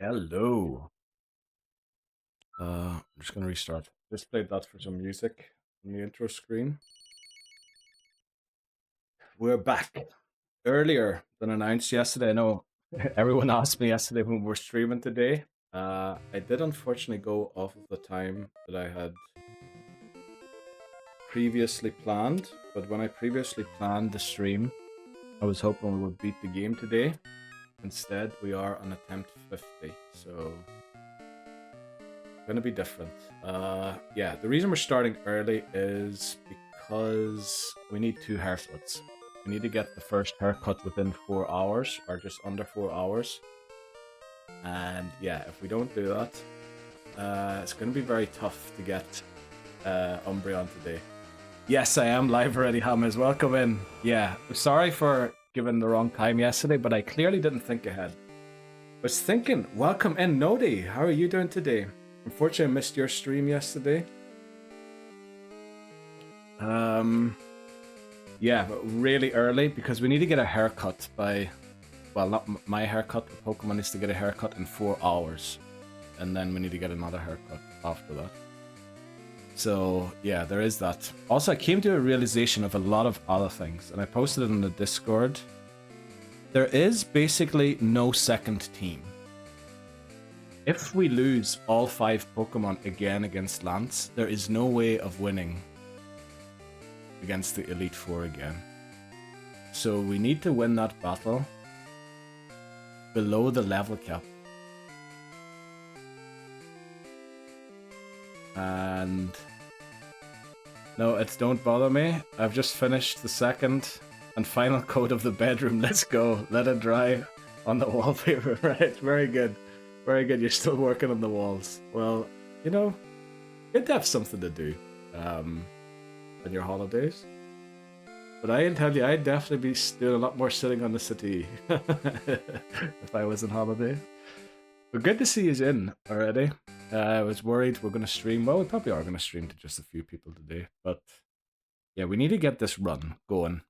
Hello. I'm just gonna restart. Just played that for some music on the intro screen. We're back earlier than announced yesterday. I know everyone asked me yesterday when we were streaming today. I did unfortunately go off of the time that I had previously planned, but when I previously planned the stream, I was hoping we would beat the game today. Instead, we are on attempt 50, so gonna be different. Yeah, the reason we're starting early is because we need 2 haircuts. We need to get the first haircut within 4 hours, or just under 4 hours. And yeah, if we don't do that, it's gonna be very tough to get Umbreon today. Yes, I am live already, Hammers. Welcome in. Yeah, sorry for giving the wrong time yesterday, but I clearly didn't think ahead. I was thinking, welcome in, Nodi. How are you doing today? Unfortunately, I missed your stream yesterday. Yeah, but really early because we need to get a haircut by, well, not my haircut, the Pokemon needs to get a haircut in 4 hours. And then we need to get another haircut after that. So, yeah, there is that. Also, I came to a realization of a lot of other things, and I posted it in the Discord. There is basically no second team. If we lose all 5 Pokemon again against Lance, there is no way of winning against the Elite Four again. So we need to win that battle below the level cap. And no, it's Don't Bother Me. I've just finished the second and final coat of the bedroom. Let's go. Let it dry on the wallpaper. Right, very good. Very good, you're still working on the walls. Well, you know, good to have something to do on your holidays. But I can tell you, I'd definitely be doing a lot more sitting on the city if I was on holiday. But good to see you in already. I was worried we're going to stream. Well, we probably are going to stream to just a few people today. But yeah, we need to get this run going.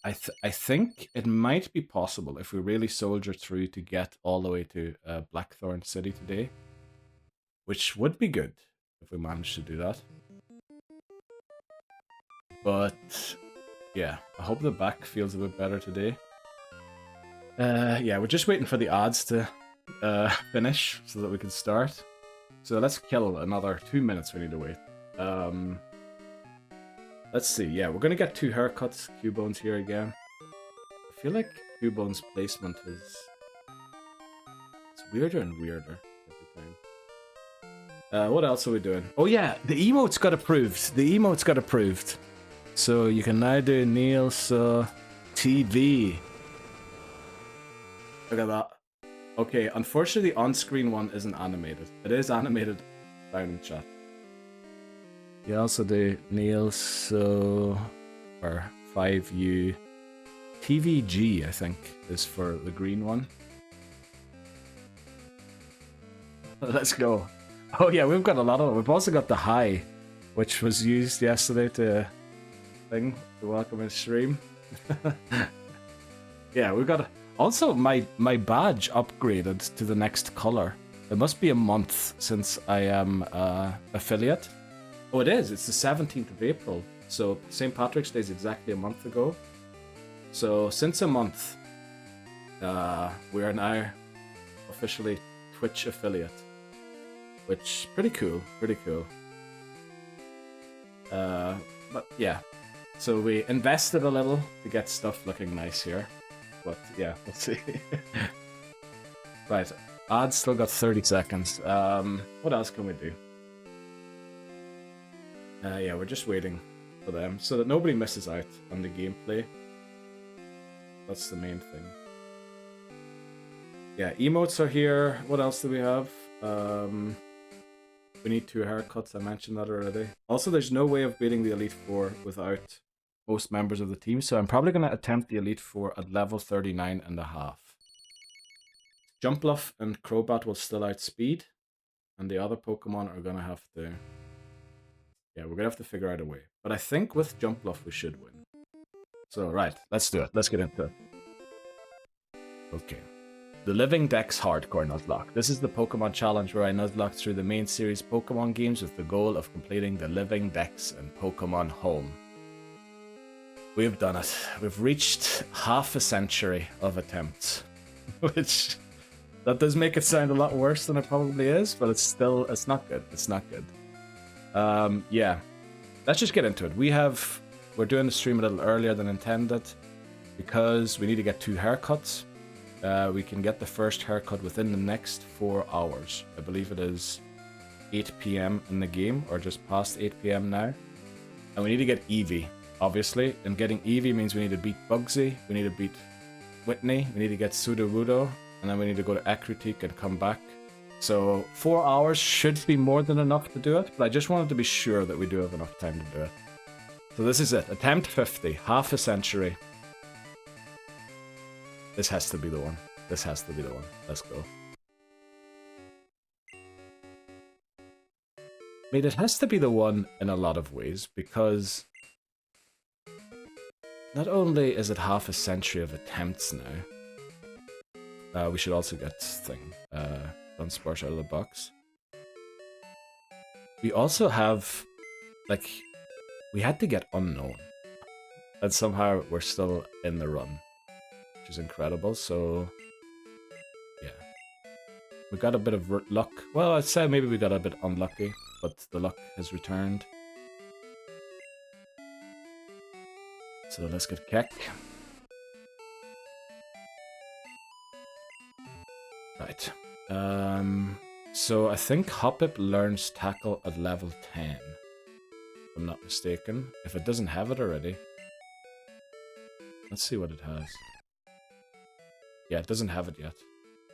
I think it might be possible if we really soldier through to get all the way to Blackthorn City today, which would be good if we managed to do that. But yeah, I hope the back feels a bit better today. Yeah, we're just waiting for the ads to finish so that we can start. So let's kill another 2 minutes. We need to wait. Let's see. Yeah, we're gonna get 2 haircuts. Cubone's here again. I feel like Cubone's placement is weirder and weirder every time. What else are we doing? Oh yeah, the emotes got approved. The emotes got approved. So you can now do Niels TV. Look at that. Okay, unfortunately the on-screen one isn't animated. It is animated down in chat. You also do Niels or 5U. TVG, I think, is for the green one. Let's go. Oh yeah, we've got a lot of them. We've also got the high, which was used yesterday to welcome in stream. Yeah, we've got also my badge upgraded to the next color. It must be a month since I am affiliate. Oh, it is. It's the 17th of April. So St. Patrick's Day is exactly a month ago. So since a month, we are now officially Twitch affiliate, which pretty cool, pretty cool. But yeah, so we invested a little to get stuff looking nice here. But yeah, let's see. Right, ads still got 30 seconds. What else can we do? Yeah, we're just waiting for them so that nobody misses out on the gameplay. That's the main thing. Yeah, emotes are here. What else do we have? We need 2 haircuts. I mentioned that already. Also, there's no way of beating the Elite Four without most members of the team, so I'm probably going to attempt the Elite Four at level 39.5. Jumpluff and Crobat will still outspeed, and the other Pokemon are going to have to... Yeah, we're going to have to figure out a way. But I think with Jumpluff we should win. So, right, let's do it. Let's get into it. Okay. The Living Dex Hardcore Nuzlocke. This is the Pokemon challenge where I nuzlocke through the main series Pokemon games with the goal of completing the Living Dex and Pokémon Home. We've done it. We've reached half a century of attempts, which that does make it sound a lot worse than it probably is, but it's not good. It's not good. Yeah, let's just get into it. We're doing the stream a little earlier than intended because we need to get 2 haircuts. We can get the first haircut within the next 4 hours. I believe it is 8 PM in the game, or just past 8 PM now. And we need to get Eevee, obviously. And getting Eevee means we need to beat Bugsy, we need to beat Whitney, we need to get Sudowoodo, and then we need to go to Ecruteak and come back. So 4 hours should be more than enough to do it, but I just wanted to be sure that we do have enough time to do it. So this is it. Attempt 50, half a century. This has to be the one. This has to be the one. Let's go. I mean, it has to be the one in a lot of ways, because not only is it half a century of attempts now, we should also get Dunsparce out of the box. We also have, like, we had to get Unknown, and somehow we're still in the run, which is incredible. So yeah, we got a bit of luck. Well, I'd say maybe we got a bit unlucky, but the luck has returned. So let's get Keck. Right. So I think Hoppip learns Tackle at level 10. If I'm not mistaken. If it doesn't have it already. Let's see what it has. Yeah, it doesn't have it yet.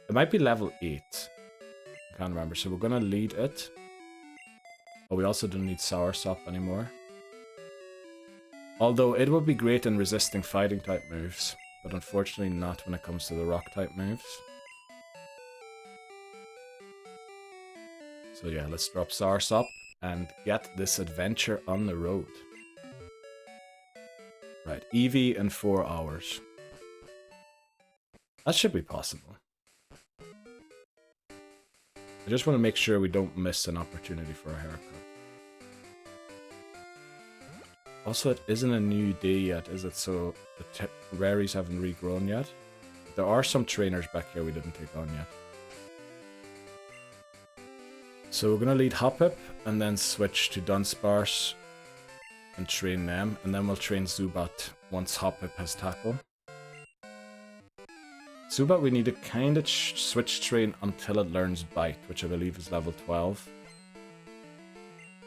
It might be level 8. I can't remember. So we're gonna lead it. Oh, we also don't need Soursop anymore. Although it would be great in resisting fighting type moves, but unfortunately not when it comes to the rock type moves. So yeah, let's drop Soursop and get this adventure on the road. Right, Eevee in 4 hours. That should be possible. I just want to make sure we don't miss an opportunity for a haircut. Also, it isn't a new day yet, is it? So the raries haven't regrown yet. There are some trainers back here we didn't take on yet. So we're gonna lead Hoppip and then switch to Dunsparce and train them, and then we'll train Zubat once Hoppip has Tackle. Zubat we need to kind of switch train until it learns Bite, which I believe is level 12.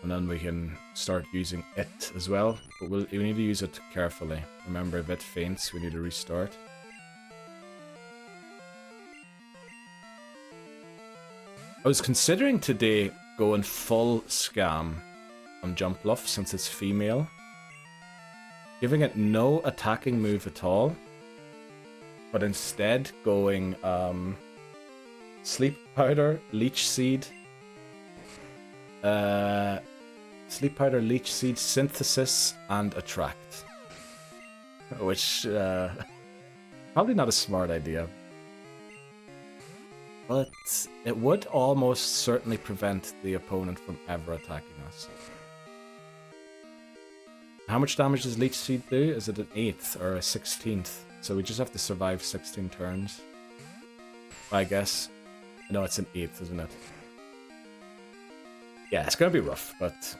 And then we can start using it as well, but we need to use it carefully. Remember, if it faints, we need to restart. I was considering today going full scam on Jumpluff since it's female. Giving it no attacking move at all. But instead going Sleep Powder, Leech Seed. Sleep Powder, Leech Seed, Synthesis, and Attract. Which, probably not a smart idea. But it would almost certainly prevent the opponent from ever attacking us. How much damage does Leech Seed do? Is it an 8th or a 16th? So we just have to survive 16 turns. I guess. No, it's an 8th, isn't it? Yeah, it's gonna be rough, but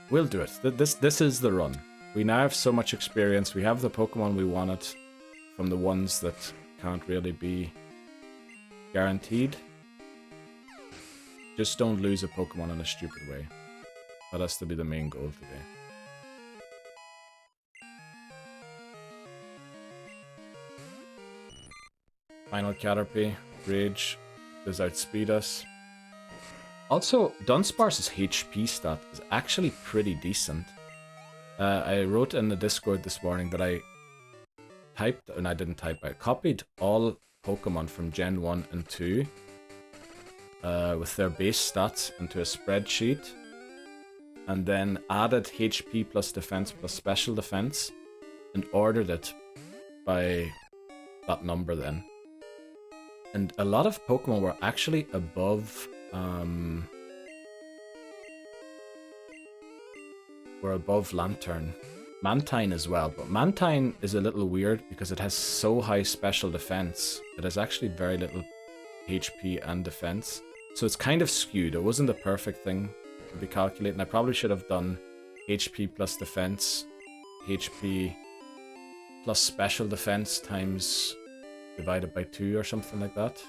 we'll do it. This is the run. We now have so much experience. We have the Pokemon we wanted from the ones that can't really be guaranteed. Just don't lose a Pokemon in a stupid way. That has to be the main goal today. Final Caterpie, Rage, does outspeed us. Also, Dunsparce's HP stat is actually pretty decent. I wrote in the Discord this morning that I typed, and I didn't type, I copied all Pokemon from Gen 1 and 2 with their base stats into a spreadsheet, and then added HP plus defense plus special defense and ordered it by that number then. And a lot of Pokemon were actually above Lantern. Mantine as well, but Mantine is a little weird because it has so high special defense. It has actually very little HP and defense. So it's kind of skewed. It wasn't the perfect thing to be calculating. I probably should have done HP plus defense, HP plus special defense times divided by 2 or something like that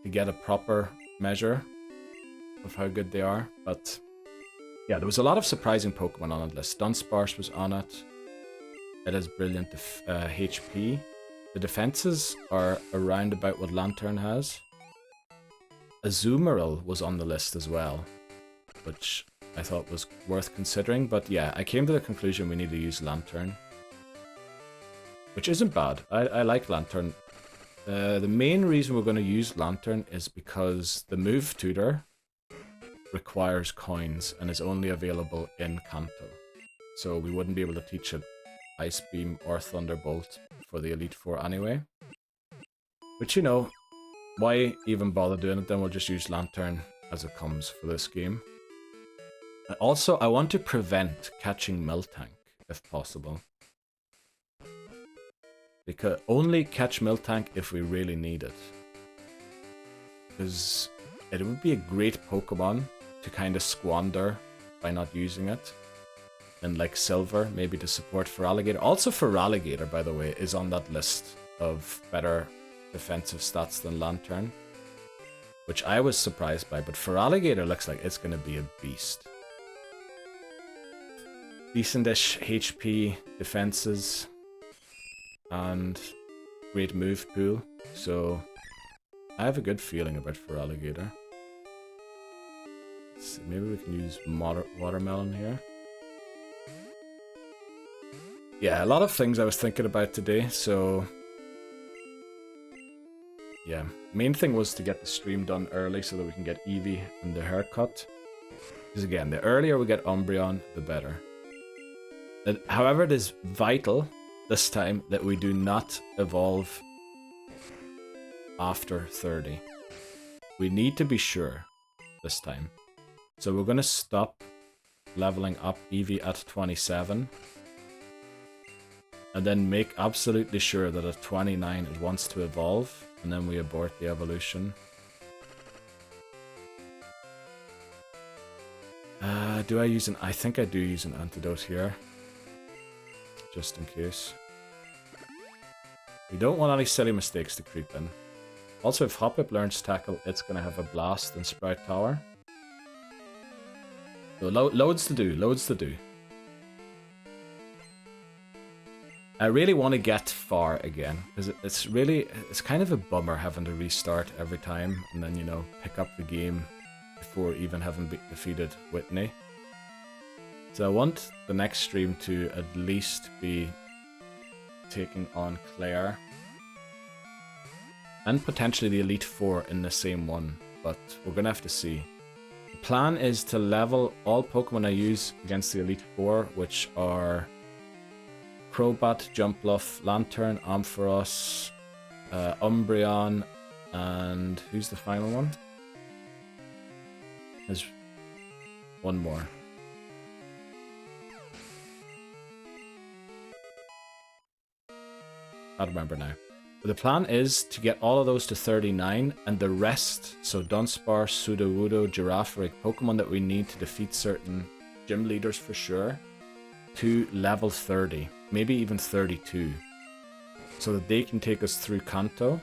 to get a proper measure of how good they are. But yeah, there was a lot of surprising Pokemon on that list. Dunsparce was on it. It has brilliant HP. The defenses are around about what Lantern has. Azumarill was on the list as well, which I thought was worth considering. But yeah, I came to the conclusion we need to use Lantern, which isn't bad. I like Lantern. The main reason we're going to use Lantern is because the move tutor requires coins and is only available in Kanto. So we wouldn't be able to teach it Ice Beam or Thunderbolt for the Elite Four anyway. Which, you know, why even bother doing it? Then we'll just use Lantern as it comes for this game. Also, I want to prevent catching Miltank if possible. Because only catch Miltank if we really need it. Because it would be a great Pokemon to kind of squander by not using it. And like Silver, maybe to support Feraligatr. Also Feraligatr, by the way, is on that list of better defensive stats than Lantern, which I was surprised by, but Feraligatr looks like it's going to be a beast. Decentish HP defenses and great move pool, so I have a good feeling about Feraligatr. Let's see, maybe we can use Watermelon here. Yeah, a lot of things I was thinking about today, so yeah, main thing was to get the stream done early so that we can get Eevee and the haircut. Because again, the earlier we get Umbreon, the better. However, it is vital this time that we do not evolve after 30. We need to be sure this time. So we're going to stop leveling up Eevee at 27. And then make absolutely sure that at 29 it wants to evolve. And then we abort the evolution. Do I use an... I think I do use an antidote here. Just in case. We don't want any silly mistakes to creep in. Also, if Hoppip learns Tackle, it's going to have a Blast in Sprout Tower. So loads to do, loads to do. I really want to get far again, because it's kind of a bummer having to restart every time, and then, you know, pick up the game before even having defeated Whitney. So I want the next stream to at least be taking on Claire. And potentially the Elite Four in the same one, but we're going to have to see. The plan is to level all Pokemon I use against the Elite Four, which are Crobat, Jumpluff, Lantern, Ampharos, Umbreon, and who's the final one? There's one more. I don't remember now. But the plan is to get all of those to 39, and the rest, so Dunsparce, Sudowoodo, Girafarig, Pokemon that we need to defeat certain gym leaders for sure, to level 30, maybe even 32, so that they can take us through Kanto,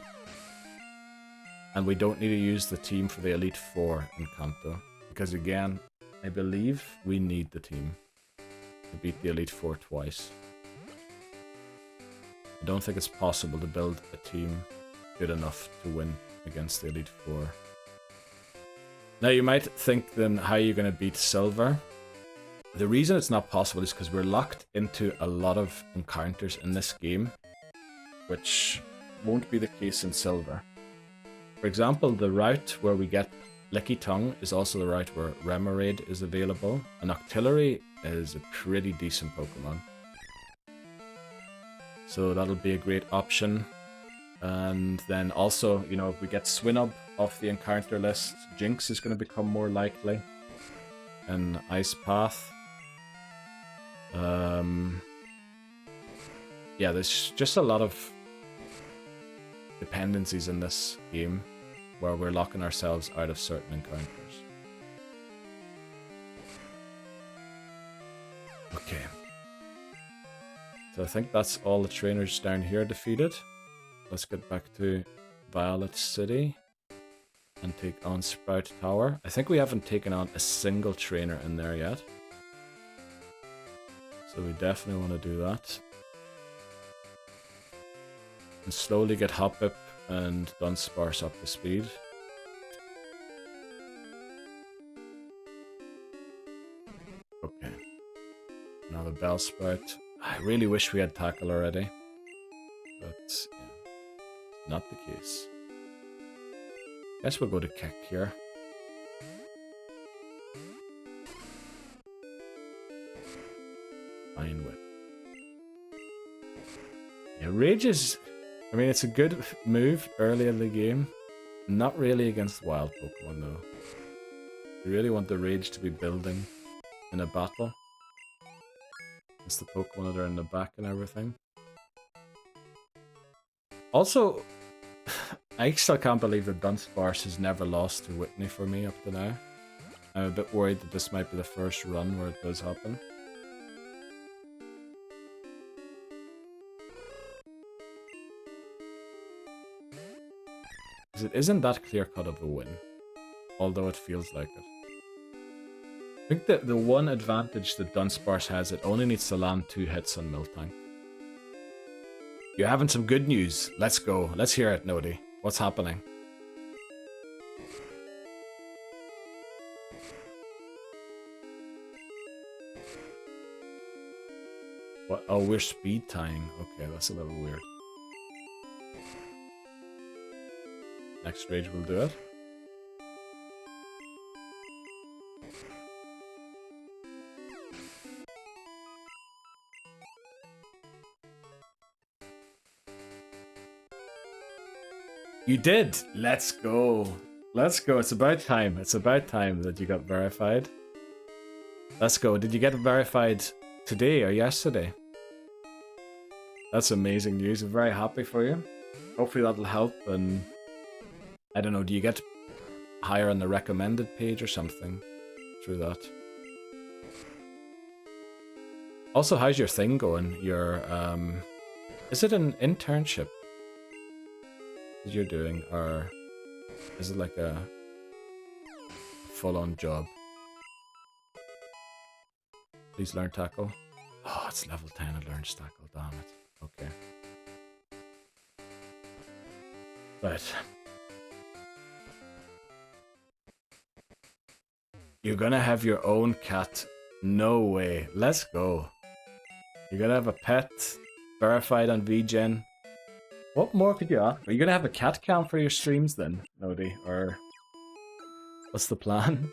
and we don't need to use the team for the Elite Four in Kanto, because again, I believe we need the team to beat the Elite Four twice. I don't think it's possible to build a team good enough to win against the Elite Four. Now you might think then, how are you going to beat Silver? The reason it's not possible is because we're locked into a lot of encounters in this game, which won't be the case in Silver. For example, the route where we get Licky Tongue is also the route where Remoraid is available, and Octillery is a pretty decent Pokemon. So that'll be a great option. And then also, you know, if we get Swinub off the encounter list, Jinx is going to become more likely. And Ice Path. Yeah, there's just a lot of dependencies in this game where we're locking ourselves out of certain encounters. Okay. So I think that's all the trainers down here defeated. Let's get back to Violet City and take on Sprout Tower. I think we haven't taken on a single trainer in there yet. So we definitely want to do that. And slowly get Hoppip and Dunsparce up to speed. Okay. Now the Bellsprout. I really wish we had Tackle already. But, yeah. Not the case. Guess we'll go to Keck here. Fine Whip. Yeah, Rage is... I mean, it's a good move early in the game. Not really against wild Pokemon, though. You really want the Rage to be building in a battle. It's the Pokemon that are in the back and everything. Also, I still can't believe that Dunsparce has never lost to Whitney for me up to now. I'm a bit worried that this might be the first run where it does happen. Because it isn't that clear-cut of a win, although it feels like it. I think that the one advantage that Dunsparce has, it only needs to land 2 hits on Miltank. You're having some good news. Let's go. Let's hear it, Nodi. What's happening? What? Oh, we're speed tying. Okay, that's a little weird. Next rage will do it. You did! Let's go! Let's go, it's about time. It's about time that you got verified. Let's go. Did you get verified today or yesterday? That's amazing news. I'm very happy for you. Hopefully that'll help, and I don't know, do you get higher on the recommended page or something through that? Also, how's your thing going? Your, is it an internship that you're doing, or is it like a full-on job? Please learn Tackle. Oh, it's level 10, it learns Tackle, damn it. Okay. Right. You're gonna have your own cat. No way. Let's go. You're gonna have a pet, verified on VGen. What more could you ask? Are you gonna have a cat cam for your streams then, Nodi? Or what's the plan?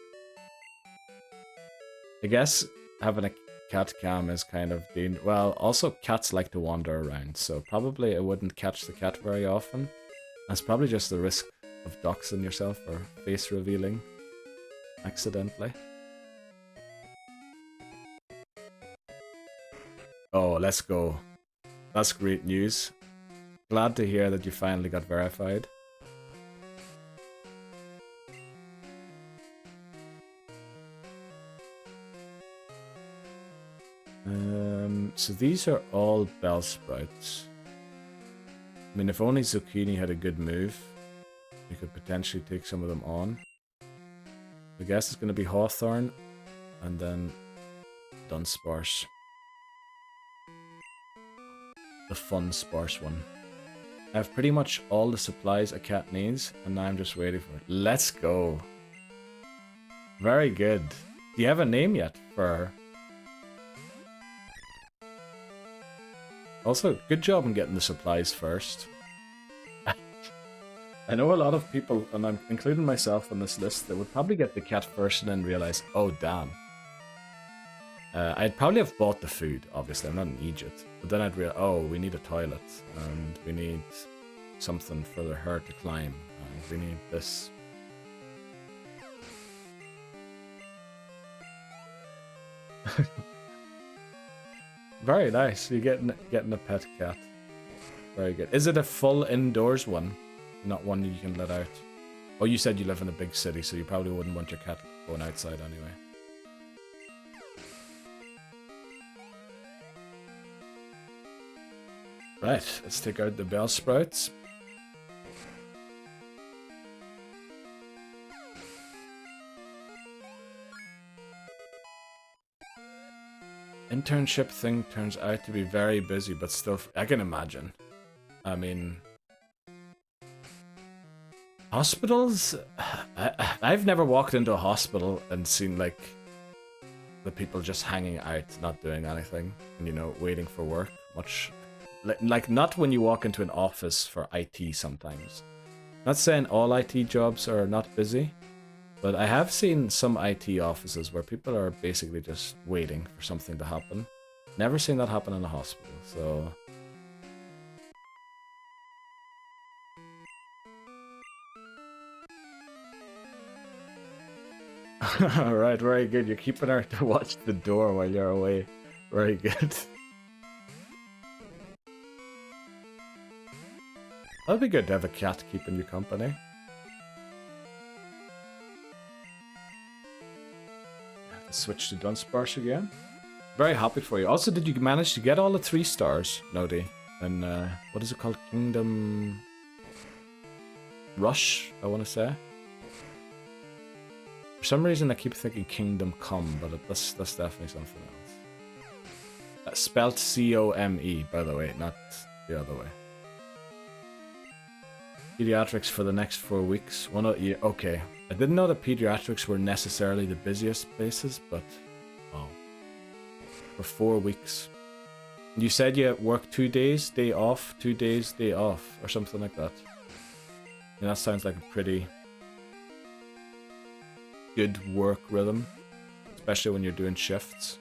I guess having a cat cam is kind of well, also cats like to wander around, so probably I wouldn't catch the cat very often. That's probably just the risk of doxing yourself or face revealing accidentally. Oh, let's go. That's great news. Glad to hear that you finally got verified. So these are all Bellsprouts. I mean, if only Zucchini had a good move, we could potentially take some of them on. I guess it's going to be Hawthorne, and then Dunsparce. The fun sparse one. I have pretty much all the supplies a cat needs, and now I'm just waiting for it. Let's go! Very good. Do you have a name yet for her? Also, good job in getting the supplies first. I know a lot of people, and I'm including myself on this list, that would probably get the cat first and then realize, oh damn. I'd probably have bought the food, obviously, I'm not in Egypt. But then I'd realize, oh, we need a toilet, and we need something for her to climb. We need this. Very nice. You're getting a pet cat. Very good. Is it a full indoors one? Not one you can let out? Oh, you said you live in a big city, so you probably wouldn't want your cat going outside anyway. Right, let's take out the bell sprouts. Internship thing turns out to be very busy, but still, I can imagine. I mean, hospitals? I've never walked into a hospital and seen, like, the people just hanging out, not doing anything, and, you know, waiting for work. Much, like, not when you walk into an office for IT sometimes. Not saying all IT jobs are not busy, but I have seen some IT offices where people are basically just waiting for something to happen. Never seen that happen in a hospital, so... Alright, very good. You're keeping her to watch the door while you're away. Very good. That'd be good to have a cat keeping you company. Switch to Dunsparce again. Very happy for you. Also, did you manage to get all the 3 stars, Nodi? And what is it called? Kingdom Rush, I want to say. For some reason, I keep thinking Kingdom Come, but that's definitely something else. That's spelled C-O-M-E, by the way, not the other way. Pediatrics for the next 4 weeks. Okay. I didn't know that pediatrics were necessarily the busiest places, but wow. For 4 weeks. You said you work 2 days, day off, 2 days, day off, or something like that. And that sounds like a pretty good work rhythm, especially when you're doing shifts.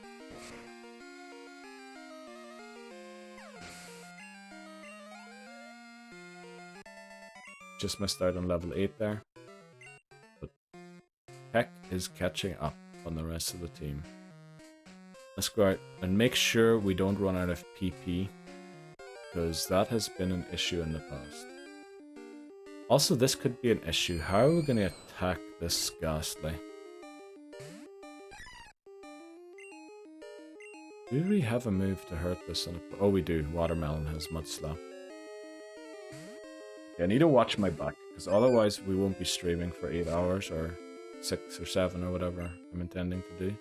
Just missed out on level 8 there. But Tech is catching up on the rest of the team. Let's go out and make sure we don't run out of PP, because that has been an issue in the past. Also, this could be an issue. How are we going to attack this Ghastly? Do we have a move to hurt this? Oh, we do. Watermelon has Mud Slap. I need to watch my back, because otherwise we won't be streaming for 8 hours or 6 or 7 or whatever I'm intending to do.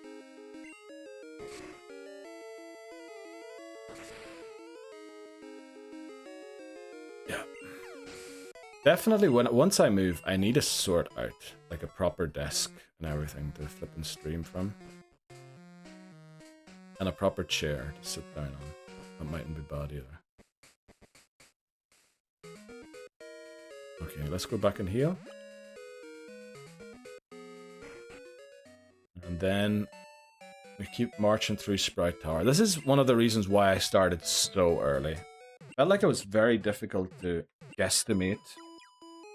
Yeah. Definitely, once I move, I need to sort out like a proper desk and everything to flip and stream from. And a proper chair to sit down on. That mightn't be bad either. Okay, let's go back and heal. And then we keep marching through Sprout Tower. This is one of the reasons why I started so early. Felt like it was very difficult to guesstimate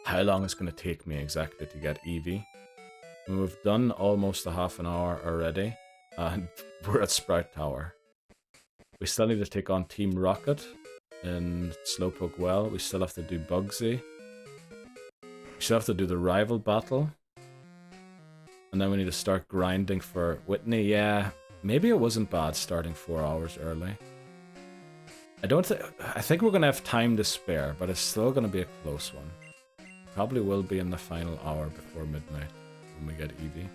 how long it's going to take me exactly to get Eevee. And we've done almost a half an hour already, and we're at Sprout Tower. We still need to take on Team Rocket and Slowpoke Well. We still have to do Bugsy. We still have to do the rival battle. And then we need to start grinding for Whitney. Yeah, maybe it wasn't bad starting 4 hours early. I think we're going to have time to spare, but it's still going to be a close one. Probably will be in the final hour before midnight when we get Eevee.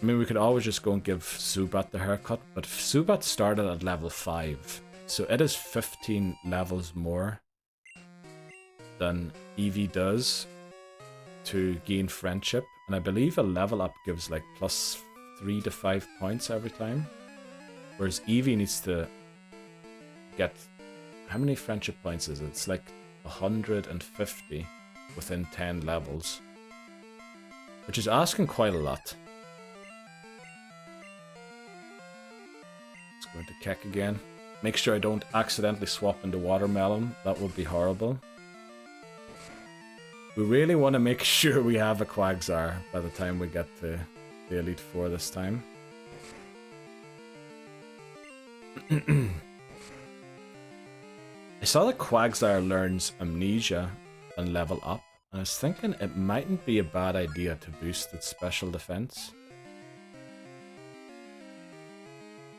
I mean, we could always just go and give Zubat the haircut, but Zubat started at level 5, so it is 15 levels more than Eevee does to gain friendship, and I believe a level up gives like plus 3 to 5 points every time, whereas Eevee needs to get, how many friendship points is it? It's like 150 within 10 levels, which is asking quite a lot. Let's go into Keck again. Make sure I don't accidentally swap into Watermelon. That would be horrible. We really want to make sure we have a Quagsire by the time we get to the Elite Four this time. I saw that Quagsire learns Amnesia and level up, and I was thinking it mightn't be a bad idea to boost its special defense.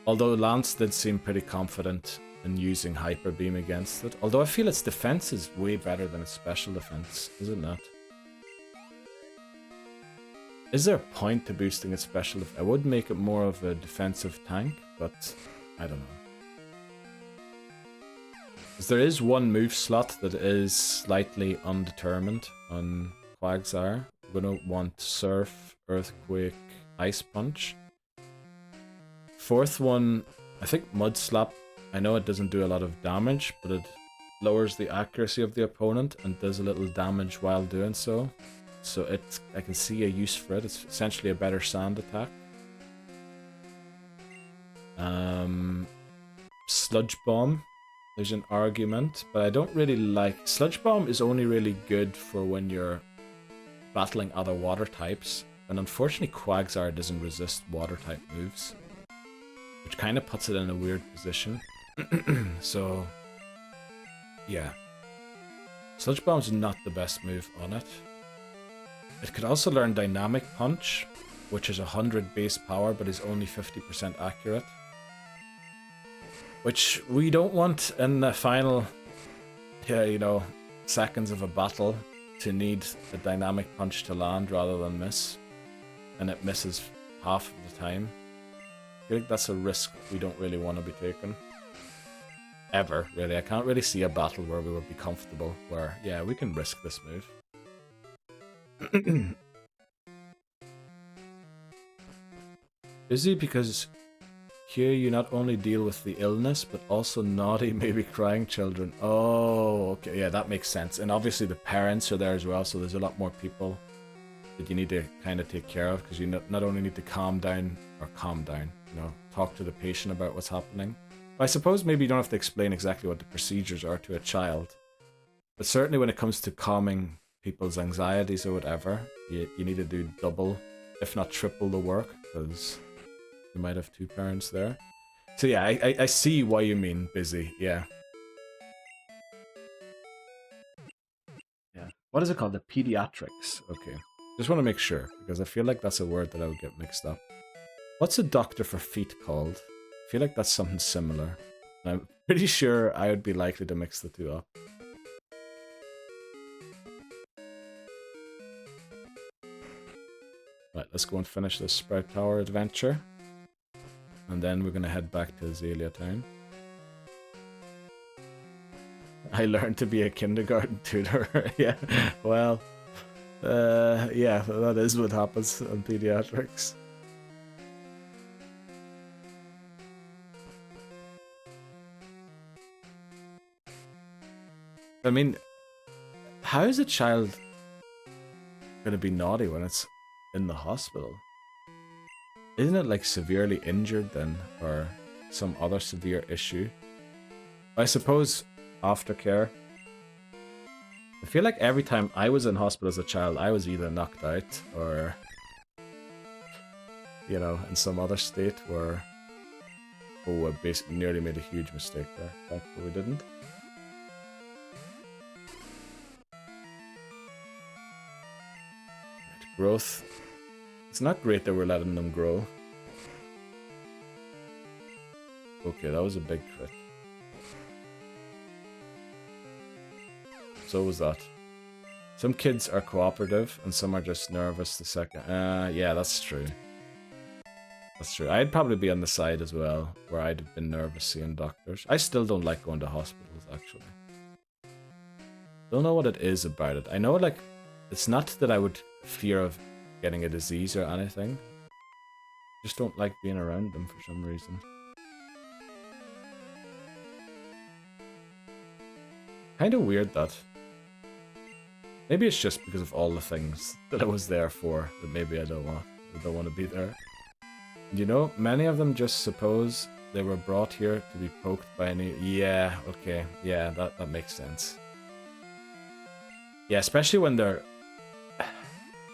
Although Lance did seem pretty confident in using Hyper Beam against it. Although I feel its defense is way better than its special defense, is it not? Is there a point to boosting its special defense? I would make it more of a defensive tank, but I don't know. Because there is one move slot that is slightly undetermined on Quagsire. We're going to want Surf, Earthquake, Ice Punch. Fourth one, I think Mud Slap. I know it doesn't do a lot of damage, but it lowers the accuracy of the opponent and does a little damage while doing so. So I can see a use for it. It's essentially a better sand attack. Sludge Bomb. There's an argument, but I don't really like... Sludge Bomb is only really good for when you're battling other water types. And unfortunately Quagsire doesn't resist water type moves, which kind of puts it in a weird position. So, yeah. Sludge Bomb's not the best move on it. It could also learn Dynamic Punch, which is 100 base power but is only 50% accurate. Which we don't want in the final, you know, seconds of a battle to need a Dynamic Punch to land rather than miss. And it misses half of the time. I feel like that's a risk we don't really want to be taking. Ever, really. I can't really see a battle where we would be comfortable, where, yeah, we can risk this move. Busy because here you not only deal with the illness, but also naughty, maybe crying children. Oh, okay, yeah, that makes sense. And obviously the parents are there as well, so there's a lot more people that you need to kind of take care of, because you not only need to calm down, you know, talk to the patient about what's happening. I suppose maybe you don't have to explain exactly what the procedures are to a child, but certainly when it comes to calming people's anxieties or whatever, you need to do double, if not triple the work, because you might have two parents there. So yeah, I see why you mean busy, yeah. Yeah. What is it called? The pediatrics. Okay. Just want to make sure, because I feel like that's a word that I would get mixed up. What's a doctor for feet called? I feel like that's something similar. And I'm pretty sure I would be likely to mix the two up. Right, let's go and finish this Sprout Tower adventure. And then we're going to head back to Azalea Town. I learned to be a kindergarten tutor. Yeah, well, yeah, that is what happens in pediatrics. I mean, how is a child going to be naughty when it's in the hospital? Isn't it like severely injured then, or some other severe issue? I suppose aftercare. I feel like every time I was in hospital as a child, I was either knocked out or, you know, in some other state where, oh, I basically nearly made a huge mistake there. Thankfully we didn't. Growth. It's not great that we're letting them grow. Okay, that was a big crit. So was that. Some kids are cooperative and some are just nervous the second. Yeah, that's true. That's true. I'd probably be on the side as well, where I'd have been nervous seeing doctors. I still don't like going to hospitals, actually. Don't know what it is about it. I know, like, it's not that I would fear of getting a disease or anything. Just don't like being around them for some reason. Kind of weird that. Maybe it's just because of all the things that I was there for that maybe I don't want to be there. You know, many of them just suppose they were brought here to be poked by any... Yeah, okay. Yeah, that makes sense. Yeah, especially when they're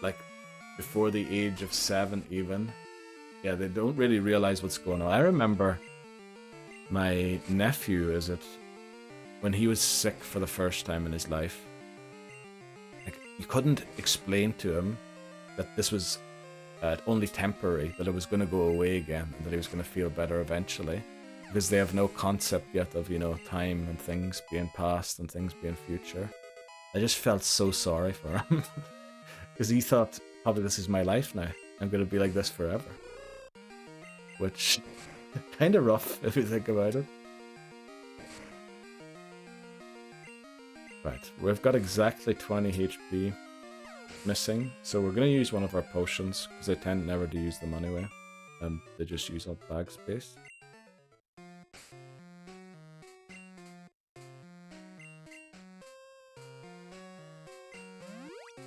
like before the age of 7 even. Yeah, they don't really realize what's going on. I remember my nephew, when he was sick for the first time in his life, like, you couldn't explain to him that this was only temporary, that it was going to go away again, and that he was going to feel better eventually, because they have no concept yet of, you know, time and things being past and things being future. I just felt so sorry for him, because he thought, probably this is my life now. I'm going to be like this forever. Which, kind of rough if you think about it. Right, we've got exactly 20 HP missing, so we're going to use one of our potions, because I tend never to use them anyway, and they just use up bag space.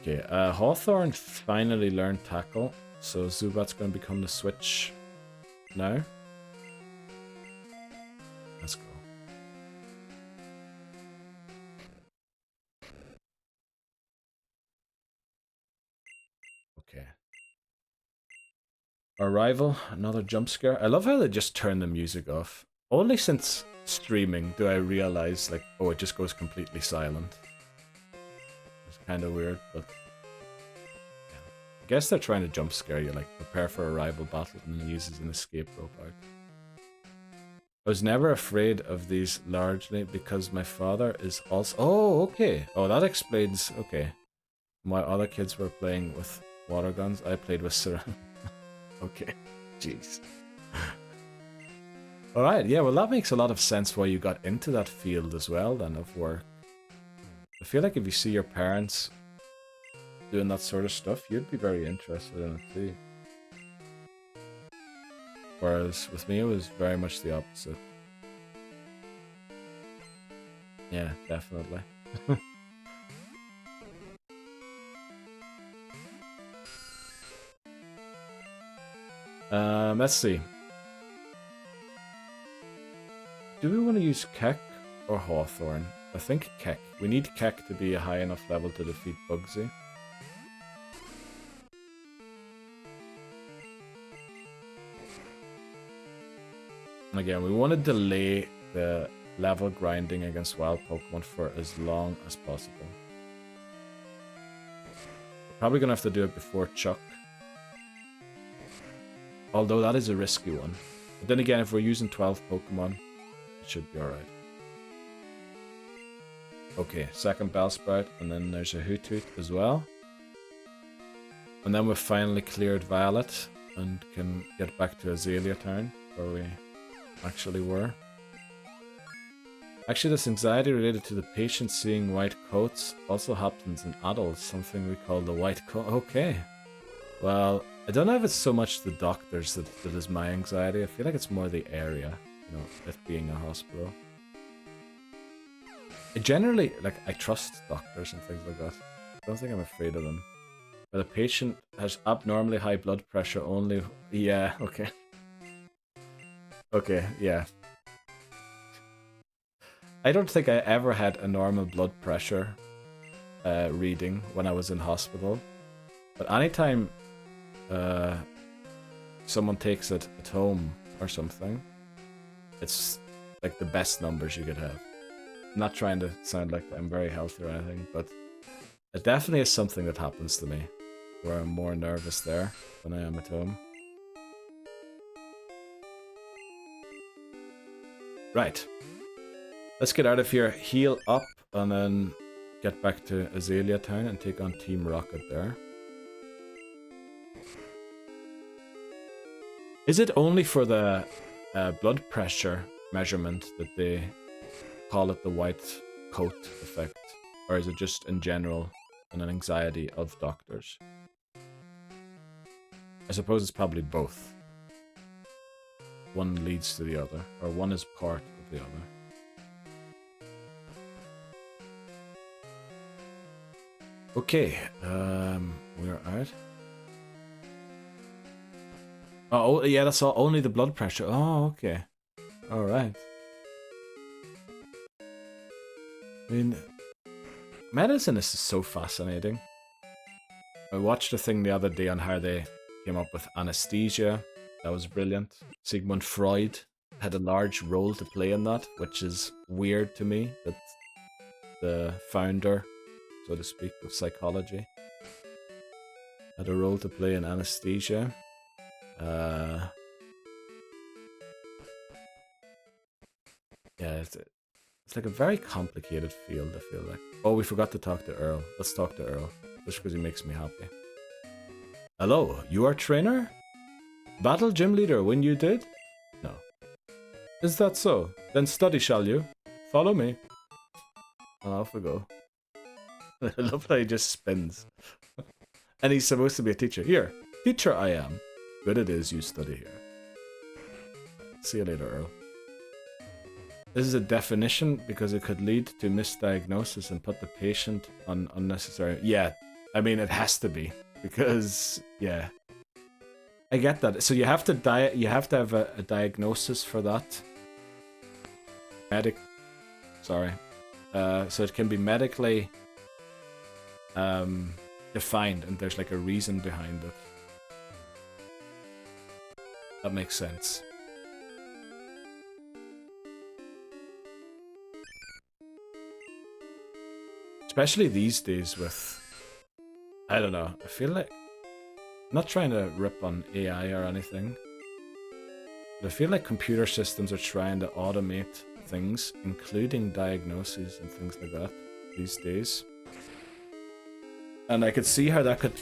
Okay, Hawthorne finally learned Tackle, so Zubat's going to become the switch now. Let's go. Okay. Our rival, another jump scare. I love how they just turn the music off. Only since streaming do I realize, like, oh, it just goes completely silent. It's kind of weird, but yeah. I guess they're trying to jump scare you, like prepare for a rival battle and then uses an escape rope out. I was never afraid of these largely because my father is also... Oh, okay. Oh, that explains... Okay. My other kids were playing with water guns. I played with syringe. Okay. Jeez. Alright, yeah, well that makes a lot of sense why you got into that field as well then of work. I feel like if you see your parents doing that sort of stuff, you'd be very interested in it too. Whereas with me it was very much the opposite. Yeah, definitely. Let's see. Do we want to use Keck or Hawthorne? I think Keck. We need Keck to be a high enough level to defeat Bugsy. And again, we want to delay the level grinding against wild Pokemon for as long as possible. We're probably going to have to do it before Chuck. Although that is a risky one. But then again, if we're using 12 Pokemon, it should be alright. Okay, second Bellsprout, and then there's a Hoothoot as well. And then we've finally cleared Violet and can get back to Azalea Town, where we actually were. Actually, this anxiety related to the patient seeing white coats also happens in adults, something we call the white coat. Okay. Well, I don't know if it's so much the doctors that is my anxiety. I feel like it's more the area, you know, it being a hospital. I generally, like, I trust doctors and things like that. I don't think I'm afraid of them. But a patient has abnormally high blood pressure only... Yeah, okay. Okay, yeah. I don't think I ever had a normal blood pressure reading when I was in hospital. But anytime someone takes it at home or something, it's like the best numbers you could have. I'm not trying to sound like I'm very healthy or anything, but it definitely is something that happens to me, where I'm more nervous there than I am at home. Right. Let's get out of here, heal up, and then get back to Azalea Town and take on Team Rocket there. Is it only for the blood pressure measurement that they call it the white coat effect? Or is it just in general an anxiety of doctors? I suppose it's probably both. One leads to the other, or one is part of the other. Okay, we're out. Oh, yeah, that's all, only the blood pressure. Oh, okay. Alright. I mean, medicine is so fascinating. I watched a thing the other day on how they came up with anesthesia. That was brilliant. Sigmund Freud had a large role to play in that, which is weird to me, that the founder, so to speak, of psychology had a role to play in anesthesia. Yeah, it's like a very complicated field, I feel like. Oh, we forgot to talk to Earl. Let's talk to Earl, just because he makes me happy. Hello, you are trainer? Battle gym leader when you did? No. Is that so? Then study shall you? Follow me. And off we go. I love how he just spins. And he's supposed to be a teacher. Here, teacher I am. Good it is you study here. See you later, Earl. This is a definition because it could lead to misdiagnosis and put the patient on unnecessary... Yeah, I mean, it has to be. Because, yeah. I get that. So you have to have a diagnosis for that. Sorry. So it can be medically defined, and there's like a reason behind it. That makes sense. Especially these days with... I don't know, I feel like... I'm not trying to rip on AI or anything, but I feel like computer systems are trying to automate things, including diagnoses and things like that, these days. And I could see how that could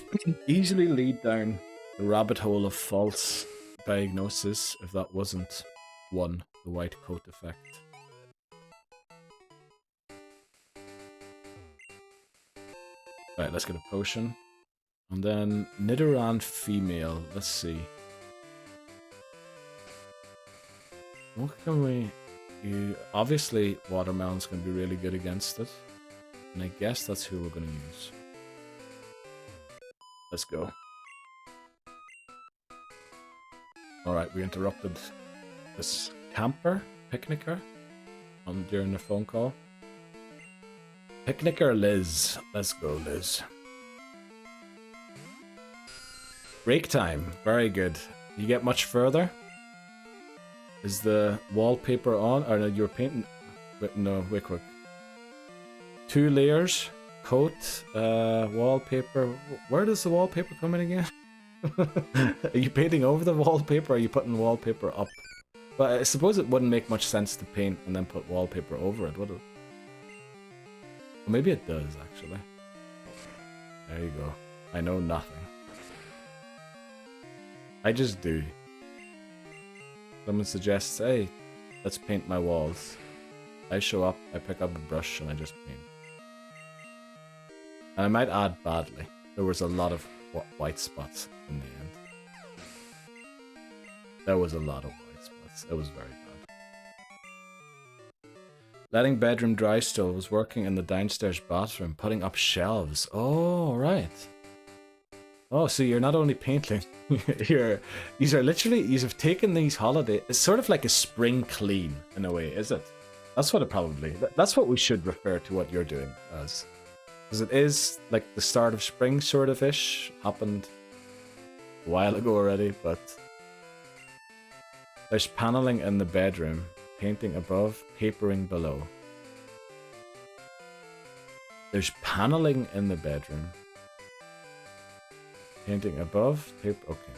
easily lead down the rabbit hole of false diagnosis if that wasn't one, the white coat effect. Right, let's get a potion. And then Nidoran female, let's see. What can we... Obviously, Watermelon's going to be really good against it. And I guess that's who we're going to use. Let's go. Alright, we interrupted this picnicker, during the phone call. Picnicker Liz. Let's go, Liz. Break time. Very good. You get much further? Is the wallpaper on? Or no, you're painting... Wait, no, wait quick. 2 layers. Coat. Wallpaper. Where does the wallpaper come in again? Are you painting over the wallpaper, or are you putting wallpaper up? But I suppose it wouldn't make much sense to paint and then put wallpaper over it, would it? Well, maybe it does, actually. There you go. I know nothing. I just do. Someone suggests, hey, let's paint my walls. I show up, I pick up a brush, and I just paint. And I might add badly. There was a lot of white spots in the end. There was a lot of white spots. It was very bad. Letting bedroom dry still, was working in the downstairs bathroom, putting up shelves. Oh, right. Oh, so you're not only painting, these are literally, you have taken these holidays, it's sort of like a spring clean in a way, is it? That's what it probably, that's what we should refer to what you're doing as. Because it is like the start of spring sort of ish, happened a while ago already, but there's paneling in the bedroom, painting above, papering below. There's paneling in the bedroom. Painting above, paper, okay.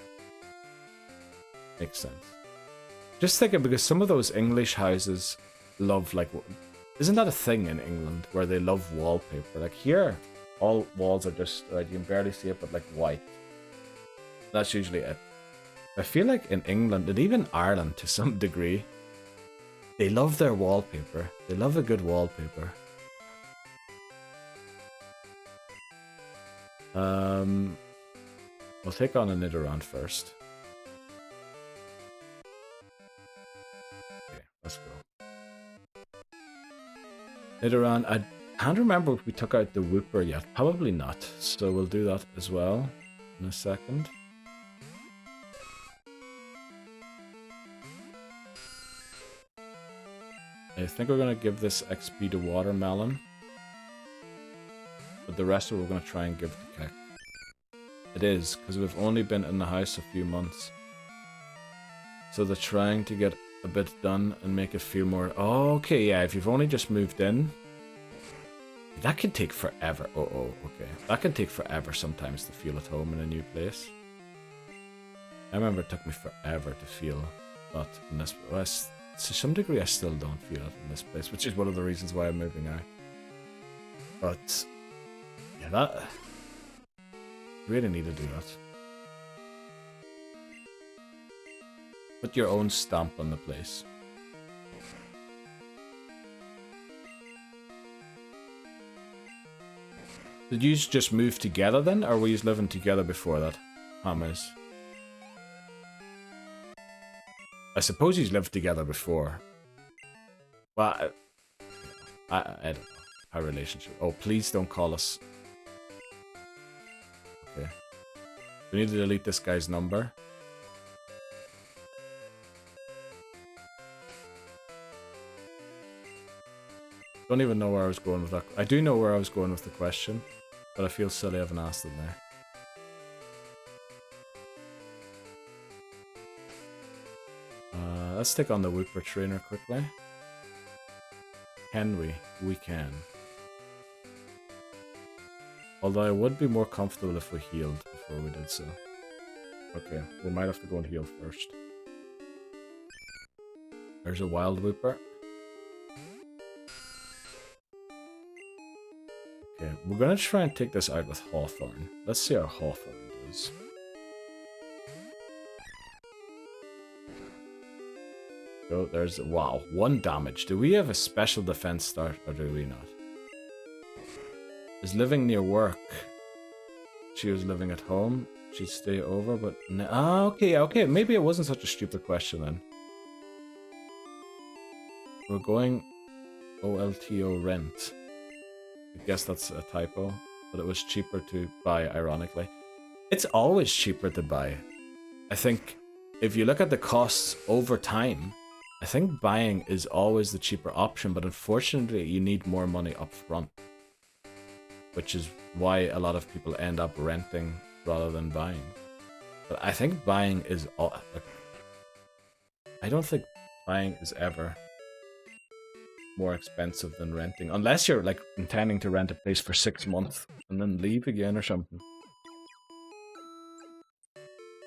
Makes sense. Just thinking, because some of those English houses love, like, isn't that a thing in England, where they love wallpaper? Like here, all walls are just, right, you can barely see it, but like white. That's usually it. I feel like in England, and even Ireland to some degree, they love their wallpaper. They love a good wallpaper. We'll take on a Nidoran first. Okay, let's go. Nidoran, I can't remember if we took out the Wooper yet. Probably not, so we'll do that as well in a second. I think we're gonna give this XP to Watermelon. But the rest of it we're gonna try and give to Keck. It is, because we've only been in the house a few months. So they're trying to get a bit done and make it feel more... Oh, okay, yeah, if you've only just moved in... That can take forever. Oh, okay. That can take forever sometimes to feel at home in a new place. I remember it took me forever to feel that in this place. To some degree I still don't feel it in this place, which is one of the reasons why I'm moving out. But... yeah, that... You really need to do that. Put your own stamp on the place. Did you just move together then, or were you living together before that? Hammers. I suppose you lived together before. Well, I don't know. Our relationship. Oh, please don't call us. Okay. We need to delete this guy's number. Don't even know where I was going with that. I do know where I was going with the question, but I feel silly I haven't asked it there. Let's take on the Wooper trainer quickly. Can we? We can. Although I would be more comfortable if we healed before we did so. Okay, we might have to go and heal first. There's a wild Wooper. Okay, we're gonna try and take this out with Hawthorne. Let's see how Hawthorne does. So there's, wow, 1 damage. Do we have a special defense start or do we not? Is living near work. She was living at home. She'd stay over, but no. Ah, okay, okay. Maybe it wasn't such a stupid question then. We're going OLTO rent. I guess that's a typo, but it was cheaper to buy, ironically. It's always cheaper to buy. I think if you look at the costs over time, I think buying is always the cheaper option, but unfortunately you need more money up front. Which is why a lot of people end up renting rather than buying. But I think buying is all... I don't think buying is ever more expensive than renting. Unless you're like intending to rent a place for 6 months and then leave again or something.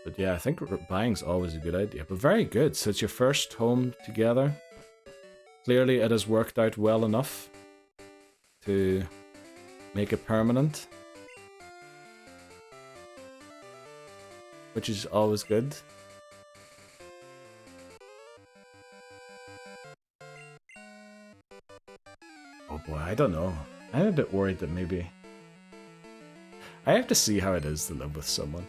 But yeah, I think buying's always a good idea. But very good. So it's your first home together. Clearly it has worked out well enough to make it permanent. Which is always good. Oh boy, I don't know. I'm a bit worried that maybe... I have to see how it is to live with someone.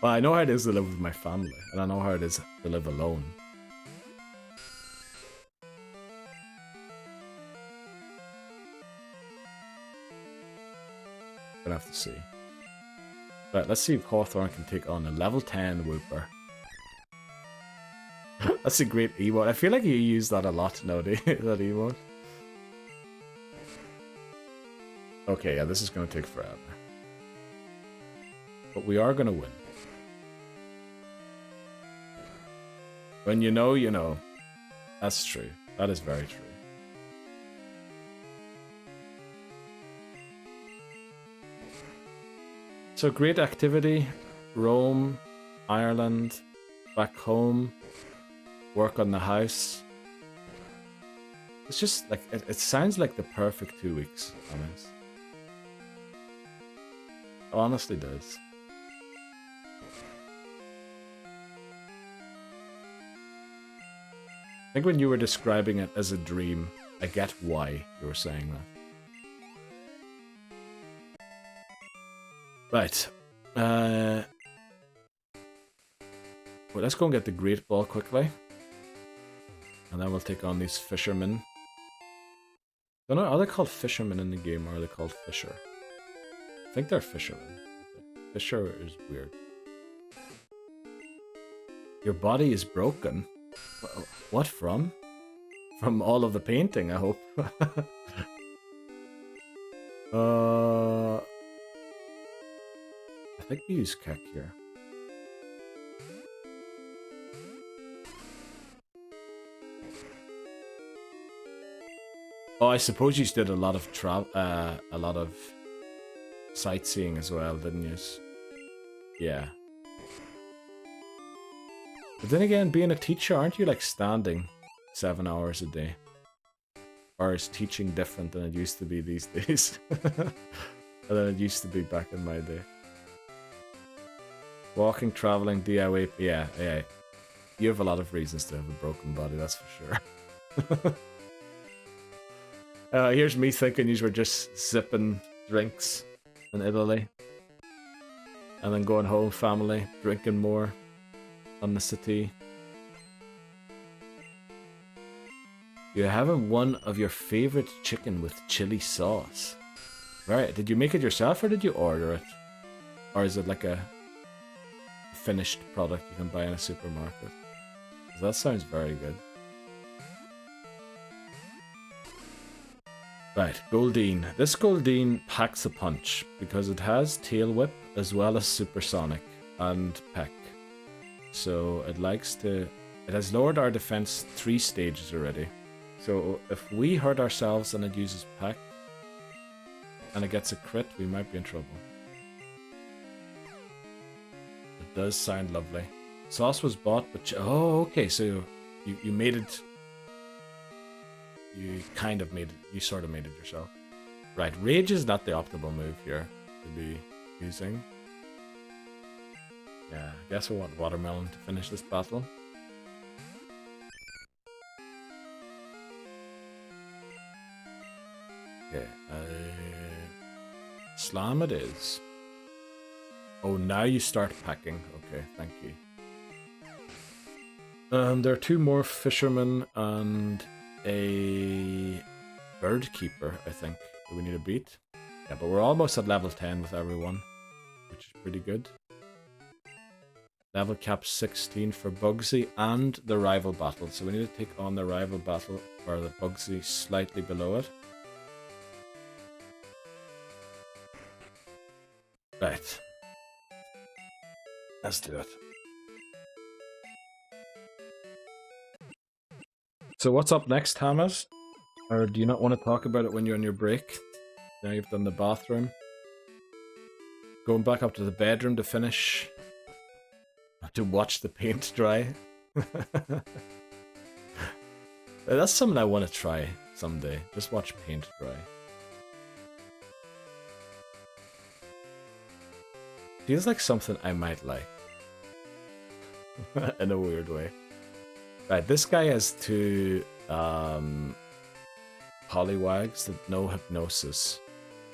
Well, I know how it is to live with my family, and I know how it is to live alone. Gonna have to see. Right, let's see if Hawthorne can take on a level 10 Wooper. That's a great emote. I feel like you use that a lot nowadays, that emote. Okay, yeah, this is gonna take forever. But we are gonna win. When you know, you know. That's true. That is very true. So great activity. Rome, Ireland, back home, work on the house. It's just like, it sounds like the perfect 2 weeks, honest. It honestly does. I think when you were describing it as a dream, I get why you were saying that. Right. Well, let's go and get the Great Ball quickly. And then we'll take on these fishermen. I don't know, are they called fishermen in the game or are they called fisher? I think they're fishermen. Fisher is weird. Your body is broken? What from? from all of the painting, I hope. I think we use Keck here. Oh, I suppose you did a lot of sightseeing as well, didn't you? Yeah. But then again, being a teacher, aren't you like standing 7 hours a day? Or is teaching different than it used to be these days? Than it used to be back in my day. Walking, traveling, DIY, yeah. You have a lot of reasons to have a broken body, that's for sure. Here's me thinking you were just sipping drinks in Italy. And then going home, family, drinking more on the city. You're having one of your favorite chicken with chili sauce. Right, did you make it yourself or did you order it? Or is it like a finished product you can buy in a supermarket? 'Cause that sounds very good. Right, Goldeen. This Goldeen packs a punch because it has Tail Whip as well as Supersonic and Peck. So it has lowered our defense 3 stages already. So if we hurt ourselves and it uses Peck and it gets a crit, we might be in trouble. It does sound lovely. Sauce was bought, but oh, okay. So you made it. You kind of made it. You sort of made it yourself. Right, Rage is not the optimal move here to be using. Yeah, I guess we want Watermelon to finish this battle. Okay, Slam it is. Oh, now you start packing. Okay, thank you. There are 2 more fishermen and a bird keeper, I think, that we need to beat. Yeah, but we're almost at level 10 with everyone, which is pretty good. Level cap 16 for Bugsy and the rival battle. So we need to take on the rival battle, or the Bugsy slightly below it. Right. Let's do it. So what's up next, Hamas? Or do you not want to talk about it when you're on your break? Now you've done the bathroom. Going back up to the bedroom to finish. To watch the paint dry. That's something I want to try someday. Just watch paint dry. Feels like something I might like. In a weird way. Right, this guy has 2 Poliwags that know hypnosis.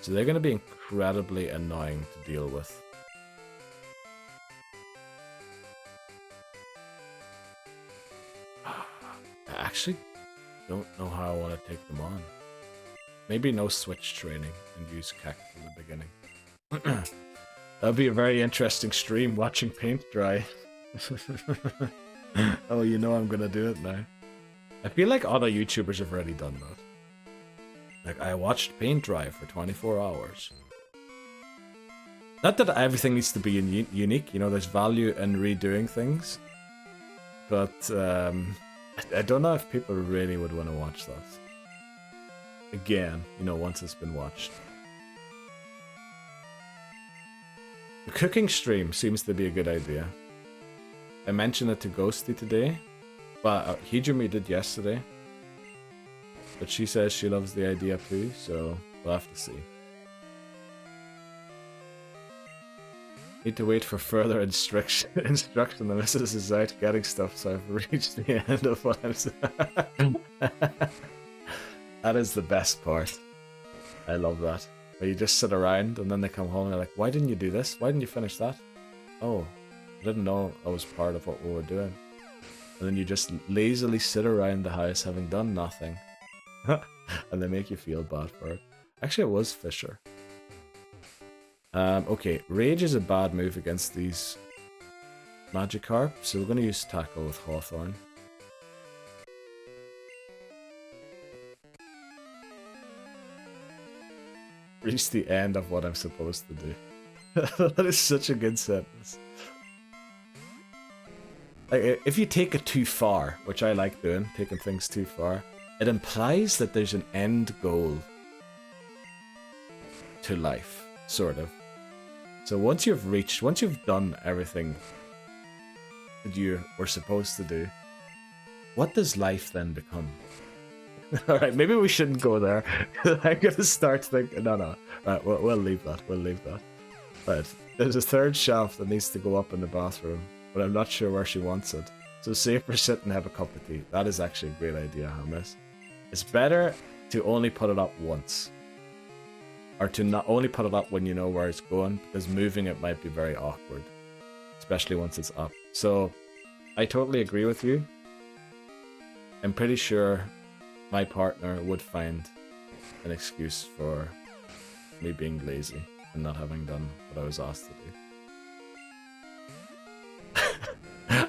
So they're going to be incredibly annoying to deal with. I actually don't know how I want to take them on. Maybe no switch training and use Keck from the beginning. That'd be a very interesting stream, watching paint dry. Oh, you know I'm gonna do it now. I feel like other YouTubers have already done that. Like, I watched paint dry for 24 hours. Not that everything needs to be unique, you know, there's value in redoing things. But, I don't know if people really would want to watch that. Again, you know, once it's been watched. The cooking stream seems to be a good idea. I mentioned it to Ghosty today, but Hijumi did yesterday. But she says she loves the idea too, so we'll have to see. Need to wait for further instruction. The missus is out getting stuff, so I've reached the end of what I'm saying. That is the best part. I love that. Where you just sit around and then they come home and they're like, why didn't you do this? Why didn't you finish that? Oh, I didn't know I was part of what we were doing. And then you just lazily sit around the house having done nothing. And they make you feel bad for it. Actually, it was Fisher. Okay, Rage is a bad move against these Magikarp, so we're going to use Tackle with Hawthorne. reached the end of what I'm supposed to do. That is such a good sentence. Like, if you take it too far, which I like doing, taking things too far, it implies that there's an end goal to life, sort of. So once you've done everything that you were supposed to do, what does life then become? Alright, maybe we shouldn't go there. I'm gonna start thinking, no. Right, we'll leave that, Right, there's a third shelf that needs to go up in the bathroom, but I'm not sure where she wants it. So save her sit and have a cup of tea. That is actually a great idea, Hamas. It's better to only put it up once. Or to not only put it up when you know where it's going, because moving it might be very awkward. Especially once it's up. So, I totally agree with you. I'm pretty sure my partner would find an excuse for me being lazy and not having done what I was asked to do.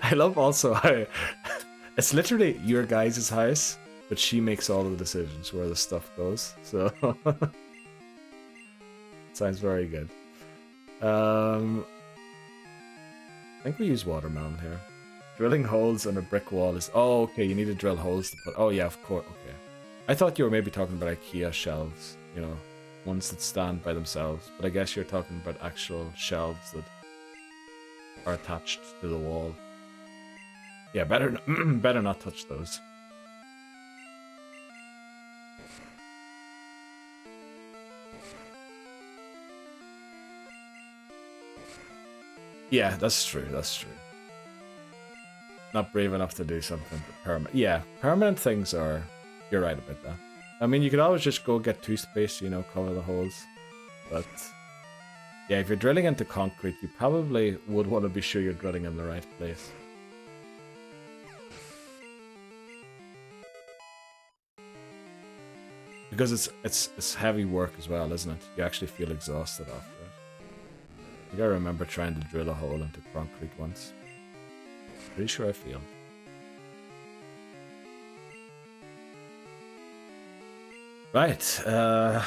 I love also how it's literally your guys' house, but she makes all the decisions where the stuff goes. So sounds very good. I think we use watermelon here. Drilling holes in a brick wall is... Oh, okay, you need to drill holes to put... Oh, yeah, of course, okay. I thought you were maybe talking about IKEA shelves, you know, ones that stand by themselves. But I guess you're talking about actual shelves that are attached to the wall. Yeah, better not touch those. Yeah, that's true, that's true. Not brave enough to do something permanent. Yeah, permanent things are... You're right about that. I mean, you could always just go get toothpaste, you know, cover the holes. But... Yeah, if you're drilling into concrete, you probably would want to be sure you're drilling in the right place. Because it's heavy work as well, isn't it? You actually feel exhausted after it. I think I remember trying to drill a hole into concrete once. Pretty sure I failed. Right, I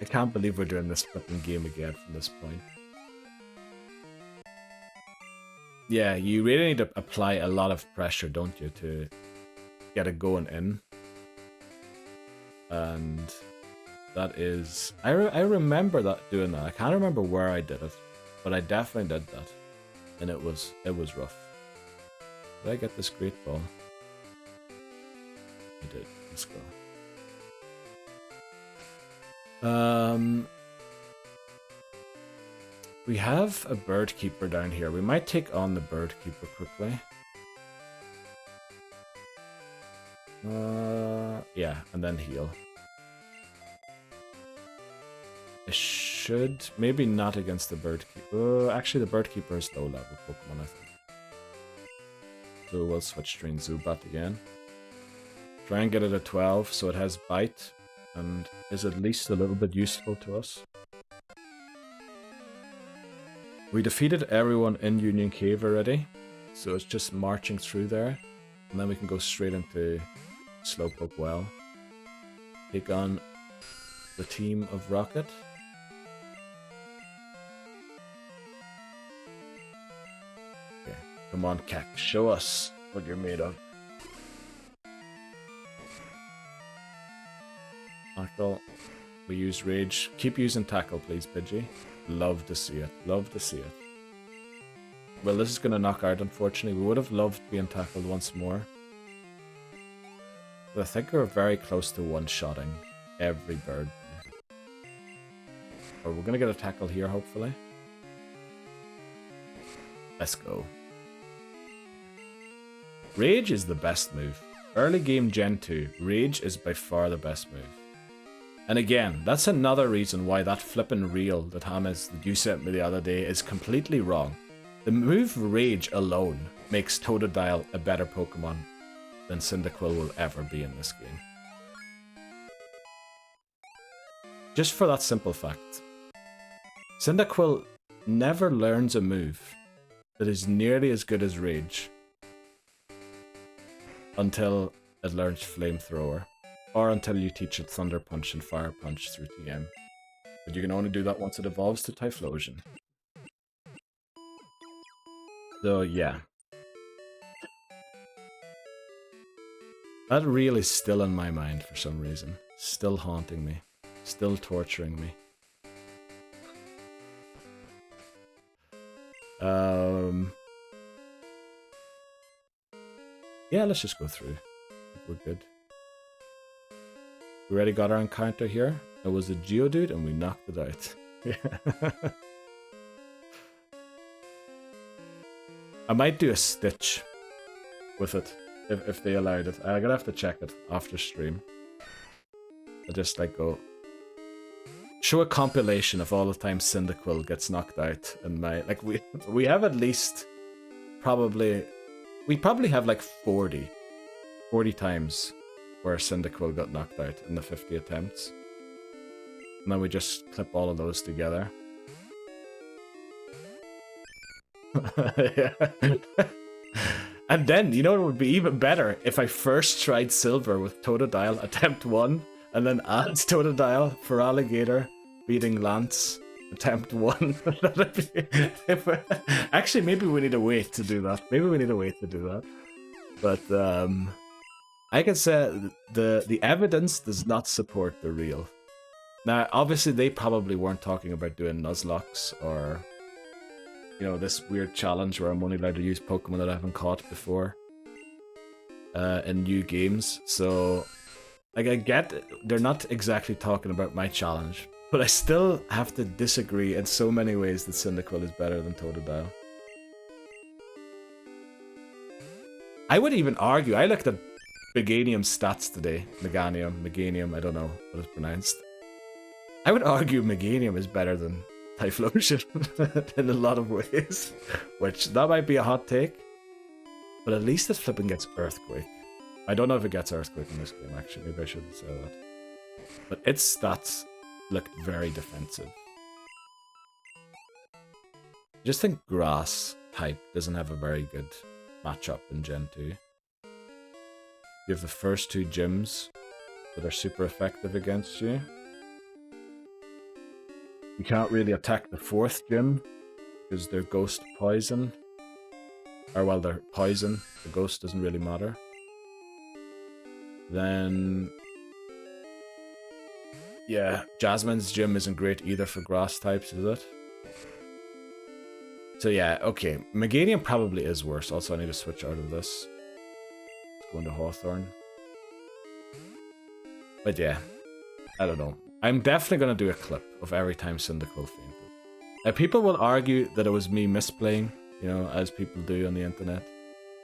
can't believe we're doing this flipping game again from this point. Yeah, you really need to apply a lot of pressure, don't you, to get it going in. And that is... I remember doing that. I can't remember where I did it, but I definitely did that. And it was rough. Did I get this great ball? I did. Let's go. We have a bird keeper down here. We might take on the bird keeper quickly. Yeah, and then heal. I should... Maybe not against the bird keeper. Actually, the bird keeper is low level Pokemon, I think. So we'll switch Train Zubat again. Try and get it at 12 so it has bite and is at least a little bit useful to us. We defeated everyone in Union Cave already, so it's just marching through there, and then we can go straight into Slowpoke Well. Take on the team of Rocket. Okay, come on, Kek, show us what you're made of. Tackle. We use Rage. Keep using Tackle, please, Pidgey. Love to see it. Love to see it. Well, this is going to knock out, unfortunately. We would have loved being tackled once more. But I think we're very close to one-shotting every bird. Or we're going to get a tackle here, hopefully. Let's go. Rage is the best move. Early game Gen 2, Rage is by far the best move. And again, that's another reason why that flippin' reel that Hamas that you sent me the other day is completely wrong. The move Rage alone makes Totodile a better Pokemon than Cyndaquil will ever be in this game. Just for that simple fact. Cyndaquil never learns a move that is nearly as good as Rage until it learns Flamethrower. Or until you teach it Thunder Punch and Fire Punch through TM. But you can only do that once it evolves to Typhlosion. So, yeah. That reel is still in my mind for some reason. Still haunting me. Still torturing me. Yeah, let's just go through. We're good. We already got our encounter here. It was a Geodude and we knocked it out. I might do a Stitch with it if they allowed it. I'm gonna have to check it after stream. I'll just like go show a compilation of all the times Cyndaquil gets knocked out in my we have at least we probably have like 40 times where Cyndaquil got knocked out in the 50 attempts. And then we just clip all of those together. Yeah. And then, you know what would be even better? If I first tried Silver with Totodile attempt 1, and then adds Totodile for Alligator beating Lance attempt 1. Actually, maybe we need to wait to do that. But I can say the evidence does not support the reel. Now, obviously, they probably weren't talking about doing Nuzlockes or, you know, this weird challenge where I'm only allowed to use Pokemon that I haven't caught before in new games. So, like, I get it. They're not exactly talking about my challenge, but I still have to disagree in so many ways that Cyndaquil is better than Totodile. I would even argue, I looked at Meganium's stats today. Meganium, I don't know what it's pronounced. I would argue Meganium is better than Typhlosion in a lot of ways, which that might be a hot take, but at least it flipping gets Earthquake. I don't know if it gets Earthquake in this game, actually. Maybe I shouldn't say that. But its stats looked very defensive. I just think Grass type doesn't have a very good matchup in Gen 2. You have the first two gyms that are super effective against you. You can't really attack the fourth gym because they're Ghost Poison. Or, well, they're Poison. The Ghost doesn't really matter. Then, yeah, Jasmine's gym isn't great either for grass types, is it? So yeah, okay. Meganium probably is worse. Also, I need to switch out of this. Let's go into Hawthorne. But yeah, I don't know. I'm definitely going to do a clip of every time Cyndaquil fainted. Now, people will argue that it was me misplaying, you know, as people do on the internet.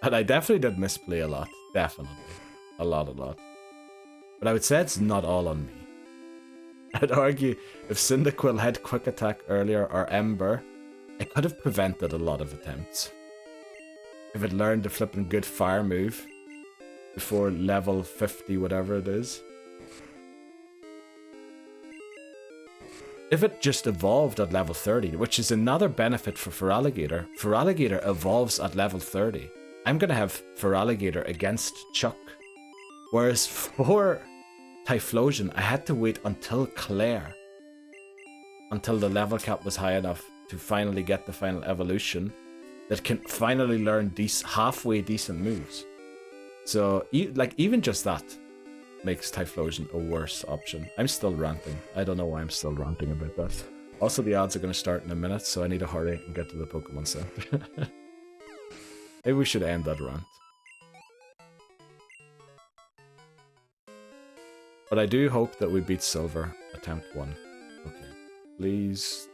And I definitely did misplay a lot. Definitely. A lot. But I would say it's not all on me. I'd argue if Cyndaquil had Quick Attack earlier or Ember, it could have prevented a lot of attempts. If it learned the flipping good fire move before level 50, whatever it is. If it just evolved at level 30, which is another benefit for Feraligatr. Feraligatr evolves at level 30. I'm going to have Feraligatr against Chuck. Whereas for Typhlosion, I had to wait until Claire. Until the level cap was high enough to finally get the final evolution that can finally learn halfway decent moves. So, even just that makes Typhlosion a worse option. I'm still ranting. I don't know why I'm still ranting about that. Also, the ads are going to start in a minute, so I need to hurry and get to the Pokemon Center. Maybe we should end that rant. But I do hope that we beat Silver, attempt 1. Okay. Please.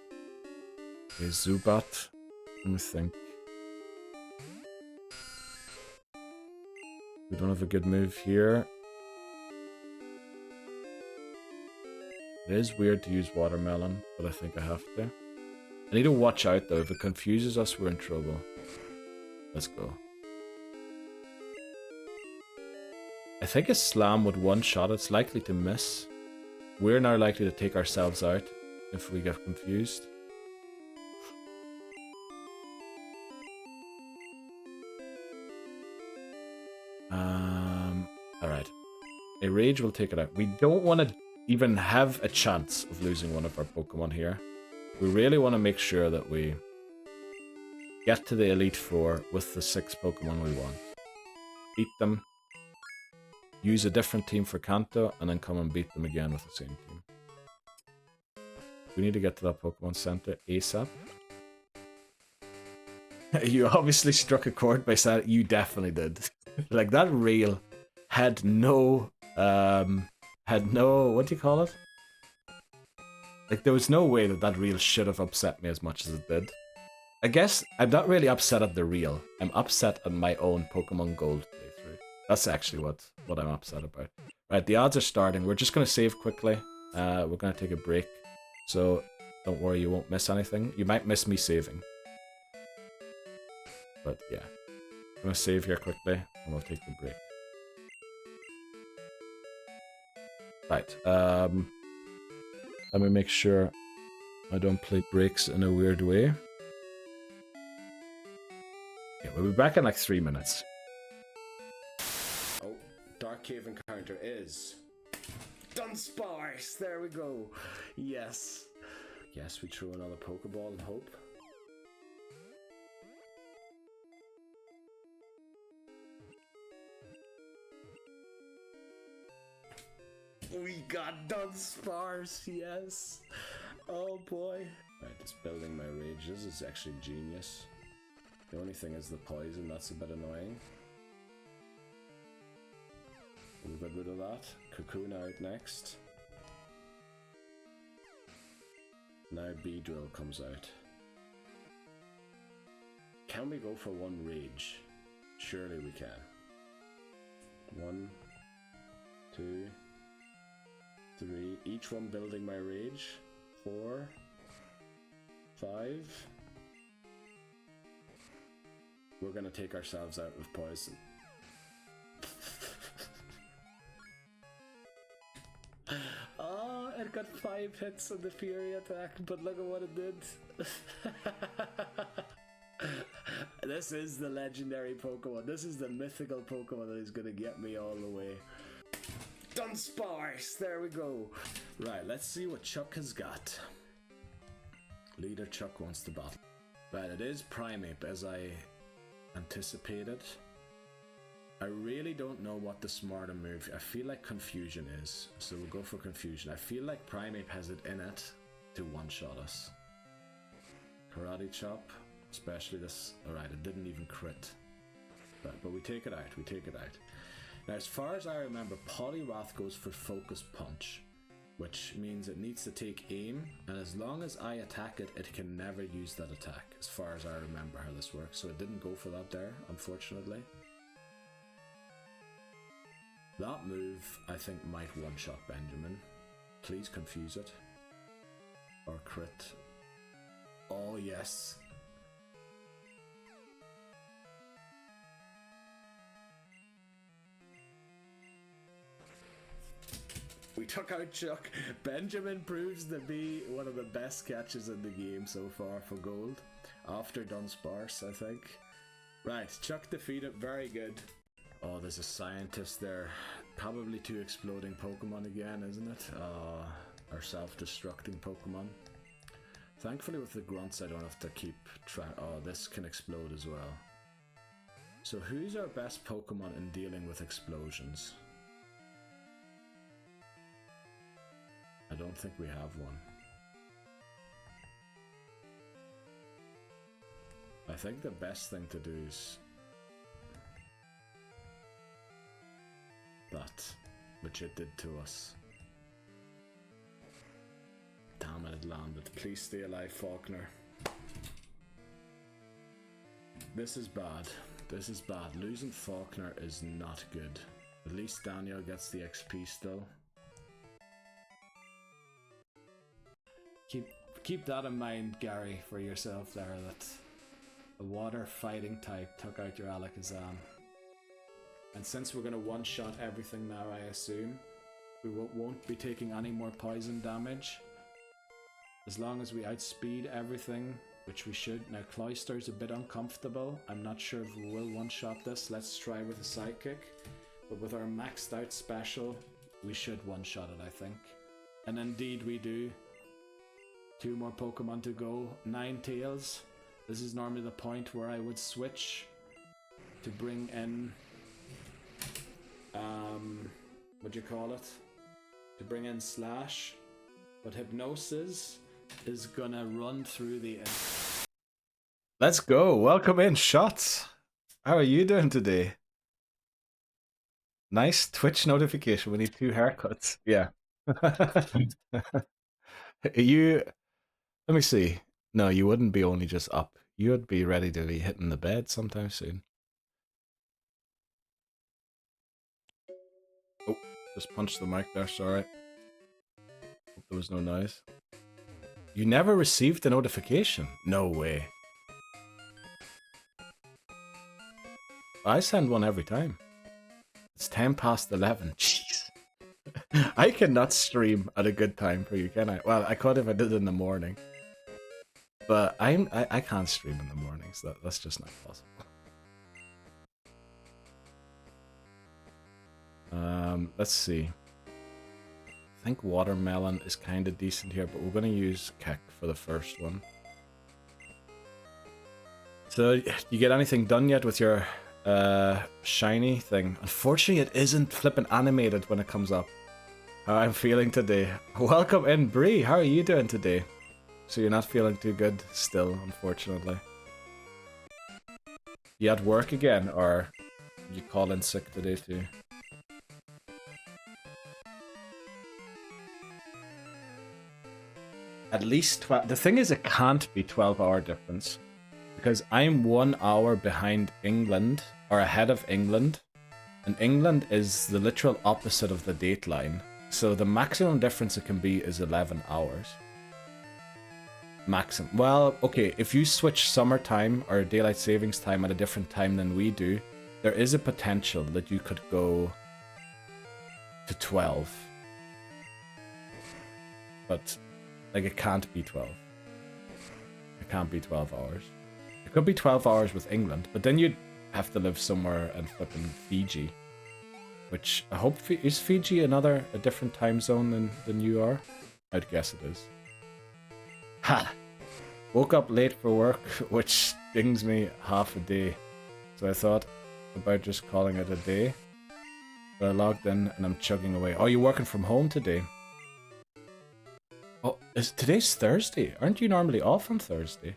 Okay, Zubat. Let me think. We don't have a good move here. It is weird to use Watermelon, but I think I have to. I need to watch out though. If it confuses us, we're in trouble. Let's go. I think a Slam with one shot, it's likely to miss. We're now likely to take ourselves out if we get confused. Alright. A Rage will take it out. We don't want to even have a chance of losing one of our Pokemon here, we really want to make sure that we get to the Elite Four with the 6 Pokemon we want. Beat them, use a different team for Kanto, and then come and beat them again with the same team. We need to get to that Pokemon Center ASAP. You obviously struck a chord by saying you definitely did. Like, that reel had no, what do you call it? Like, there was no way that that reel should have upset me as much as it did. I guess I'm not really upset at the reel. I'm upset at my own Pokemon Gold playthrough. That's actually what I'm upset about. Right, the odds are starting. We're just going to save quickly. We're going to take a break. So, don't worry, you won't miss anything. You might miss me saving. But, yeah. I'm going to save here quickly, and we'll take the break. Right, let me make sure I don't play breaks in a weird way. Yeah, we'll be back in like 3 minutes. Oh, Dark Cave encounter is... Dunsparce! There we go! Yes. Yes, we throw another Pokeball and hope. We got Dunsparce, yes! Oh boy. Right, just building my rage. This is actually genius. The only thing is the poison, that's a bit annoying. We'll get rid of that. Cocoon out next. Now Beedrill comes out. Can we go for one rage? Surely we can. 1, 2, 3. Each one building my rage. 4, 5. We're gonna take ourselves out with poison. Oh, it got 5 hits on the Fury attack, but look at what it did. This is the legendary Pokemon. This is the mythical Pokemon that is gonna get me all the way. Dunsparce! There we go. Right, let's see what Chuck has got. Leader Chuck wants to battle. Right, it is Primeape as I anticipated. I really don't know what the smarter move. I feel like Confusion is, so we'll go for Confusion. I feel like Primeape has it in it to one-shot us. Karate Chop, especially this. Alright, it didn't even crit. But we take it out, we take it out. Now, as far as I remember, Poliwrath goes for Focus Punch, which means it needs to take aim, and as long as I attack it, it can never use that attack, as far as I remember how this works. So it didn't go for that there, unfortunately. That move, I think, might one-shot Benjamin. Please confuse it. Or crit. Oh, yes. We took out Chuck. Benjamin proves to be one of the best catches in the game so far for gold. After Dunsparce, I think. Right, Chuck defeated. Very good. Oh, there's a scientist there. Probably 2 exploding Pokemon again, isn't it? Our self-destructing Pokemon. Thankfully with the grunts I don't have to keep track. Oh, this can explode as well. So who's our best Pokemon in dealing with explosions? I don't think we have one. I think the best thing to do is that, which it did to us. Damn it, it landed. Please stay alive, Faulkner. This is bad. This is bad. Losing Faulkner is not good. At least Daniel gets the XP still. Keep that in mind, Gary, for yourself there, that the water fighting type took out your Alakazam. And since we're going to one-shot everything now, I assume, we won't be taking any more poison damage. As long as we outspeed everything, which we should. Now, Cloyster's a bit uncomfortable. I'm not sure if we will one-shot this. Let's try with a Psychic. But with our maxed out special, we should one-shot it, I think. And indeed we do. 2 more Pokemon to go. 9 tails. This is normally the point where I would switch to bring in... what do you call it? To bring in Slash. But Hypnosis is gonna run through the... Let's go! Welcome in, Shots! How are you doing today? Nice Twitch notification. We need 2 haircuts. Yeah. You... Let me see. No, you wouldn't be only just up. You would be ready to be hitting the bed sometime soon. Oh, just punched the mic there, sorry. Hope there was no noise. You never received a notification? No way. I send one every time. It's 10 past 11. Jeez. I cannot stream at a good time for you, can I? Well, I could if I did it in the morning. But I can't stream in the mornings. That's just not possible. Let's see. I think Watermelon is kind of decent here, but we're going to use Keck for the first one. So, you get anything done yet with your shiny thing? Unfortunately, it isn't flipping animated when it comes up. How I'm feeling today. Welcome in, Bree. How are you doing today? So you're not feeling too good still, unfortunately. You at work again, or you call in sick today too? At least 12. The thing is, it can't be 12-hour difference. Because I'm 1 hour behind England, or ahead of England. And England is the literal opposite of the dateline. So the maximum difference it can be is 11 hours. Maximum. Well, okay, if you switch summertime or daylight savings time at a different time than we do, there is a potential that you could go to 12. But, like, it can't be 12. It can't be 12 hours. It could be 12 hours with England, but then you'd have to live somewhere in flipping Fiji. Which, I hope, is Fiji a different time zone than you are? I'd guess it is. Ha! Woke up late for work, which stings me half a day. So I thought about just calling it a day. But I logged in and I'm chugging away. Oh, you're working from home today? Oh, today's Thursday? Aren't you normally off on Thursday?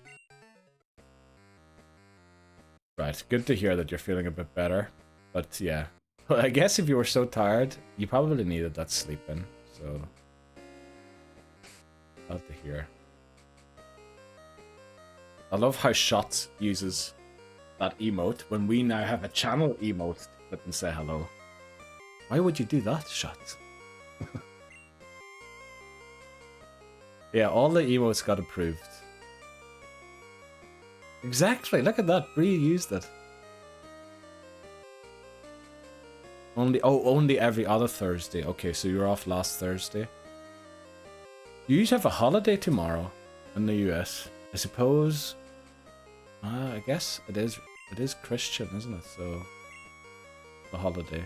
Right, good to hear that you're feeling a bit better. But yeah. Well, I guess if you were so tired, you probably needed that sleep in. So... glad to hear. I love how Shots uses that emote when we now have a channel emote to flip and say hello. Why would you do that, Shots? Yeah, all the emotes got approved. Exactly, look at that, Bree used it. Only every other Thursday. Okay, so you're off last Thursday. You usually have a holiday tomorrow in the US. I suppose... I guess it is Christian, isn't it? So... the holiday.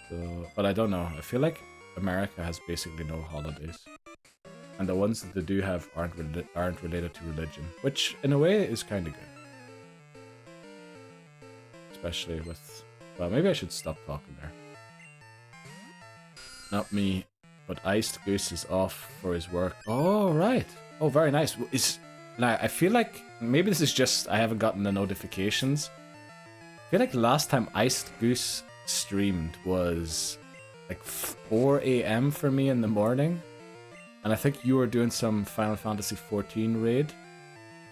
So... but I don't know. I feel like America has basically no holidays. And the ones that they do have aren't related to religion. Which, in a way, is kind of good. Especially with... well, maybe I should stop talking there. Not me, but Iced Goose is off for his work. Oh, right. Oh, very nice. Now, I feel like... maybe this is just... I haven't gotten the notifications. I feel like the last time Iced Goose streamed was... like 4 AM for me in the morning. And I think you were doing some Final Fantasy XIV raid.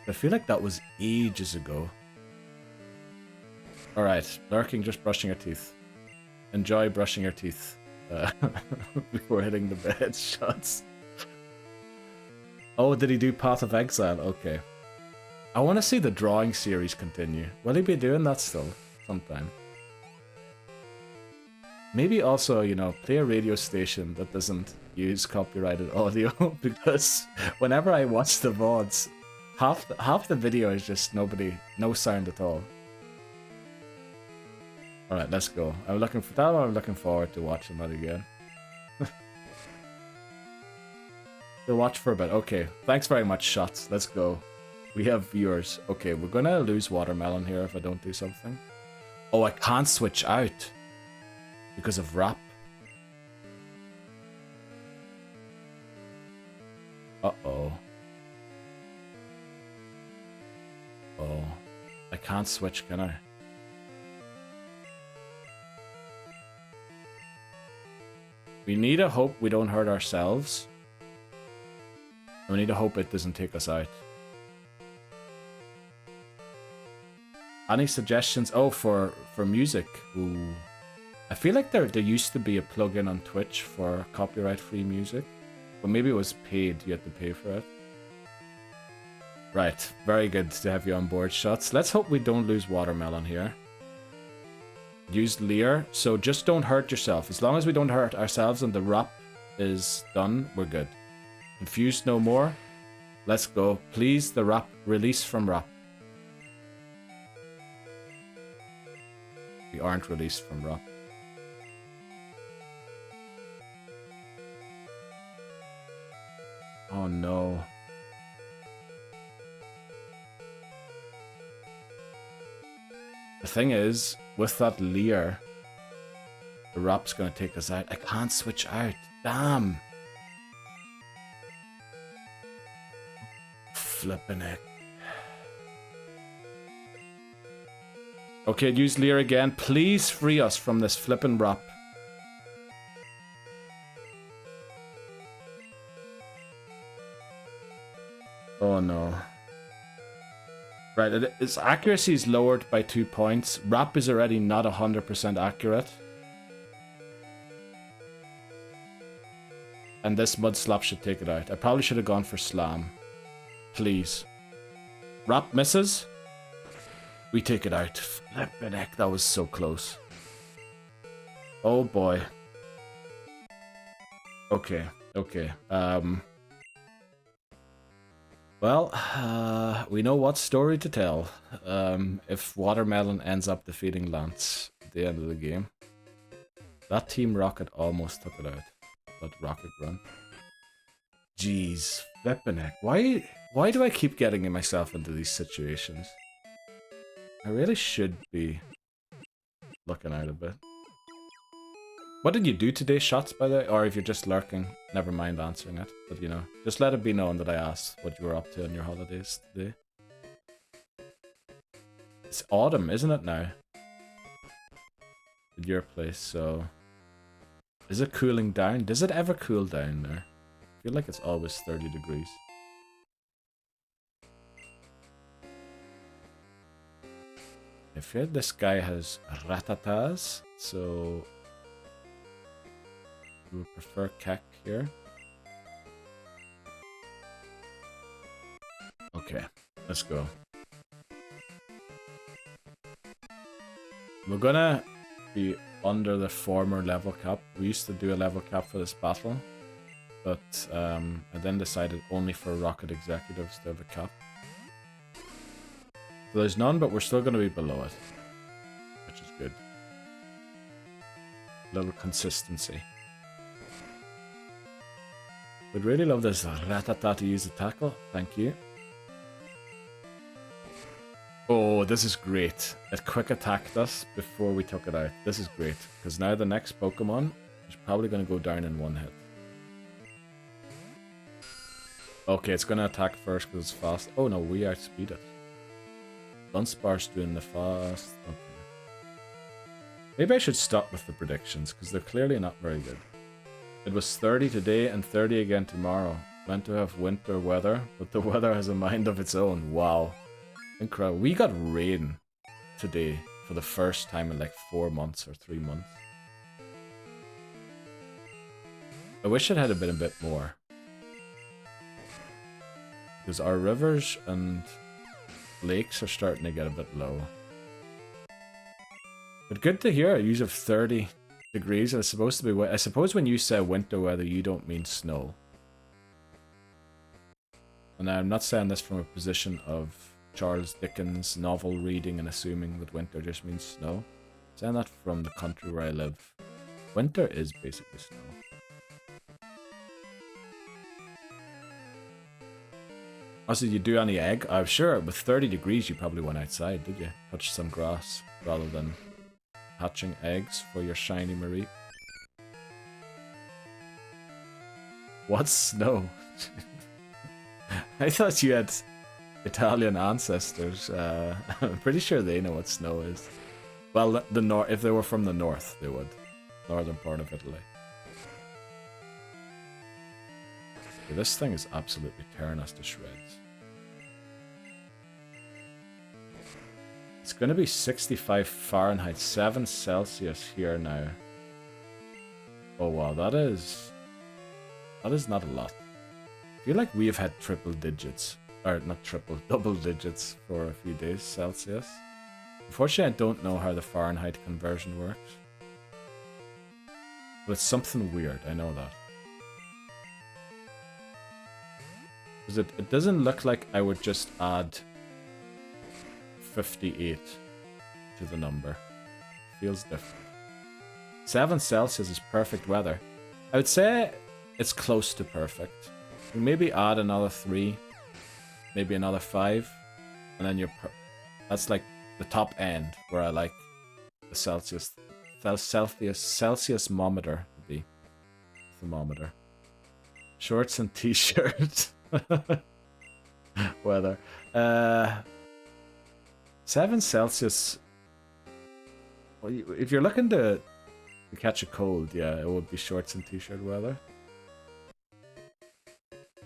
I feel like that was ages ago. Alright, Lurking, just brushing your teeth. Enjoy brushing your teeth before hitting the bed. Shots. Oh, did he do Path of Exile? Okay. I want to see the drawing series continue. Will he be doing that still? Sometime. Maybe also, you know, play a radio station that doesn't use copyrighted audio, because whenever I watch the VODs, half the video is just no sound at all. Alright, let's go. I'm looking for that one. I'm looking forward to watching that again. We'll watch for a bit. Okay, thanks very much, Shots. Let's go. We have viewers. Okay, we're gonna lose watermelon here if I don't do something. Oh, I can't switch out because of wrap. Uh-oh. Oh, I can't switch, can I? We need to hope we don't hurt ourselves. We need to hope it doesn't take us out. Any suggestions? Oh, for music. Ooh. I feel like there used to be a plugin on Twitch for copyright-free music. But maybe it was paid. You had to pay for it. Right. Very good to have you on board, Shots. Let's hope we don't lose watermelon here. Use Leer. So just don't hurt yourself. As long as we don't hurt ourselves and the wrap is done, we're good. Confused no more. Let's go. Please, the wrap. Release from wrap. We aren't released from wrap. Oh no. The thing is, with that Leer, the wrap's gonna take us out. I can't switch out. Damn. Flippin' it. Okay, use Leer again. Please free us from this flippin' wrap. Oh no. Right, its accuracy is lowered by 2 points. Wrap is already not 100% accurate. And this mud slap should take it out. I probably should have gone for slam. Please. Wrap misses. We take it out. Flippin' heck, that was so close. Oh boy. Okay, okay. Well, we know what story to tell. If Watermelon ends up defeating Lance at the end of the game. That Team Rocket almost took it out. That Rocket Run. Jeez, flippin' heck. Why do I keep getting myself into these situations? I really should be looking out a bit. What did you do today, Shots, by the way? Or if you're just lurking, never mind answering it. But, you know, just let it be known that I asked what you were up to on your holidays today. It's autumn, isn't it now? At your place, so... Is it cooling down? Does it ever cool down there? I feel like it's always 30 degrees. I feel this guy has ratatas, so... We would prefer Kek here. Okay, let's go. We're gonna be under the former level cap. We used to do a level cap for this battle, but I then decided only for Rocket Executives to have a cap. So there's none, but we're still gonna be below it, which is good. Little consistency. Would really love this Ratata to use the tackle. Thank you. Oh, this is great. It quick attacked us before we took it out. This is great. Because now the next Pokemon is probably going to go down in one hit. Okay, it's going to attack first because it's fast. Oh no, we outspeed it. Dunsparce doing the fast. Okay. Maybe I should stop with the predictions because they're clearly not very good. It was 30 today and 30 again tomorrow. Meant to have winter weather, but the weather has a mind of its own. Wow. Incredible. We got rain today for the first time in like 4 months or 3 months. I wish it had been a bit more. Because our rivers and lakes are starting to get a bit low. But good to hear a use of 30 degrees. It's supposed to be. I suppose when you say winter weather, you don't mean snow. And I'm not saying this from a position of Charles Dickens novel reading and assuming that winter just means snow. Saying that from the country where I live, winter is basically snow. Also, did you do any egg? I'm sure with 30 degrees you probably went outside, did you? Touch some grass rather than hatching eggs for your shiny Marie. What's snow? I thought you had Italian ancestors. I'm pretty sure they know what snow is. Well, if they were from the north, they would. Northern part of Italy. Okay, this thing is absolutely tearing us to shreds. It's gonna be 65 Fahrenheit, 7 Celsius here now. Oh wow, that is not a lot. I feel like we have had triple digits, or not triple, double digits for a few days Celsius. Unfortunately, I don't know how the Fahrenheit conversion works. But it's something weird, I know that. Because it doesn't look like I would just add 58 to the number. Feels different. 7 Celsius is perfect weather. I would say it's close to perfect. You maybe add another 3, maybe another 5, and then that's like the top end where I like the Celsius-mometer to be. Thermometer. Shorts and t-shirt. Weather. 7 Celsius. Well, if you're looking to catch a cold, yeah, it would be shorts and t-shirt weather.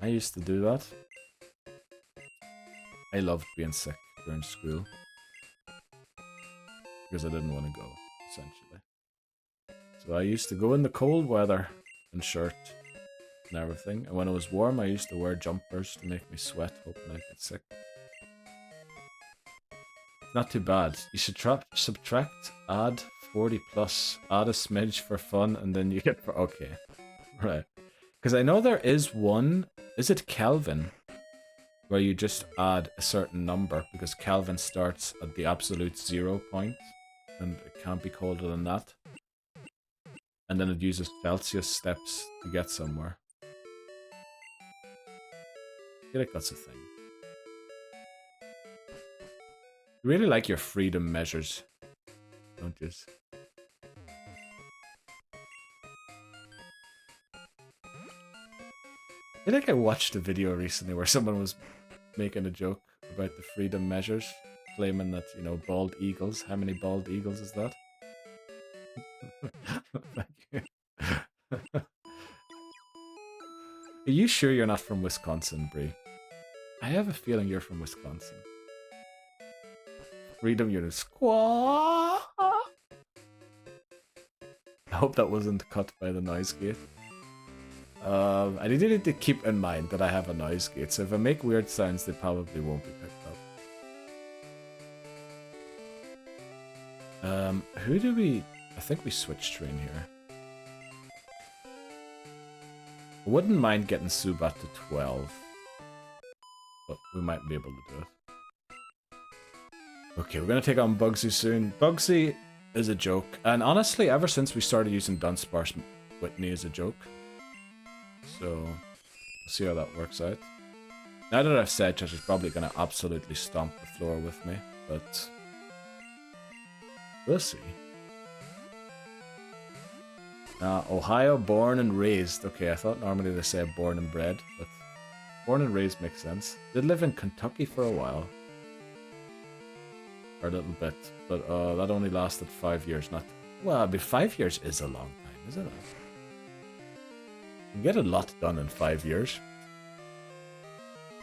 I used to do that. I loved being sick during school. Because I didn't want to go, essentially. So I used to go in the cold weather in shirt and everything. And when it was warm, I used to wear jumpers to make me sweat, hoping I'd get sick. Not too bad. You should subtract, add 40 plus, add a smidge for fun, and then you get... Okay. Right. Because I know there is one... Is it Kelvin? Where you just add a certain number, because Kelvin starts at the absolute 0 point, and it can't be colder than that. And then it uses Celsius steps to get somewhere. I feel like that's a thing. You really like your freedom measures, don't you? I think I watched a video recently where someone was making a joke about the freedom measures, claiming that, you know, bald eagles. How many bald eagles is that? Thank you. Are you sure you're not from Wisconsin, Bree? I have a feeling you're from Wisconsin. Freedom unit squaw. I hope that wasn't cut by the noise gate. I need to keep in mind that I have a noise gate, so if I make weird sounds, they probably won't be picked up. Who do we... I think we switched train here. I wouldn't mind getting Subat to 12. But we might be able to do it. Okay, we're gonna take on Bugsy soon. Bugsy is a joke, and honestly, ever since we started using Dunsparce, Whitney is a joke. So, we'll see how that works out. Now that I've said Josh is probably gonna absolutely stomp the floor with me, but we'll see. Ohio, born and raised. Okay, I thought normally they say born and bred, but born and raised makes sense. Did live in Kentucky for a while. Or a little bit, but that only lasted 5 years, not... Well, I mean, 5 years is a long time, isn't it? You get a lot done in 5 years.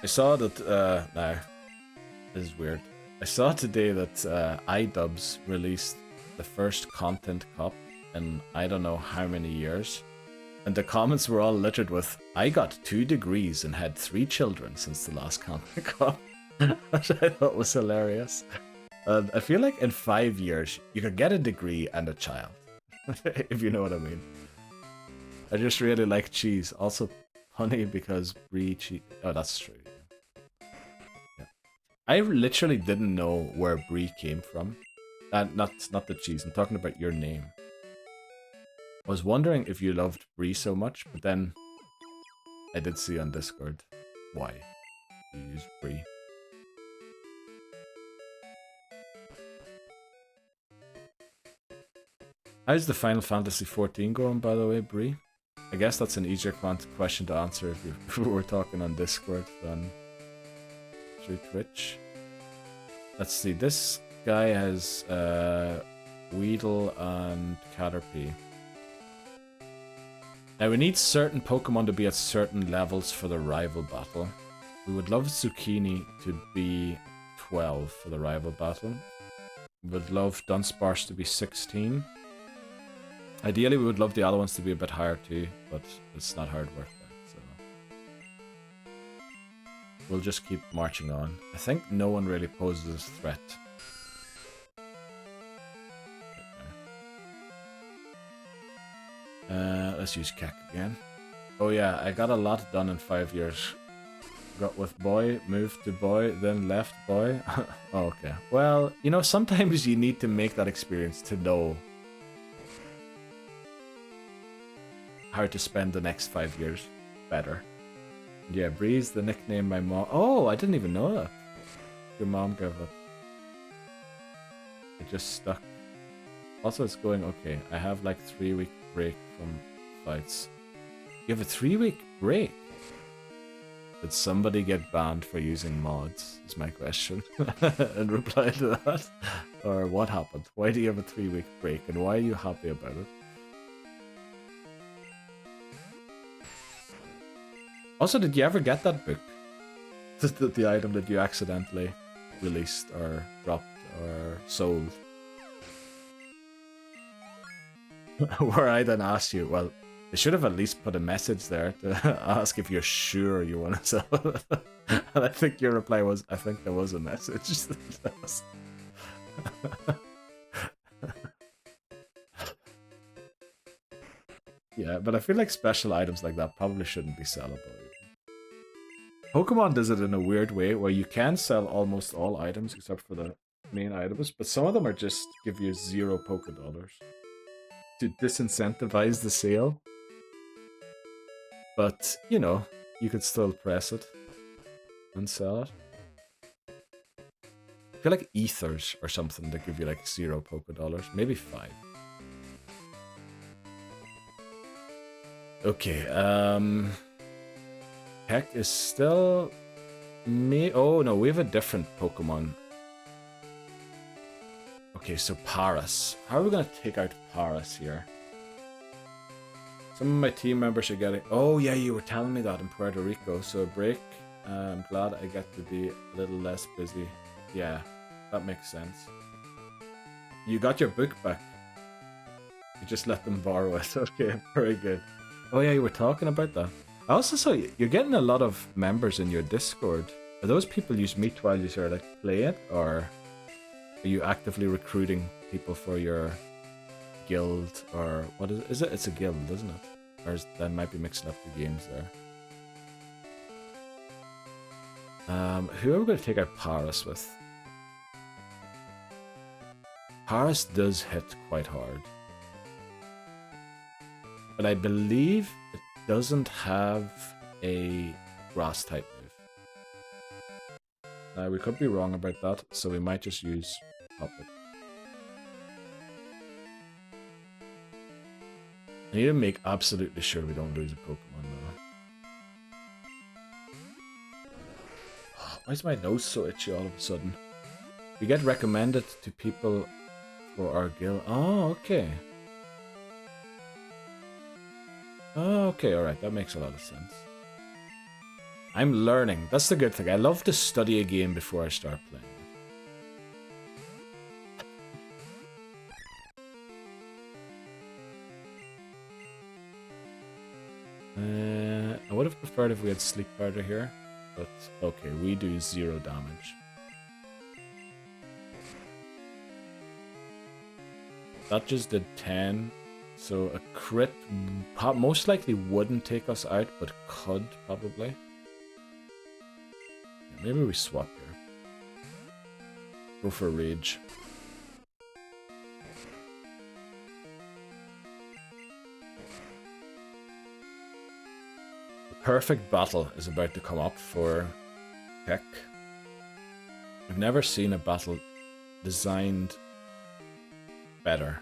I saw that, now, this is weird. I saw today that iDubbbz released the first content cup in I don't know how many years. And the comments were all littered with, I got 2 degrees and had 3 children since the last content cup. Which I thought was hilarious. I feel like in 5 years, you could get a degree and a child. If you know what I mean. I just really like cheese. Also, honey, because brie cheese... Oh, that's true. Yeah. I literally didn't know where brie came from. Not the cheese. I'm talking about your name. I was wondering if you loved Brie so much, but then I did see on Discord why you use Brie. How's the Final Fantasy XIV going, by the way, Brie? I guess that's an easier question to answer if we were talking on Discord than through Twitch. Let's see, this guy has Weedle and Caterpie. Now we need certain Pokemon to be at certain levels for the rival battle. We would love Zucchini to be 12 for the rival battle. We would love Dunsparce to be 16. Ideally we would love the other ones to be a bit higher too, but it's not hard work there, so... We'll just keep marching on. I think no one really poses a threat. Let's use Keck again. Oh yeah, I got a lot done in 5 years. Got with boy, moved to boy, then left boy. Oh, okay. Well, you know, sometimes you need to make that experience to know how to spend the next 5 years better. Yeah, Bree's the nickname my mom... Oh, I didn't even know that. Your mom gave it. It just stuck. Also, it's going okay. I have like 3-week break from fights. You have a 3-week break? Did somebody get banned for using mods? Is my question. In reply to that. Or what happened? Why do you have a 3-week break? And why are you happy about it? Also, did you ever get that book? The item that you accidentally released or dropped or sold? Where I then asked you, well, they should have at least put a message there to ask if you're sure you want to sell it. And I think your reply was, I think there was a message. Yeah, but I feel like special items like that probably shouldn't be sellable. Pokemon does it in a weird way where you can sell almost all items except for the main items, but some of them are just give you 0 Pokédollars to disincentivize the sale. But, you know, you could still press it and sell it. I feel like ethers or something that give you like 0 Pokédollars, maybe 5. Okay, Heck is still... Oh no, we have a different Pokemon. Okay, so Paras. How are we gonna take out Paras here? Some of my team members are getting... Oh yeah, you were telling me that in Puerto Rico. So a break. I'm glad I get to be a little less busy. Yeah, that makes sense. You got your book back. You just let them borrow it. Okay, very good. Oh yeah, you were talking about that. I also saw you're getting a lot of members in your Discord. Are those people you meet while you sort of like play it, or are you actively recruiting people for your guild, or what is it? It's a guild, isn't it? Or that might be mixing up the games there. Who are we going to take out Paras with? Paras does hit quite hard. But I believe it doesn't have a grass type move. Now we could be wrong about that, so we might just use Puppet. I need to make absolutely sure we don't lose a Pokemon though. Oh, why is my nose so itchy all of a sudden? We get recommended to people for our guild. Oh, okay. Oh, okay, alright, that makes a lot of sense. I'm learning. That's the good thing. I love to study a game before I start playing it. I would have preferred if we had Sleep Powder here, but okay, we do 0 damage. That just did 10. So a crit most likely wouldn't take us out, but could probably. Yeah, maybe we swap here. Go for Rage. perfect battle is about to come up for Keck. I've never seen a battle designed better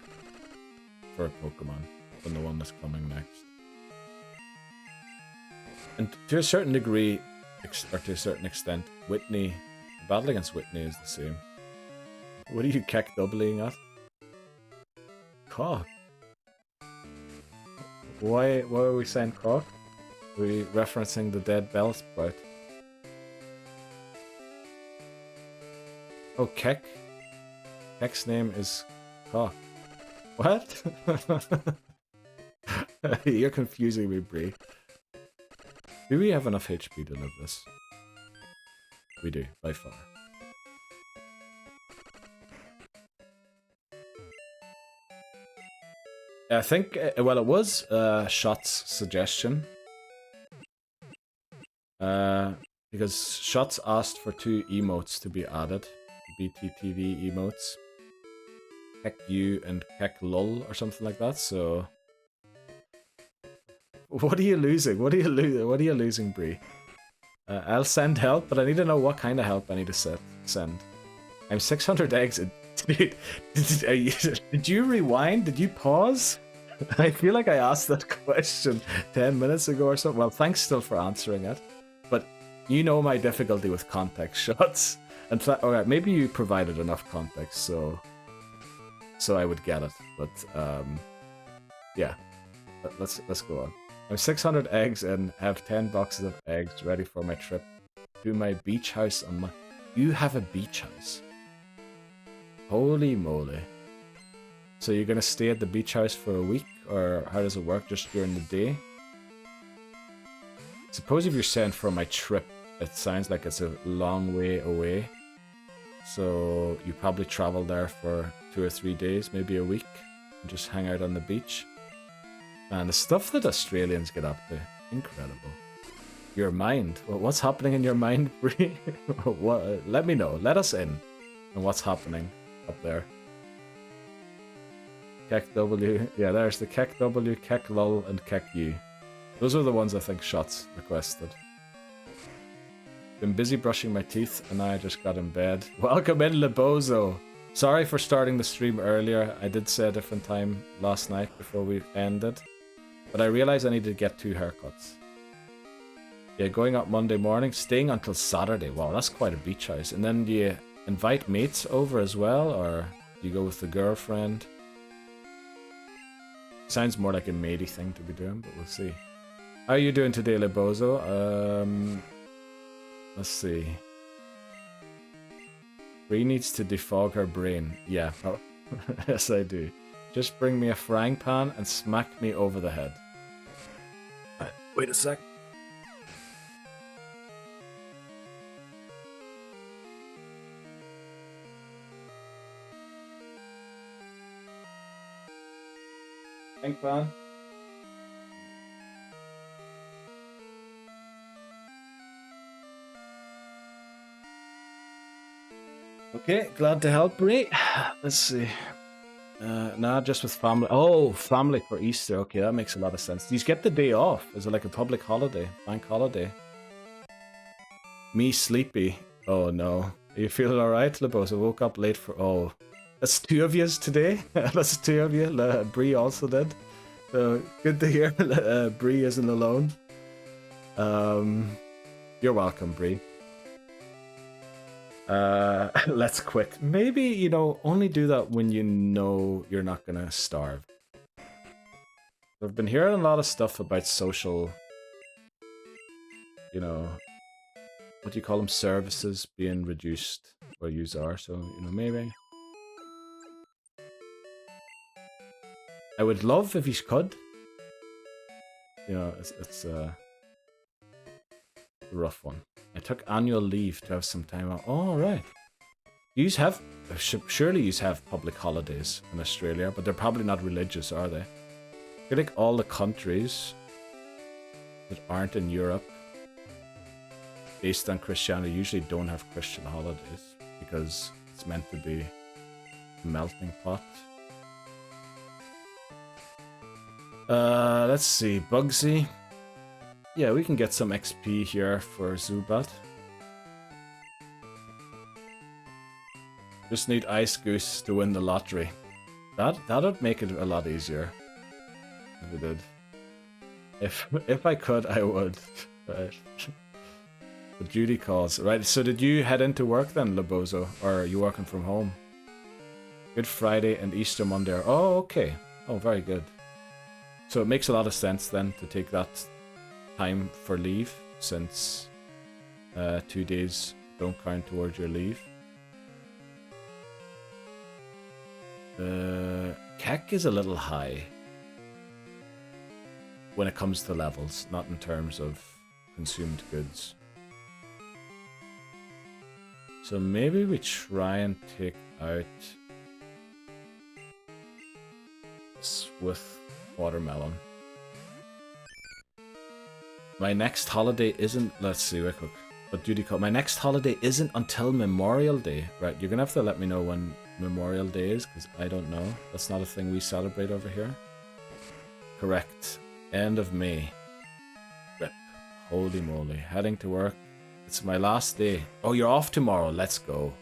for a Pokemon than the one that's coming next. And to a certain degree, or to a certain extent, Whitney, the battle against Whitney is the same. What are you Keck doubling at? Cock. Why are we saying cock? Are we referencing the dead bell sprout? Oh, Keck. Keck's name is Cock. What? You're confusing me, Bree. Do we have enough HP to live this? We do, by far. I think, well, it was Shot's suggestion. Because Shots asked for 2 emotes to be added. BTTV emotes. Keck U and Keck Lull or something like that, so... What are you losing? What are you losing, Bree? I'll send help, but I need to know what kind of help I need to send. I'm 600 eggs and... Dude, did you rewind? Did you pause? I feel like I asked that question 10 minutes ago or something. Well, thanks still for answering it. But you know my difficulty with context shots. And alright, maybe you provided enough context, so I would get it. But yeah, let's go on. I'm 600 eggs and have 10 boxes of eggs ready for my trip to my beach house on my... You have a beach house? Holy moly. So you're gonna stay at the beach house for a week, or how does it work, just during the day? Suppose if you're saying for my trip, it sounds like it's a long way away. So you probably travel there for 2 or 3 days, maybe a week, and just hang out on the beach. Man, the stuff that Australians get up to, incredible. Your mind, what's happening in your mind, Bree? Let me know, let us in on what's happening up there. Keck W, yeah, there's the Keck W, Keck Lull, and Keck U. Those are the ones I think Shots requested. Been busy brushing my teeth, and now I just got in bed. Welcome in, Lebozo! Sorry for starting the stream earlier. I did say a different time last night before we ended. But I realized I needed to get 2 haircuts. Yeah, going up Monday morning, staying until Saturday. Wow, that's quite a beach house. And then do you invite mates over as well, or do you go with the girlfriend? Sounds more like a matey thing to be doing, but we'll see. How are you doing today, Lebozo? Let's see. Bree needs to defog her brain. Yeah, oh, yes I do. Just bring me a frying pan and smack me over the head. Wait a sec. Frying pan. Okay, glad to help, Bree. Let's see. Nah, just with family. Oh, family for Easter. Okay, that makes a lot of sense. Do you get the day off? Is it like a public holiday? Bank holiday? Me sleepy. Oh no. Are you feeling alright, Lebos? I woke up late for... Oh. That's 2 of yous today? That's 2 of you. Bree also did. So, good to hear Bree isn't alone. You're welcome, Bree. Let's quit. Maybe, you know, only do that when you know you're not gonna starve. I've been hearing a lot of stuff about social, you know, what do you call them, services being reduced where yous are, so, you know, maybe. I would love if you could. You know, it's a rough one. I took annual leave to have some time out. Oh, right. Yous have... Surely yous have public holidays in Australia, but they're probably not religious, are they? I feel like all the countries that aren't in Europe, based on Christianity, usually don't have Christian holidays, because it's meant to be a melting pot. Let's see. Bugsy. Yeah, we can get some XP here for Zubat. Just need Ice Goose to win the lottery. That'd make it a lot easier if we did. If I could, I would. Right. The duty calls. Right, so did you head into work then, Labozo? Or are you working from home? Good Friday and Easter Monday are... Oh, okay. Oh, very good. So it makes a lot of sense then to take that time for leave, since 2 days don't count towards your leave. Keck is a little high when it comes to levels, not in terms of consumed goods. So maybe we try and take out with watermelon. My next holiday isn't... Let's see, real quick. What duty call? My next holiday isn't until Memorial Day. Right, you're gonna have to let me know when Memorial Day is, because I don't know. That's not a thing we celebrate over here. Correct. End of May. Rip. Holy moly. Heading to work. It's my last day. Oh, you're off tomorrow. Let's go.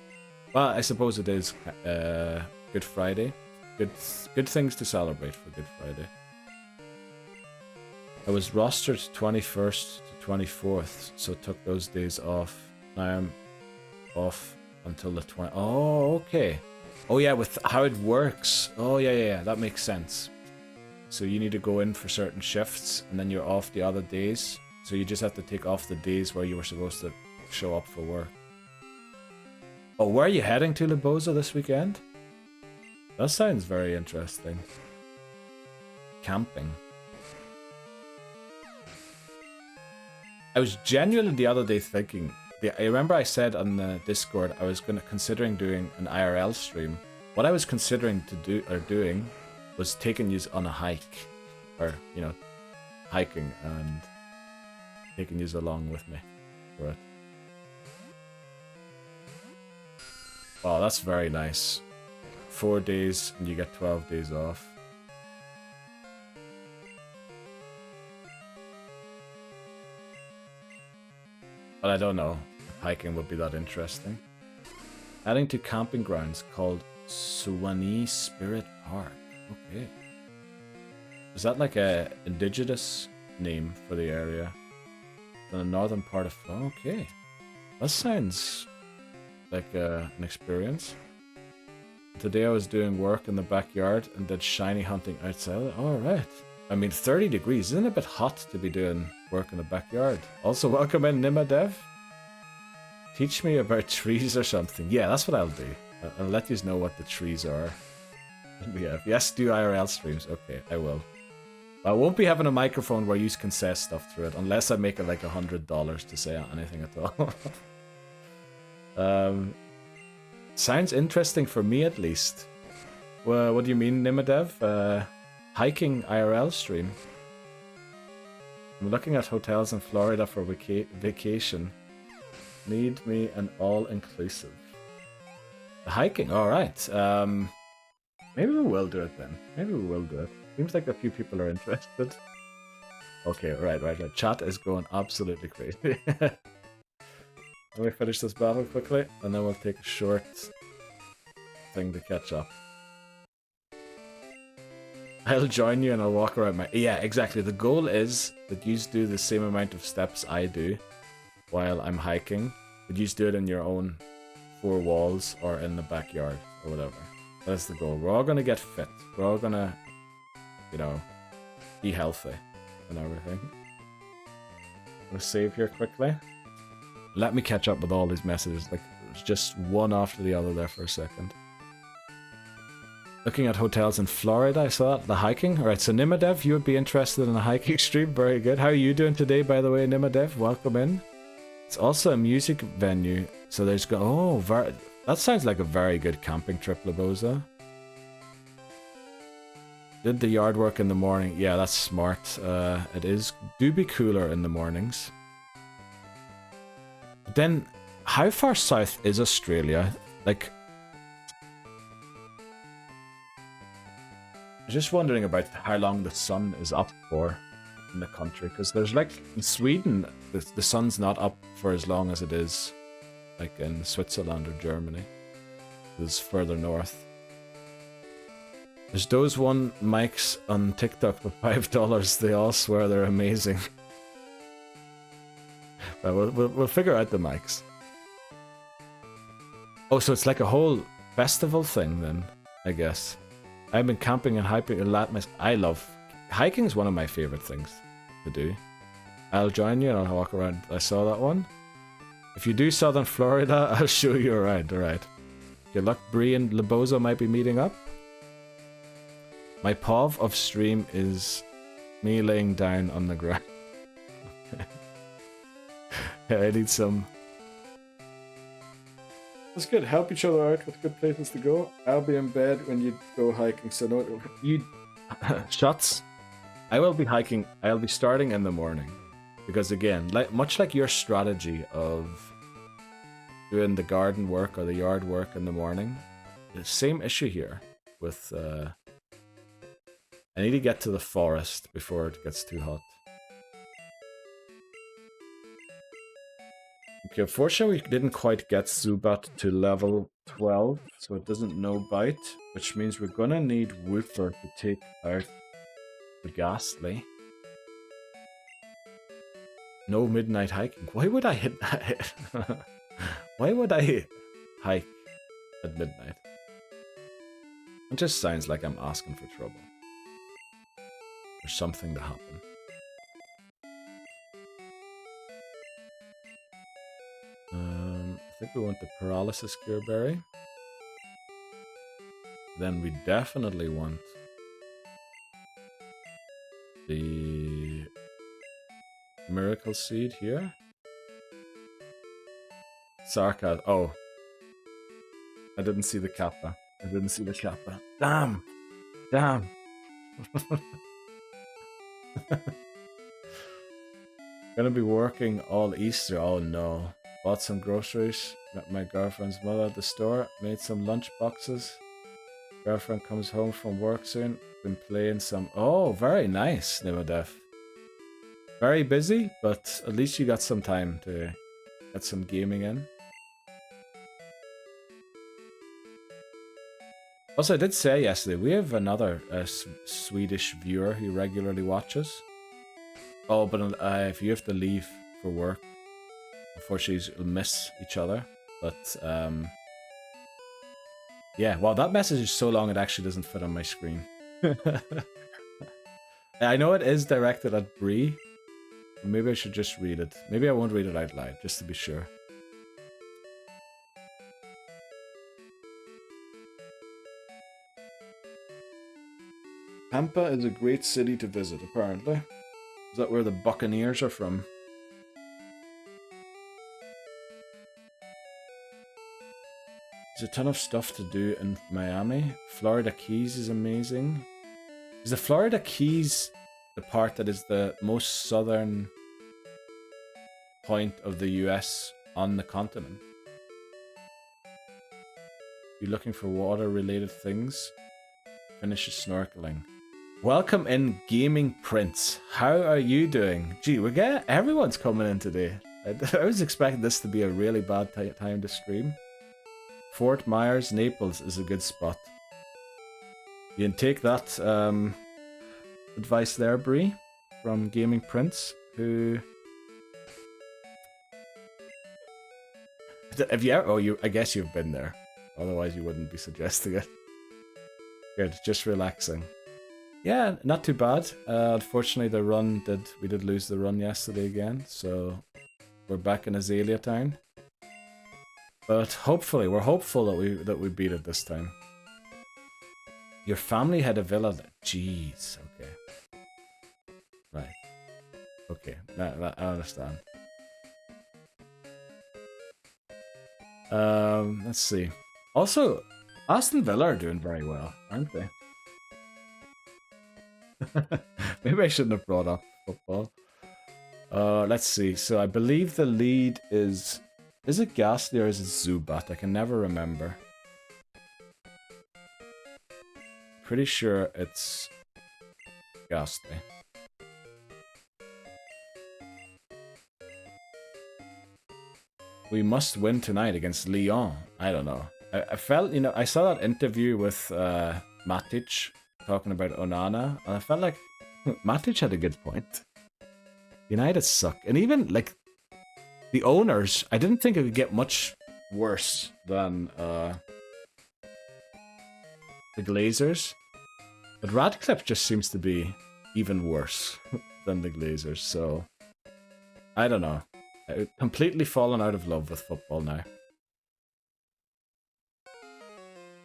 Well, I suppose it is Good Friday. Good things to celebrate for Good Friday. I was rostered 21st to 24th, so took those days off. Now I'm off until the 20th. Oh, okay. Oh yeah, with how it works. Oh yeah, that makes sense. So you need to go in for certain shifts, and then you're off the other days. So you just have to take off the days where you were supposed to show up for work. Oh, where are you heading to, Laboza, this weekend? That sounds very interesting. Camping. I was genuinely the other day thinking... I remember I said on the Discord I was considering doing an IRL stream. What I was considering doing was taking you on a hike. Or, you know, hiking and taking you along with me for it. Oh, that's very nice. 4 days and you get 12 days off. But I don't know if hiking would be that interesting. Heading to camping grounds called Suwannee Spirit Park. Okay. Is that like a indigenous name for the area? In the northern part of... Okay. That sounds like an experience. Today I was doing work in the backyard and did shiny hunting outside. Alright. I mean, 30 degrees. Isn't it a bit hot to be doing work in the backyard? Also, welcome in, Nimadev. Teach me about trees or something. Yeah, that's what I'll do. I'll let you know what the trees are. Yeah, yes, do IRL streams. Okay, I will. I won't be having a microphone where you can say stuff through it, unless I make it like $100 to say anything at all. Sounds interesting for me, at least. Well, what do you mean, Nimadev? Hiking IRL stream. I'm looking at hotels in Florida for vacation. Need me an all-inclusive. Hiking, alright. Maybe we will do it then. Maybe we will do it. Seems like a few people are interested. Okay, right. Chat is going absolutely crazy. Let me finish this battle quickly, and then we'll take a short thing to catch up. I'll join you and I'll walk around my... Yeah, exactly. The goal is that you do the same amount of steps I do while I'm hiking. But you do it in your own 4 walls or in the backyard or whatever. That's the goal. We're all going to get fit. We're all going to, you know, be healthy and everything. Let's save here quickly. Let me catch up with all these messages. Like, there's just one after the other there for a second. Looking at hotels in Florida, I saw that. The hiking. Alright, so Nimadev, you would be interested in a hiking stream. Very good. How are you doing today, by the way, Nimadev? Welcome in. It's also a music venue. So there's that sounds like a very good camping trip, Laboza. Did the yard work in the morning. Yeah, that's smart. It is. Do be cooler in the mornings. But then, how far south is Australia? Like... I'm just wondering about how long the sun is up for. in the country, because there's like in Sweden, the sun's not up for as long as it is like in Switzerland or Germany. It's further north. There's those one mics on TikTok for $5. They all swear they're amazing. But we'll figure out the mics. Oh, so it's like a whole festival thing then, I guess. I've been camping and hiking a lot. I love hiking. Is one of my favorite things to do. I'll join you and I'll walk around. I saw that one. If you do Southern Florida, I'll show you around. All right. Good luck. Bree and Lebozo might be meeting up. My POV of stream is me laying down on the ground. Yeah, I need some. That's good. Help each other out with good places to go. I'll be in bed when you go hiking, so no, you shots. I will be hiking. I'll be starting in the morning, because again, much like your strategy of doing the garden work or the yard work in the morning, the same issue here with. I need to get to the forest before it gets too hot. Okay, unfortunately we didn't quite get Zubat to level 12, so it doesn't know Bite, which means we're gonna need Wooper to take out the Ghastly. No midnight hiking. Why would I hit that? Why would I hike at midnight? It just sounds like I'm asking for trouble. There's something to happen. I think we want the Paralysis Cure Berry. Then we definitely want the Miracle Seed here. Sarkaz. Oh. I didn't see the Kappa. I didn't see the Kappa. Damn! Damn! Gonna be working all Easter. Oh no. Bought some groceries. Met my girlfriend's mother at the store. Made some lunch boxes. Girlfriend comes home from work soon. Been playing some. Oh, very nice, Nimodef. Very busy, but at least you got some time to get some gaming in. Also, I did say yesterday, we have another Swedish viewer who regularly watches. Oh, but if you have to leave for work, unfortunately you'll miss each other. But, yeah, well, that message is so long it actually doesn't fit on my screen. I know it is directed at Bree. Maybe I should just read it. Maybe I won't read it out loud, just to be sure. Tampa is a great city to visit, apparently. Is that where the Buccaneers are from? There's a ton of stuff to do in Miami. Florida Keys is amazing. Is the Florida Keys the part that is the most southern point of the US on the continent? You're looking for water-related things? Finish snorkeling. Welcome in, Gaming Prince. How are you doing? Gee, everyone's coming in today. I was expecting this to be a really bad time to stream. Fort Myers, Naples is a good spot. You can take that advice there, Bree, from Gaming Prince, who... Have you ever... Oh, I guess you've been there. Otherwise you wouldn't be suggesting it. Good, just relaxing. Yeah, not too bad. Unfortunately, we did lose the run yesterday again, so we're back in Azalea Town. But hopefully, we're hopeful that we beat it this time. Your family had a villa. Jeez. Okay. Right. Okay. I understand. Let's see. Also, Aston Villa are doing very well, aren't they? Maybe I shouldn't have brought up football. Let's see. So I believe the lead is it Ghastly or is it Zubat? I can never remember. Pretty sure it's Ghastly. We must win tonight against Lyon. I don't know. I felt, you know, I saw that interview with Matic talking about Onana, and I felt like Matic had a good point. United suck. And even, like, the owners, I didn't think it would get much worse than the Glazers. But Radcliffe just seems to be even worse than the Glazers, so I don't know. I've completely fallen out of love with football now.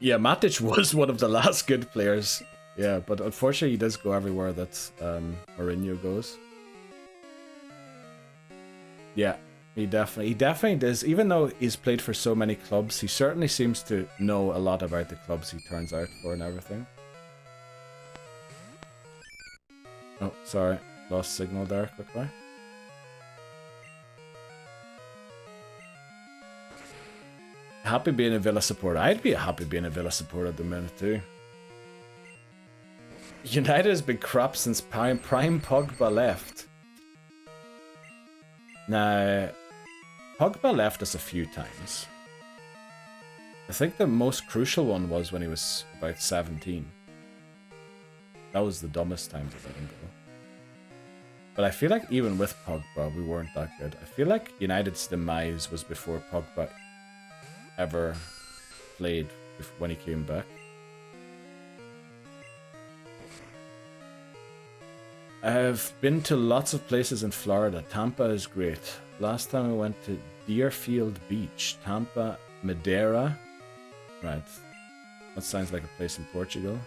Yeah, Matic was one of the last good players. Yeah, but unfortunately he does go everywhere that Mourinho goes. Yeah, he definitely does. Even though he's played for so many clubs, he certainly seems to know a lot about the clubs he turns out for and everything. Oh, sorry. Lost signal there quickly. Happy being a Villa supporter. I'd be happy being a Villa supporter at the minute too. United has been crap since Prime Pogba left. Now, Pogba left us a few times. I think the most crucial one was when he was about 17. That was the dumbest time to let him go. But I feel like even with Pogba, we weren't that good. I feel like United's demise was before Pogba ever played when he came back. I've been to lots of places in Florida. Tampa is great. Last time I went to Deerfield Beach, Tampa, Madeira. Right. That sounds like a place in Portugal.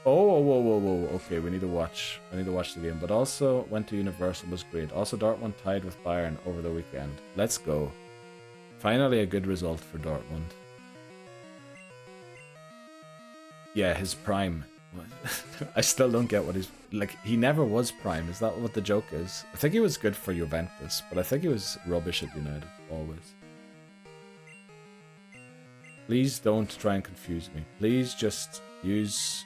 Oh, whoa. Okay, we need to watch. I need to watch the game. But also went to Universal, was great. Also, Dortmund tied with Bayern over the weekend. Let's go. Finally, a good result for Dortmund. Yeah, his prime. I still don't get what he's like. He never was prime. Is that what the joke is? I think he was good for Juventus, but I think he was rubbish at United always. Please don't try and confuse me. Please just use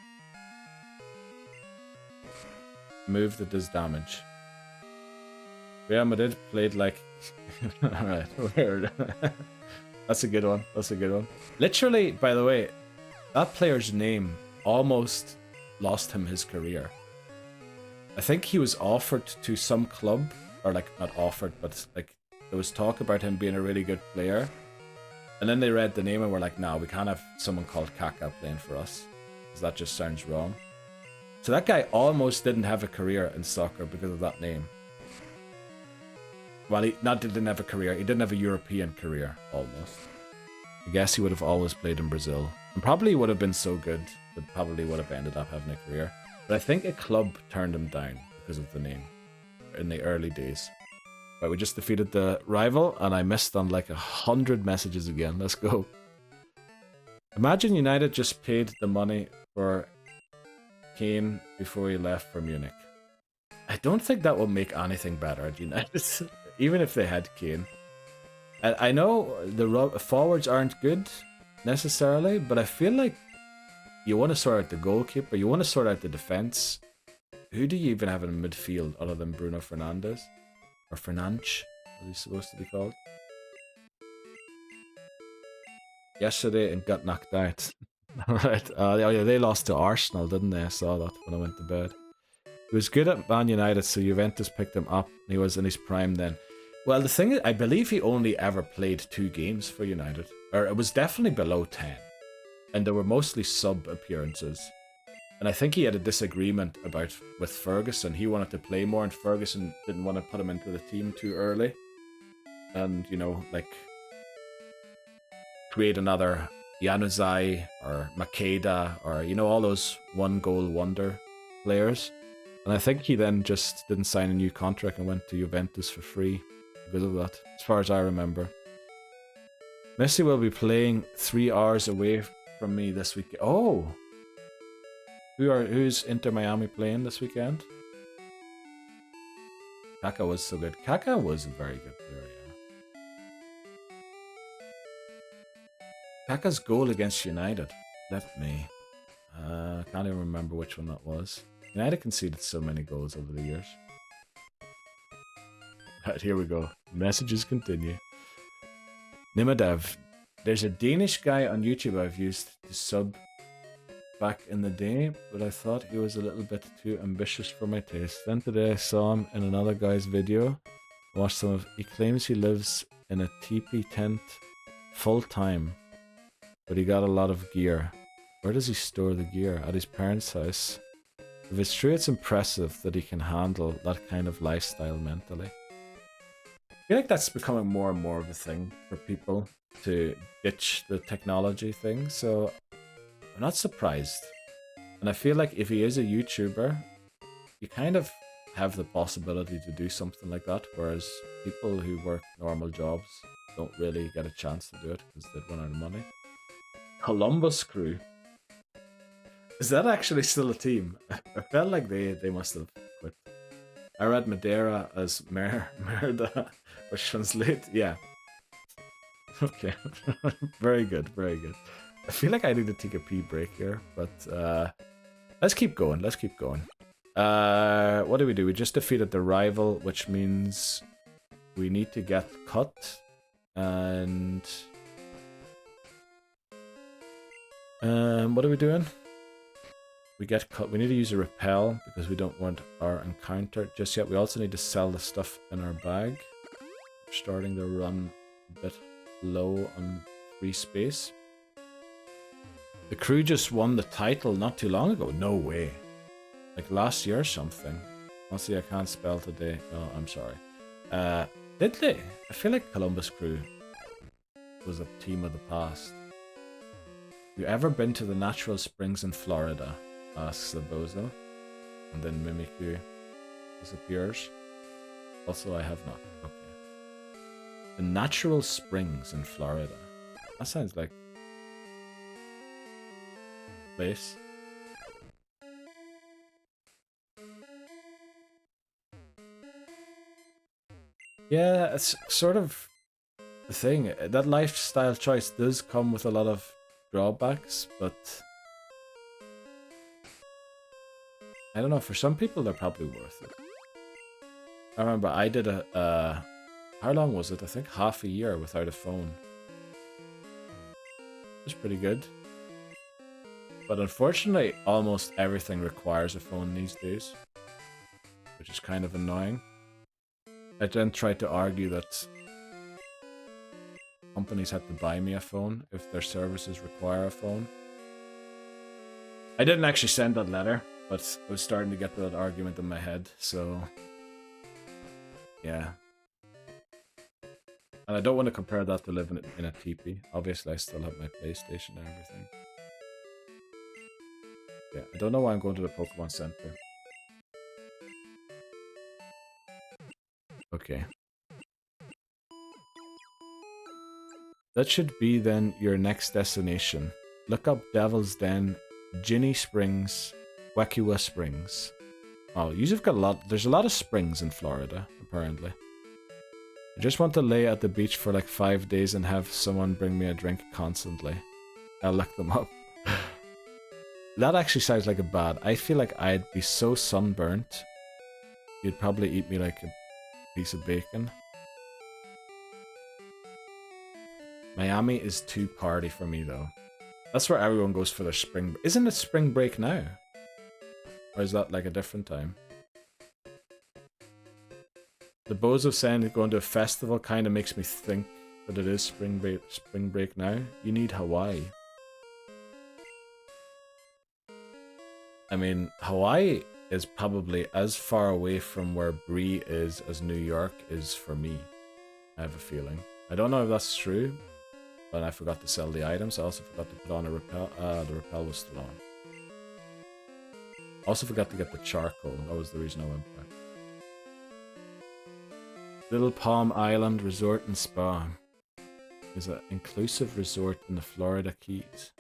move that does damage. Real Madrid played like alright, weird. That's a good one. That's a good one. Literally, by the way, that player's name almost lost him his career. I think he was offered to some club, or like not offered, but like there was talk about him being a really good player. And then they read the name and were like, no, we can't have someone called Kaká playing for us, because that just sounds wrong. So that guy almost didn't have a career in soccer because of that name. Well, he didn't have a career, he didn't have a European career, almost. I guess he would have always played in Brazil. And probably would have been so good that probably would have ended up having a career. But I think a club turned him down because of the name in the early days. But we just defeated the rival, and I missed on like 100 messages again. Let's go. Imagine United just paid the money for Kane before he left for Munich. I don't think that will make anything better at United, even if they had Kane. I know the forwards aren't good necessarily, but I feel like you want to sort out the goalkeeper, you want to sort out the defense. Who do you even have in midfield other than Bruno Fernandes? Or Fernandes, as he's supposed to be called. Yesterday and got knocked out. Alright, oh yeah, they lost to Arsenal, didn't they? I saw that when I went to bed. He was good at Man United, so Juventus picked him up, and he was in his prime then. Well, the thing is, I believe he only ever played 2 games for United. Or it was definitely below 10. And there were mostly sub appearances. And I think he had a disagreement with Ferguson. He wanted to play more, and Ferguson didn't want to put him into the team too early. And, you know, like, create another Januzaj or Makeda or, you know, all those one-goal wonder players. And I think he then just didn't sign a new contract and went to Juventus for free because of that, as far as I remember. Messi will be playing 3 hours away from me this week. Oh! Who's Inter Miami playing this weekend? Kaká was so good. Kaká was a very good player, yeah. Kaká's goal against United. Let me. Can't even remember which one that was. United conceded so many goals over the years. Right, here we go. Messages continue. Nimadev. There's a Danish guy on YouTube I've used to sub back in the day, but I thought he was a little bit too ambitious for my taste. Then today I saw him in another guy's video. I watched some of. He claims he lives in a teepee tent full time, but he got a lot of gear. Where does he store the gear? At his parents' house. If it's true, it's impressive that he can handle that kind of lifestyle mentally. I feel like that's becoming more and more of a thing for people to ditch the technology thing, so I'm not surprised. And I feel like if he is a YouTuber, you kind of have the possibility to do something like that, whereas people who work normal jobs don't really get a chance to do it because they'd run out of money. Columbus Crew. Is that actually still a team? I felt like they must have quit. I read Madeira as Merda, which translates, yeah. Okay, very good, very good. I feel like I need to take a pee break here, but let's keep going, let's keep going. What do? We just defeated the rival, which means we need to get cut, and what are we doing? We get cut. We need to use a repel because we don't want our encounter just yet. We also need to sell the stuff in our bag. We're starting to run a bit low on free space. The crew just won the title not too long ago. No way. Like last year or something. Honestly, I can't spell today. Oh, I'm sorry. Did they? I feel like Columbus Crew was a team of the past. You ever been to the natural springs in Florida? Asks the bozo. And then Mimikyu disappears. Also, I have not. Okay. The natural springs in Florida. That sounds like a place. Yeah, it's sort of the thing. That lifestyle choice does come with a lot of drawbacks, but I don't know, for some people they're probably worth it. I remember I did how long was it? I think half a year without a phone. It was pretty good. But unfortunately, almost everything requires a phone these days, which is kind of annoying. I then tried to argue that companies had to buy me a phone if their services require a phone. I didn't actually send that letter, but I was starting to get that argument in my head, so yeah. And I don't want to compare that to living in a teepee. Obviously, I still have my PlayStation and everything. Yeah, I don't know why I'm going to the Pokemon Center. Okay. That should be then your next destination. Look up Devil's Den, Ginny Springs, Wakiwa Springs. Oh, you've got a lot. There's a lot of springs in Florida, apparently. I just want to lay at the beach for like 5 days and have someone bring me a drink constantly. I'll look them up. That actually sounds like a bad. I feel like I'd be so sunburnt. You'd probably eat me like a piece of bacon. Miami is too party for me though. That's where everyone goes for their spring. Isn't it spring break now? Or is that like a different time? The bozo saying going to a festival kind of makes me think that it is spring break now. You need Hawaii. I mean, Hawaii is probably as far away from where Brie is as New York is for me. I have a feeling. I don't know if that's true, but I forgot to sell the items. I also forgot to put on a repel. The repel was still on. Also forgot to get the charcoal. That was the reason I went back. Little Palm Island Resort and Spa is an inclusive resort in the Florida Keys.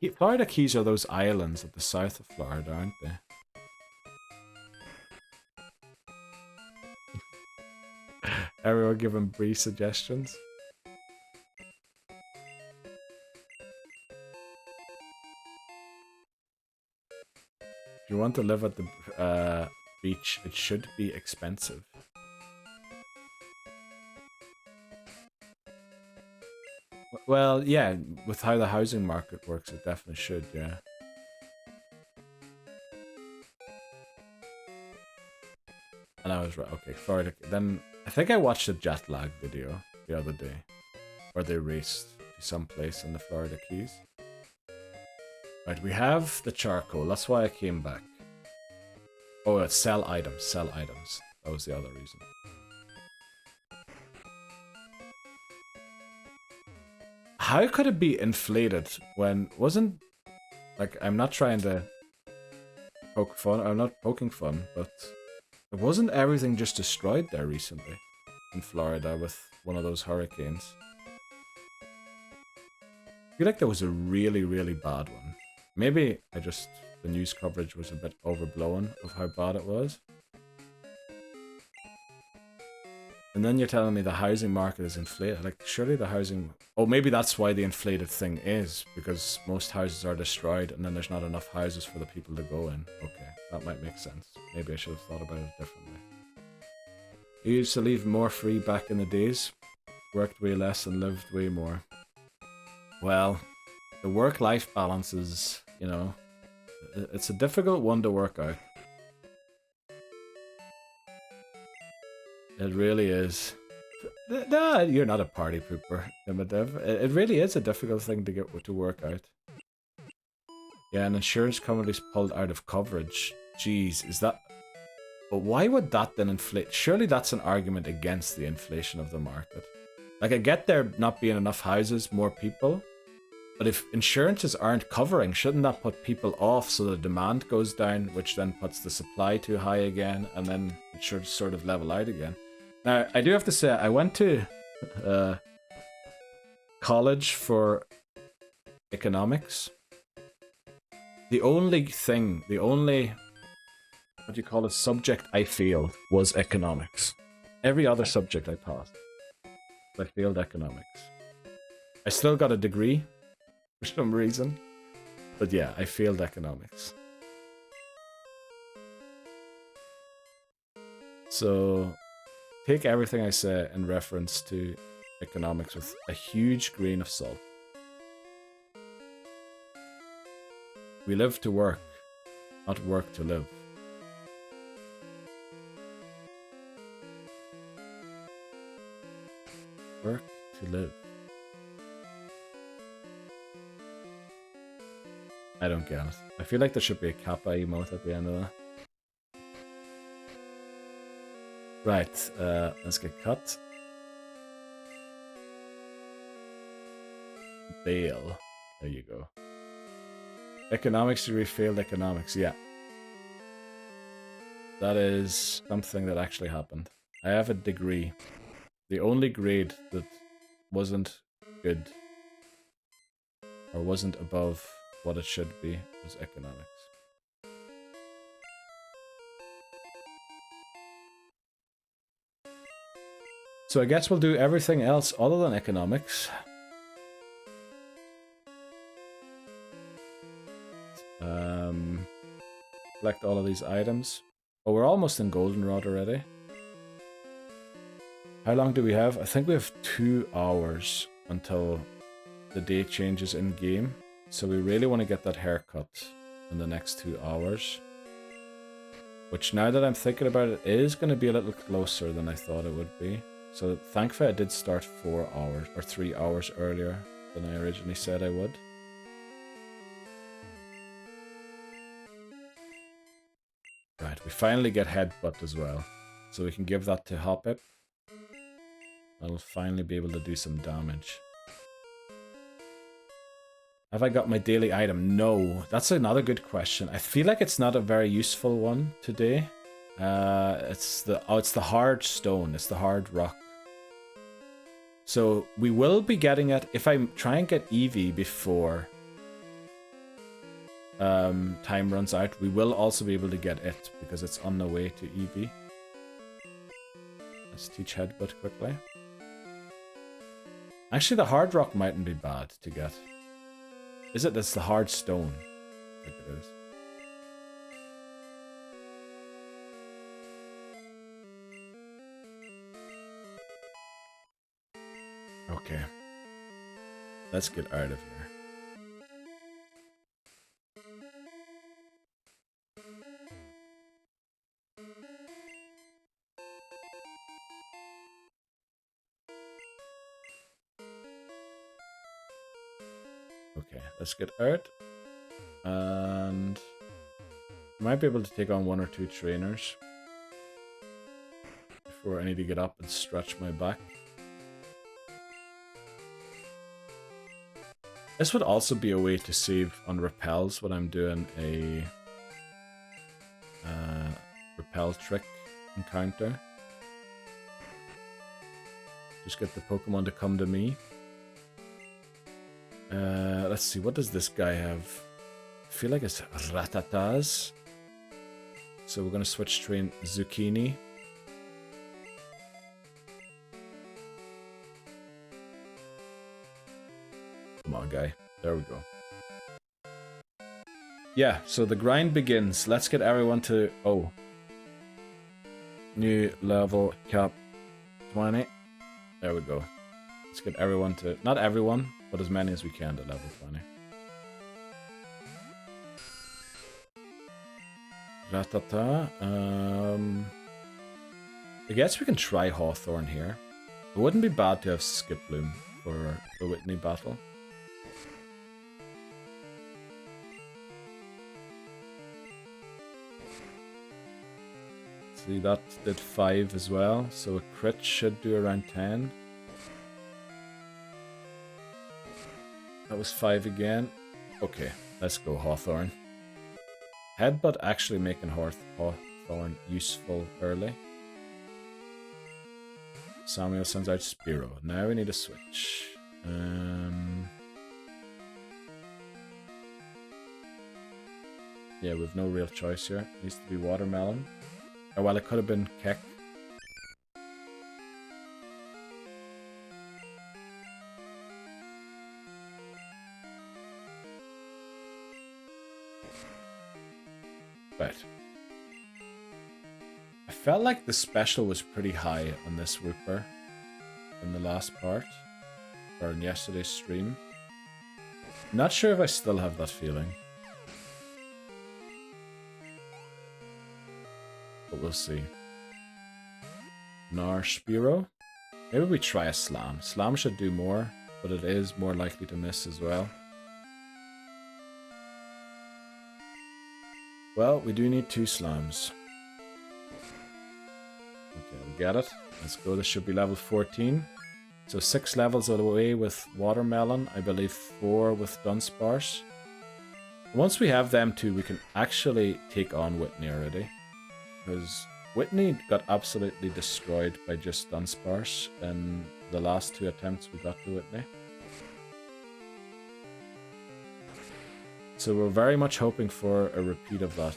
The Florida Keys are those islands at the south of Florida, aren't they? Everyone giving Bree suggestions. If you want to live at the beach, it should be expensive. Well, yeah, with how the housing market works, it definitely should, yeah. And I was right. Okay, Florida. Then I think I watched a jet lag video the other day where they raced to some place in the Florida Keys. Right, we have the charcoal. That's why I came back. Oh, it's sell items. Sell items. That was the other reason. How could it be inflated when wasn't like I'm not trying to poke fun. I'm not poking fun, but wasn't everything just destroyed there recently in Florida with one of those hurricanes? I feel like there was a really, really bad one. Maybe the news coverage was a bit overblown of how bad it was. And then you're telling me the housing market is inflated. Like, surely the housing... Oh, maybe that's why the inflated thing is, because most houses are destroyed and then there's not enough houses for the people to go in. Okay, that might make sense. Maybe I should have thought about it differently. I used to leave more free back in the days. Worked way less and lived way more. Well, the work-life balance is, you know... It's a difficult one to work out. It really is. No, you're not a party pooper, Primitive. It really is a difficult thing to get to work out. Yeah, and insurance companies pulled out of coverage. Jeez, is that... But why would that then inflate? Surely that's an argument against the inflation of the market. Like, I get there not being enough houses, more people. But if insurances aren't covering, shouldn't that put people off so the demand goes down, which then puts the supply too high again, and then it should sort of level out again? Now, I do have to say, I went to college for economics. The only, what do you call it, subject I failed was economics. Every other subject I passed. I failed economics. I still got a degree for some reason. But yeah, I failed economics. So, take everything I say in reference to economics with a huge grain of salt. We live to work, not work to live. Work to live. I don't get it. I feel like there should be a kappa emote at the end of that. Right, let's get cut. Bail. There you go. Economics degree failed economics, yeah. That is something that actually happened. I have a degree. The only grade that wasn't good or wasn't above what it should be was economics. So I guess we'll do everything else other than economics. Collect all of these items. Oh, we're almost in Goldenrod already. How long do we have? I think we have 2 hours until the day changes in game. So we really want to get that haircut in the next 2 hours. Which, now that I'm thinking about it, is going to be a little closer than I thought it would be. So thankfully I did start 4 hours, or 3 hours earlier than I originally said I would. Right, we finally get Headbutt as well. So we can give that to Hoppip. I'll finally be able to do some damage. Have I got my daily item? No. That's another good question. I feel like it's not a very useful one today. It's the hard stone. It's the hard rock. So we will be getting it if I try and get Eevee before time runs out. We will also be able to get it because it's on the way to Eevee. Let's teach Headbutt quickly. Actually, the hard rock mightn't be bad to get. Is it? That's the hard stone. I think it is. Okay. Let's get out of here. Okay, let's get out. And I might be able to take on 1 or 2 trainers before I need to get up and stretch my back. This would also be a way to save on repels when I'm doing a repel trick encounter. Just get the Pokemon to come to me. Let's see, what does this guy have? I feel like it's Ratatas. So we're going to switch train Zucchini. Come on, guy. There we go. Yeah, so the grind begins. Let's get everyone to... Oh. New level cap 20. There we go. Let's get everyone to... Not everyone, but as many as we can to level 20. Ratata. I guess we can try Hawthorne here. It wouldn't be bad to have Skiploom for the Whitney battle. See, that did 5 as well, so a crit should do around 10. That was 5 again. Okay, let's go Hawthorne. Headbutt actually making Hawthorne useful early. Samuel sends out Spearow. Now we need a switch. Yeah, we've no real choice here. It needs to be Watermelon. Oh, well, it could have been Keck. Right. I felt like the special was pretty high on this Wooper in the last part, or in yesterday's stream. Not sure if I still have that feeling. But we'll see. Gnar Spearow. Maybe we try a Slam. Slam should do more, but it is more likely to miss as well. Well, we do need 2 Slams. Okay, we get it. Let's go. This should be level 14. So 6 levels away with Watermelon. I believe 4 with Dunsparce. Once we have them 2, we can actually take on Whitney already. Because Whitney got absolutely destroyed by just Dunsparce in the last 2 attempts we got to Whitney. So we're very much hoping for a repeat of that.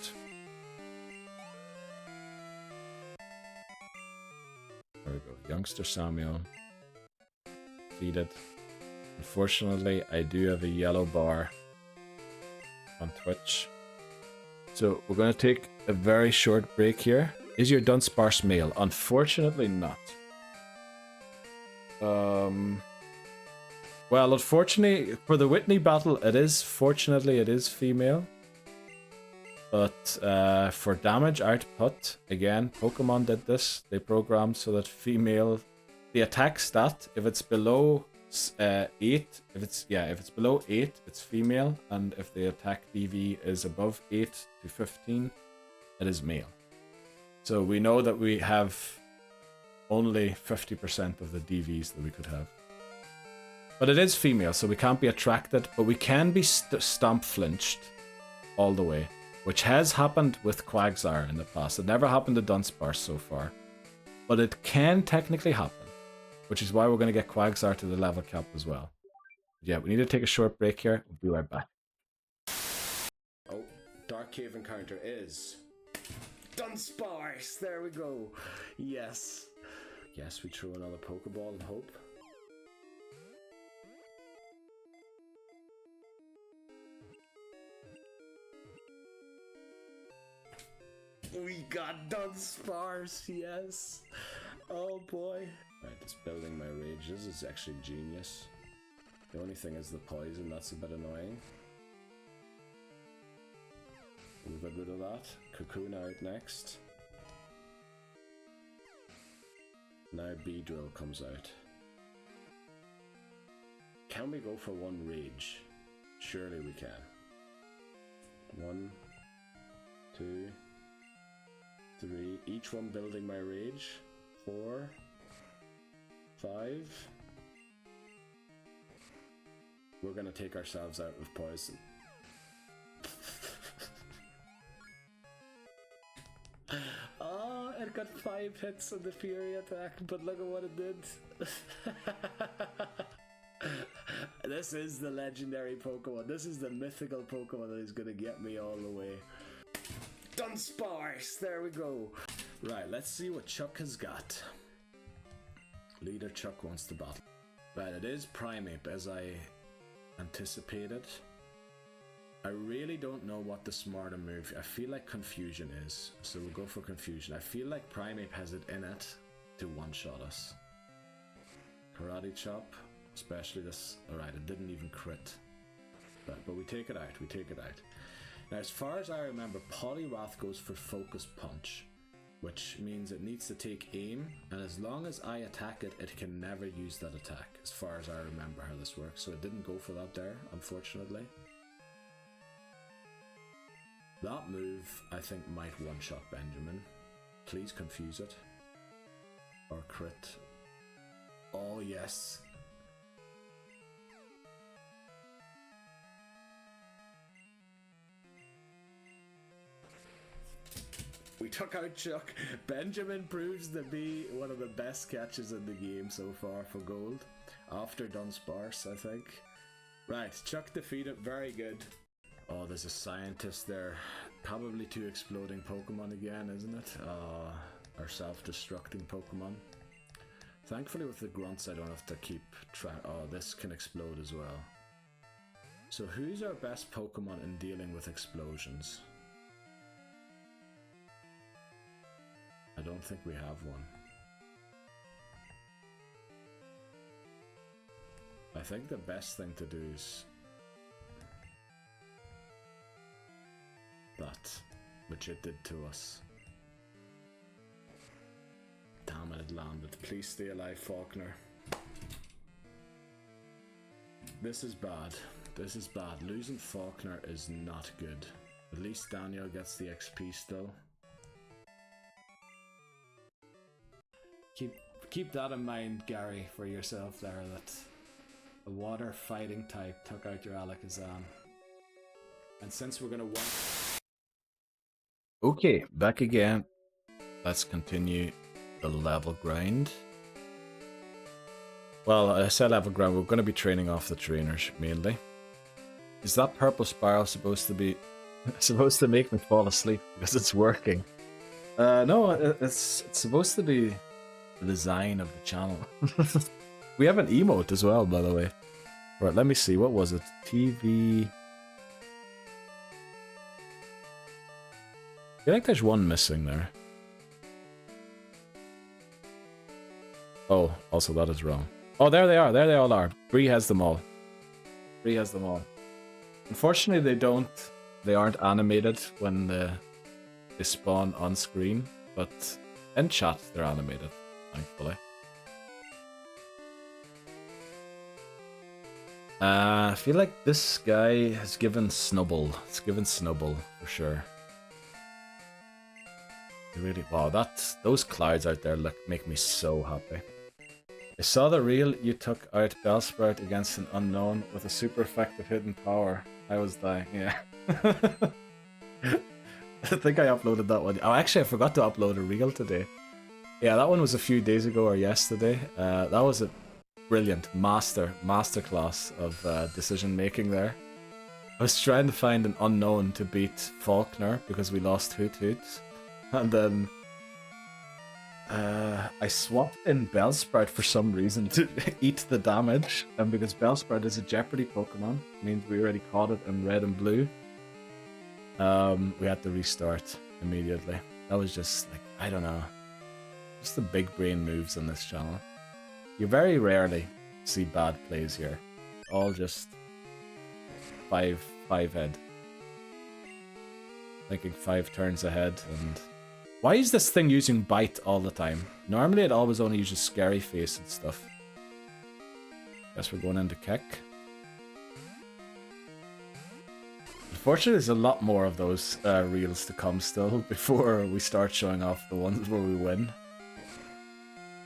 There we go. Youngster Samuel. Defeated. Unfortunately, I do have a yellow bar on Twitch. So we're going to take a very short break here. Is your Dunsparce male? Unfortunately not. Well, unfortunately, for the Whitney battle, it is. Fortunately, it is female. But for damage output, again, Pokemon did this. They programmed so that female, the attack stat, if it's below 8, if it's below 8, it's female, and if the attack DV is above 8 to 15, it is male. So we know that we have only 50% of the DVs that we could have. But it is female, so we can't be attracted, but we can be stomp flinched all the way, which has happened with Quagsire in the past. It never happened to Dunsparce so far, but it can technically happen, which is why we're going to get Quagsire to the level cap as well. Yeah, we need to take a short break here. We'll be right back. Oh, Dark Cave encounter is Dunsparce. There we go. Yes. Yes, we throw another Pokeball and hope. We got Dunsparce, yes. Oh boy. Right, it's building my rage. This is actually genius. The only thing is the poison, that's a bit annoying. We'll get rid of that. Cocoon out next. Now Beedrill comes out. Can we go for one rage? Surely we can. 1, 2, 3. Each one building my rage. 4, 5. We're gonna take ourselves out with poison. Oh, it got 5 hits on the Fury attack, but look at what it did. This is the legendary Pokemon. This is the mythical Pokemon that is gonna get me all the way. Dunsparce! There we go. Right, let's see what Chuck has got. Leader Chuck wants to battle. Right, it is Primeape as I anticipated. I really don't know what the smarter move. I feel like Confusion is, so we'll go for Confusion. I feel like Primeape has it in it to one-shot us. Karate Chop, especially this. Alright, it didn't even crit. But we take it out, we take it out. Now, as far as I remember, Poliwrath goes for Focus Punch, which means it needs to take aim, and as long as I attack it, it can never use that attack, as far as I remember how this works. So it didn't go for that there, unfortunately. That move, I think, might one-shot Benjamin. Please confuse it. Or crit. Oh, yes. We took out Chuck. Benjamin proves to be one of the best catches in the game so far for gold. After Dunsparce, I think. Right, Chuck defeated. Very good. Oh, there's a scientist there. Probably 2 exploding Pokemon again, isn't it? Our self-destructing Pokemon. Thankfully with the grunts I don't have to keep track. Oh, this can explode as well. So who's our best Pokemon in dealing with explosions? I don't think we have one. I think the best thing to do is that, which it did to us. Damn it, it landed. Please stay alive, Faulkner. This is bad. This is bad. Losing Faulkner is not good. At least Daniel gets the XP still. Keep that in mind, Gary, for yourself there, that a water fighting type took out your Alakazam. And since we're gonna Okay, back again. Let's continue the level grind. Well, I said level grind, we're gonna be training off the trainers, mainly. Is that purple spiral supposed to make me fall asleep because it's working? No, it's supposed to be the design of the channel. We have an emote as well, by the way. Right, let me see, what was it? TV... I feel like there's one missing there. Oh, also that is wrong. Oh, there they are, there they all are. Bree has them all. Bree has them all. Unfortunately, they aren't animated when they spawn on screen, but in chat they're animated, thankfully. I feel like this guy has given Snubble. It's given Snubble for sure. Really, wow, those clouds out there make me so happy. I saw the reel you took out Bellsprout against an unknown with a super effective hidden power. I was dying, yeah. I think I uploaded that one. Oh, actually, I forgot to upload a reel today. Yeah, that one was a few days ago or yesterday. That was a brilliant masterclass of decision making there. I was trying to find an unknown to beat Faulkner because we lost Hoot Hoot. And then I swapped in Bellsprout for some reason to eat the damage, and because Bellsprout is a Jeopardy Pokemon, means we already caught it in red and blue, we had to restart immediately. That was just like, I don't know, just the big brain moves on this channel. You very rarely see bad plays here. all just five head. Thinking 5 turns ahead. And why is this thing using bite all the time? Normally it always only uses scary face and stuff. Guess we're going into kick. Unfortunately, there's a lot more of those reels to come still before we start showing off the ones where we win.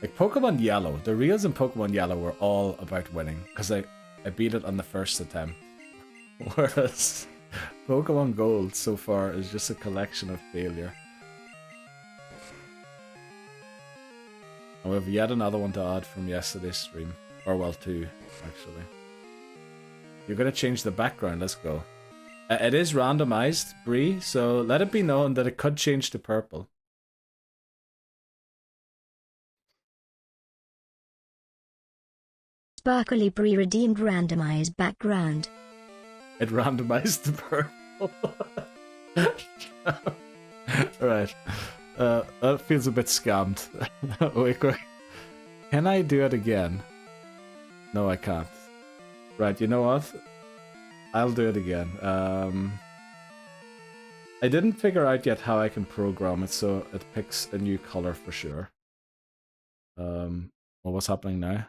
Like Pokemon Yellow, the reels in Pokemon Yellow were all about winning, because I beat it on the first attempt. Whereas Pokemon Gold so far is just a collection of failure. And we have yet another one to add from yesterday's stream. Or well, 2, actually. You're gonna change the background, let's go. It is randomized, Bree, so let it be known that it could change to purple. Sparkly Bree redeemed randomized background. It randomized to purple. Right. That feels a bit scammed. Wait, quick. Can I do it again? No, I can't. Right, you know what? I'll do it again. I didn't figure out yet how I can program it so it picks a new color for sure. Well, what's happening now?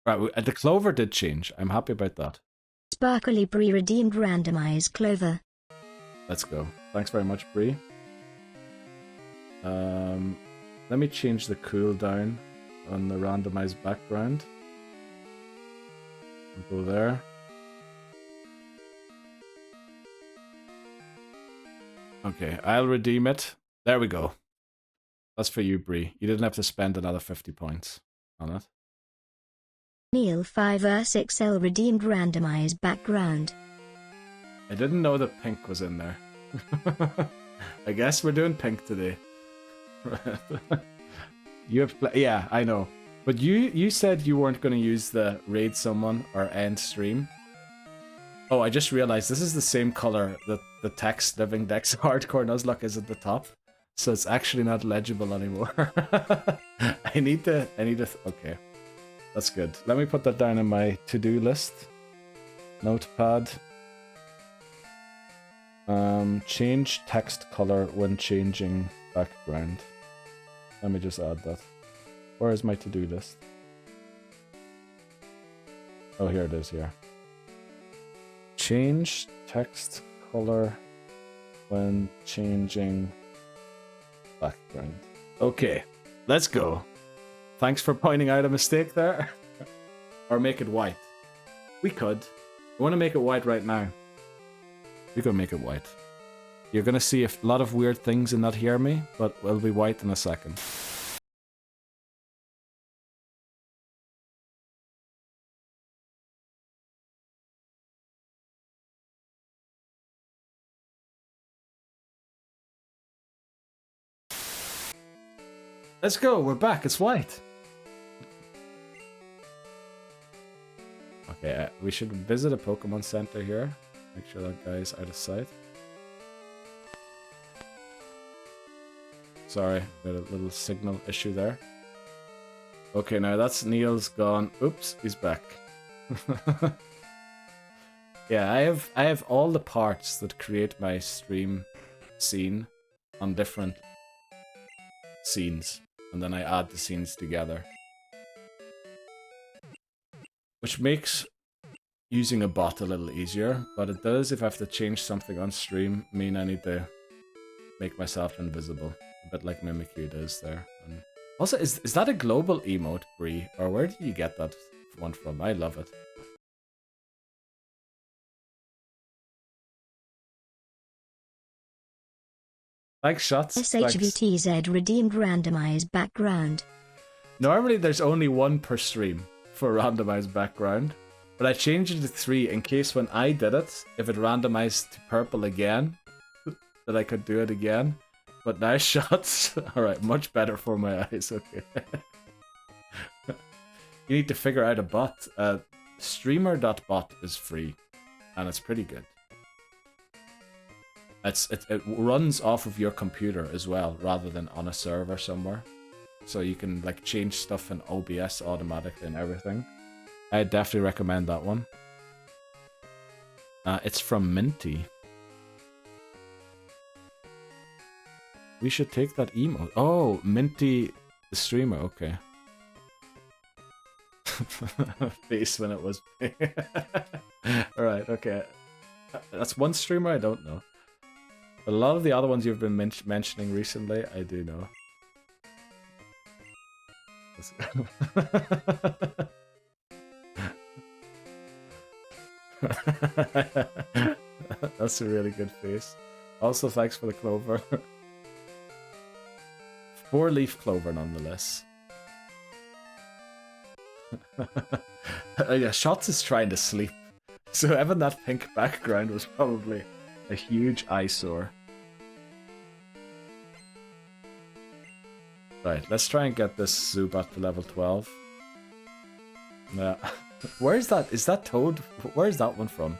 Right, the clover did change. I'm happy about that. Sparkly Bree redeemed randomized clover. Let's go. Thanks very much, Bree. Let me change the cooldown on the randomized background. We'll go there. Okay, I'll redeem it. There we go. That's for you, Bree. You didn't have to spend another 50 points on it. Neil 5R6L redeemed randomized background. I didn't know that pink was in there. I guess we're doing pink today. You have yeah, I know. But you said you weren't going to use the raid someone or end stream. Oh, I just realized this is the same color that the text Living Dex Hardcore Nuzlocke is at the top. So it's actually not legible anymore. I need to, okay. That's good. Let me put that down in my to-do list. Notepad. Change text color when changing background. Let me just add that. Where is my to-do list? Oh, here it is, here. Change text color when changing background. Okay, let's go. Thanks for pointing out a mistake there. Or make it white. We could. We want to make it white right now. We could make it white. You're gonna see a lot of weird things and not hear me, but it'll be white in a second. Let's go, we're back, it's white. Okay, we should visit a Pokemon Center here. Make sure that guy's out of sight. Sorry, got a little signal issue there. Okay, now that's Neil's gone. Oops, he's back. Yeah, I have all the parts that create my stream scene on different scenes. And then I add the scenes together. Which makes using a bot a little easier, but it does, if I have to change something on stream, mean I need to make myself invisible. A bit like Mimikyu does there. And also, is that a global emote, Bree? Or where did you get that one from? I love it. Thanks, Shots. SHVTZ redeemed randomized background. Normally there's only one per stream for randomized background, but I changed it to 3 in case when I did it, if it randomized to purple again, that I could do it again. But now Shots, alright, much better for my eyes, okay. You need to figure out a bot. Streamer.bot is free, and it's pretty good. It runs off of your computer as well, rather than on a server somewhere. So you can like change stuff in OBS automatically and everything. I definitely recommend that one. It's from Minty. We should take that emote. Oh, Minty, the streamer. Okay. Face when it was. All right. Okay. That's one streamer I don't know. But a lot of the other ones you've been mentioning recently, I do know. That's a really good face. Also, thanks for the clover. 4-leaf clover, nonetheless. Yeah, Shots is trying to sleep. So having that pink background was probably a huge eyesore. Right, let's try and get this Zubat to level 12. Yeah. Where is that? Is that Toad? Where is that one from?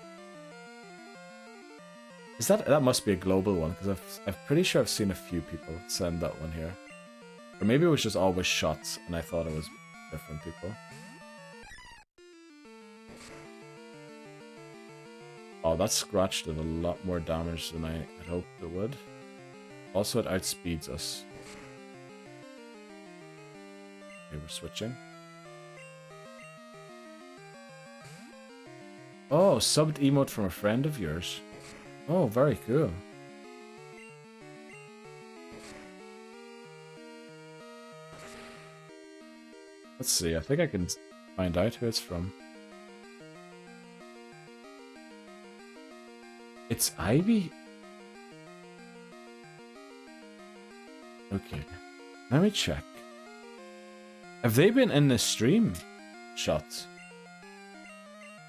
Is that must be a global one, because I'm pretty sure I've seen a few people send that one here. Or maybe it was just always Shots and I thought it was different people. Oh, that Scratch did a lot more damage than I had hoped it would. Also, it outspeeds us. Okay, we're switching. Oh, subbed emote from a friend of yours. Oh, very cool. Let's see, I think I can find out who it's from. It's Ivy? Okay, let me check. Have they been in the stream? Shots.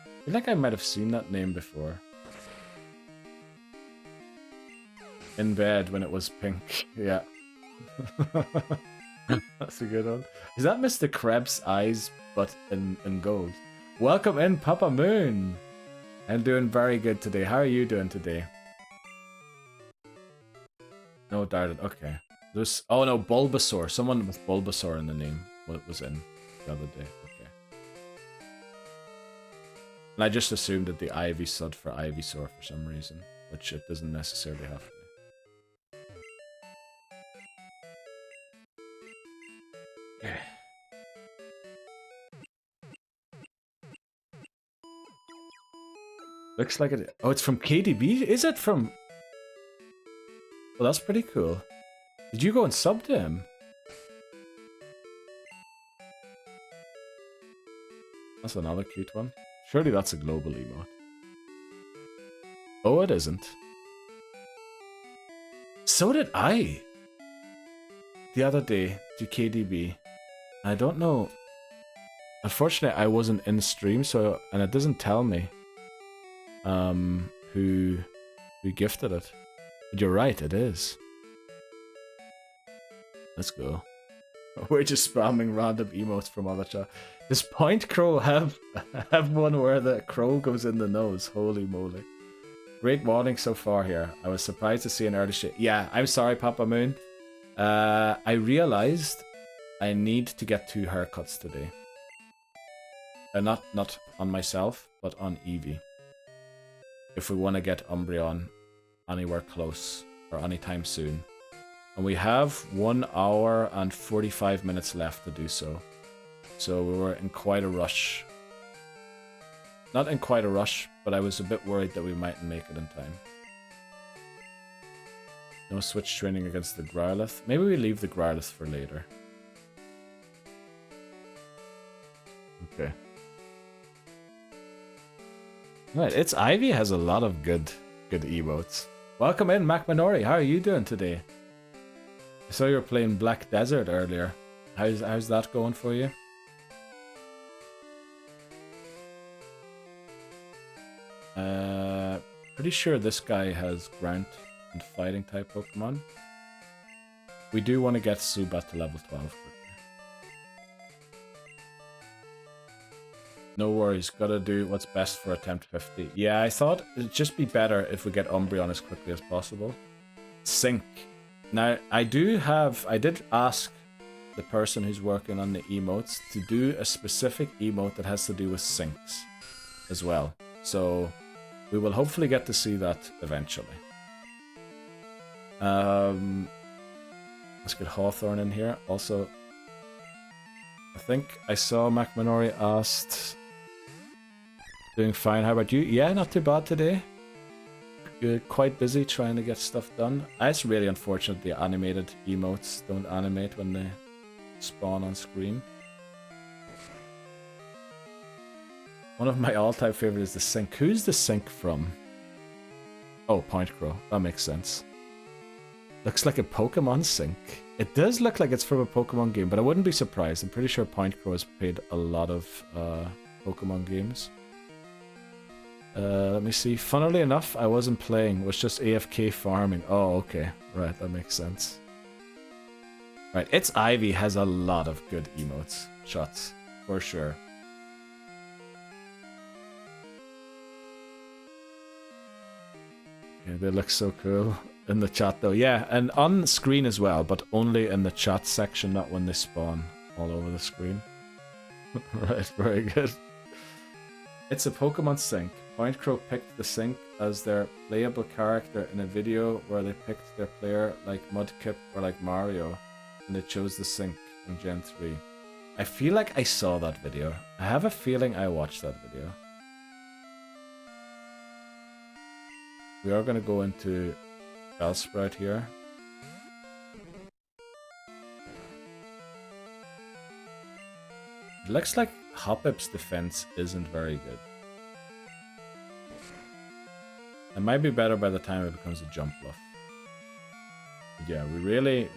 I feel like I might have seen that name before. In bed when it was pink, yeah. That's a good one. Is that Mr. Krebs' eyes, but in gold? Welcome in, Papa Moon! I'm doing very good today. How are you doing today? No, Darden. Okay. There's... Oh no, Bulbasaur. Someone with Bulbasaur in the name was in the other day. Okay. And I just assumed that the Ivy stood for Ivysaur for some reason, which it doesn't necessarily have to. Okay. Looks like it. Oh, it's from KDB? Is it from... Well, that's pretty cool. Did you go and sub to him? That's another cute one. Surely that's a global emote. Oh, it isn't. So did I. The other day to KDB. I don't know. Unfortunately, I wasn't in stream, so and it doesn't tell me who gifted it. But you're right, it is. Let's go. We're just spamming random emotes from other chat. Does Point Crow have one where the crow goes in the nose? Holy moly. Great morning so far here. I was surprised to see an early shit. Yeah, I'm sorry, Papa Moon. I realized I need to get 2 haircuts today. Not on myself, but on Eevee. If we want to get Umbreon anywhere close or anytime soon. And we have 1 hour and 45 minutes left to do so. So we were in quite a rush. Not in quite a rush, but I was a bit worried that we mightn't make it in time. No switch training against the Growlithe. Maybe we leave the Growlithe for later. Okay. Right, it's Ivy has a lot of good emotes. Welcome in, Mac Minori. How are you doing today? I saw you were playing Black Desert earlier. How's that going for you? Pretty sure this guy has Ground and Fighting type Pokemon. We do want to get Zubat to level 12 quickly. No worries, gotta do what's best for attempt 50. Yeah, I thought it'd just be better if we get Umbreon as quickly as possible. Sync. Now, I did ask the person who's working on the emotes to do a specific emote that has to do with sinks as well. So we will hopefully get to see that eventually. Let's get Hawthorne in here. Also, I think I saw McMinori asked, doing fine, how about you? Yeah, not too bad today. You're quite busy trying to get stuff done. It's really unfortunate the animated emotes don't animate when they spawn on screen. One of my all-time favorite is the sink. Who's the sink from? Oh, Point Crow. That makes sense. Looks like a Pokemon sink. It does look like it's from a Pokemon game, but I wouldn't be surprised. I'm pretty sure Point Crow has played a lot of Pokemon games. Let me see. Funnily enough, I wasn't playing. It was just AFK farming. Oh, okay. Right, that makes sense. Right, It's Ivy has a lot of good emotes. Shots. For sure. Okay, they look so cool in the chat though. Yeah, and on screen as well, but only in the chat section, not when they spawn all over the screen. Right, very good. It's a Pokemon sink. Point Crow picked the sink as their playable character in a video where they picked their player like Mudkip or like Mario, and they chose the sink in Gen 3. I feel like I saw that video. I have a feeling I watched that video. We are going to go into Bellsprout here. It looks like Hoppip's defense isn't very good. It might be better by the time it becomes a jump bluff. But yeah, we really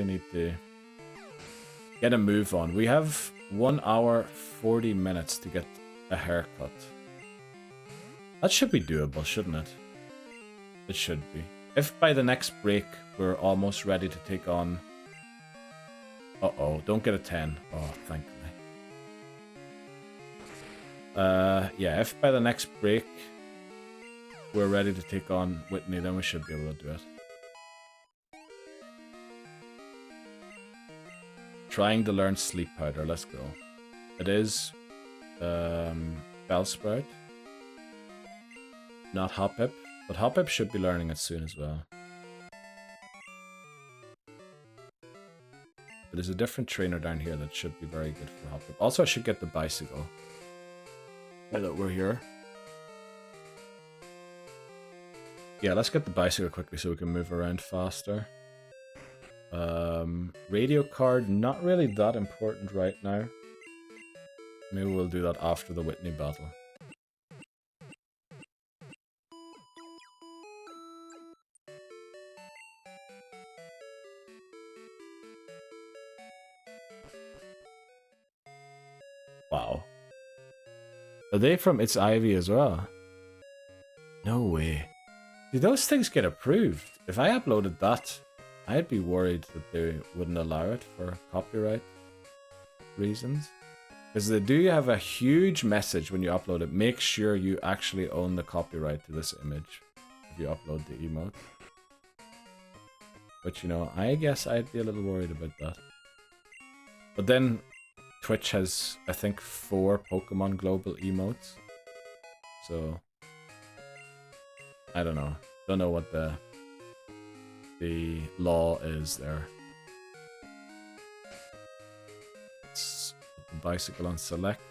need to get a move on. We have 1 hour 40 minutes to get a haircut. That should be doable, shouldn't it? It should be. If by the next break we're almost ready to take on... Uh-oh, don't get a 10. Oh, thankfully. Yeah, if by the next break we're ready to take on Whitney, then we should be able to do it. Trying to learn Sleep Powder, let's go. It is Bellsprout, not Hoppip, but Hoppip should be learning it soon as well. But there's a different trainer down here that should be very good for Hoppip. Also, I should get the bicycle. Now that we're here. Yeah, let's get the bicycle quickly so we can move around faster. Radio card, not really that important right now. Maybe we'll do that after the Whitney battle. Wow. Are they from It's Ivy as well? No way. Do those things get approved? If I uploaded that, I'd be worried that they wouldn't allow it for copyright reasons. Because they do have a huge message when you upload it. Make sure you actually own the copyright to this image if you upload the emote. But you know, I guess I'd be a little worried about that. But then Twitch has, I think, 4 Pokemon Global emotes. So I don't know. Don't know what the law is there. Let's put the bicycle on select.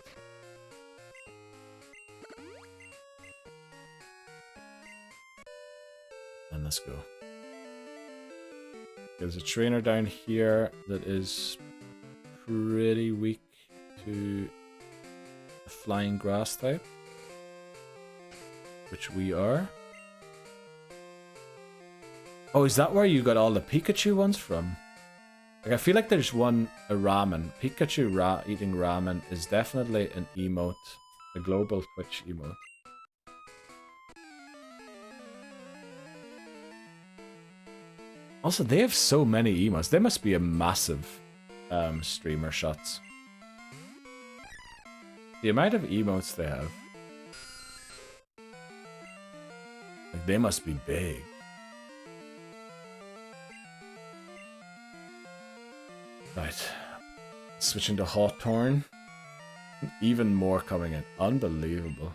And let's go. There's a trainer down here that is pretty weak to a flying grass type, which we are. Oh, is that where you got all the Pikachu ones from? Like, I feel like there's one, a ramen. Pikachu eating ramen is definitely an emote, a global Twitch emote. Also, they have so many emotes. They must be a massive streamer, Shots. The amount of emotes they have. Like, they must be big. Right. Switching to Hawthorne. Even more coming in. Unbelievable.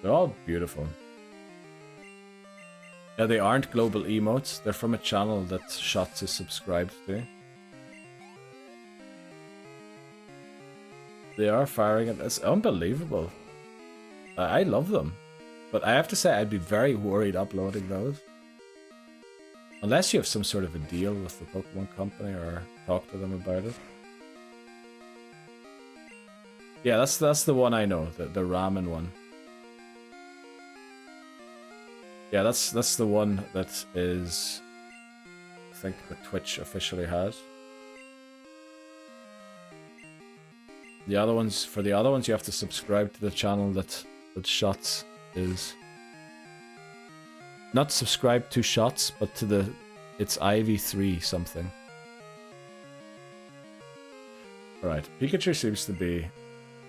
They're all beautiful. Yeah, they aren't global emotes. They're from a channel that Shots is subscribed to. They are firing it. It's unbelievable. I love them. But I have to say, I'd be very worried uploading those. Unless you have some sort of a deal with the Pokemon company or talk to them about it. Yeah, that's the one I know, the ramen one. Yeah, that's the one that is, I think, that Twitch officially has. The other ones, for the other ones, you have to subscribe to the channel that Shots is. Not subscribe to Shots, but to the, it's IV3 something. Alright, Pikachu seems to be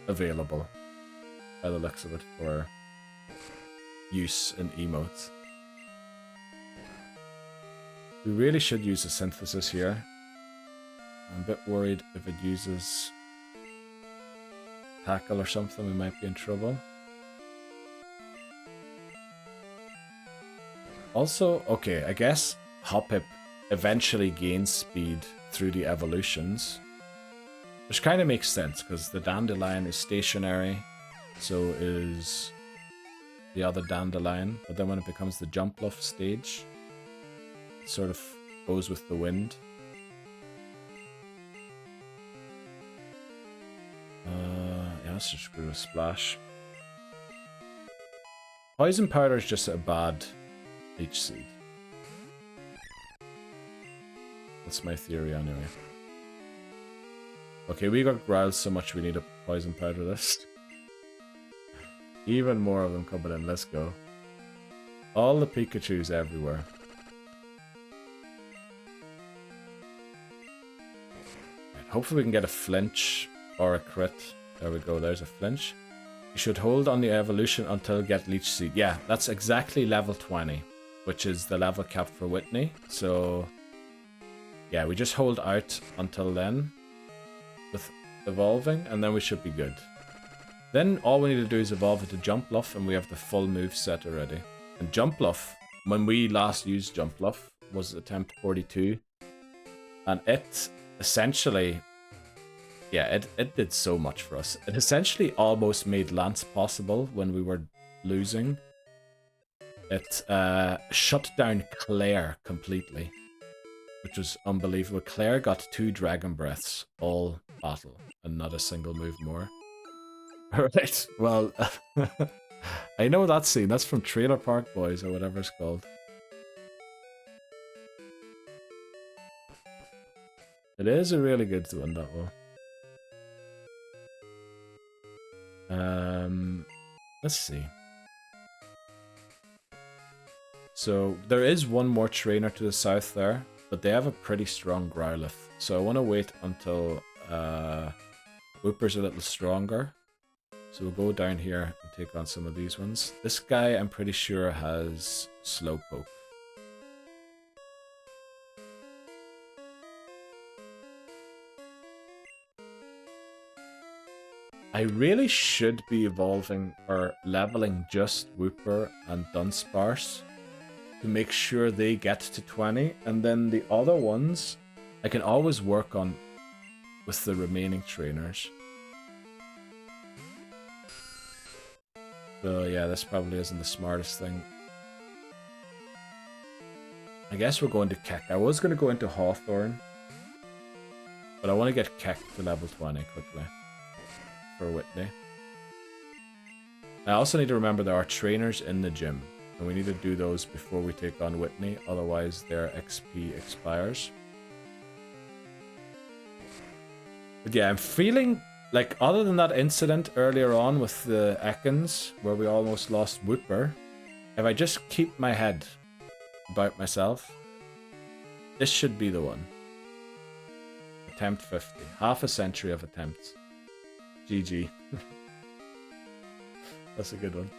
available, by the looks of it, for use in emotes. We really should use a synthesis here. I'm a bit worried if it uses tackle or something, we might be in trouble. Also, okay, I guess Hoppip eventually gains speed through the evolutions. Which kind of makes sense, because the Dandelion is stationary, so is the other Dandelion. But then when it becomes the Jumpluff stage, it sort of goes with the wind. Yeah, let's just go to Splash. Poison Powder is just a bad H-Seed. That's my theory anyway. Okay, we got Growls so much we need a Poison Powder list. Even more of them coming in, let's go. All the Pikachus everywhere. Right, hopefully we can get a flinch or a crit. There we go, there's a flinch. You should hold on the evolution until get Leech Seed. Yeah, that's exactly level 20, which is the level cap for Whitney. So, yeah, we just hold out until then with evolving, and then we should be good. Then all we need to do is evolve it to Jumpluff, and we have the full move set already. And Jumpluff, when we last used Jumpluff, was attempt 42. And it essentially, yeah, it did so much for us. It essentially almost made Lance possible when we were losing. It shut down Claire completely, which was unbelievable. Claire got 2 Dragon Breaths all battle, and not a single move more. Alright, well, I know that scene. That's from Trailer Park Boys, or whatever it's called. It is a really good one, that one. Let's see. So, there is one more trainer to the south there, but they have a pretty strong Growlithe. So I want to wait until Whooper's a little stronger. So we'll go down here and take on some of these ones. This guy, I'm pretty sure, has Slowpoke. I really should be evolving or leveling just Whooper and Dunsparce to make sure they get to 20, and then the other ones I can always work on with the remaining trainers. So yeah, this probably isn't the smartest thing. I guess we're going to Keck. I was going to go into Hawthorne, but I want to get Keck to level 20 quickly for Whitney. I also need to remember there are trainers in the gym, and we need to do those before we take on Whitney, otherwise their XP expires. But yeah, I'm feeling like, other than that incident earlier on with the Ekans, where we almost lost Whooper, if I just keep my head about myself, this should be the one. Attempt 50. Half a century of attempts. GG. That's a good one.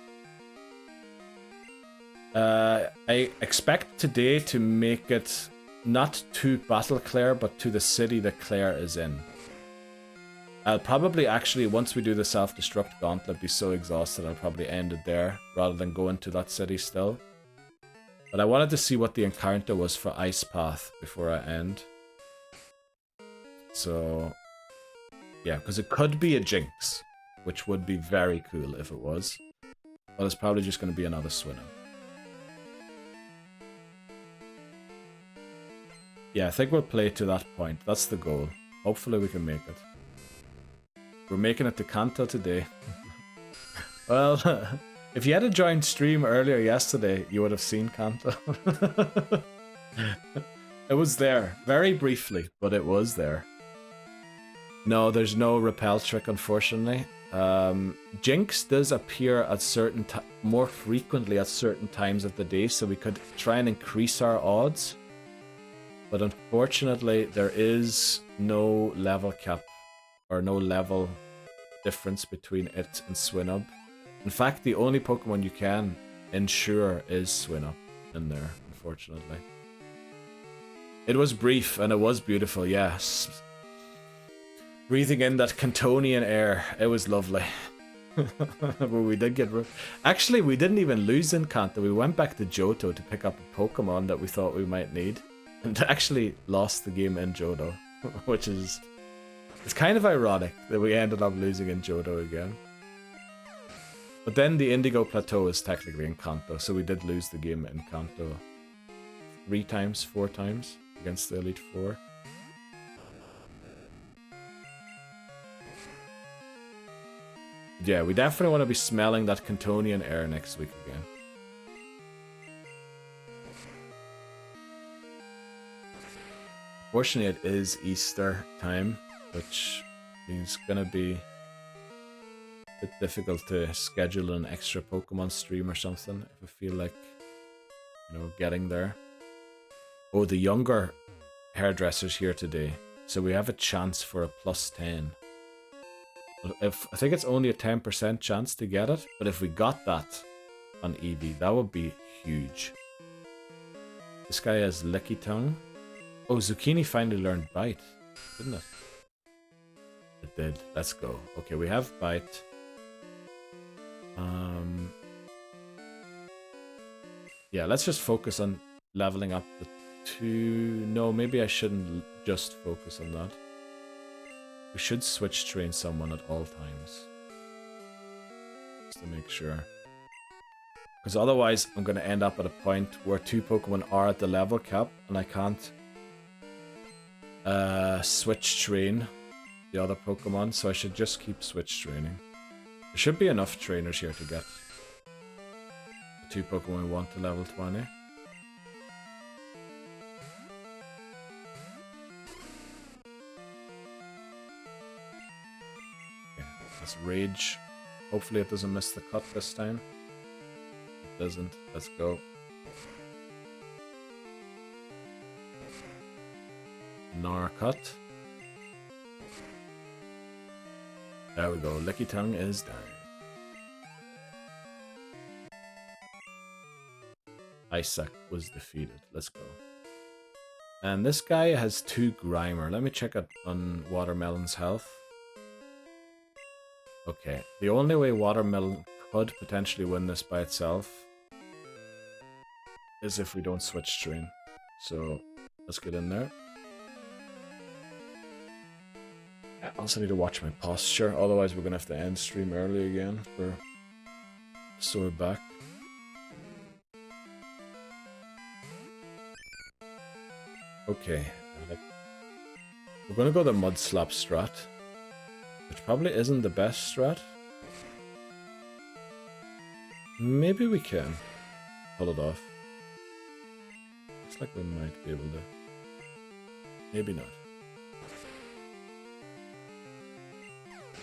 I expect today to make it not to Battle Claire, but to the city that Claire is in. I'll probably actually, once we do the self-destruct gauntlet, be so exhausted I'll probably end it there, rather than go into that city still. But I wanted to see what the encounter was for Ice Path before I end. So, yeah, because it could be a Jinx, which would be very cool if it was. But it's probably just going to be another Swinub. Yeah, I think we'll play to that point. That's the goal. Hopefully we can make it. We're making it to Kanto today. Well, if you had joined stream earlier yesterday, you would have seen Kanto. It was there, very briefly, but it was there. No, there's no repel trick, unfortunately. Jinx does appear at certain more frequently at certain times of the day, so we could try and increase our odds. But unfortunately, there is no level cap or no level difference between it and Swinub. In fact, the only Pokemon you can ensure is Swinub in there, unfortunately. It was brief and it was beautiful, yes. Breathing in that Cantonian air, it was lovely. But we did get... Actually, we didn't even lose in Kanto. We went back to Johto to pick up a Pokemon that we thought we might need. And actually lost the game in Johto, which is... It's kind of ironic that we ended up losing in Johto again. But then the Indigo Plateau is technically in Kanto, so we did lose the game in Kanto 3 times, 4 times against the Elite Four. Yeah, we definitely want to be smelling that Cantonian air next week again. Fortunately, it is Easter time, which is gonna be a bit difficult to schedule an extra Pokemon stream or something if I feel like, you know, getting there. Oh, the younger hairdresser's here today, so we have a chance for a +10. If I think it's only a 10% chance to get it, but if we got that on Eevee, that would be huge. This guy has Licky Tongue. Oh, Zucchini finally learned Bite, didn't it? It did. Let's go. Okay, we have Bite. Yeah, let's just focus on leveling up the 2... No, maybe I shouldn't just focus on that. We should switch train someone at all times. Just to make sure. Because otherwise, I'm going to end up at a point where 2 Pokemon are at the level cap, and I can't switch train the other Pokemon, so I should just keep switch training. There should be enough trainers here to get the 2 Pokemon we want to level 20. Okay, let's Rage. Hopefully it doesn't miss the cut this time. It doesn't. Let's go. Cut. There we go. Licky Tongue is down. Isaac was defeated. Let's go. And this guy has 2 Grimer. Let me check it on Watermelon's health. Okay. The only way Watermelon could potentially win this by itself is if we don't switch train. So let's get in there. I also need to watch my posture, otherwise we're gonna have to end stream early again for sore back. Okay, we're gonna go the Mud Slap strat, which probably isn't the best strat. Maybe we can pull it off. Looks like we might be able to. Maybe not.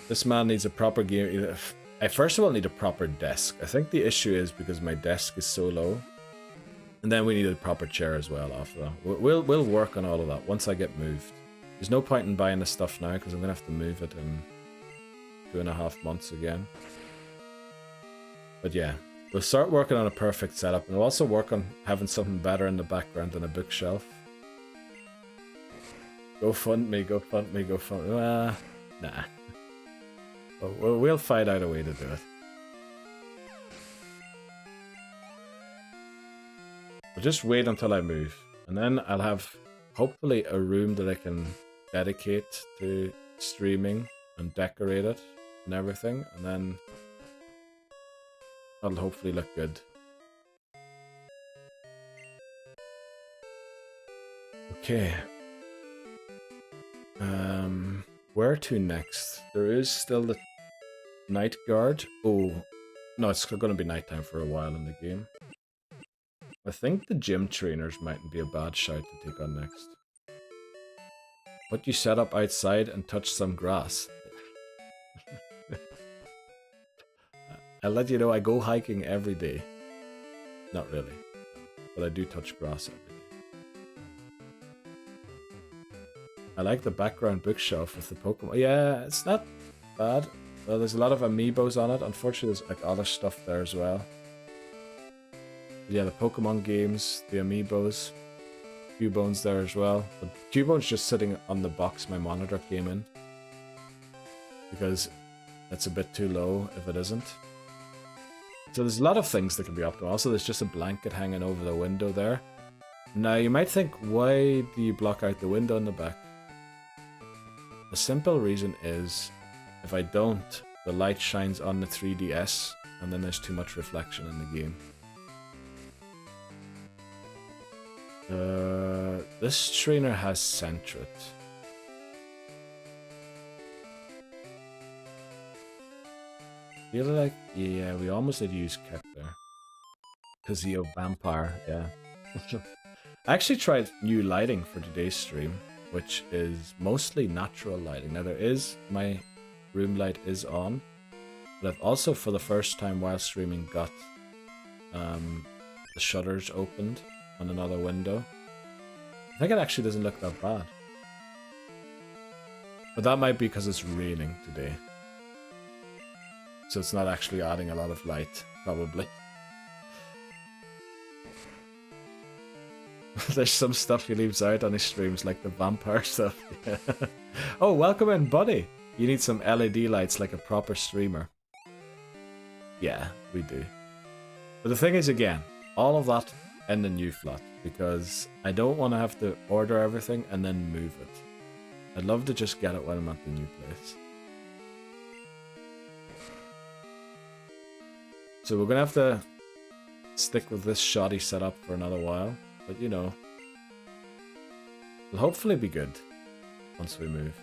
This man needs a proper game. I first of all need a proper desk. I think the issue is because my desk is so low. And then we need a proper chair as well after that. We'll work on all of that once I get moved. There's no point in buying the stuff now because I'm going to have to move it in 2.5 months again. But yeah, We'll start working on a perfect setup, and we'll also work on having something better in the background than a bookshelf. Go fund me, go fund me, go fund me. Nah. We'll find out a way to do it. I'll just wait until I move, and then I'll have hopefully a room that I can dedicate to streaming and decorate it and everything, and then that'll hopefully look good. Okay. Where to next? There is still the night guard. Oh, no, it's going to be nighttime for a while in the game. I think the gym trainers mightn't be a bad shout to take on next. What you set up outside and touch some grass. I'll let you know I go hiking every day. Not really, but I do touch grass every day. I like the background bookshelf with the Pokemon. Yeah, it's not bad. Well, there's a lot of amiibos on it. Unfortunately, there's like other stuff there as well. But yeah, the Pokemon games, the amiibos, Cubone's there as well. But Cubone's just sitting on the box my monitor came in, because that's a bit too low if it isn't. So there's a lot of things that can be optimal. Also, there's just a blanket hanging over the window there. Now, you might think, why do you block out the window in the back? The simple reason is, if I don't, the light shines on the 3DS, and then there's too much reflection in the game. This trainer has Sentret. Feel like, yeah, we almost did use Kek there. Kazeo Vampire, yeah. I actually tried new lighting for today's stream, which is mostly natural lighting. Now my room light is on, but I've also for the first time while streaming got the shutters opened on another window. I think it actually doesn't look that bad. But that might be because it's raining today. So it's not actually adding a lot of light, probably. There's some stuff he leaves out on his streams, like the vampire stuff. Yeah. Oh, welcome in, buddy! You need some LED lights like a proper streamer. Yeah, we do. But the thing is, again, all of that in the new flat, because I don't want to have to order everything and then move it. I'd love to just get it when I'm at the new place. So we're gonna have to stick with this shoddy setup for another while, but you know, it'll hopefully be good once we move.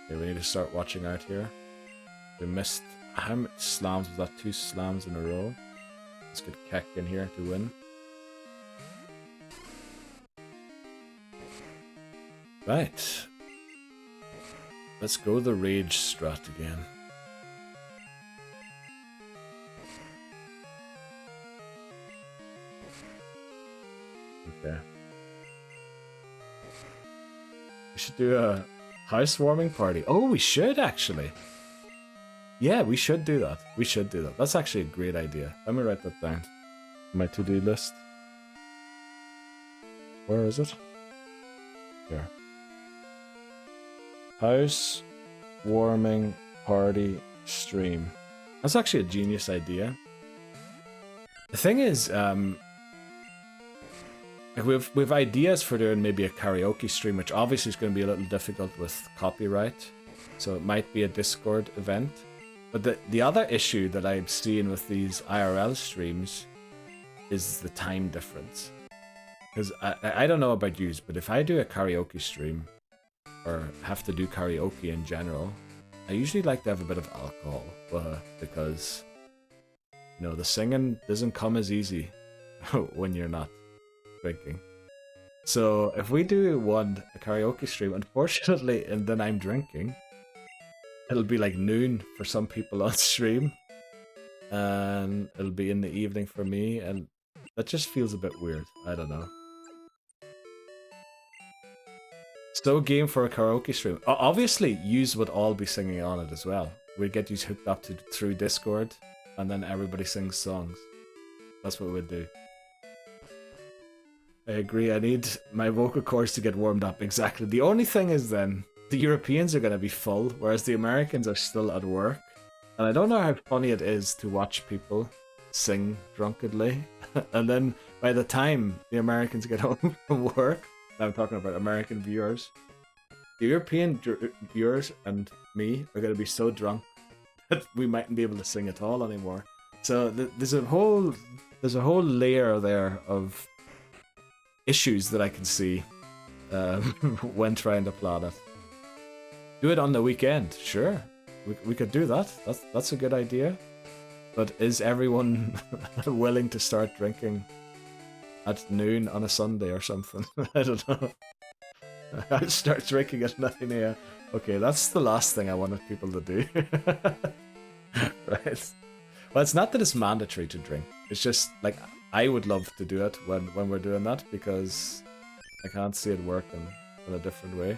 Okay, we need to start watching out here. We missed, how many slams was that? 2 slams in a row. Let's get Kek in here to win. Right. Let's go the rage strat again. Okay. We should do a housewarming party. Oh, we should actually. Yeah, we should do that. We should do that. That's actually a great idea. Let me write that down. My to-do list. Where is it? Here. House warming party stream. That's actually a genius idea. The thing is, we've ideas for doing maybe a karaoke stream, which obviously is going to be a little difficult with copyright. So it might be a Discord event. But the other issue that I've seen with these IRL streams is the time difference. Because I don't know about yous, but if I do a karaoke stream, or have to do karaoke in general, I usually like to have a bit of alcohol, because, you know, the singing doesn't come as easy when you're not drinking. So if we do a karaoke stream, unfortunately, and then I'm drinking, it'll be like noon for some people on stream, and it'll be in the evening for me, and that just feels a bit weird. I don't know. So game for a karaoke stream. Obviously, yous would all be singing on it as well. we'd get you hooked up to through Discord, and then everybody sings songs. That's what we'd do. I agree, I need my vocal cords to get warmed up, exactly. The only thing is then, the Europeans are going to be full, whereas the Americans are still at work. And I don't know how funny it is to watch people sing drunkenly, and then by the time the Americans get home from work, I'm talking about American viewers, the European viewers and me are going to be so drunk that we mightn't be able to sing at all anymore. So there's a whole layer there of issues that I can see when trying to plan it. Do it on the weekend, sure. We could do that. That's a good idea. But is everyone willing to start drinking at noon on a Sunday or something? I don't know. I'd start drinking at 9 AM. Okay, that's the last thing I wanted people to do. Right. Well, it's not that it's mandatory to drink. It's just, like, I would love to do it when we're doing that, because I can't see it working in a different way.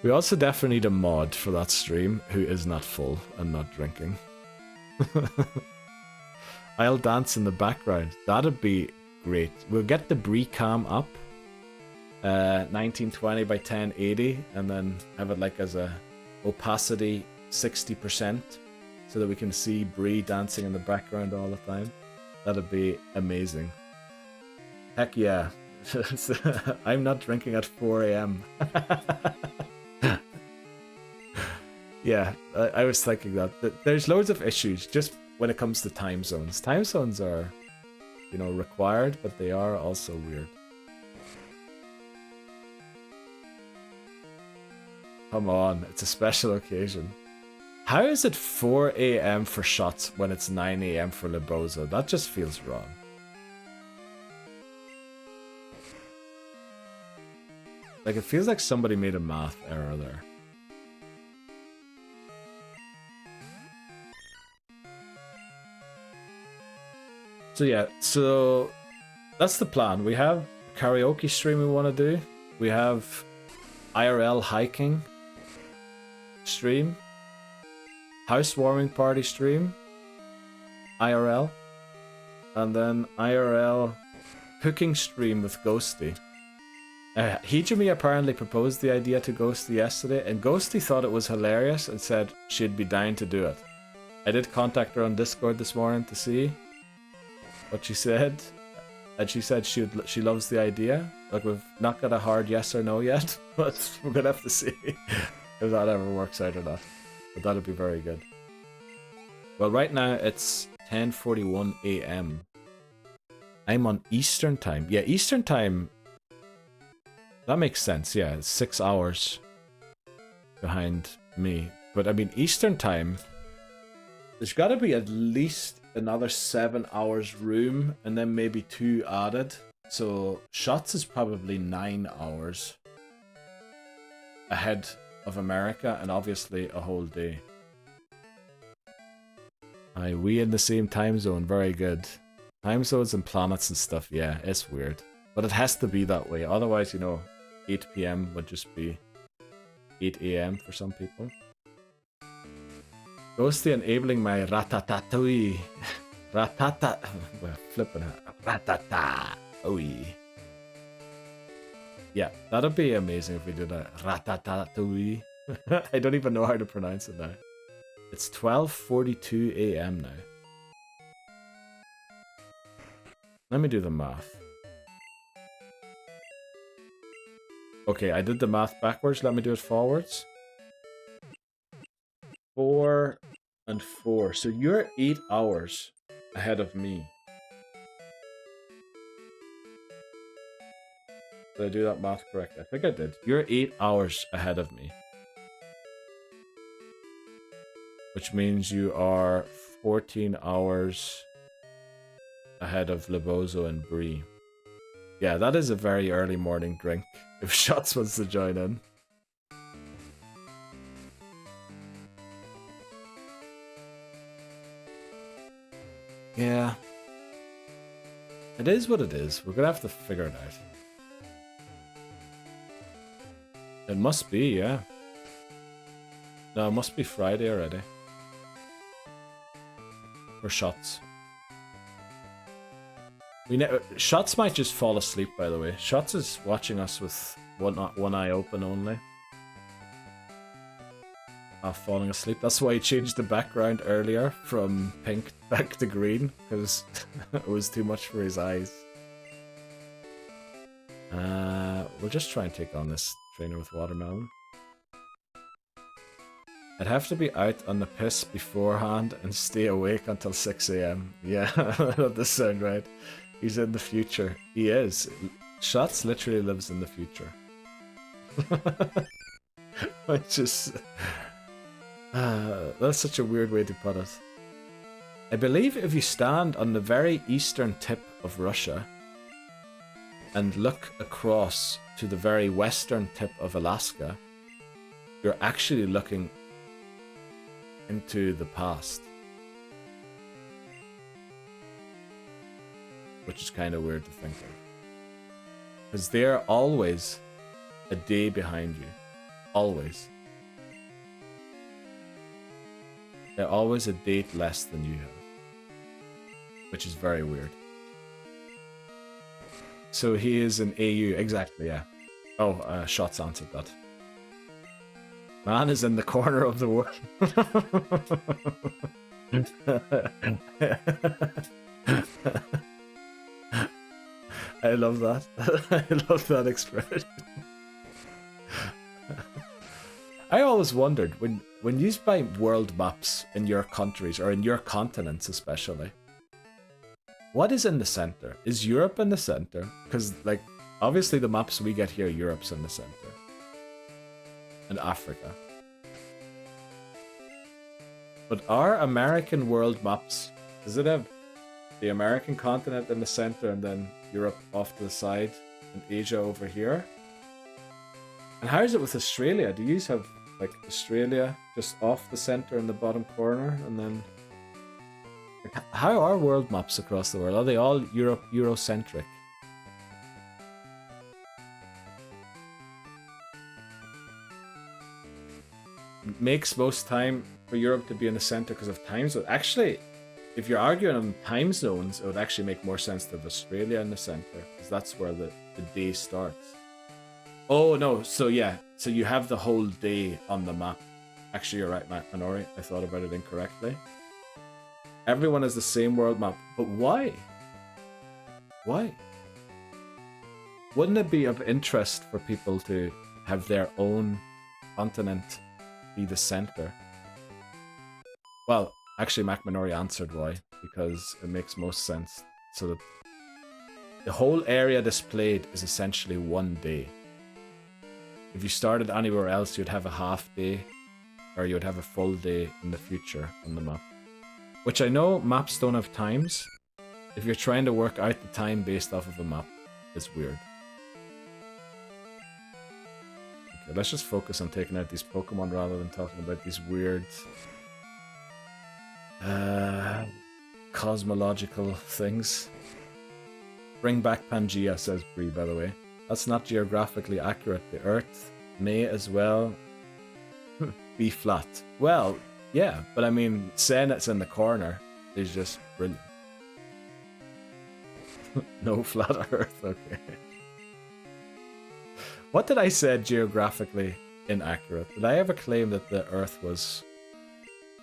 We also definitely need a mod for that stream who is not full and not drinking. I'll dance in the background. That'd be great. We'll get the Brie cam up. 1920 by 1080, and then have it like as a opacity 60%, so that we can see Brie dancing in the background all the time. That'd be amazing. Heck yeah. I'm not drinking at 4 AM. Yeah, I was thinking that. There's loads of issues just when it comes to time zones. Time zones are, you know, required, but they are also weird. Come on, it's a special occasion. How is it 4 AM for shots when it's 9 AM for Libozo? That just feels wrong. Like, it feels like somebody made a math error there. So yeah, so that's the plan. We have a karaoke stream we want to do. We have IRL hiking stream. Housewarming party stream. IRL. And then IRL cooking stream with Ghosty. Hijumi apparently proposed the idea to Ghosty yesterday, and Ghosty thought it was hilarious and said she'd be down to do it. I did contact her on Discord this morning to see what she said, and she said she loves the idea. Like, we've not got a hard yes or no yet, but we're gonna have to see if that ever works out or not. But that'd be very good. Well, right now it's 10:41 AM. I'm on Eastern time. Yeah, Eastern time. That makes sense. Yeah, it's 6 hours behind me. But I mean, Eastern time, there's got to be at least another 7 hours room, and then maybe 2 added. So shots is probably 9 hours ahead of America, and obviously a whole day. Aye, we in the same time zone. Very good. Time zones and planets and stuff. Yeah, it's weird, but it has to be that way. Otherwise, you know, 8 PM would just be 8 AM for some people. Ghosty enabling my ratatatouille. Ratata. Well, flipping it. Ratatatouille. Yeah, that'd be amazing if we did a ratatatouille. I don't even know how to pronounce it now. It's 12:42 AM now. Let me do the math. Okay, I did the math backwards. Let me do it forwards. 4 and 4. So you're 8 hours ahead of me. Did I do that math correct? I think I did. You're 8 hours ahead of me. Which means you are 14 hours ahead of Libozo and Brie. Yeah, that is a very early morning drink, if Shots wants to join in. Yeah. It is what it is. We're gonna have to figure it out. It must be, yeah. No, it must be Friday already. For Shots. Shots might just fall asleep, by the way. Shots is watching us with one eye open only. Falling asleep. That's why he changed the background earlier from pink back to green, because it was too much for his eyes. We'll just try and take on this trainer with watermelon. I'd have to be out on the piss beforehand and stay awake until 6 AM. Yeah, that does sound right. He's in the future. He is. Shots literally lives in the future. Which is... that's such a weird way to put it. I believe if you stand on the very eastern tip of Russia and look across to the very western tip of Alaska, you're actually looking into the past. Which is kind of weird to think of. Because they're always a day behind you. Always. They're always a date less than you have. Which is very weird. So he is an AU, exactly, yeah. Oh, Shots answered that. Man is in the corner of the world. I love that. I love that expression. I always wondered, when you buy world maps in your countries, or in your continents especially, what is in the center? Is Europe in the center? Because, like, obviously the maps we get here, Europe's in the center. And Africa. But our American world maps, does it have the American continent in the center and then Europe off to the side and Asia over here? And how is it with Australia? Do you have, like, Australia just off the center in the bottom corner and then... Like, how are world maps across the world? Are they all Eurocentric? It makes most time for Europe to be in the center because of time zones. Actually, if you're arguing on time zones, it would actually make more sense to have Australia in the center, because that's where the day starts. Oh no, so yeah, so you have the whole day on the map. Actually, you're right, Matt Minori. I thought about it incorrectly. Everyone has the same world map, but why? Why? Wouldn't it be of interest for people to have their own continent be the center? Well, actually, Mac Minori answered why, because it makes most sense. So that the whole area displayed is essentially one day. If you started anywhere else, you'd have a half day, or you'd have a full day in the future on the map. Which I know maps don't have times. If you're trying to work out the time based off of a map, it's weird. Okay, let's just focus on taking out these Pokemon rather than talking about these weird... cosmological things. Bring back Pangea, says Bree, by the way. That's not geographically accurate. The Earth may as well be flat. Well, yeah, but I mean, saying it's in the corner is just brilliant. No flat Earth, okay. What did I say geographically inaccurate? Did I ever claim that the Earth was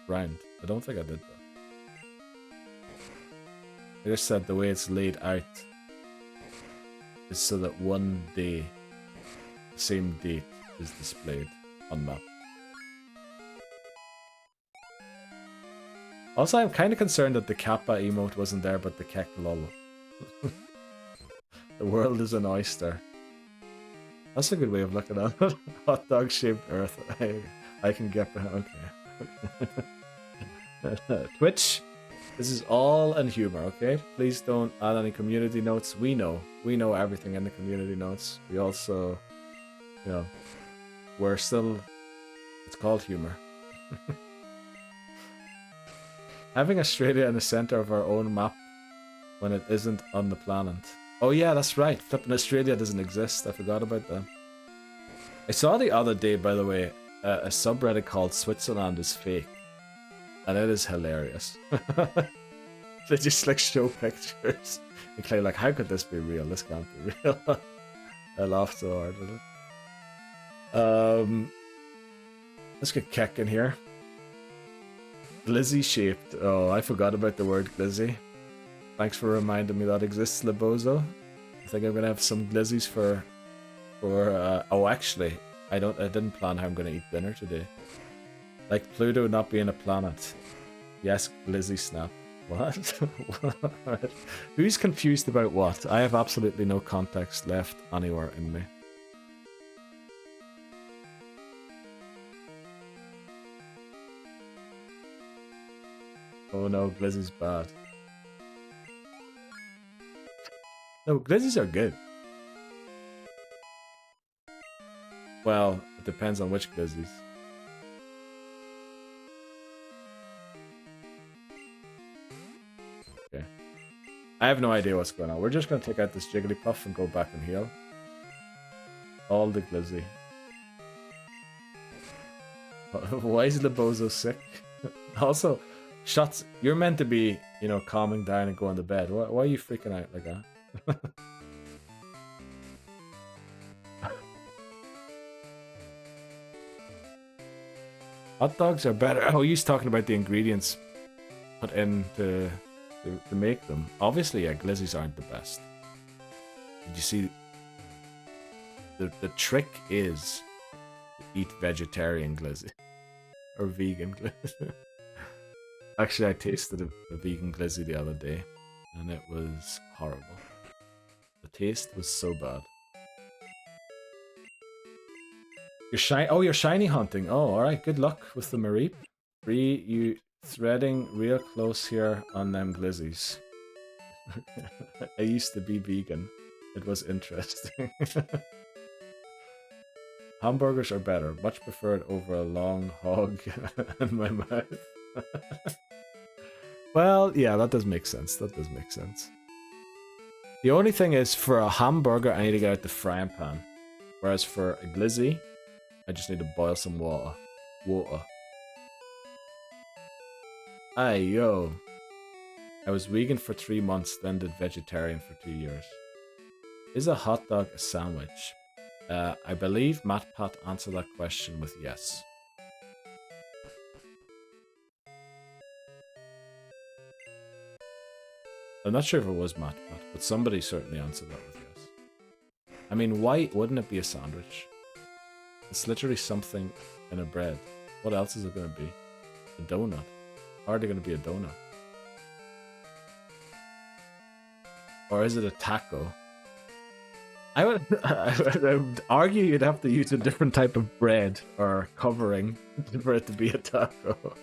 round? I don't think I did that. I just said the way it's laid out is so that one day, the same date, is displayed on map. Also, I'm kind of concerned that the Kappa emote wasn't there, but the Kek lol. The world is an oyster. That's a good way of looking at it. Hot dog shaped Earth. I can get behind. Okay. Twitch. This is all in humor, okay? Please don't add any community notes. We know everything in the community notes. We also, you know, we're still, it's called humor. Having Australia in the center of our own map when it isn't on the planet. Oh yeah, that's right. Flipping Australia doesn't exist. I forgot about that. I saw the other day, by the way, a subreddit called Switzerland is Fake. And it is hilarious. They just like show pictures. And Clay like, how could this be real? This can't be real. I laughed so hard with it. Let's get Keck in here. Glizzy shaped. Oh, I forgot about the word glizzy. Thanks for reminding me that exists, Libozo. I think I'm gonna have some glizzies for oh, actually, I didn't plan how I'm gonna eat dinner today. Like Pluto not being a planet. Yes, glizzy snap. What? What? Who's confused about what? I have absolutely no context left anywhere in me. Oh no, glizzy's bad. No, glizzies are good. Well, it depends on which glizzies. Okay. I have no idea what's going on. We're just going to take out this Jigglypuff and go back and heal. All the glizzy. Why is Libozo sick? Also, Shots, you're meant to be, you know, calming down and going to bed. Why are you freaking out like that? Hot dogs are better. Oh, he's talking about the ingredients put in to make them. Obviously, yeah, glizzies aren't the best. Did you see? The trick is to eat vegetarian glizzy or vegan glizzy. Actually, I tasted a vegan glizzy the other day, and it was horrible. The taste was so bad. You're shiny hunting. Oh, alright, good luck with the Mareep. Bree, you threading real close here on them glizzies. I used to be vegan. It was interesting. Hamburgers are better. Much preferred over a long hog in my mouth. Well, yeah, that does make sense. That does make sense. The only thing is, for a hamburger, I need to get out the frying pan. Whereas for a glizzy, I just need to boil some water. Aye, yo. I was vegan for 3 months, then did vegetarian for 2 years. Is a hot dog a sandwich? I believe MatPat answered that question with yes. I'm not sure if it was MatPat, but somebody certainly answered that with yes. I mean, why wouldn't it be a sandwich? It's literally something in a bread. What else is it going to be? A donut. Hardly going to be a donut. Or is it a taco? I would argue you'd have to use a different type of bread or covering for it to be a taco.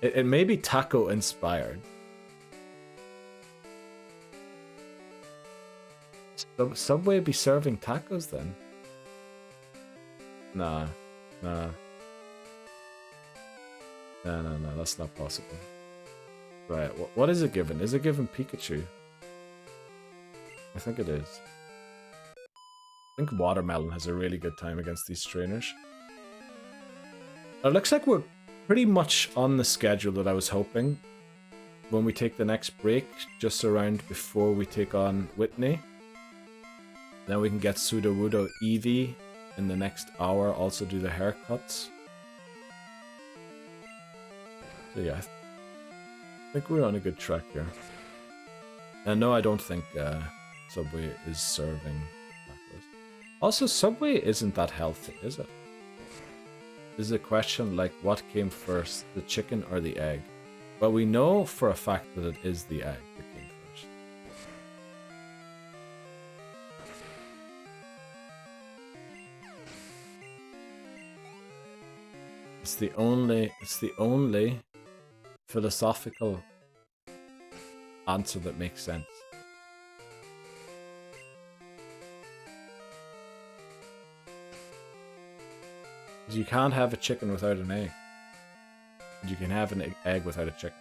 It may be taco inspired. Subway be serving tacos then? Nah. No, that's not possible. Right, what is it given? Is it given Pikachu? I think it is. I think Watermelon has a really good time against these trainers. It looks like we're pretty much on the schedule that I was hoping. When we take the next break, just around before we take on Whitney. Then we can get Sudowoodo Eevee in the next hour, also do the haircuts. So yeah, I think we're on a good track here. And no, I don't think Subway is serving tacos. Also, Subway isn't that healthy, is it? This is a question like, what came first, the chicken or the egg? Well, we know for a fact that it is the egg that came first. It's the only philosophical answer that makes sense. You can't have a chicken without an egg. And you can have an egg without a chicken.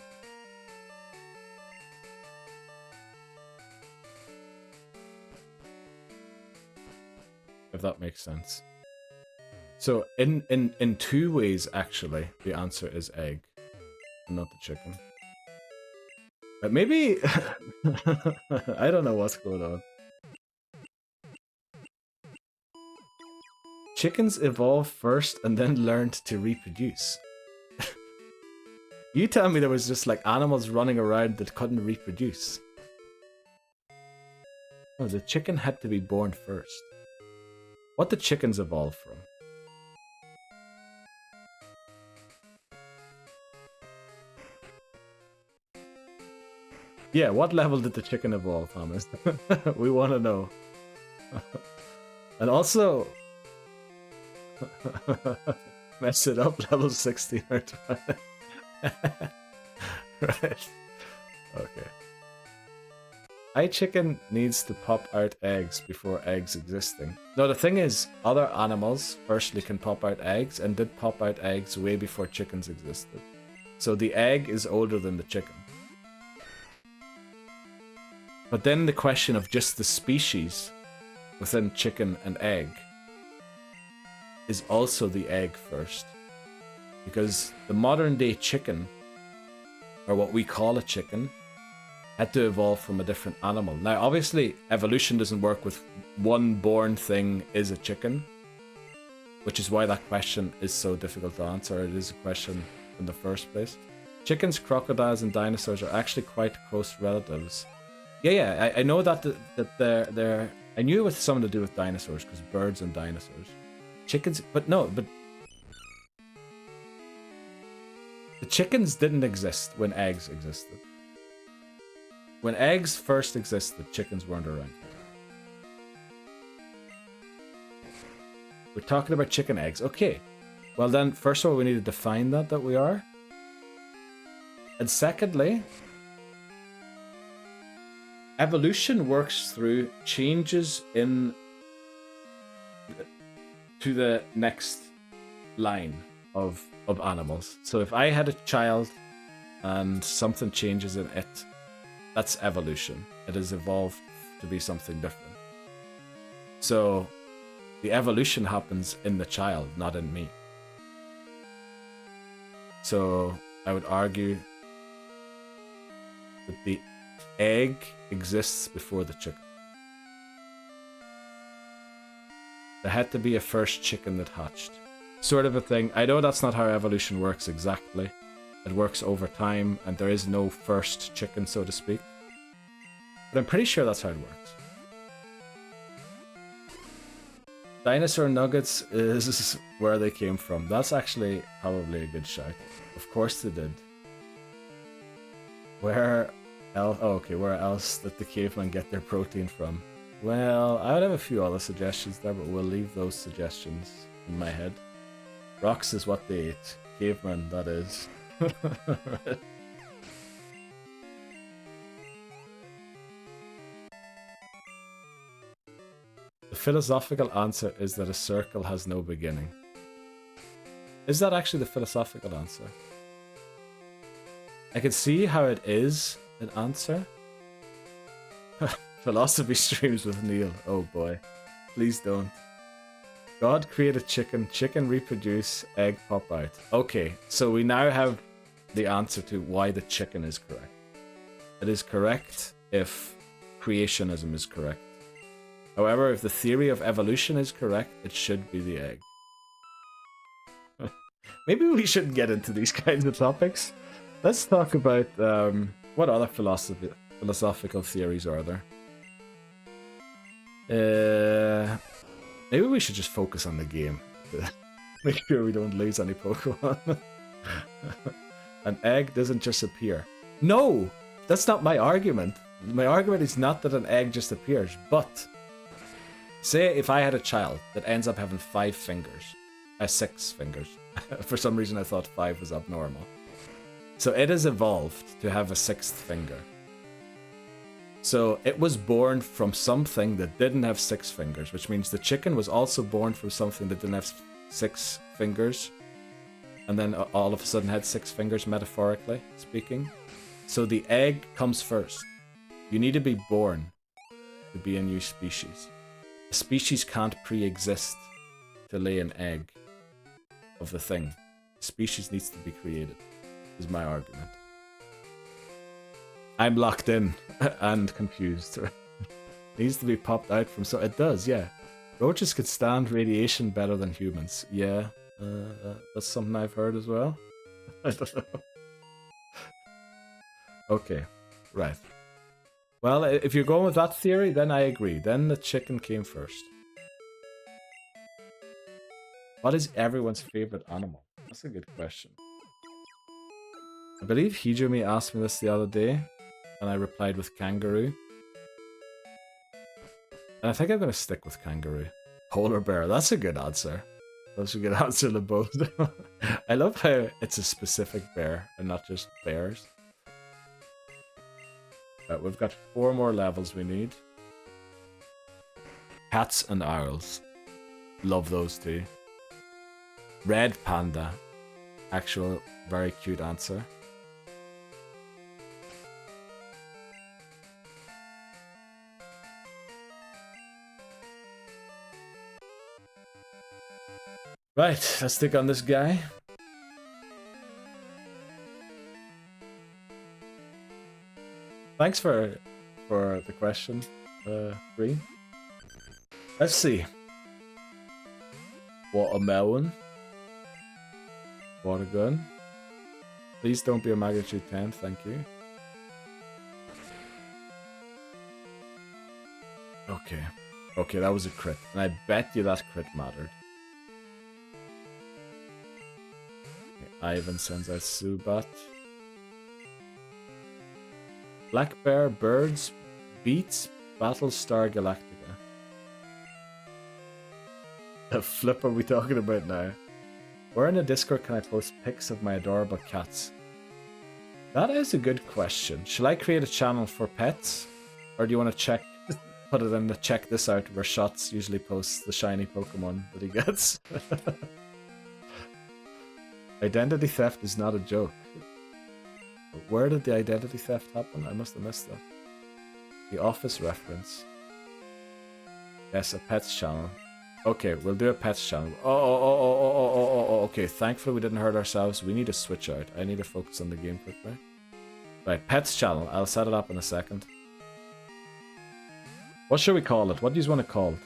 if that makes sense. So in two ways, actually, the answer is egg, and not the chicken. But maybe I don't know what's going on. Chickens evolved first and then learned to reproduce. You tell me there was just like animals running around that couldn't reproduce. Oh, the chicken had to be born first. What did chickens evolve from? Yeah, what level did the chicken evolve, Thomas? We want to know. And also... mess it up, level 16 or 20. Right. Okay. Chicken needs to pop out eggs before eggs existing. No, the thing is, other animals firstly can pop out eggs and did pop out eggs way before chickens existed. So the egg is older than the chicken. But then the question of just the species within chicken and egg is also the egg first. Because the modern day chicken, or what we call a chicken, had to evolve from a different animal. Now obviously evolution doesn't work with one born thing is a chicken, which is why that question is so difficult to answer. It is a question in the first place. Chickens, crocodiles and dinosaurs are actually quite close relatives. Yeah, I know that they're I knew it was something to do with dinosaurs because birds and dinosaurs. Chickens, but no, but the chickens didn't exist when eggs existed. When eggs first existed, chickens weren't around. We're talking about chicken eggs. Okay. Well then, first of all, we need to define that we are. And secondly, evolution works through changes in to the next line of animals. So if I had a child and something changes in it, that's evolution. It has evolved to be something different. So the evolution happens in the child, not in me. So I would argue that the egg exists before the chicken. There had to be a first chicken that hatched. Sort of a thing. I know that's not how evolution works exactly. It works over time, and there is no first chicken, so to speak. But I'm pretty sure that's how it works. Dinosaur nuggets is where they came from. That's actually probably a good shout. Of course they did. Where else? Oh, okay, where else did the cavemen get their protein from? Well, I would have a few other suggestions there, but we'll leave those suggestions in my head. Rocks is what they ate. Cavemen, that is. Right. The philosophical answer is that a circle has no beginning. Is that actually the philosophical answer? I can see how it is an answer. Philosophy streams with Neil. Oh boy. Please don't. God created chicken, chicken reproduce, egg pop out. Okay, so we now have the answer to why the chicken is correct. It is correct if creationism is correct. However, if the theory of evolution is correct, it should be the egg. Maybe we shouldn't get into these kinds of topics. Let's talk about what other philosophical theories are there. Maybe we should just focus on the game to make sure we don't lose any Pokemon. An egg doesn't just appear. No! That's not my argument. My argument is not that an egg just appears, but say if I had a child that ends up having 5 fingers. 6 fingers. For some reason I thought 5 was abnormal. So it has evolved to have a 6th finger. So it was born from something that didn't have 6 fingers, which means the chicken was also born from something that didn't have 6 fingers, and then all of a sudden had 6 fingers, metaphorically speaking. So the egg comes first. You need to be born to be a new species. A species can't pre-exist to lay an egg of the thing. A species needs to be created, is my argument. I'm locked in and confused. Needs to be popped out from so it does, yeah. Roaches could stand radiation better than humans. Yeah, that's something I've heard as well. I don't know. Okay, right. Well, if you're going with that theory, then I agree. Then the chicken came first. What is everyone's favorite animal? That's a good question. I believe Hijumi asked me this the other day, and I replied with kangaroo. And I think I'm going to stick with kangaroo. Polar bear, that's a good answer. That's a good answer to both. I love how it's a specific bear and not just bears. Right, we've got 4 more levels we need. Cats and owls. Love those two. Red panda. Actual very cute answer. Right, let's take on this guy. Thanks for the question, Bree. Let's see. Watermelon. Water gun. Please don't be a magnitude 10, thank you. Okay. Okay, that was a crit. And I bet you that crit mattered. Ivan sends out Subat. Black Bear, Birds, Beats, Battlestar Galactica. The flip are we talking about now? Where in the Discord can I post pics of my adorable cats? That is a good question. Shall I create a channel for pets? Or do you want to put it in the check this out where Shots usually posts the shiny Pokemon that he gets? Identity theft is not a joke. Where did the identity theft happen? I must have missed that. The Office reference. Yes, a pets channel. Okay, we'll do a pets channel. Oh, okay. Thankfully we didn't hurt ourselves. We need to switch out. I need to focus on the game quickly. Right, pets channel. I'll set it up in a second. What should we call it? What do you want to call it?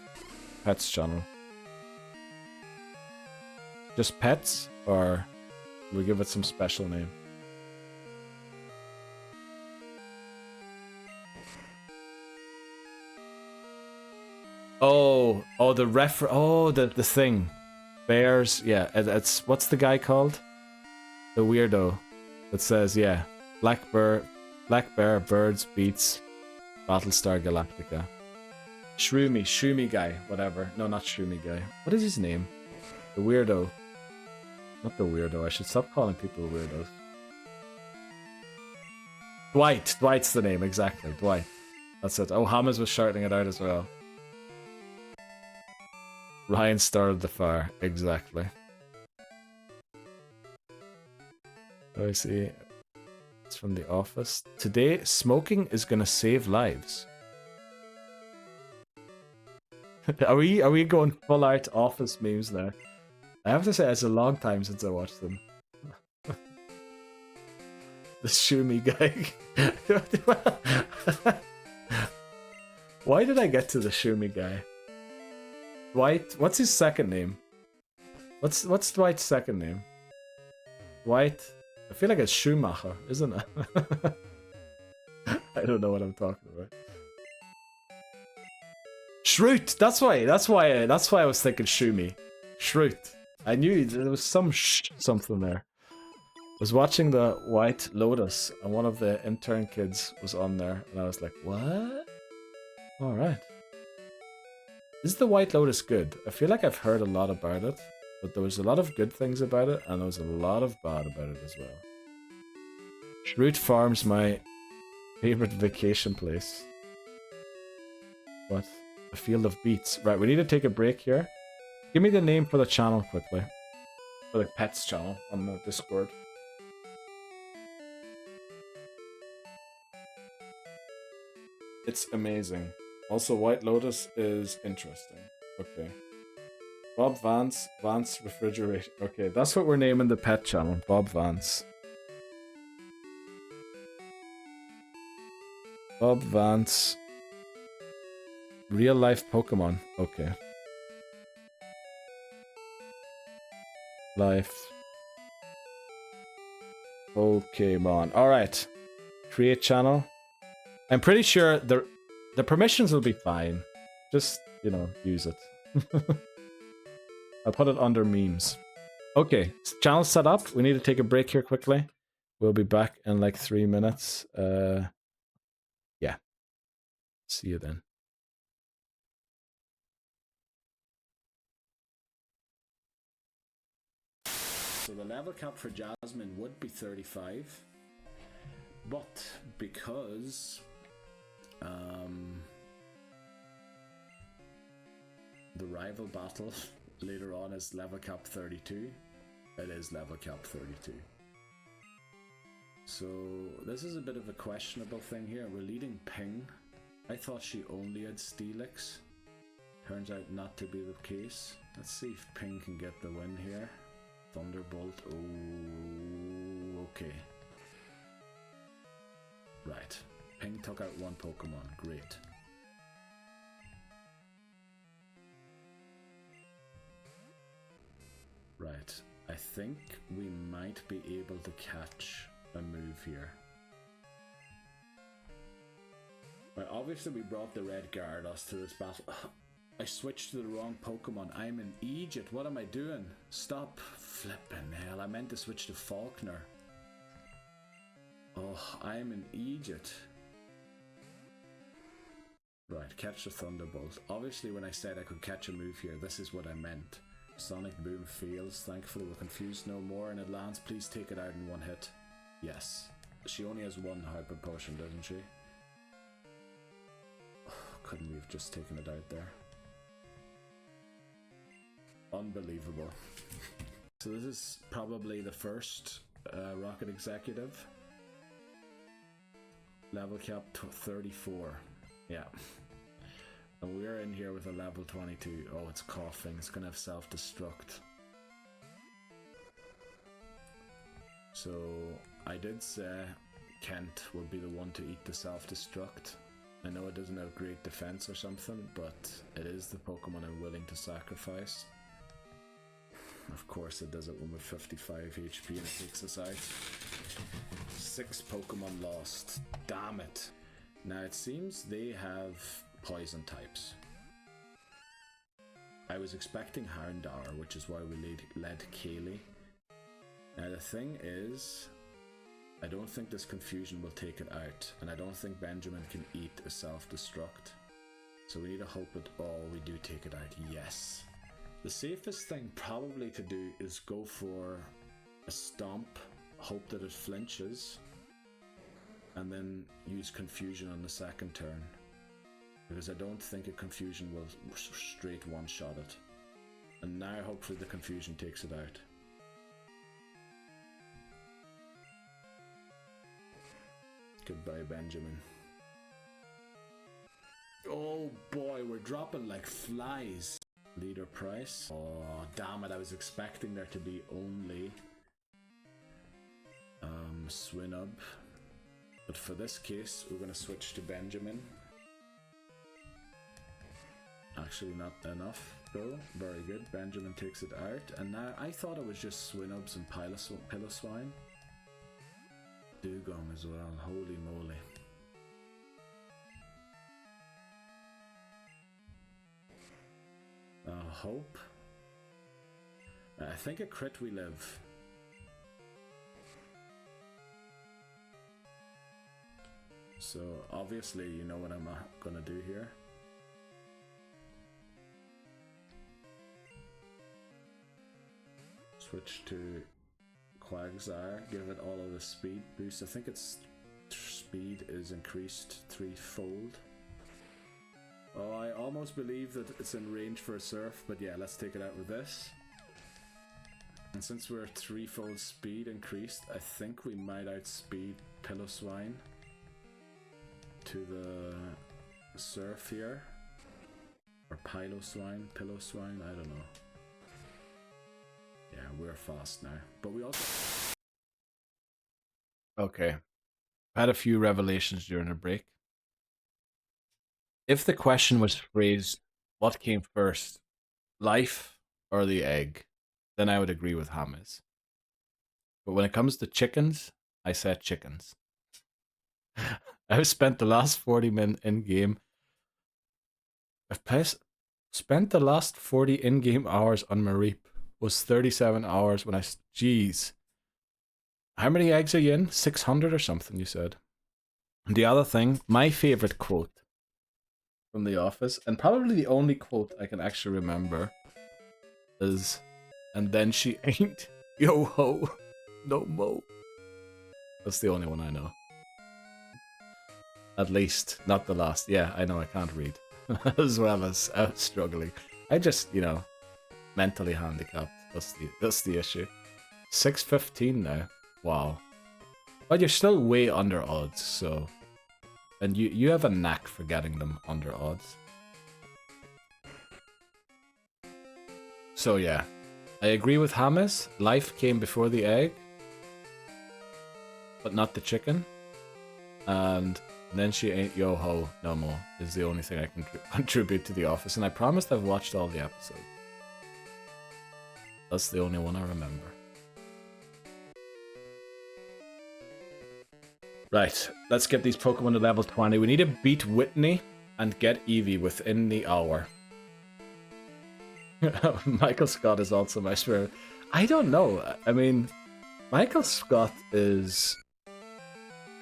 Pets channel. Just pets? Or will we give it some special name? Oh, the thing. Bears, yeah, it's, what's the guy called? The weirdo that says, yeah, Black Bear, Birds, Beats, Battlestar Galactica. Shroomy guy, whatever. No, not Shroomy guy. What is his name? The weirdo. Not the weirdo, I should stop calling people weirdos. Dwight's the name, exactly, Dwight. That's it. Oh, Hammers was shouting it out as well. Ryan started the fire, exactly. I see. It's from The Office. Today, smoking is gonna save lives. Are we going full out Office memes now? I have to say, it's a long time since I watched them. The Shumi guy. Why did I get to the Shumi guy? Dwight, what's his second name? What's Dwight's second name? Dwight, I feel like it's Schumacher, isn't it? I don't know what I'm talking about. Shroot, that's why I was thinking Shumi. Shroot. I knew there was something there. I was watching the White Lotus and one of the intern kids was on there and I was like, what? Alright. Is the White Lotus good? I feel like I've heard a lot about it, but there was a lot of good things about it, and there was a lot of bad about it as well. Shroot Farm's my favorite vacation place. What? A field of beets. Right, we need to take a break here. Give me the name for the channel quickly. For the pets channel on the Discord. It's amazing. Also, White Lotus is interesting. Okay. Bob Vance, Vance Refrigeration. Okay, that's what we're naming the pet channel. Bob Vance. Bob Vance. Real life Pokemon. Okay. Life. Pokemon. Alright. Create channel. I'm pretty sure the permissions will be fine. Just, you know, use it. I'll put it under memes. Okay, channel set up. We need to take a break here quickly. We'll be back in like 3 minutes. Yeah. See you then. So the level cap for Jasmine would be 35. But because the rival battle later on is level cap 32, it is level cap 32. So this is a bit of a questionable thing here. We're leading Ping. I thought she only had Steelix. Turns out not to be the case. Let's see if Ping can get the win here. Thunderbolt. Oh, okay. Right. Ping took out one Pokemon. Great. Right. I think we might be able to catch a move here. Right, obviously we brought the Red Gyarados to this battle. I switched to the wrong Pokemon. I'm in Egypt. What am I doing? Stop. Flippin' hell. I meant to switch to Faulkner. Oh, I'm in Egypt. Right, catch the Thunderbolt. Obviously when I said I could catch a move here, this is what I meant. Sonic Boom fails. Thankfully we're confused no more, and it lands. Please take it out in one hit. Yes. She only has one Hyper Potion, doesn't she? Oh, couldn't we have just taken it out there? Unbelievable. So this is probably the first Rocket Executive. Level cap 34. Yeah. And we're in here with a level 22. Oh, it's coughing. It's gonna have self-destruct. So I did say Kent will be the one to eat the self-destruct. I know it doesn't have great defense or something, but it is the Pokemon I'm willing to sacrifice. Of course it does it when we're 55 HP and it takes us out. 6 Pokemon lost. Damn it. Now it seems they have poison types. I was expecting Houndour, which is why we led Kaylee. Now the thing is, I don't think this confusion will take it out, and I don't think Benjamin can eat a self-destruct. So we need to hope that we do take it out. Yes. The safest thing probably to do is go for a stomp, hope that it flinches, and then use confusion on the second turn. Because I don't think a confusion will straight one-shot it. And now hopefully the confusion takes it out. Goodbye, Benjamin. Oh boy, we're dropping like flies. Leader price. Oh damn it, I was expecting there to be only Swinub. But for this case, we're going to switch to Benjamin. Actually not enough though. Very good. Benjamin takes it out. And now I thought it was just Swinubs and Piloswine. Dugong as well. Holy moly. Hope. I think a crit we live. So obviously you know what I'm gonna do here. Switch to Quagsire, give it all of the speed boost. I think its speed is increased 3-fold. Oh, I almost believe that it's in range for a surf, but yeah, let's take it out with this. And since we're 3-fold speed increased, I think we might outspeed Piloswine to the surf here. Or pillow swine, I don't know. Yeah, we're fast now. But we also... Okay. I had a few revelations during the break. If the question was phrased, what came first, life or the egg, then I would agree with Hamis. But when it comes to chickens, I said chickens. I've spent the last 40 minutes in game. Spent the last 40 in-game hours on Mareep. Was 37 hours when I... Jeez. How many eggs are you in? 600 or something, you said. And the other thing, my favorite quote from The Office, and probably the only quote I can actually remember, is, and then she ain't yo ho no mo. That's the only one I know. At least, not the last. Yeah, I know I can't read. As well as struggling. I just, you know, mentally handicapped. That's the issue. 615 now. Wow. But you're still way under odds, so... And you have a knack for getting them under odds. So yeah. I agree with Hamis. Life came before the egg. But not the chicken. And then she ain't yo-ho no more is the only thing I can contribute to The Office. And I promised I've watched all the episodes. That's the only one I remember. Right, let's get these Pokemon to level 20. We need to beat Whitney and get Eevee within the hour. Michael Scott is also my spirit. I don't know. I mean, Michael Scott is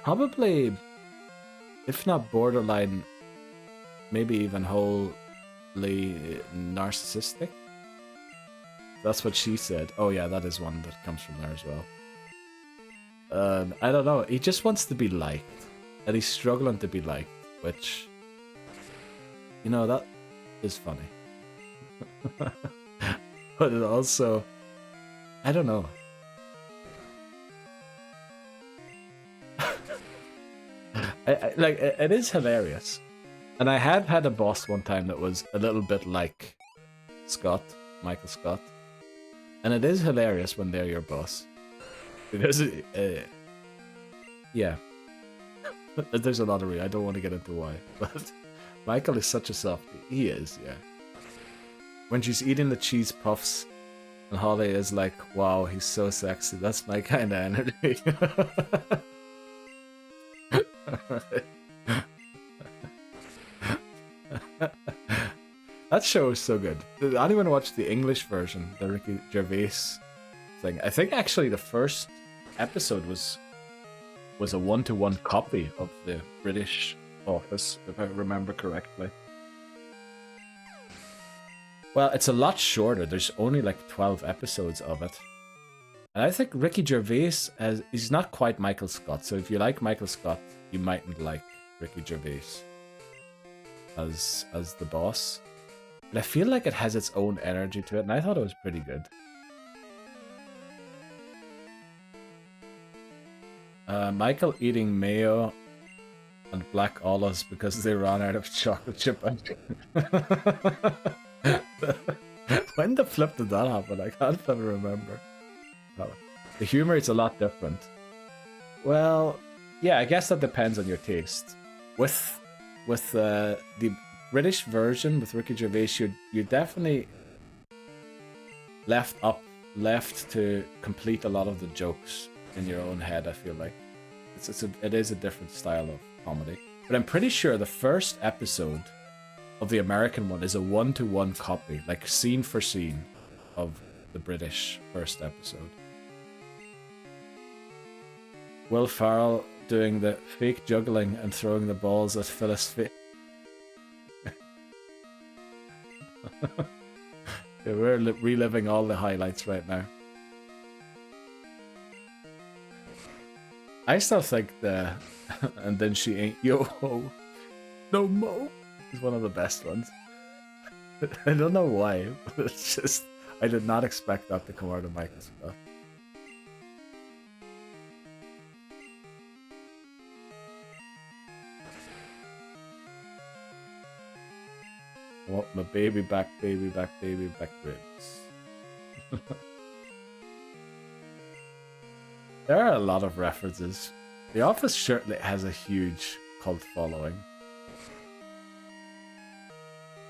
probably, if not borderline, maybe even wholly narcissistic. That's what she said. Oh yeah, that is one that comes from there as well. I don't know. He just wants to be liked, and he's struggling to be liked, which, you know, that is funny. But it also, I don't know. Like, it is hilarious, and I have had a boss one time that was a little bit like Michael Scott, and it is hilarious when they're your boss. Because, yeah. There's a lot of reasons. I don't want to get into why. But Michael is such a softie. He is, yeah. When she's eating the cheese puffs, and Holly is like, wow, he's so sexy. That's my kind of energy. That show is so good. Did anyone watch the English version, the Ricky Gervais thing? I think actually the first episode was a one-to-one copy of the British Office, if I remember correctly. Well, it's a lot shorter. There's only like 12 episodes of it. And I think Ricky Gervais he's not quite Michael Scott, so if you like Michael Scott, you mightn't like Ricky Gervais as the boss. But I feel like it has its own energy to it, and I thought it was pretty good. Michael eating mayo and black olives because they ran out of chocolate chip ice cream. When the flip did that happen? I can't ever remember. Oh, the humor is a lot different. Well, yeah, I guess that depends on your taste. With the British version with Ricky Gervais, you definitely left to complete a lot of the jokes in your own head. I feel like it is a different style of comedy, but I'm pretty sure the first episode of the American one is a one-to-one copy, like scene for scene, of the British first episode. Will Ferrell doing the fake juggling and throwing the balls at Phyllis face. Yeah, we're reliving all the highlights right now. I still think the and then she ain't yo-ho no mo is one of the best ones. I don't know why, but it's just, I did not expect that to come out of Michael Scott. I want my baby back ribs. There are a lot of references. The Office certainly has a huge cult following.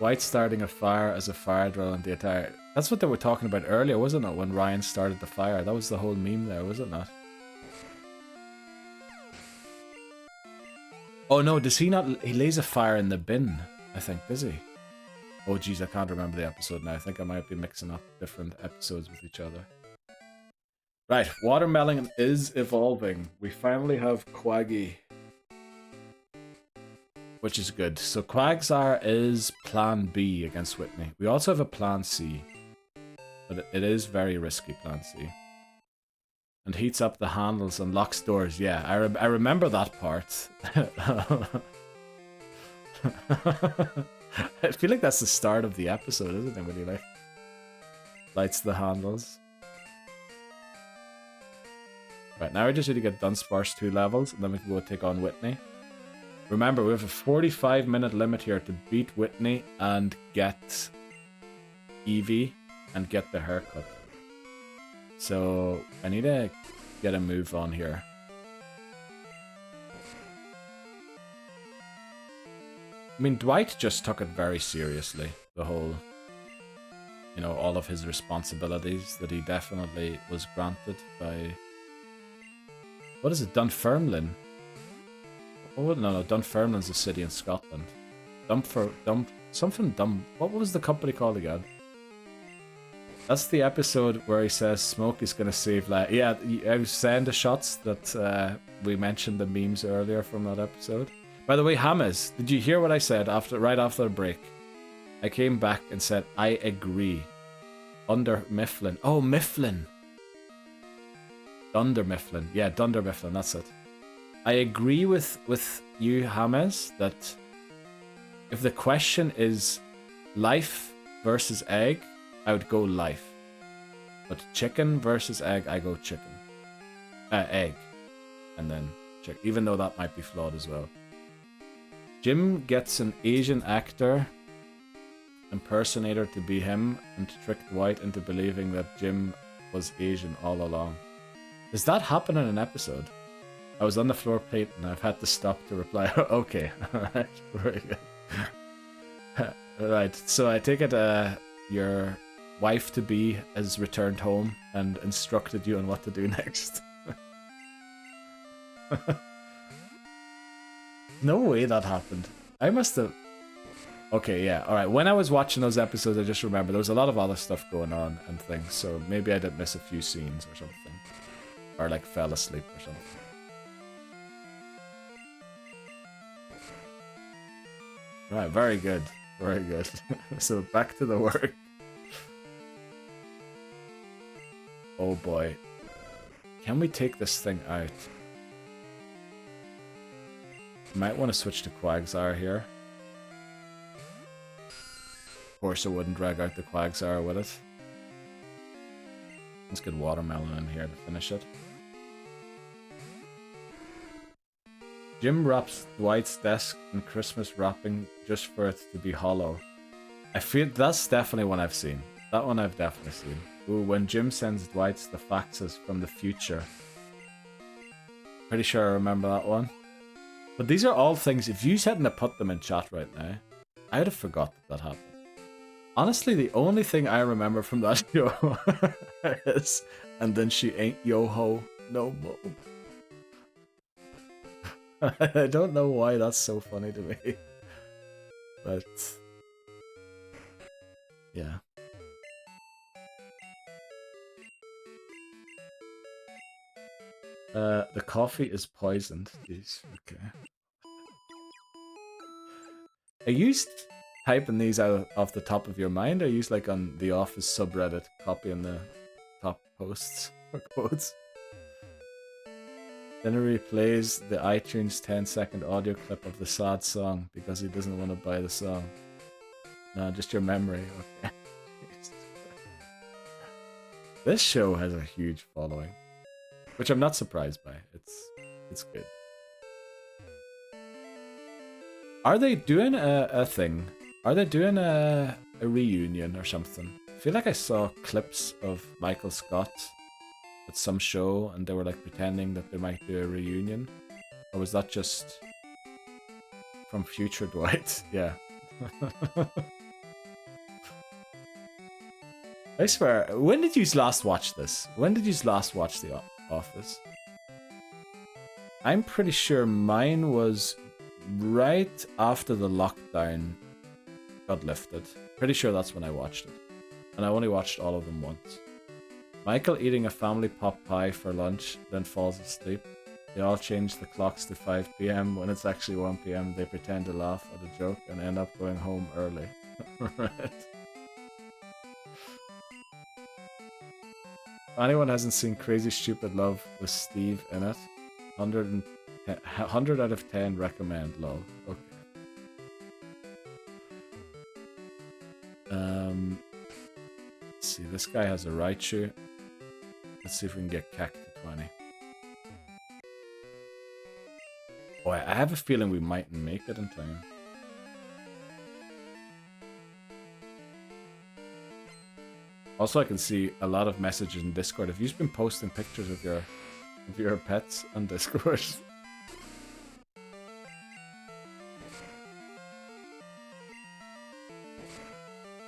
White starting a fire as a fire drill and the entire... That's what they were talking about earlier, wasn't it? When Ryan started the fire. That was the whole meme there, was it not? Oh no, does he not... He lays a fire in the bin, I think, does he? Oh geez, I can't remember the episode now. I think I might be mixing up different episodes with each other. Right, Watermelon is evolving. We finally have Quaggy, which is good. So Quagsire is plan B against Whitney. We also have a plan C, but it is very risky, plan C. And heats up the handles and locks doors. Yeah, I remember that part. I feel like that's the start of the episode, isn't it? When he like lights the handles. Right, now we just need to get Dunsparce 2 levels, and then we can go take on Whitney. Remember, we have a 45-minute limit here to beat Whitney and get Eevee and get the haircut. So, I need to get a move on here. I mean, Dwight just took it very seriously. The whole, you know, all of his responsibilities that he definitely was granted by... What is it? Dunfermline? Oh, no, Dunfermline's a city in Scotland. What was the company called again? That's the episode where he says Smoke is gonna save life. Yeah, I was saying the shots that we mentioned the memes earlier from that episode. By the way, Hammers, did you hear what I said right after the break? I came back and said, I agree. Under Mifflin. Oh, Mifflin. Dunder Mifflin. Yeah, Dunder Mifflin, that's it. I agree with you, Hammers, that if the question is life versus egg, I would go life. But chicken versus egg, I go chicken. Egg. And then chicken. Even though that might be flawed as well. Jim gets an Asian actor impersonator to be him and tricked White into believing that Jim was Asian all along. Does that happen in an episode? I was on the floor plate and I've had to stop to reply. Okay, alright, very good. Right, so I take it your wife-to-be has returned home and instructed you on what to do next. No way that happened. I must have... Okay, yeah, alright. When I was watching those episodes, I just remember there was a lot of other stuff going on and things, so maybe I did miss a few scenes or something. Or like fell asleep or something. Right, very good. Very good. So back to the work. Oh boy. Can we take this thing out? Might want to switch to Quagsire here. Of course I wouldn't drag out the Quagsire with it. Let's get Watermelon in here to finish it. Jim wraps Dwight's desk in Christmas wrapping just for it to be hollow. I feel that's definitely one I've seen. That one I've definitely seen. Ooh, when Jim sends Dwight's the faxes from the future. Pretty sure I remember that one. But these are all things, if you hadn't have put them in chat right now, I would have forgot that happened. Honestly, the only thing I remember from that show is, and then she ain't yo-ho no more. I don't know why that's so funny to me. But... yeah. The coffee is poisoned. Jeez, okay. Are you typing these out off the top of your mind, or are you like on the Office subreddit copying the top posts or quotes? Then he replays the iTunes 10-second audio clip of the sad song because he doesn't want to buy the song. No, just your memory. Okay. This show has a huge following, which I'm not surprised by. It's good. Are they doing a thing? Are they doing a reunion or something? I feel like I saw clips of Michael Scott at some show and they were like pretending that they might do a reunion. Or was that just from future Dwight? Yeah. I swear, when did you last watch this? When did you last watch The Office? I'm pretty sure mine was right after the lockdown got lifted. Pretty sure that's when I watched it. And I only watched all of them once. Michael eating a family pot pie for lunch, then falls asleep. They all change the clocks to 5 PM. When it's actually 1 PM, they pretend to laugh at a joke and end up going home early. Right. If anyone hasn't seen Crazy Stupid Love with Steve in it, 100 out of 10 recommend, lol. Okay. Let's see, this guy has a Raichu. Let's see if we can get Kek to 20. Boy, I have a feeling we mightn't make it in time. Also, I can see a lot of messages in Discord. Have you been posting pictures of your pets on Discord?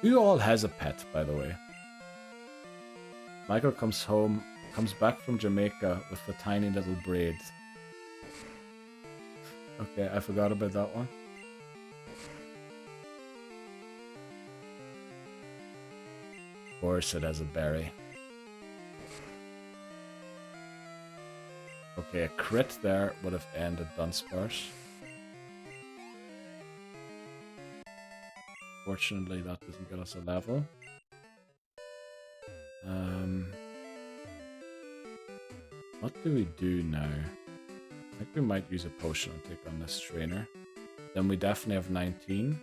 Who all has a pet, by the way? Michael comes back from Jamaica with a tiny little braid. Okay, I forgot about that one. Of course it has a berry. Okay, a crit there would have ended Dunsparce. Fortunately, that doesn't get us a level. What do we do now? I think we might use a potion and take on this trainer. Then we definitely have 19.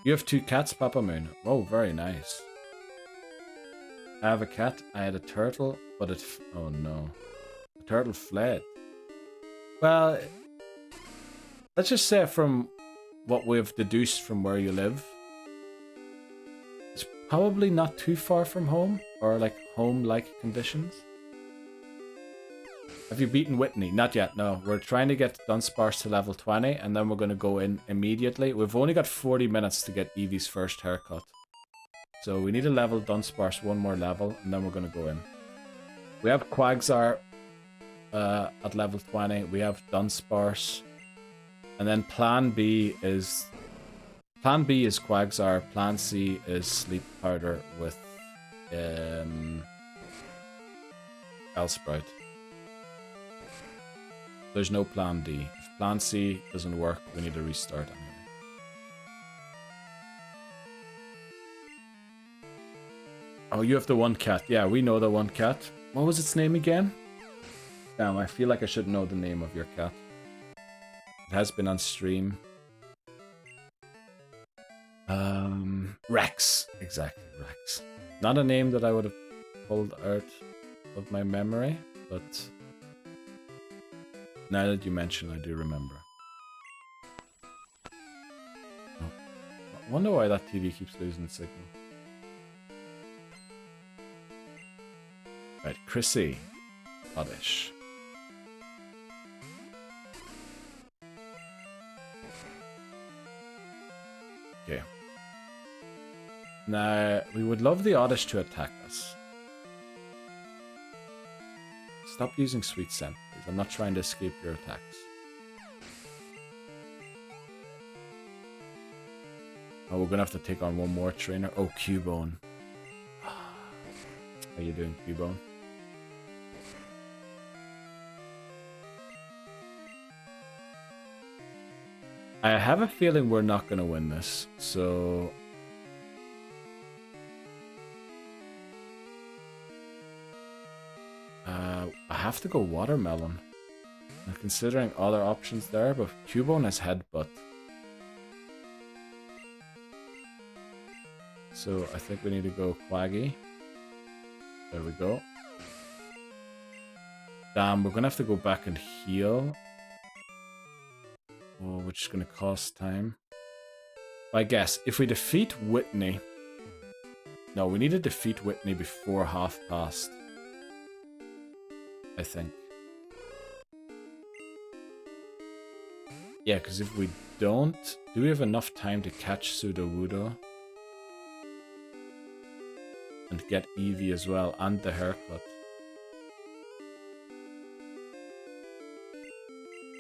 You have 2 cats, Papa Moon. Oh, very nice. I have a cat. I had a turtle, but it... Oh no. The turtle fled. Well, let's just say from what we've deduced from where you live, it's probably not too far from home, or like home-like conditions. Have you beaten Whitney? Not yet, no. We're trying to get Dunsparce to level 20, and then we're going to go in immediately. We've only got 40 minutes to get Eevee's first haircut. So we need to level Dunsparce one more level, and then we're going to go in. We have Quagsire at level 20. We have Dunsparce. And then Plan B is Quagsire. Plan C is Sleep Powder with Bellsprout. There's no Plan D. If Plan C doesn't work, we need to restart anyway. Oh, you have the one cat. Yeah, we know the one cat. What was its name again? Damn, I feel like I should know the name of your cat. It has been on stream. Rex. Exactly, Rex. Not a name that I would have pulled out of my memory, but now that you mention, I do remember. Oh. I wonder why that TV keeps losing signal. Right, Chrissy. Oddish. Okay. Now, we would love the Oddish to attack us. Stop using Sweet Scent, please. I'm not trying to escape your attacks. Oh, we're gonna have to take on one more trainer. Oh, Cubone. How you doing, Cubone? I have a feeling we're not gonna win this, so... I have to go Watermelon. I'm considering other options there, but Cubone has Headbutt. So I think we need to go Quaggy. There we go. Damn, we're gonna have to go back and heal. Oh, which is gonna cost time. I guess if we defeat Whitney... No, we need to defeat Whitney before half past. I think. Yeah, because if we don't... Do we have enough time to catch Sudowoodo? And get Eevee as well, and the haircut.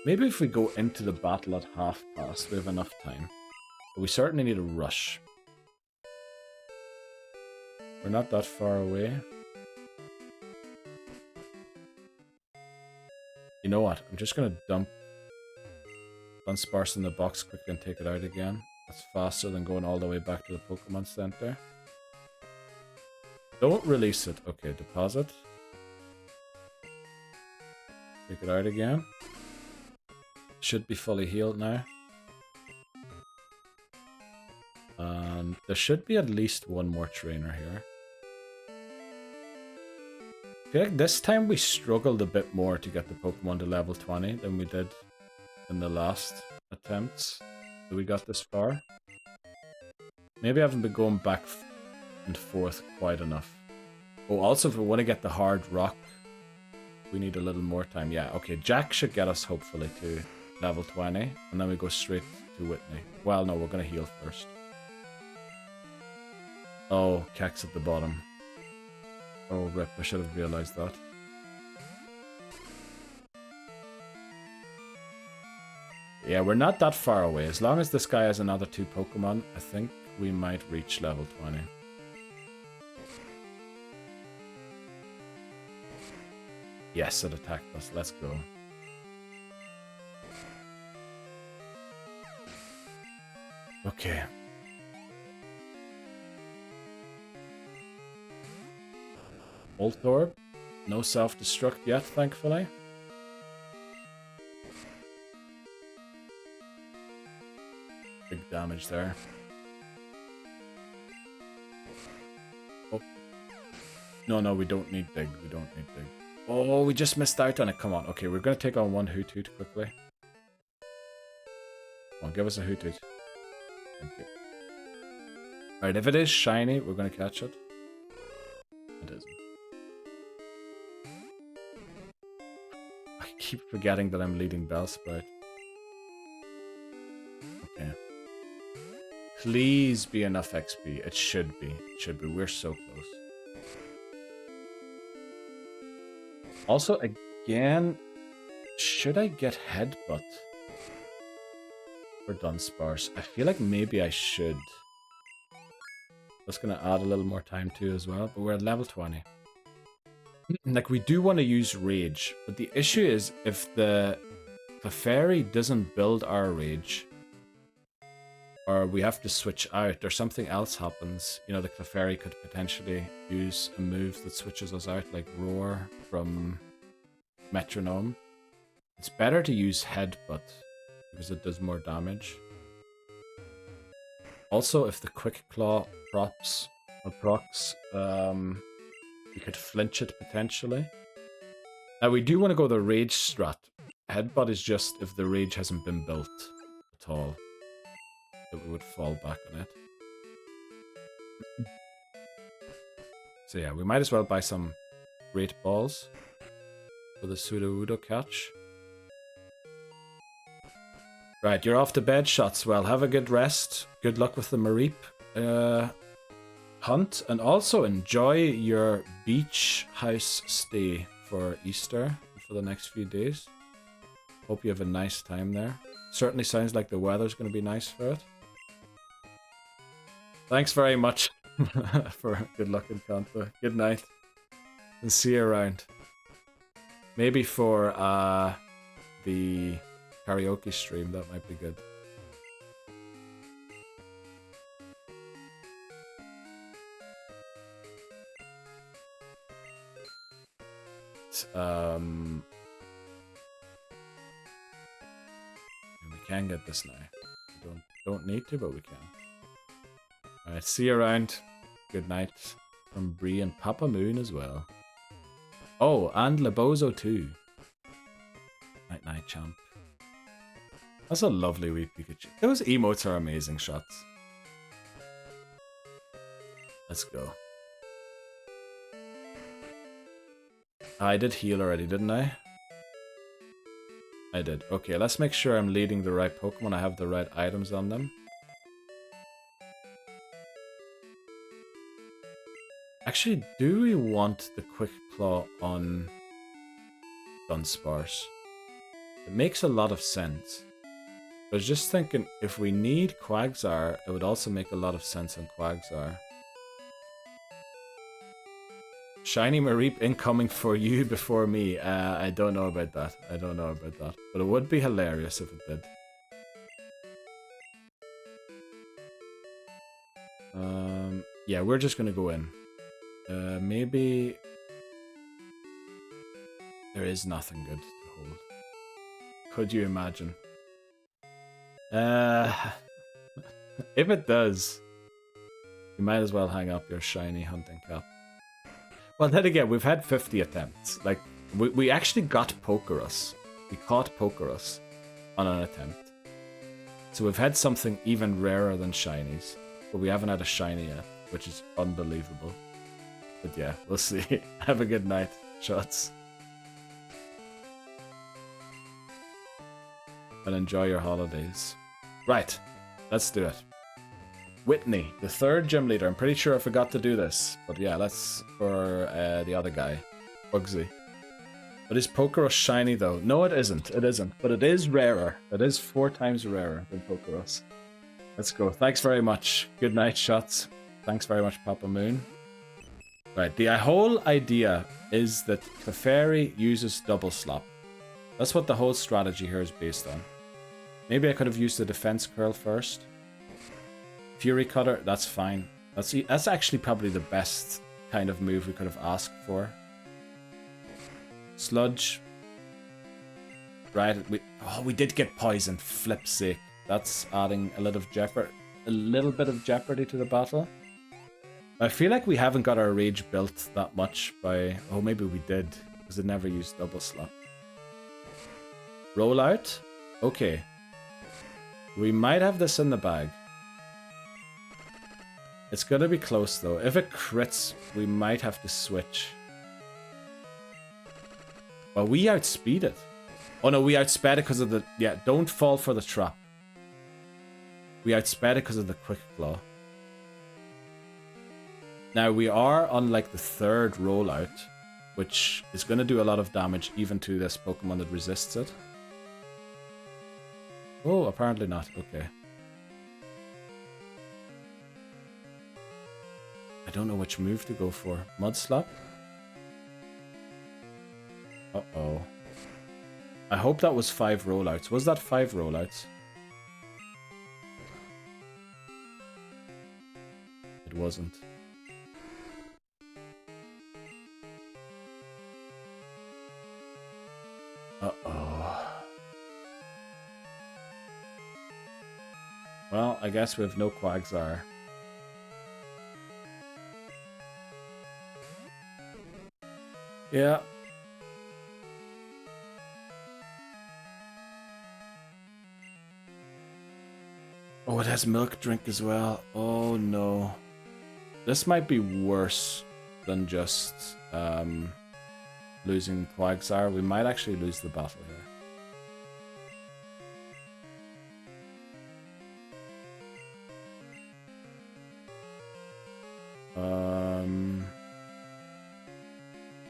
Maybe if we go into the battle at half past, we have enough time. But we certainly need a rush. We're not that far away. You know what? I'm just gonna dump Dunsparce in the box quickly and take it out again. That's faster than going all the way back to the Pokemon Center. Don't release it. Okay, deposit. Take it out again. Should be fully healed now. And there should be at least one more trainer here. I feel like this time we struggled a bit more to get the Pokemon to level 20 than we did in the last attempts that we got this far. Maybe I haven't been going back and forth quite enough. Oh, also if we want to get the hard rock, we need a little more time. Yeah, okay, Jack should get us hopefully to level 20, and then we go straight to Whitney. Well, no, we're going to heal first. Oh, Keck's at the bottom. Oh, rip, I should have realized that. Yeah, we're not that far away. As long as this guy has another 2 Pokemon, I think we might reach level 20. Yes, it attacked us. Let's go. Okay. Voltorb. No self-destruct yet, thankfully. Big damage there. Oh. No, we don't need dig. We don't need dig. Oh, we just missed out on it. Come on. Okay, we're going to take on one Hoothoot quickly. Come on, give us a Hoothoot. Thank you. Alright, if it is shiny, we're going to catch it. It isn't. I keep forgetting that I'm leading Bellsprout. Okay. Please be enough XP. It should be. It should be. We're so close. Also, again, should I get Headbutt? For Dunsparce. I feel like maybe I should. That's gonna add a little more time too as well, but we're at level 20. Like, we do want to use Rage, but the issue is if the fairy doesn't build our Rage, or we have to switch out, or something else happens, you know, the Clefairy could potentially use a move that switches us out, like Roar from Metronome. It's better to use Headbutt, because it does more damage. Also, if the Quick Claw procs, we could flinch it potentially. Now, we do want to go the Rage strat. Headbutt is just if the Rage hasn't been built at all, that we would fall back on it. So yeah, we might as well buy some Great Balls for the Sudowoodo catch. Right, you're off to bed, Shots. Well, have a good rest. Good luck with the Mareep hunt, and also enjoy your beach house stay for Easter for the next few days. Hope you have a nice time there. Certainly sounds like the weather's going to be nice for it. Thanks very much for good luck in Kanto. Good night, and see you around. Maybe for the karaoke stream, that might be good. We can get this now. We don't need to, but we can. Alright, see you around. Good night from Bree and Papa Moon as well. Oh, and Lebozo too. Champ. That's a lovely wee Pikachu. Those emotes are amazing shots. Let's go. I did heal already, didn't I? I did. Okay, let's make sure I'm leading the right Pokemon. I have the right items on them. Actually, do we want the Quick Claw on Dunsparce? It makes a lot of sense. I was just thinking, if we need Quagsire, it would also make a lot of sense on Quagsire. Shiny Mareep incoming for you before me. I don't know about that. I don't know about that. But it would be hilarious if it did. Yeah, we're just gonna go in. Maybe... There is nothing good to hold. Could you imagine? If it does, you might as well hang up your shiny hunting cap. Well, then again, we've had 50 attempts. Like, we actually got Pokerus. We caught Pokerus on an attempt. So we've had something even rarer than shinies. But we haven't had a shiny yet, which is unbelievable. But yeah, we'll see. Have a good night, shots. And enjoy your holidays. Right, let's do it. Whitney, the third gym leader. I'm pretty sure I forgot to do this. But yeah, let's for the other guy. Bugsy. But is Pokerus shiny though? No, it isn't. It isn't. But it is rarer. It is 4 times rarer than Pokerus. Let's go. Thanks very much. Good night, shots. Thanks very much, Papa Moon. Right, the whole idea is that Clefairy uses Double Slop. That's what the whole strategy here is based on. Maybe I could have used the Defense Curl first. Fury Cutter, that's fine. That's actually probably the best kind of move we could have asked for. Sludge. Right, we did get poisoned, flip's sake. That's adding a little bit of jeopardy to the battle. I feel like we haven't got our rage built that much by... Oh, maybe we did, because it never used Double Slap. Rollout? Okay. We might have this in the bag. It's gonna be close, though. If it crits, we might have to switch. Well, we outspeed it. Oh no, we outsped it because of the... Yeah, don't fall for the trap. We outsped it because of the Quick Claw. Now, we are on, like, the 3rd rollout, which is going to do a lot of damage even to this Pokemon that resists it. Oh, apparently not. Okay. I don't know which move to go for. Mud Slap? Uh-oh. I hope that was 5 rollouts. Was that 5 rollouts? It wasn't. Uh-oh. Well, I guess we have no Quagsire. Yeah. Oh, it has Milk Drink as well. Oh no. This might be worse than just losing Quagsire. We might actually lose the battle here.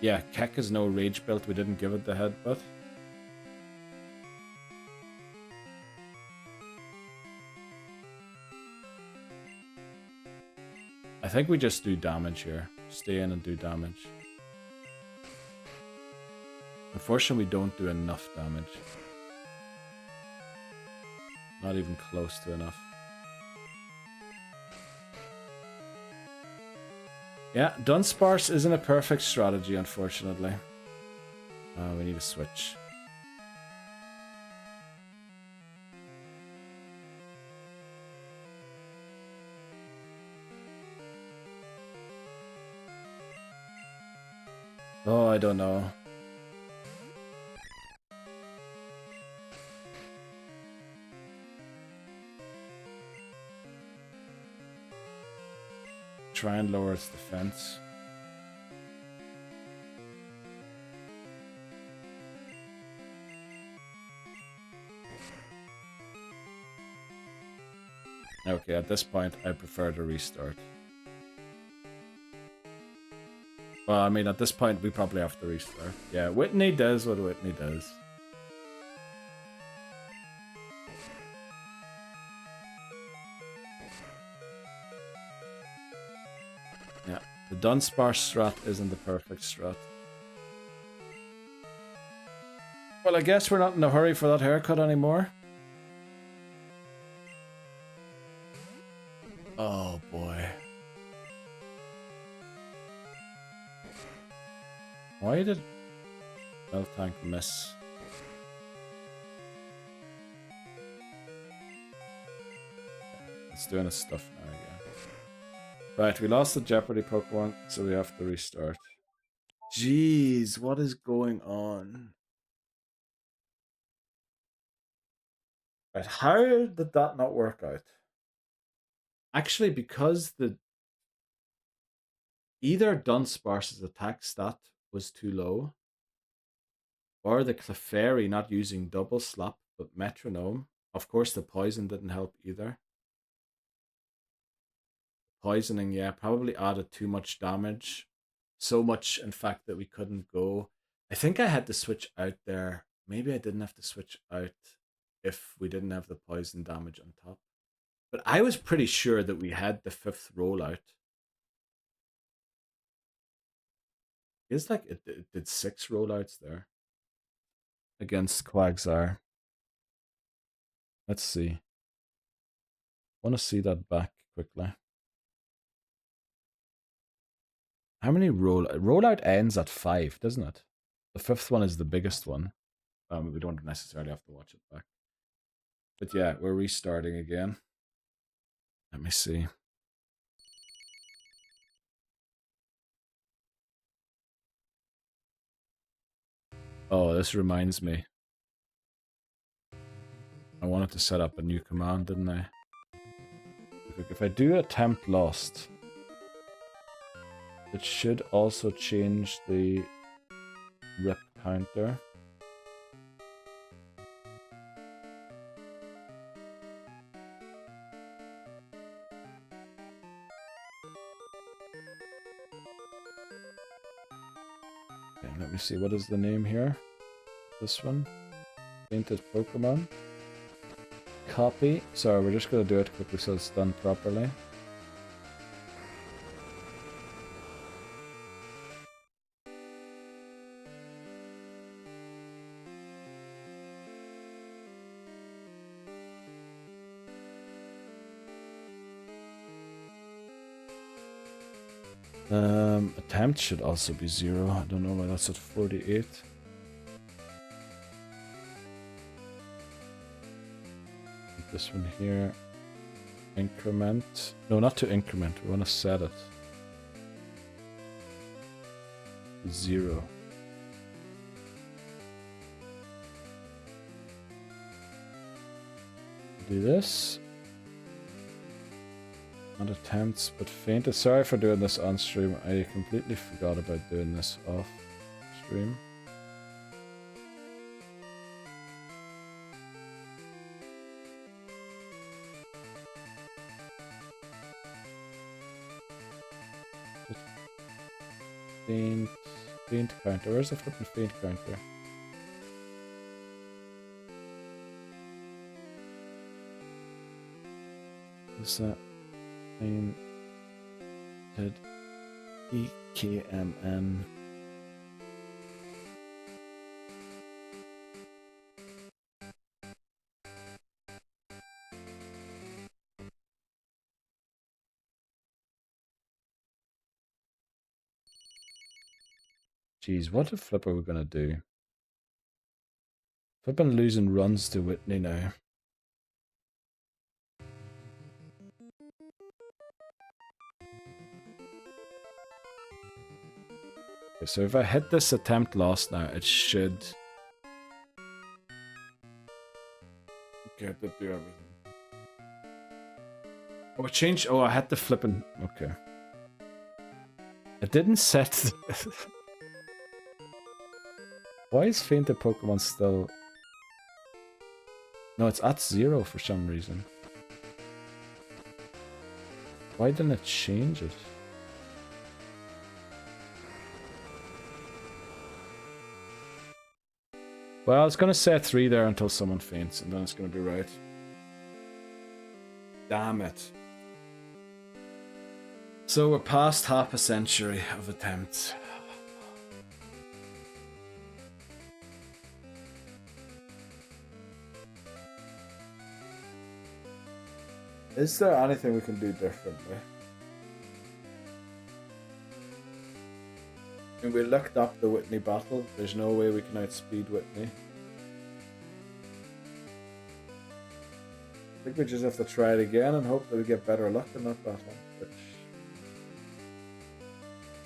Yeah, Keck has no rage built. We didn't give it the headbutt. I think we just do damage here. Stay in and do damage. Unfortunately, we don't do enough damage. Not even close to enough. Yeah, Dunsparce isn't a perfect strategy, unfortunately. We need a switch. Oh, I don't know. try and lower its defense. Okay, at this point, I prefer to restart. Well, I mean, at this point, we probably have to restart. Yeah, Whitney does what Whitney does. Yeah, the Dunsparce strat isn't the perfect strat. Well, I guess we're not in a hurry for that haircut anymore. Oh, boy. Why did Miltank miss? It's doing its stuff now again. Right, we lost the Jeopardy Pokémon, so we have to restart. Jeez, what is going on? Right, how did that not work out? Actually, because the either Dunsparce's attack stat was too low, or the Clefairy not using double slap but metronome. Of course, the poison didn't help either. Poisoning, yeah, probably added too much damage. So much, in fact, that we couldn't go. I think I had to switch out there. Maybe I didn't have to switch out if we didn't have the poison damage on top. But I was pretty sure that we had the 5th rollout. It's like it did 6 rollouts there against Quagsire. Let's see. Want to see that back quickly. How many rollout ends at 5, doesn't it? The 5th one is the biggest one. We don't necessarily have to watch it back. But yeah, we're restarting again. Let me see. Oh, this reminds me. I wanted to set up a new command, didn't I? If I do attempt lost, it should also change the rip counter. Okay, let me see, what is the name here? This one? Painted Pokemon. Copy. Sorry, we're just going to do it quickly so it's done properly. Attempt should also be 0. I don't know why that's at 48. This one here. Increment. No, not to increment. We want to set it. 0. Do this. Not attempts, but fainted. Sorry for doing this on stream. I completely forgot about doing this off stream. Faint counter. Where's the flipping faint counter? Is that fainted EKMN? Jeez, what the flip are we gonna do? Flipping losing runs to Whitney now. Okay, so if I hit this attempt lost now, it should get to do everything. Oh, it changed. Oh, I had to flipping. Okay. It didn't set... Why is fainted Pokemon still... No, it's at 0 for some reason. Why didn't it change it? Well, it's gonna set 3 there until someone faints, and then it's gonna be right. Damn it. So we're past half a century of attempts. Is there anything we can do differently? And we looked up the Whitney battle. There's no way we can outspeed Whitney. I think we just have to try it again and hope that we get better luck in that battle, which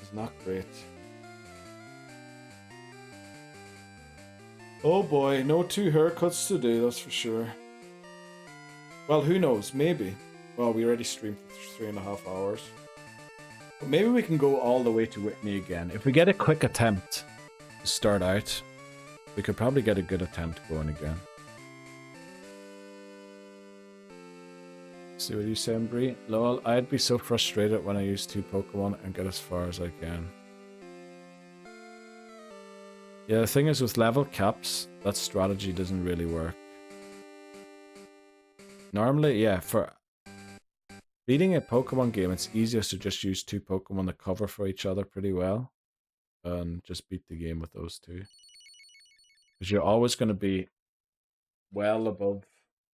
is not great. Oh boy, no 2 haircuts to do, that's for sure. Well, who knows? Maybe. Well, we already streamed for 3.5 hours. But maybe we can go all the way to Whitney again. If we get a quick attempt to start out, we could probably get a good attempt going again. See what you say, Bree? Lol, I'd be so frustrated when I use 2 Pokemon and get as far as I can. Yeah, the thing is with level caps, that strategy doesn't really work. Normally, yeah, for beating a Pokemon game, it's easiest to just use 2 Pokemon to cover for each other pretty well. And just beat the game with those 2. Because you're always going to be well above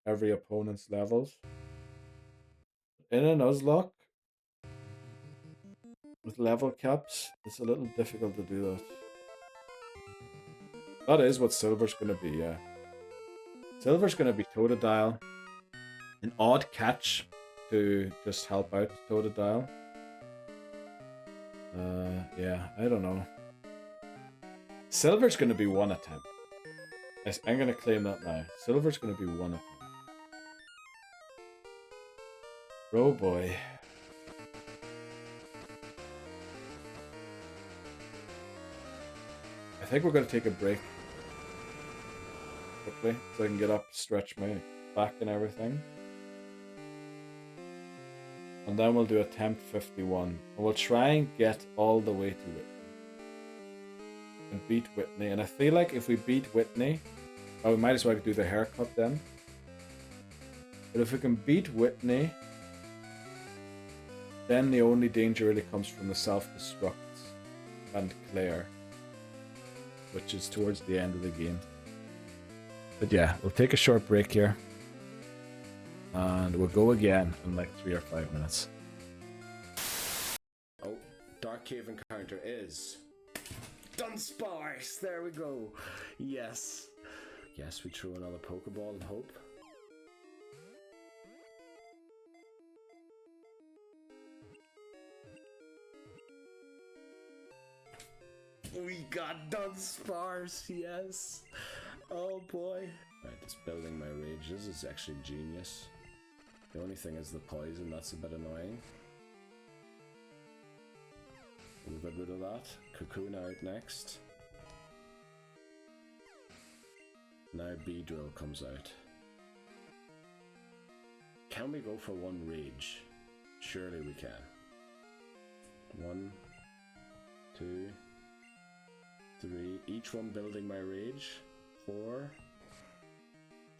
every opponent's levels. In a Nuzlocke, with level caps, it's a little difficult to do that. That is what Silver's going to be, yeah. Silver's going to be Totodile. An odd catch to just help out Totodile. Yeah, I don't know. Silver's going to be 1 attempt. Yes, I'm going to claim that now. Silver's going to be 1 attempt. Oh boy. I think we're going to take a break. Quickly, so I can get up, stretch my back and everything. And then we'll do attempt 51. And we'll try and get all the way to Whitney. And beat Whitney. And I feel like if we beat Whitney, oh, we might as well do the haircut then. But if we can beat Whitney, then the only danger really comes from the self-destructs and Claire, which is towards the end of the game. But yeah, we'll take a short break here. And we'll go again in like 3 or 5 minutes. Oh, Dark Cave encounter is Dunsparce! There we go. Yes. Yes, we throw another Pokeball and hope. We got Dunsparce, yes. Oh boy. Right, it's building my rage. This is actually genius. The only thing is the poison, that's a bit annoying. We'll get rid of that. Cocoon out next. Now Beedrill comes out. Can we go for 1 rage? Surely we can. 1, 2, 3. Each one building my rage. 4,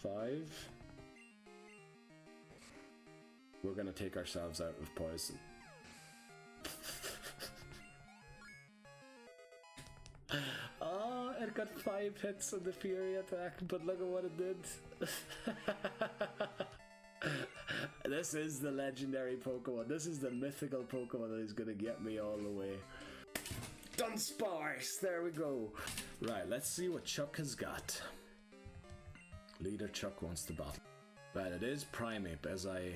5. We're gonna take ourselves out with poison. Oh, it got 5 hits on the Fury attack, but look at what it did. This is the legendary Pokemon. This is the mythical Pokemon that is gonna get me all the way. Dunsparce! There we go. Right, let's see what Chuck has got. Leader Chuck wants to battle. Right, it is Primeape as I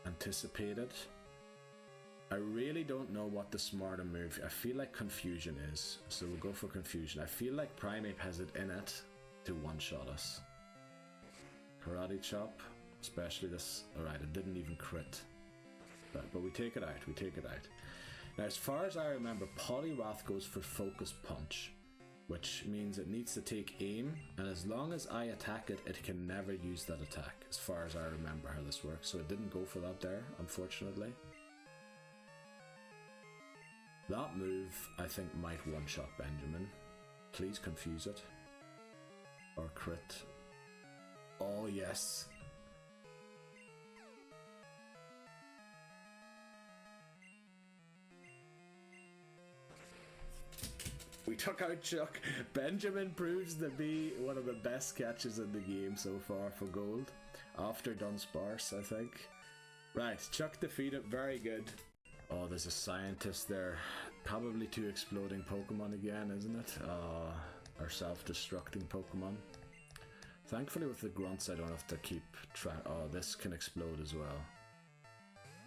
anticipated. I really don't know what the smarter move. I feel like Confusion is, so we'll go for Confusion. I feel like Primeape has it in it to one-shot us. Karate Chop, especially this. Alright, it didn't even crit. But we take it out, we take it out. Now, as far as I remember, Poliwrath goes for Focus Punch, which means it needs to take aim, and as long as I attack it, it can never use that attack, as far as I remember how this works. So it didn't go for that there, unfortunately. That move, I think, might one-shot Benjamin. Please confuse it. Or crit. Oh, yes. We took out Chuck. Benjamin proves to be one of the best catches in the game so far for gold. After Dunsparce, I think. Right, Chuck defeated. Very good. Oh, there's a scientist there. Probably two exploding Pokemon again, isn't it? Or self-destructing Pokemon. Thankfully with the grunts I don't have to keep track. Oh, this can explode as well.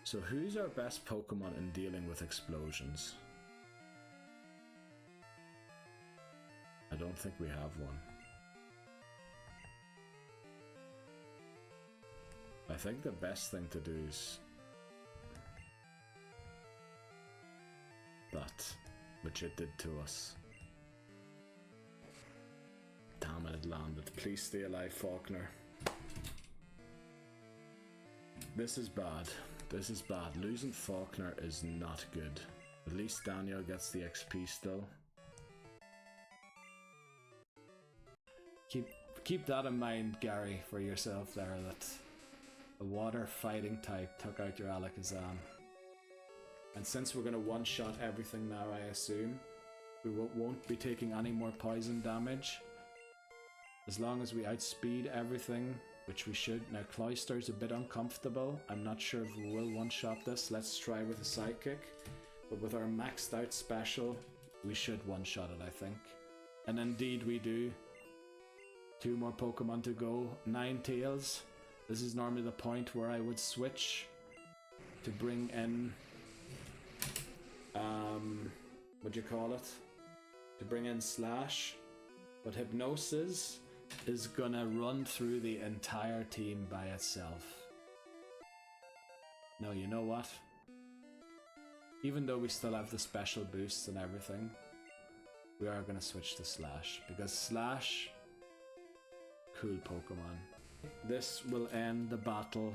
So who's our best Pokemon in dealing with explosions? I don't think we have one. I think the best thing to do is that, which it did to us. Damn it, it landed. Please stay alive, Faulkner. This is bad. This is bad. Losing Faulkner is not good. At least Daniel gets the XP still. Keep that in mind, Gary, for yourself there, that the water fighting type took out your Alakazam. And since we're going to one-shot everything now, I assume, we won't be taking any more poison damage. As long as we outspeed everything, which we should. Now, Cloyster's a bit uncomfortable. I'm not sure if we will one-shot this. Let's try with a Psychic. But with our maxed out special, we should one-shot it, I think. And indeed we do. 2 more Pokemon to go. Ninetales. This is normally the point where I would switch to bring in... what do you call it? To bring in Slash. But Hypnosis is gonna run through the entire team by itself. No, you know what? Even though we still have the special boosts and everything, we are gonna switch to Slash, because Slash, cool Pokemon. This will end the battle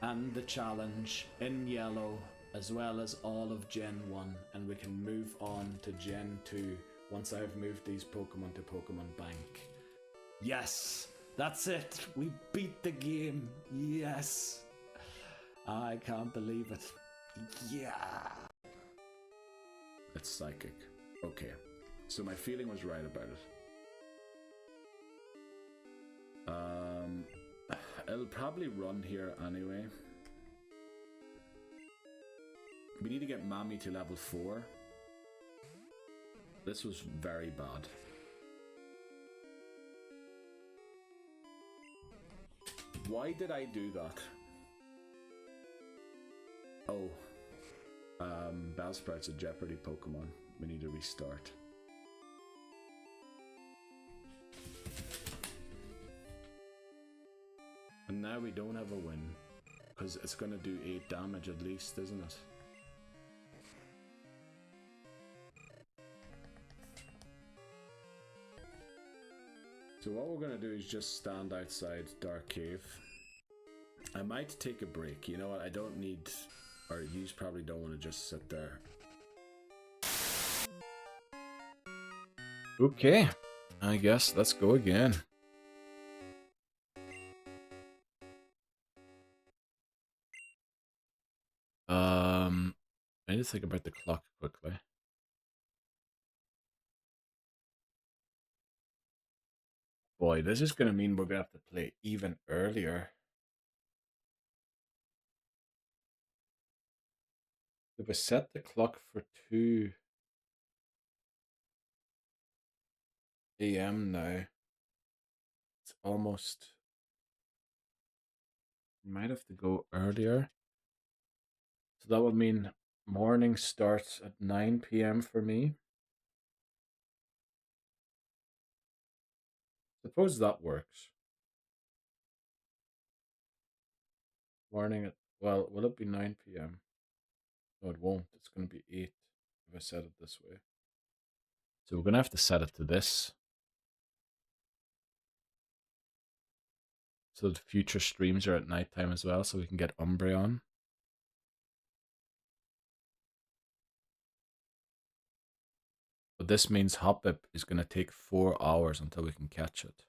and the challenge in yellow, as well as all of Gen 1, and we can move on to Gen 2 once I've moved these Pokemon to Pokemon Bank. Yes! That's it! We beat the game! Yes! I can't believe it. Yeah! It's Psychic. Okay. So my feeling was right about it. It'll probably run here anyway. We need to get Mami to level 4. This was very bad. Why did I do that? Oh. Bellsprout's a Jeopardy Pokémon. We need to restart. And now we don't have a win. Because it's going to do 8 damage at least, isn't it? So what we're going to do is just stand outside Dark Cave. I might take a break. You know what? I don't need... Or you probably don't want to just sit there. Okay. I guess let's go again. I need to think about the clock quickly. Boy, this is going to mean we're going to have to play even earlier. If we set the clock for 2 AM now, it's almost... Might have to go earlier. So that would mean morning starts at 9 PM for me. Suppose that works. Morning at... Well, will it be 9 PM? No, it won't. It's going to be 8. if I set it this way. So we're going to have to set it to this. So the future streams are at nighttime as well, so we can get Umbreon. But this means Hoppip is going to take 4 hours until we can catch it.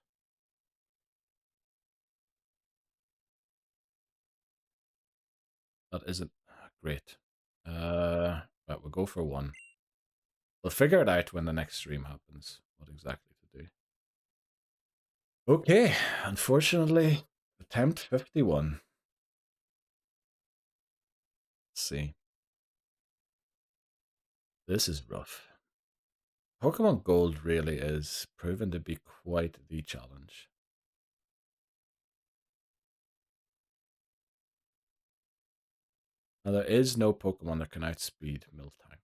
That isn't great. Right, we'll go for 1. We'll figure it out when the next stream happens, what exactly to do. Okay, unfortunately, attempt 51. Let's see. This is rough. Pokemon Gold really is proven to be quite the challenge. Now, there is no Pokemon that can outspeed Miltank.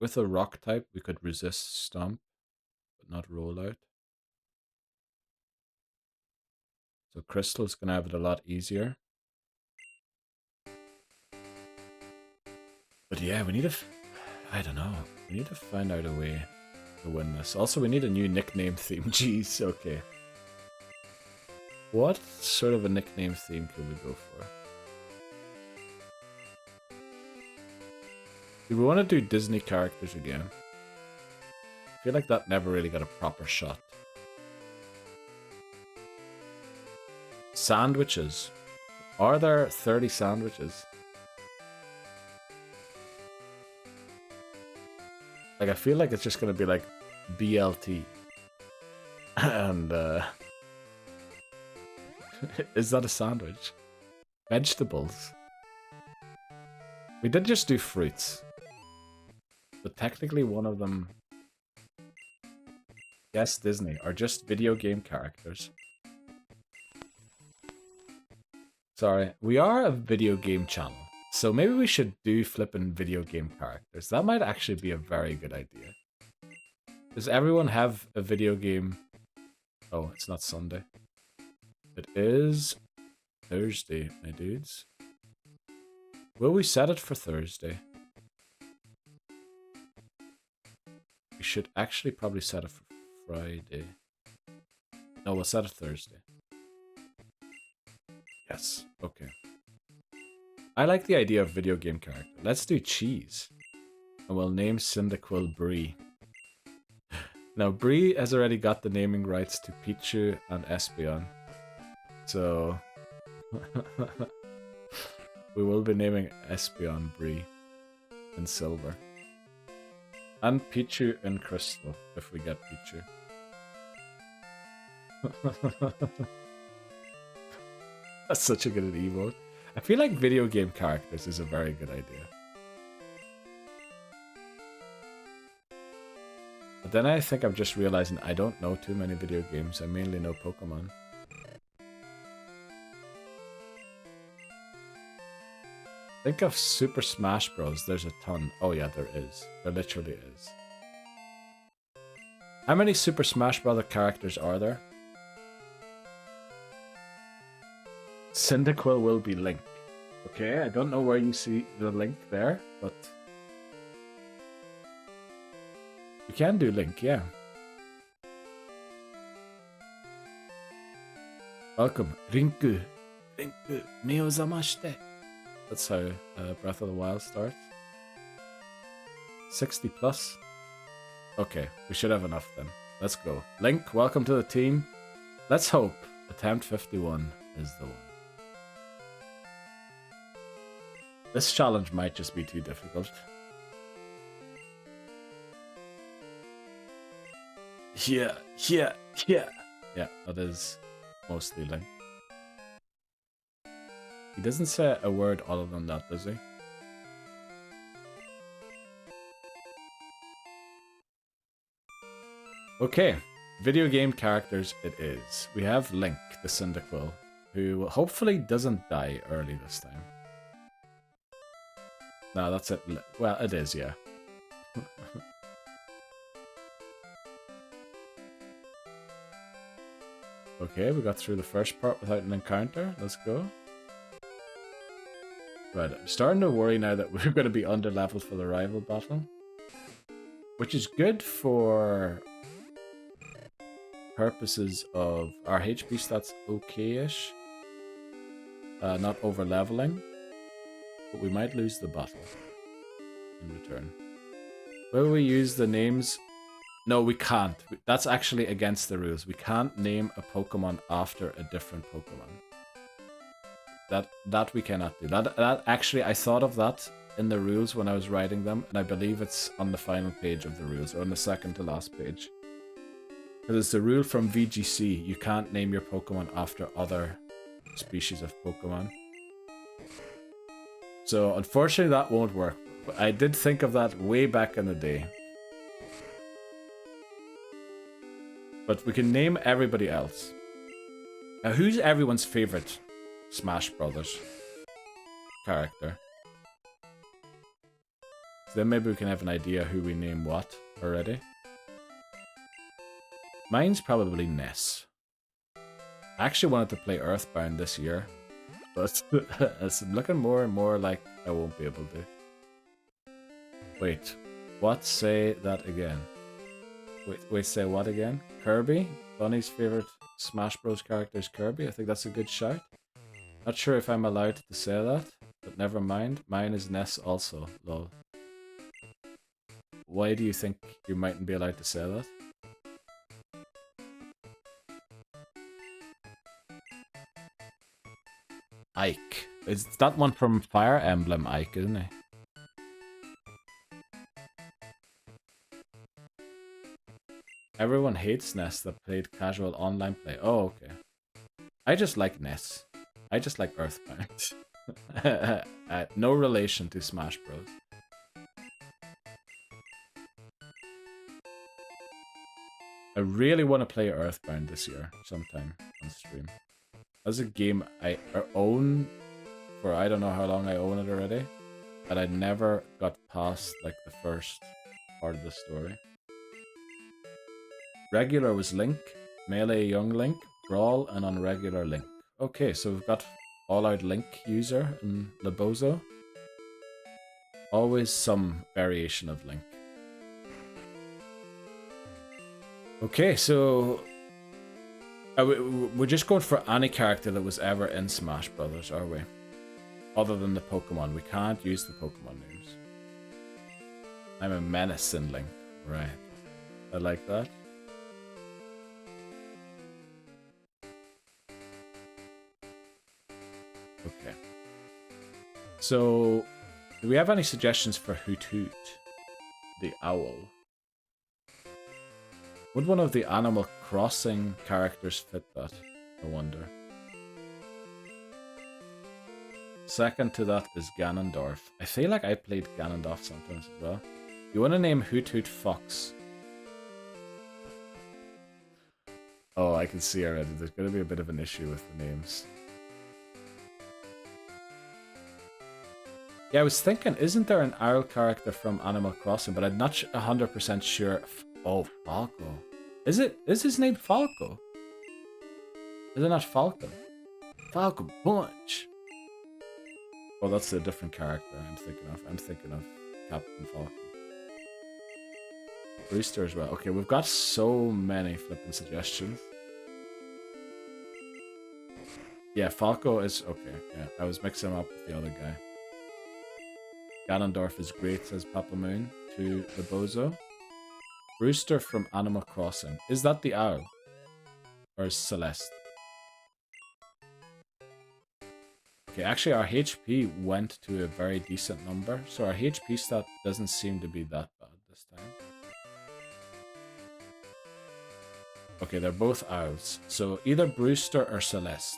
With a rock type, we could resist Stomp, but not Roll Out. So Crystal's going to have it a lot easier. But yeah, we need to... I don't know. We need to find out a way to win this. Also, we need a new nickname theme. Jeez, okay. What sort of a nickname theme could we go for? Do we want to do Disney characters again? I feel like that never really got a proper shot. Sandwiches. Are there 30 sandwiches? Like, I feel like it's just going to be like BLT. And, is that a sandwich? Vegetables. We did just do fruits. But technically one of them... Yes, Disney. Are just video game characters. Sorry. We are a video game channel. So maybe we should do flipping video game characters. That might actually be a very good idea. Does everyone have a video game? Oh, it's not Sunday. It is Thursday, my dudes. Will we set it for Thursday? We should actually probably set it for Friday. No, we'll set it Thursday. Yes, okay. I like the idea of video game character. Let's do cheese. And we'll name Cyndaquil Brie. Now, Brie has already got the naming rights to Pichu and Espeon. So... we will be naming Espeon Brie in silver. And Pichu in crystal, if we get Pichu. That's such a good emote. I feel like video game characters is a very good idea. But then I think I'm just realizing I don't know too many video games. I mainly know Pokemon. Think of Super Smash Bros. There's a ton. Oh yeah, there is. There literally is. How many Super Smash Bros. Characters are there? Cyndaquil will be Link. Okay, I don't know where you see the link there, but... you can do Link, yeah. Welcome, Rinku. Rinku, miyozamashite. That's how Breath of the Wild starts. 60 plus. Okay, we should have enough then. Let's go. Link, welcome to the team. Let's hope attempt 51 is the one. This challenge might just be too difficult. Yeah. Yeah, that is mostly Link. He doesn't say a word other than that, does he? Okay, video game characters it is. We have Link, the Cyndaquil, who hopefully doesn't die early this time. No, that's it. Well, it is, yeah. Okay, we got through the first part without an encounter. Let's go. Right, I'm starting to worry now that we're going to be under leveled for the rival battle. Which is good for purposes of our HP stats okay-ish. Not over leveling. But we might lose the battle in return. Will we use the names? No, we can't. That's actually against the rules. We can't name a Pokemon after a different Pokemon. That we cannot do. That actually, I thought of that in the rules when I was writing them, and I believe it's on the final page of the rules, or on the second to last page. Because it's a rule from VGC, you can't name your Pokemon after other species of Pokemon. So unfortunately that won't work. But I did think of that way back in the day. But we can name everybody else. Now who's everyone's favorite Smash Brothers character? So then maybe we can have an idea who we name what already. Mine's probably Ness. I actually wanted to play Earthbound this year, but it's looking more and more like I won't be able to. Wait, what? Say that again. Wait, say what again? Kirby? Bunny's favorite Smash Bros. Character is Kirby? I think that's a good shout. Not sure if I'm allowed to say that, but never mind. Mine is Ness also, lol. Why do you think you mightn't be allowed to say that? Ike. It's that one from Fire Emblem Ike, isn't it? Everyone hates Ness that played casual online play. Oh, okay. I just like Ness. I just like Earthbound. No relation to Smash Bros. I really want to play Earthbound this year, sometime on stream. That's a game I own for I don't know how long I own it already, but I never got past like the first part of the story. Regular was Link, Melee Young Link, Brawl, and Unregular Link. Okay, so we've got all-out Link user in Labozo. Always some variation of Link. Okay, so we're just going for any character that was ever in Smash Brothers, are we? Other than the Pokemon. We can't use the Pokemon names. I'm a menace in Link. Right. I like that. Okay. So, do we have any suggestions for Hoot Hoot, the owl? Would one of the Animal Crossing characters fit that? I wonder. Second to that is Ganondorf. I feel like I played Ganondorf sometimes as well. You want to name Hoot Hoot Fox? Oh, I can see already. There's going to be a bit of an issue with the names. Yeah, I was thinking, isn't there an owl character from Animal Crossing? But I'm not 100% sure. Oh, Falco. Is his name Falco? Is it not Falcon? Falcon Punch. Oh, that's a different character I'm thinking of Captain Falcon. Brewster as well. Okay, we've got so many flipping suggestions. Yeah, Falco is okay. Yeah, I was mixing him up with the other guy. Ganondorf is great, says Papa Moon to the Bozo. Brewster from Animal Crossing. Is that the owl? Or is Celeste? Okay, actually our HP went to a very decent number, so our HP stat doesn't seem to be that bad this time. Okay, they're both owls, so either Brewster or Celeste.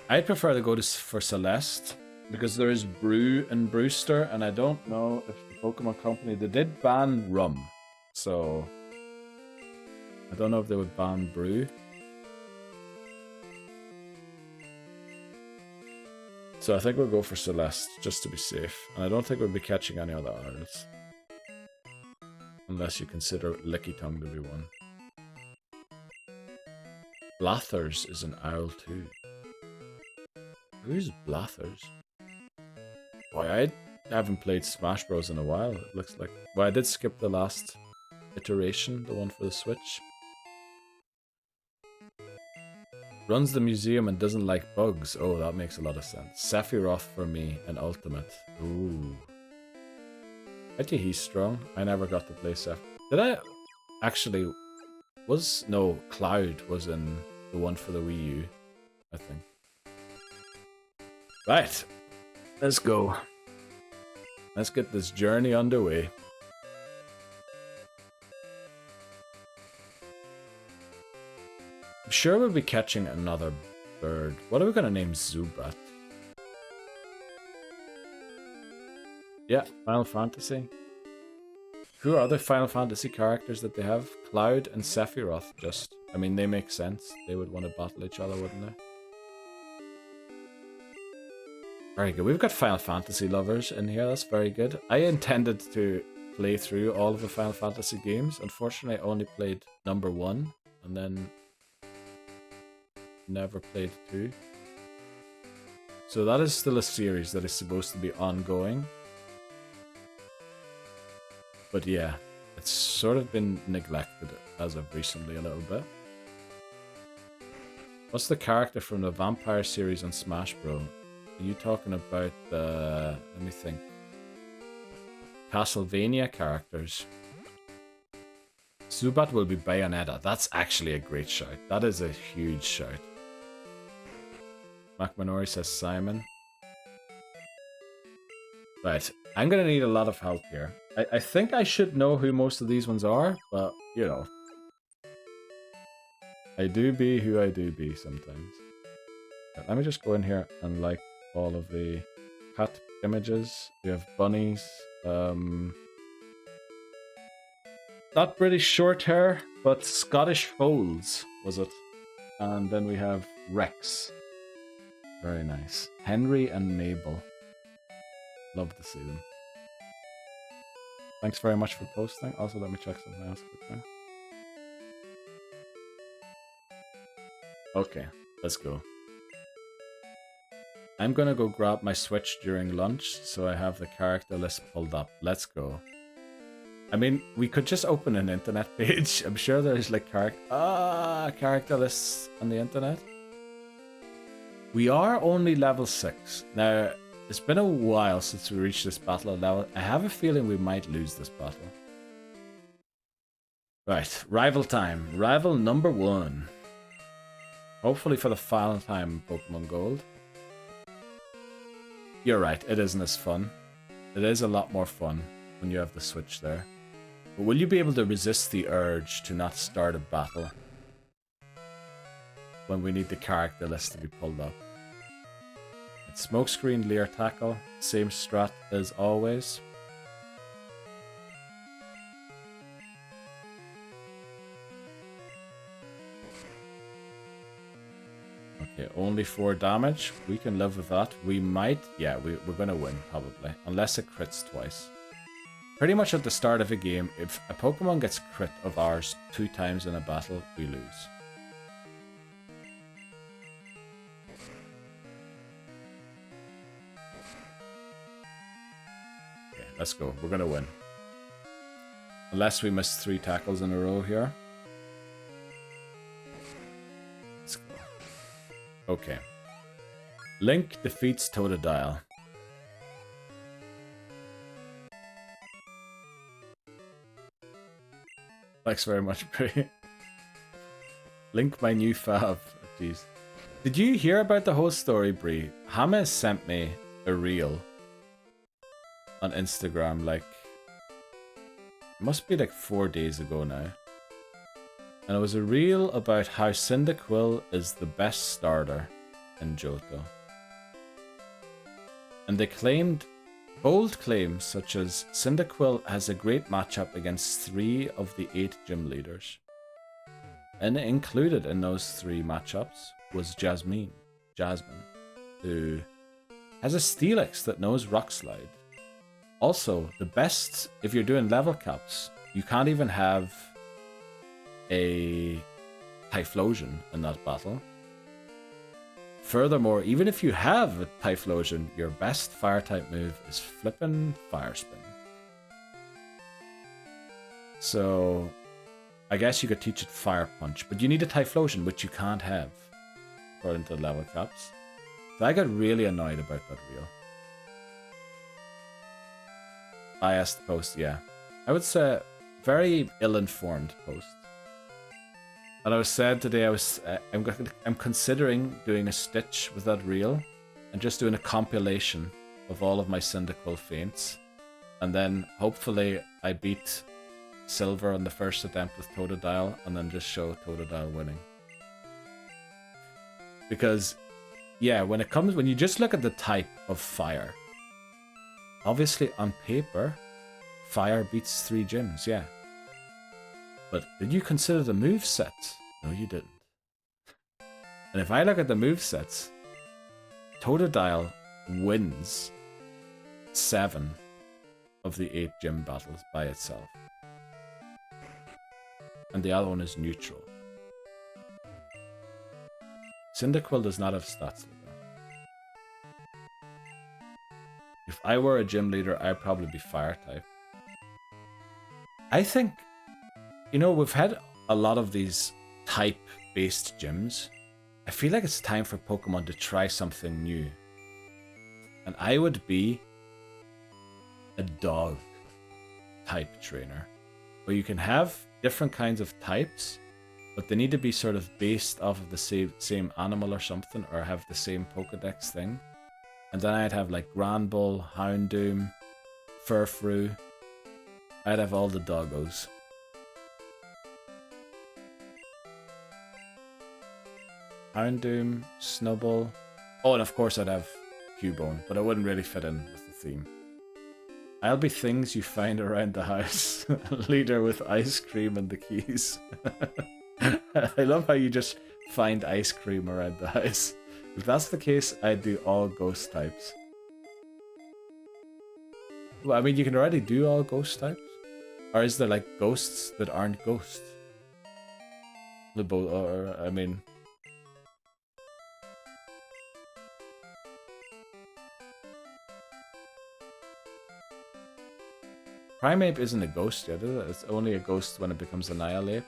I'd prefer to go for Celeste, because there is Brew and Brewster, and I don't know if the Pokemon Company, they did ban rum, so I don't know if they would ban Brew. So I think we'll go for Celeste, just to be safe, and I don't think we'll be catching any other owls. Unless you consider Licky Tongue to be one. Blathers is an owl too. Who's Blathers? Boy, I haven't played Smash Bros in a while. It looks like... Well, I did skip the last iteration, the one for the Switch. Runs the museum and doesn't like bugs. Oh, that makes a lot of sense. Sephiroth for me, an ultimate. Ooh. I think he's strong. I never got to play Sephiroth. Did I... Actually... No, Cloud was in the one for the Wii U, I think. Right. Let's go. Let's get this journey underway. I'm sure we'll be catching another bird. What are we gonna name Zubat? Yeah, Final Fantasy. Who are other Final Fantasy characters that they have? Cloud and Sephiroth, just. I mean, they make sense. They would want to battle each other, wouldn't they? Very good. We've got Final Fantasy lovers in here. That's very good. I intended to play through all of the Final Fantasy games. Unfortunately, I only played number 1 and then never played 2. So that is still a series that is supposed to be ongoing. But yeah, it's sort of been neglected as of recently a little bit. What's the character from the Vampire series on Smash Bros? Are you talking about the... let me think. Castlevania characters. Zubat will be Bayonetta. That's actually a great shout. That is a huge shout. MacMinori says Simon. Right, I'm gonna need a lot of help here. I think I should know who most of these ones are, but, you know. I do be who I do be sometimes. Right, let me just go in here and like all of the cat images. We have bunnies. Not British short hair, but Scottish foals, was it? And then we have Rex. Very nice. Henry and Mabel. Love to see them. Thanks very much for posting. Also, let me check something else quickly. Okay, let's go. I'm gonna go grab my Switch during lunch, so I have the character list pulled up. Let's go. I mean, we could just open an internet page. I'm sure there's like character lists on the internet. We are only level 6. Now, it's been a while since we reached this battle level. I have a feeling we might lose this battle. Right, rival time. Rival number 1. Hopefully for the final time in Pokemon Gold. You're right, it isn't as fun. It is a lot more fun when you have the Switch there. But will you be able to resist the urge to not start a battle when we need the character list to be pulled up? It's Smokescreen, Leer Tackle, same strat as always. Okay, only 4 damage. We can live with that. We might... yeah, we're gonna win, probably. Unless it crits twice. Pretty much at the start of a game, if a Pokemon gets crit of ours 2 times in a battle, we lose. Okay, let's go. We're gonna win. Unless we miss 3 tackles in a row here. Let's go. Okay. Link defeats Totodile. Thanks very much, Brie. Link my new fav. Jeez. Did you hear about the whole story, Brie? Hama sent me a reel on Instagram, like... it must be like 4 days ago now. And it was a reel about how Cyndaquil is the best starter in Johto. And they claimed bold claims such as Cyndaquil has a great matchup against 3 of the 8 gym leaders. And included in those 3 matchups was Jasmine, who has a Steelix that knows Rock Slide. Also, the best, if you're doing level caps, you can't even have a Typhlosion in that battle. Furthermore, even if you have a Typhlosion, your best fire-type move is flippin' Fire Spin. So, I guess you could teach it Fire Punch, but you need a Typhlosion, which you can't have, according to the level caps. So I got really annoyed about that reel. Biased post, yeah. I would say very ill-informed post. And I was said today I'm considering doing a stitch with that reel and just doing a compilation of all of my Cyndaquil feints. And then hopefully I beat Silver on the first attempt with Totodile and then just show Totodile winning. Because, yeah, when you just look at the type of fire, obviously on paper, fire beats 3 gyms, yeah. But did you consider the moveset? No, you didn't. And if I look at the movesets, Totodile wins 7 of the 8 gym battles by itself. And the other one is neutral. Cyndaquil does not have stats like that. If I were a gym leader, I'd probably be fire type. I think, you know, we've had a lot of these type-based gyms. I feel like it's time for Pokemon to try something new. And I would be a dog type trainer, where you can have different kinds of types, but they need to be sort of based off of the same animal or something, or have the same Pokedex thing. And then I'd have like Granbull, Houndoom, Furfrou. I'd have all the doggos. Houndoom, Snubbull. Oh, and of course I'd have Cubone, but it wouldn't really fit in with the theme. I'll be things you find around the house. Leader with ice cream and the keys. I love how you just find ice cream around the house. If that's the case, I'd do all ghost types. Well, I mean, you can already do all ghost types. Or is there like ghosts that aren't ghosts? Or, I mean... Primeape isn't a ghost yet, is it? It's only a ghost when it becomes Annihilape.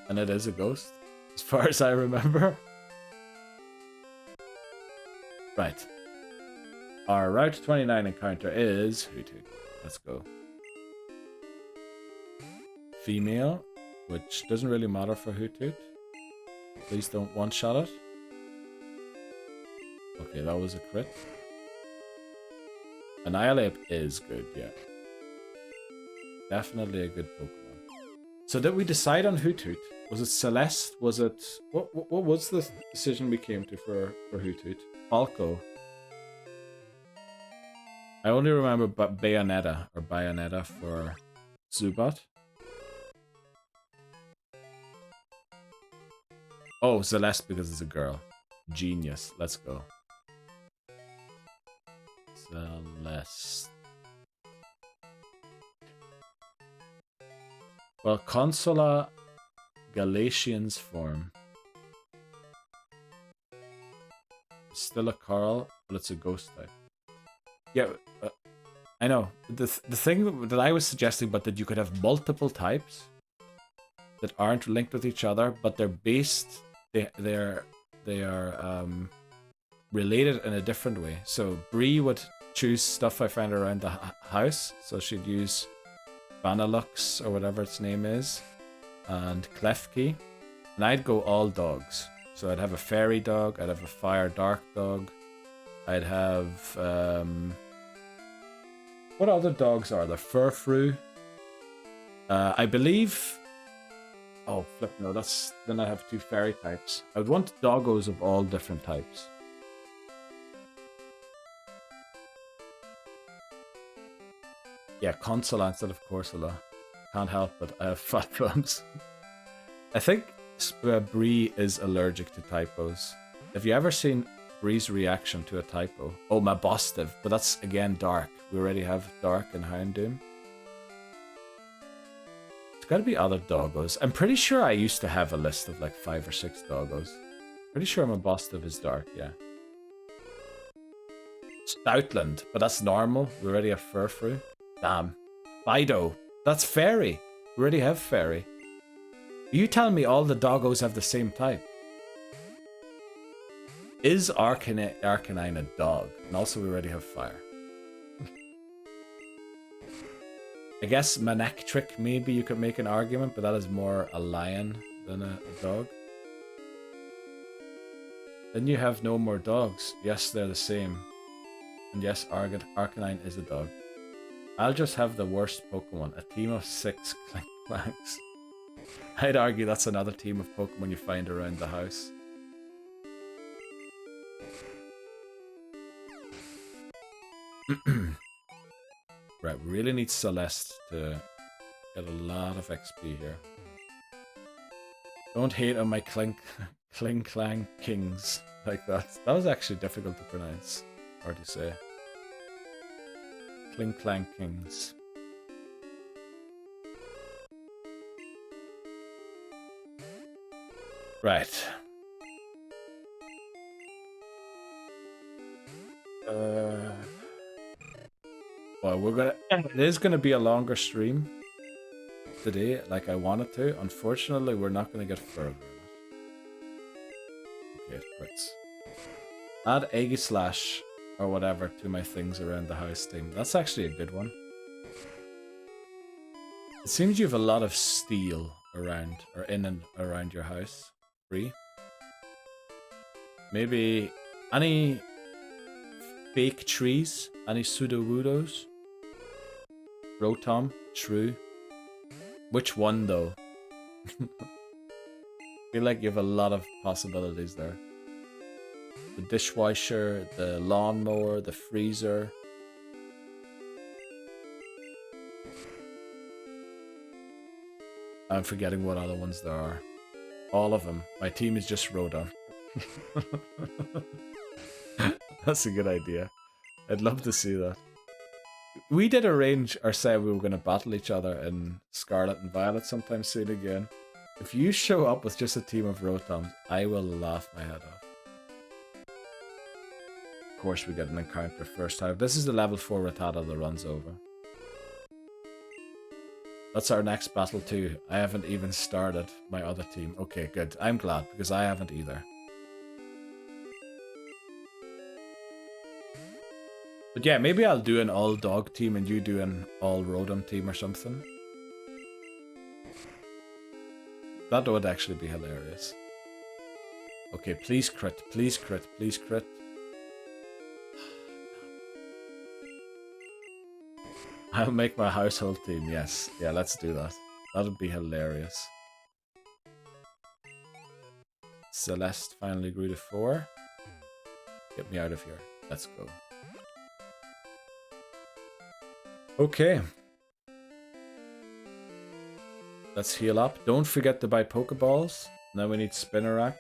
And it is a ghost, as far as I remember. Right. Our Route 29 encounter is Hoothoot. Let's go. Female, which doesn't really matter for Hoothoot. Please don't one-shot it. Okay, that was a crit. Annihilape is good, yeah. Definitely a good Pokemon. So did we decide on Hoothoot? Was it Celeste? Was it... What was the decision we came to for Hoothoot? Falco. I only remember Bayonetta for Zubat. Oh, Celeste because it's a girl. Genius. Let's go. Celeste. Well, Consola Galatian's form. It's still a Carl, but it's a ghost type. Yeah, I know. The thing that I was suggesting, but that you could have multiple types that aren't linked with each other, but they're based. They are related in a different way. So Bree would choose stuff I find around the house. So she'd use Vanilux or whatever its name is, and Klefki, and I'd go all dogs. So I'd have a fairy dog, I'd have a fire dark dog, I'd have what other dogs are there? Furfrou. I believe. Oh flip! No, that's then I have 2 fairy types. I would want doggos of all different types. Yeah, Consola instead of Corsola. Can't help but I have fat thumbs. I think Bree is allergic to typos. Have you ever seen Bree's reaction to a typo? Oh, my Bostiv, but that's again dark. We already have dark and Houndoom. There's gotta be other doggos. I'm pretty sure I used to have a list of like 5 or 6 doggos. Pretty sure I'm a boss of his dark, yeah. Stoutland, but that's normal. We already have Furfrou. Damn. Fido. That's Fairy. We already have Fairy. Are you telling me all the doggos have the same type? Is Arcanine a dog? And also we already have Fire. I guess Manectric, maybe you could make an argument, but that is more a lion than a dog. Then you have no more dogs. Yes, they're the same. And yes, Arcanine is a dog. I'll just have the worst Pokemon. A team of 6 Clanks. I'd argue that's another team of Pokemon you find around the house. Right, we really need Celeste to get a lot of XP here. Don't hate on my Kling Clang Kings like that. That was actually difficult to pronounce. Hard to say. Kling Clang Kings. Right. Well, it is gonna be a longer stream today, like I wanted to. Unfortunately, we're not gonna get further in it. Okay, it quits. Add Aegislash or whatever to my things around the house team. That's actually a good one. It seems you have a lot of steel around, or in and around your house. Free. Maybe any fake trees? Any Sudowoodos? Rotom? True. Which one though? I feel like you have a lot of possibilities there. The dishwasher, the lawnmower, the freezer. I'm forgetting what other ones there are. All of them. My team is just Rotom. That's a good idea. I'd love to see that. We did arrange or say we were going to battle each other in Scarlet and Violet sometime soon again. If you show up with just a team of Rotoms, I will laugh my head off. Of course we get an encounter first time. This is the level 4 Rattata that runs over. That's our next battle too. I haven't even started my other team. Okay, good. I'm glad, because I haven't either. But yeah, maybe I'll do an all-dog team and you do an all-Rotom team or something. That would actually be hilarious. Okay, please crit, please crit, please crit. I'll make my household team, yes. Yeah, let's do that. That would be hilarious. Celeste finally grew to 4. Get me out of here. Let's go. Okay. Let's heal up. Don't forget to buy Pokeballs. Now we need Spinnerack.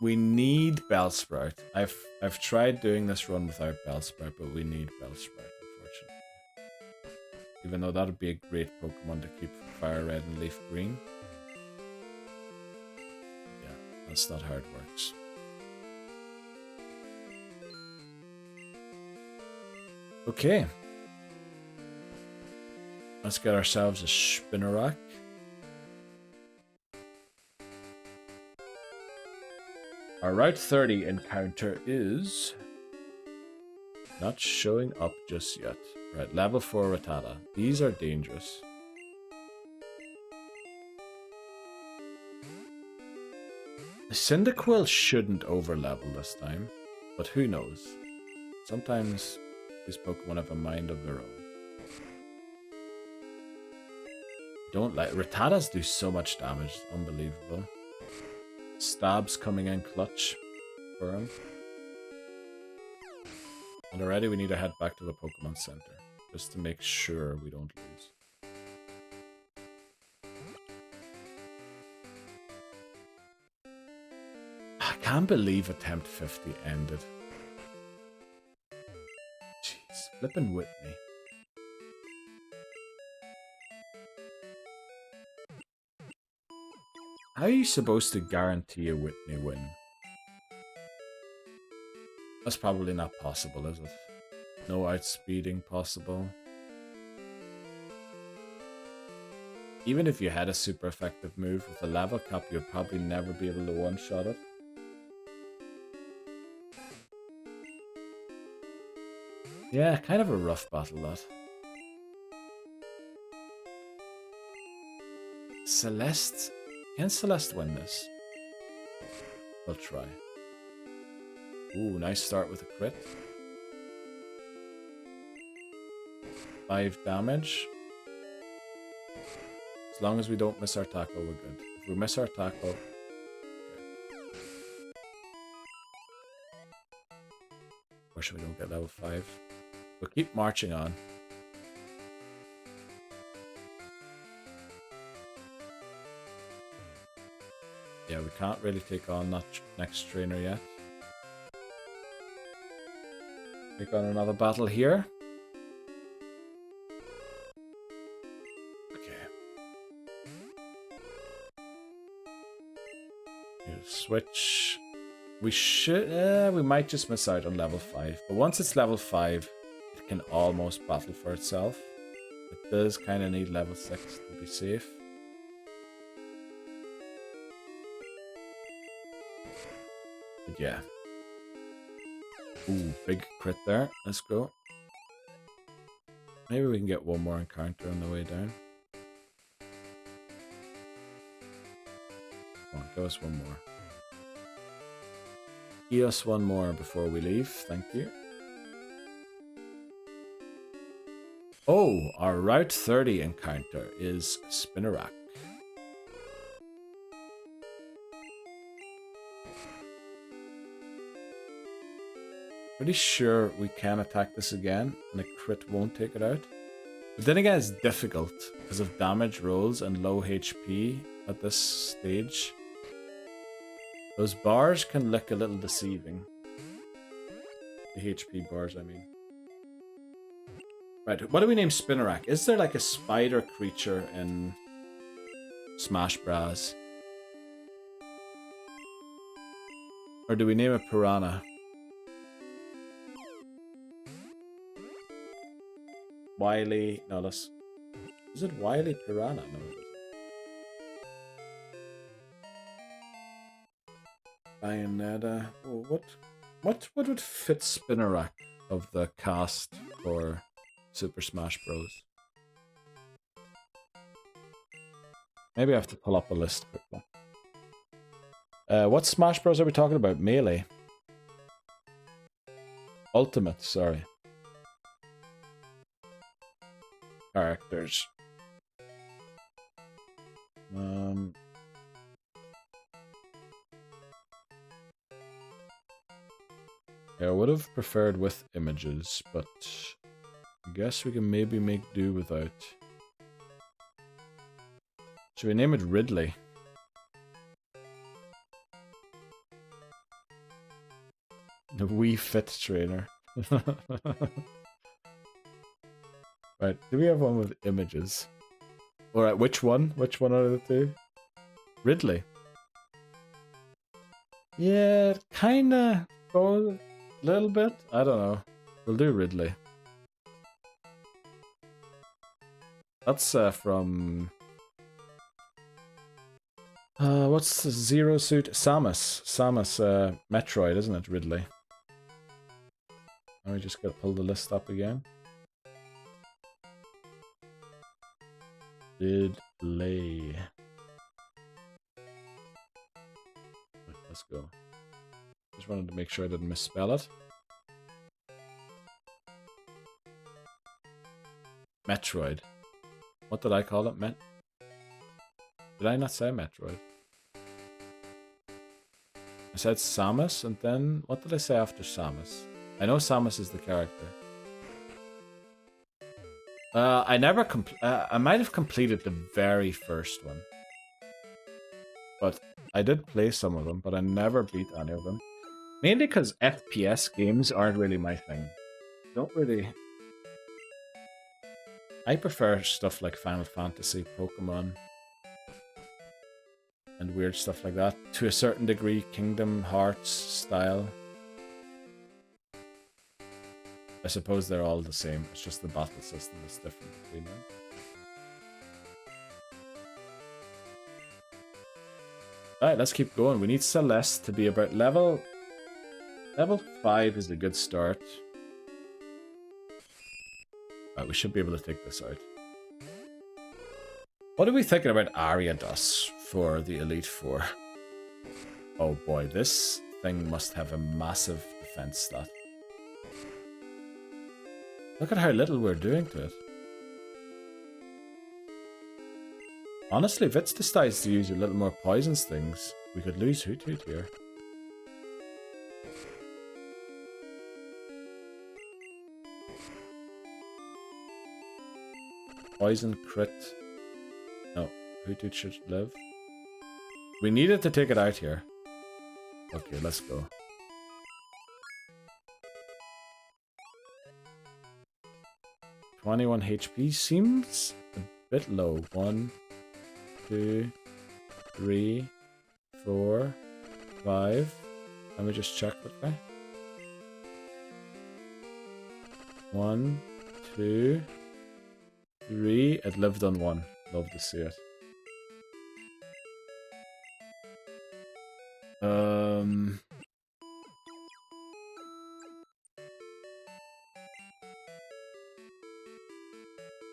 We need Bellsprout. I've tried doing this run without Bellsprout, but we need Bellsprout, unfortunately. Even though that would be a great Pokemon to keep Fire Red and Leaf Green. Yeah, that's not how it works. Okay. Let's get ourselves a Spinnerack. Our Route 30 encounter is not showing up just yet. Right, level 4 Rattata. These are dangerous. The Cyndaquil shouldn't overlevel this time, but who knows? Sometimes these Pokemon have a mind of their own. Don't like Rattatas do so much damage, it's unbelievable. Stabs coming in clutch for him. And already we need to head back to the Pokemon Center, just to make sure we don't lose. I can't believe attempt 50 ended. Jeez. It's flippin' Whitney. How are you supposed to guarantee a Whitney win? That's probably not possible, is it? No outspeeding possible. Even if you had a super effective move with a level cap, you'd probably never be able to one-shot it. Yeah, kind of a rough battle, that. Celeste? Can Celeste win this? We'll try. Ooh, nice start with a crit. 5 damage. As long as we don't miss our tackle, we're good. If we miss our tackle... Okay. Unfortunately, we don't get level 5. We'll keep marching on. Yeah, we can't really take on that next trainer yet. Take on another battle here. Okay. Switch. We should... we might just miss out on level 5. But once it's level 5, it can almost battle for itself. It does kind of need level 6 to be safe. But yeah. Ooh, big crit there. Let's go. Maybe we can get one more encounter on the way down. Come on, give us one more. Give us one more before we leave. Thank you. Oh, our Route 30 encounter is Spinarak. Pretty sure we can attack this again and a crit won't take it out. But then again, it's difficult because of damage rolls and low HP at this stage. Those bars can look a little deceiving. The HP bars, I mean. Right, what do we name Spinarak? Is there like a spider creature in Smash Bros? Or do we name it Piranha? Wily, no, that's... Is it Wily Piranha? No, it isn't. Bayonetta. Oh, what would fit Spinarak of the cast for Super Smash Bros? Maybe I have to pull up a list quickly. What Smash Bros are we talking about? Melee. Ultimate, sorry. Characters. Yeah, I would have preferred with images, but I guess we can maybe make do without. Should we name it Ridley? The Wii Fit Trainer. Right, do we have one with images? Alright, which one? Which one out of the two? Ridley. Yeah, kinda goes a little bit. I don't know. We'll do Ridley. That's from... what's the Zero Suit? Samus. Samus, Metroid, isn't it? Ridley. Now we just gotta pull the list up again. Ridley. Let's go. Just wanted to make sure I didn't misspell it. Metroid. What did I call it? Did I not say Metroid? I said Samus, and then what did I say after Samus? I know Samus is the character. I never I might have completed the very first one. But I did play some of them, but I never beat any of them. Mainly because FPS games aren't really my thing. Don't really I prefer stuff like Final Fantasy, Pokemon, and weird stuff like that. To a certain degree, Kingdom Hearts style. I suppose they're all the same. It's just the battle system is different between them. Alright, let's keep going. We need Celeste to be about level 5 is a good start. Alright, we should be able to take this out. What are we thinking about Ariados for the Elite Four? Oh boy, this thing must have a massive defense stat. Look at how little we're doing to it. Honestly, if it decides to use a little more poisons things, we could lose Hoot Hoot here. Poison crit. No, Hoot Hoot should live. We needed to take it out here. Okay, let's go. $21 HP seems a bit low. 1, 2, 3, 4, 5. Let me just check quickly. 1, 2, 3. It lived on 1. Love to see it.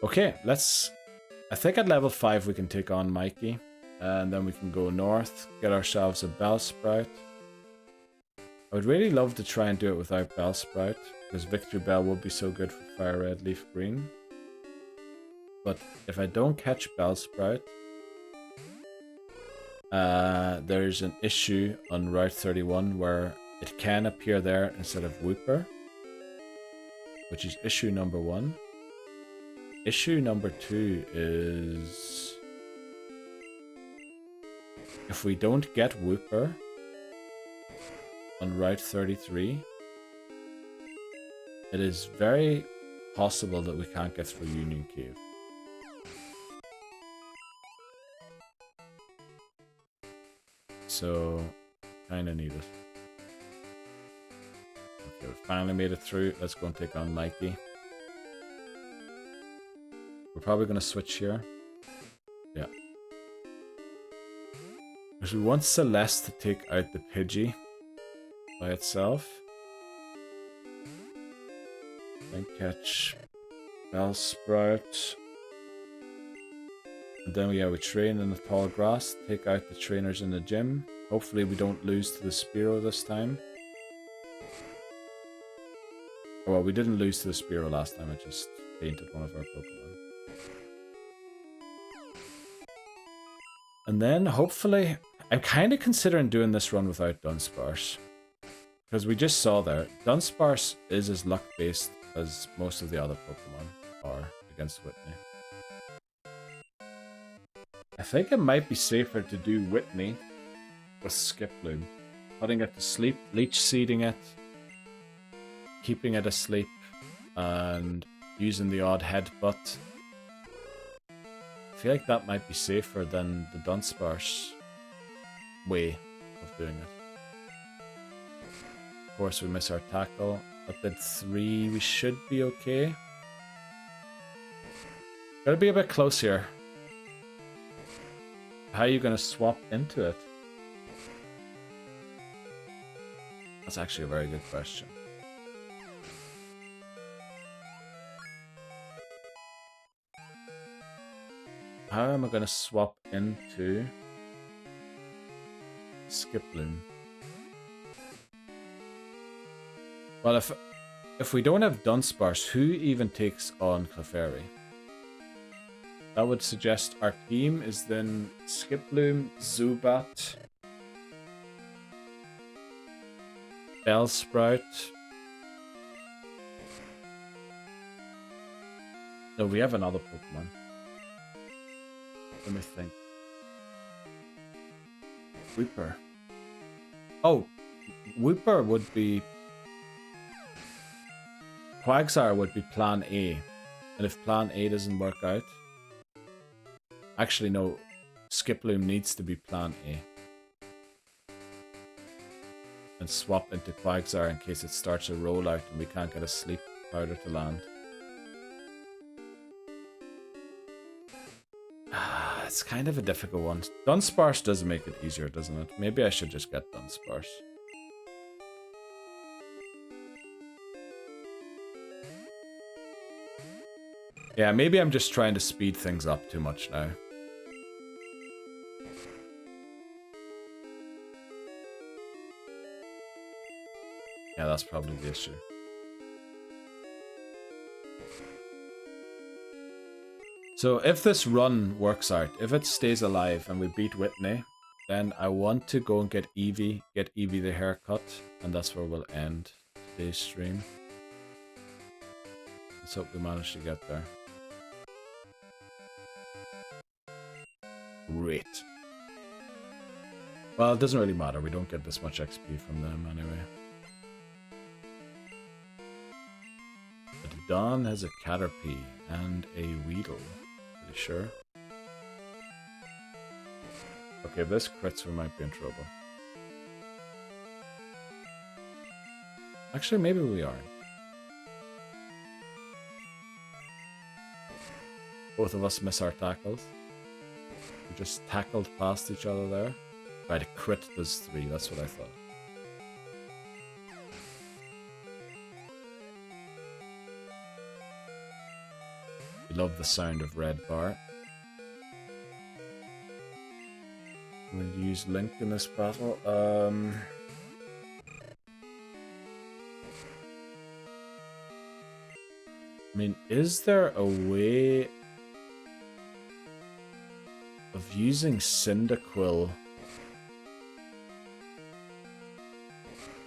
Okay, let's... I think at level 5 we can take on Mikey. And then we can go north, get ourselves a Bellsprout. I would really love to try and do it without Bellsprout, because Victory Bell would be so good for Fire Red, Leaf Green. But if I don't catch Bellsprout, there's an issue on Route 31 where it can appear there instead of Wooper, which is issue number 1. Issue number 2 is if we don't get Wooper on Route 33, it is very possible that we can't get through Union Cave. So, kinda need it. Okay, we finally made it through. Let's go and take on Mikey. We're probably gonna switch here. Yeah. Because we want Celeste to take out the Pidgey by itself. Then catch Bellsprout. And then we train in the tall grass, take out the trainers in the gym. Hopefully we don't lose to the Spearow this time. Oh, well, we didn't lose to the Spearow last time, I just painted one of our Pokemon. And then, hopefully, I'm kind of considering doing this run without Dunsparce. Because we just saw there, Dunsparce is as luck-based as most of the other Pokemon are against Whitney. I think it might be safer to do Whitney with Skiploom. Putting it to sleep, leech seeding it, keeping it asleep, and using the odd headbutt. I feel like that might be safer than the Dunsparce way of doing it. Of course, we miss our tackle. Up at 3, we should be okay. Gotta be a bit close here. How are you gonna swap into it? That's actually a very good question. How am I gonna swap into Skiploom? Well, if we don't have Dunsparce, who even takes on Clefairy? That would suggest our team is then Skiploom, Zubat, Bellsprout. No, we have another Pokemon. Let me think. Wooper. Oh, Wooper would be... Quagsire would be plan A. And And if plan A doesn't work out... Actually, no. Skiploom needs to be plan A. And swap into Quagsire in case it starts a rollout and we can't get a sleep powder to land. It's kind of a difficult one. Dunsparce does make it easier, doesn't it? Maybe I should just get Dunsparce. Yeah, maybe I'm just trying to speed things up too much now. Yeah, that's probably the issue. So if this run works out, if it stays alive and we beat Whitney, then I want to go and get Eevee the haircut, and that's where we'll end today's stream. Let's hope we manage to get there. Great. Well, it doesn't really matter, we don't get this much XP from them anyway. But Dawn has a Caterpie and a Weedle. Pretty sure. Okay, if this crits, we might be in trouble. Actually, maybe we aren't. Both of us miss our tackles. We just tackled past each other there. Right, a crit does 3, that's what I thought. Love the sound of red bar. I'm going to use Link in this battle. I mean, is there a way of using Cyndaquil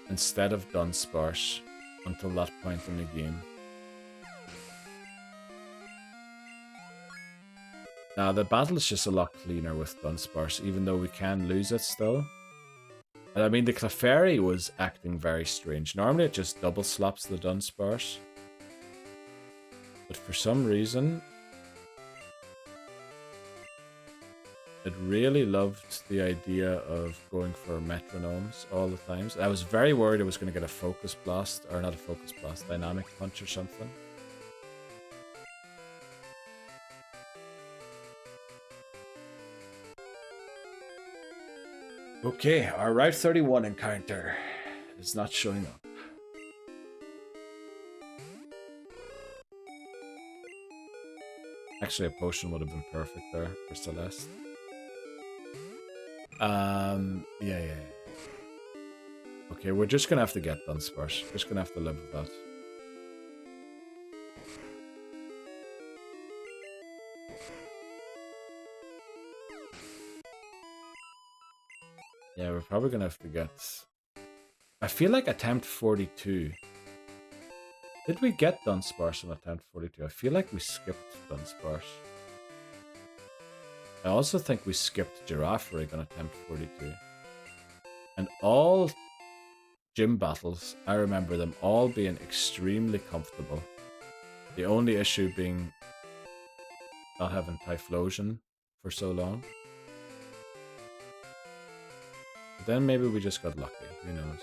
instead of Dunsparce until that point in the game? Now, the battle is just a lot cleaner with Dunsparce, even though we can lose it still. And I mean, the Clefairy was acting very strange. Normally it just double slaps the Dunsparce. But for some reason, it really loved the idea of going for metronomes all the times. I was very worried it was going to get a Focus Blast, or not a Focus Blast, Dynamic Punch or something. Okay, our Route 31 encounter is not showing up. Actually, a potion would have been perfect there for Celeste. Yeah. Okay, we're just gonna have to get Dunsparce. Just gonna have to live with that. Yeah, we're probably gonna have to get... I feel like attempt 42. Did we get Dunsparce on attempt 42? I feel like we skipped Dunsparce. I also think we skipped Girafarig on attempt 42. And all gym battles, I remember them all being extremely comfortable. The only issue being not having Typhlosion for so long. But then maybe we just got lucky, who knows.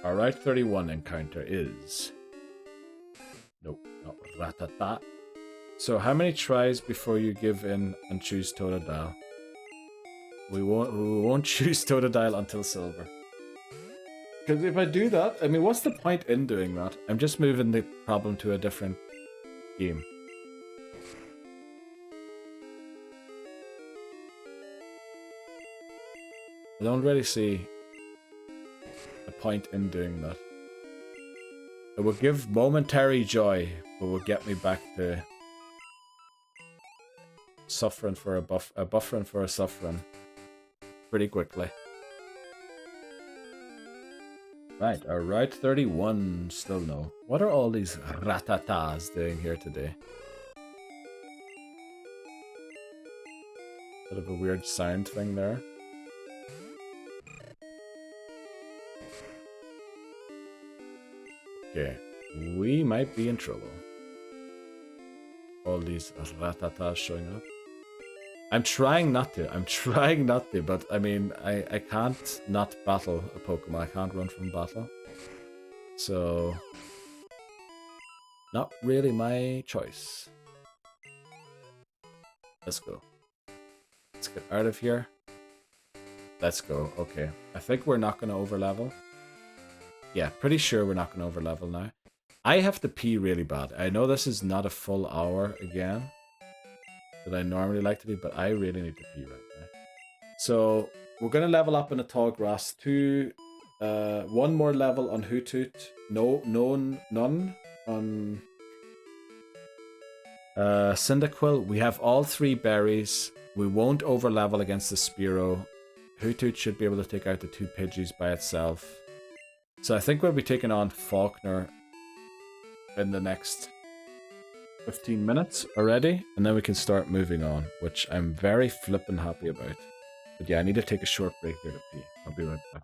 Our Route 31 encounter is... Nope, not Rattata. So how many tries before you give in and choose Totodile? We won't choose Totodile until Silver. Because if I do that, I mean, what's the point in doing that? I'm just moving the problem to a different game. I don't really see a point in doing that. It will give momentary joy, but will get me back to suffering for a buffering for a suffering pretty quickly. Right, our Route 31 still no. What are all these ratatas doing here today? Bit of a weird sound thing there. Okay, we might be in trouble. all these ratatas showing up. I'm trying not to. I'm trying not to, but I mean, I can't not battle a Pokemon. I can't run from battle. So, not really my choice. Let's go. Let's get out of here. Let's go. Okay. I think we're not going to overlevel. Yeah, pretty sure we're not going to overlevel now. I have to pee really bad. I know this is not a full hour again that I normally like to do, but I really need to pee right now. So we're going to level up in a tall grass to one more level on Hoothoot. None on Cyndaquil. We have all 3 berries. We won't overlevel against the Spearow. Hoothoot should be able to take out the 2 Pidgeys by itself. So I think we'll be taking on Faulkner in the next 15 minutes already, and then we can start moving on, which I'm very flippin' happy about. But yeah, I need to take a short break here to pee. I'll be right back.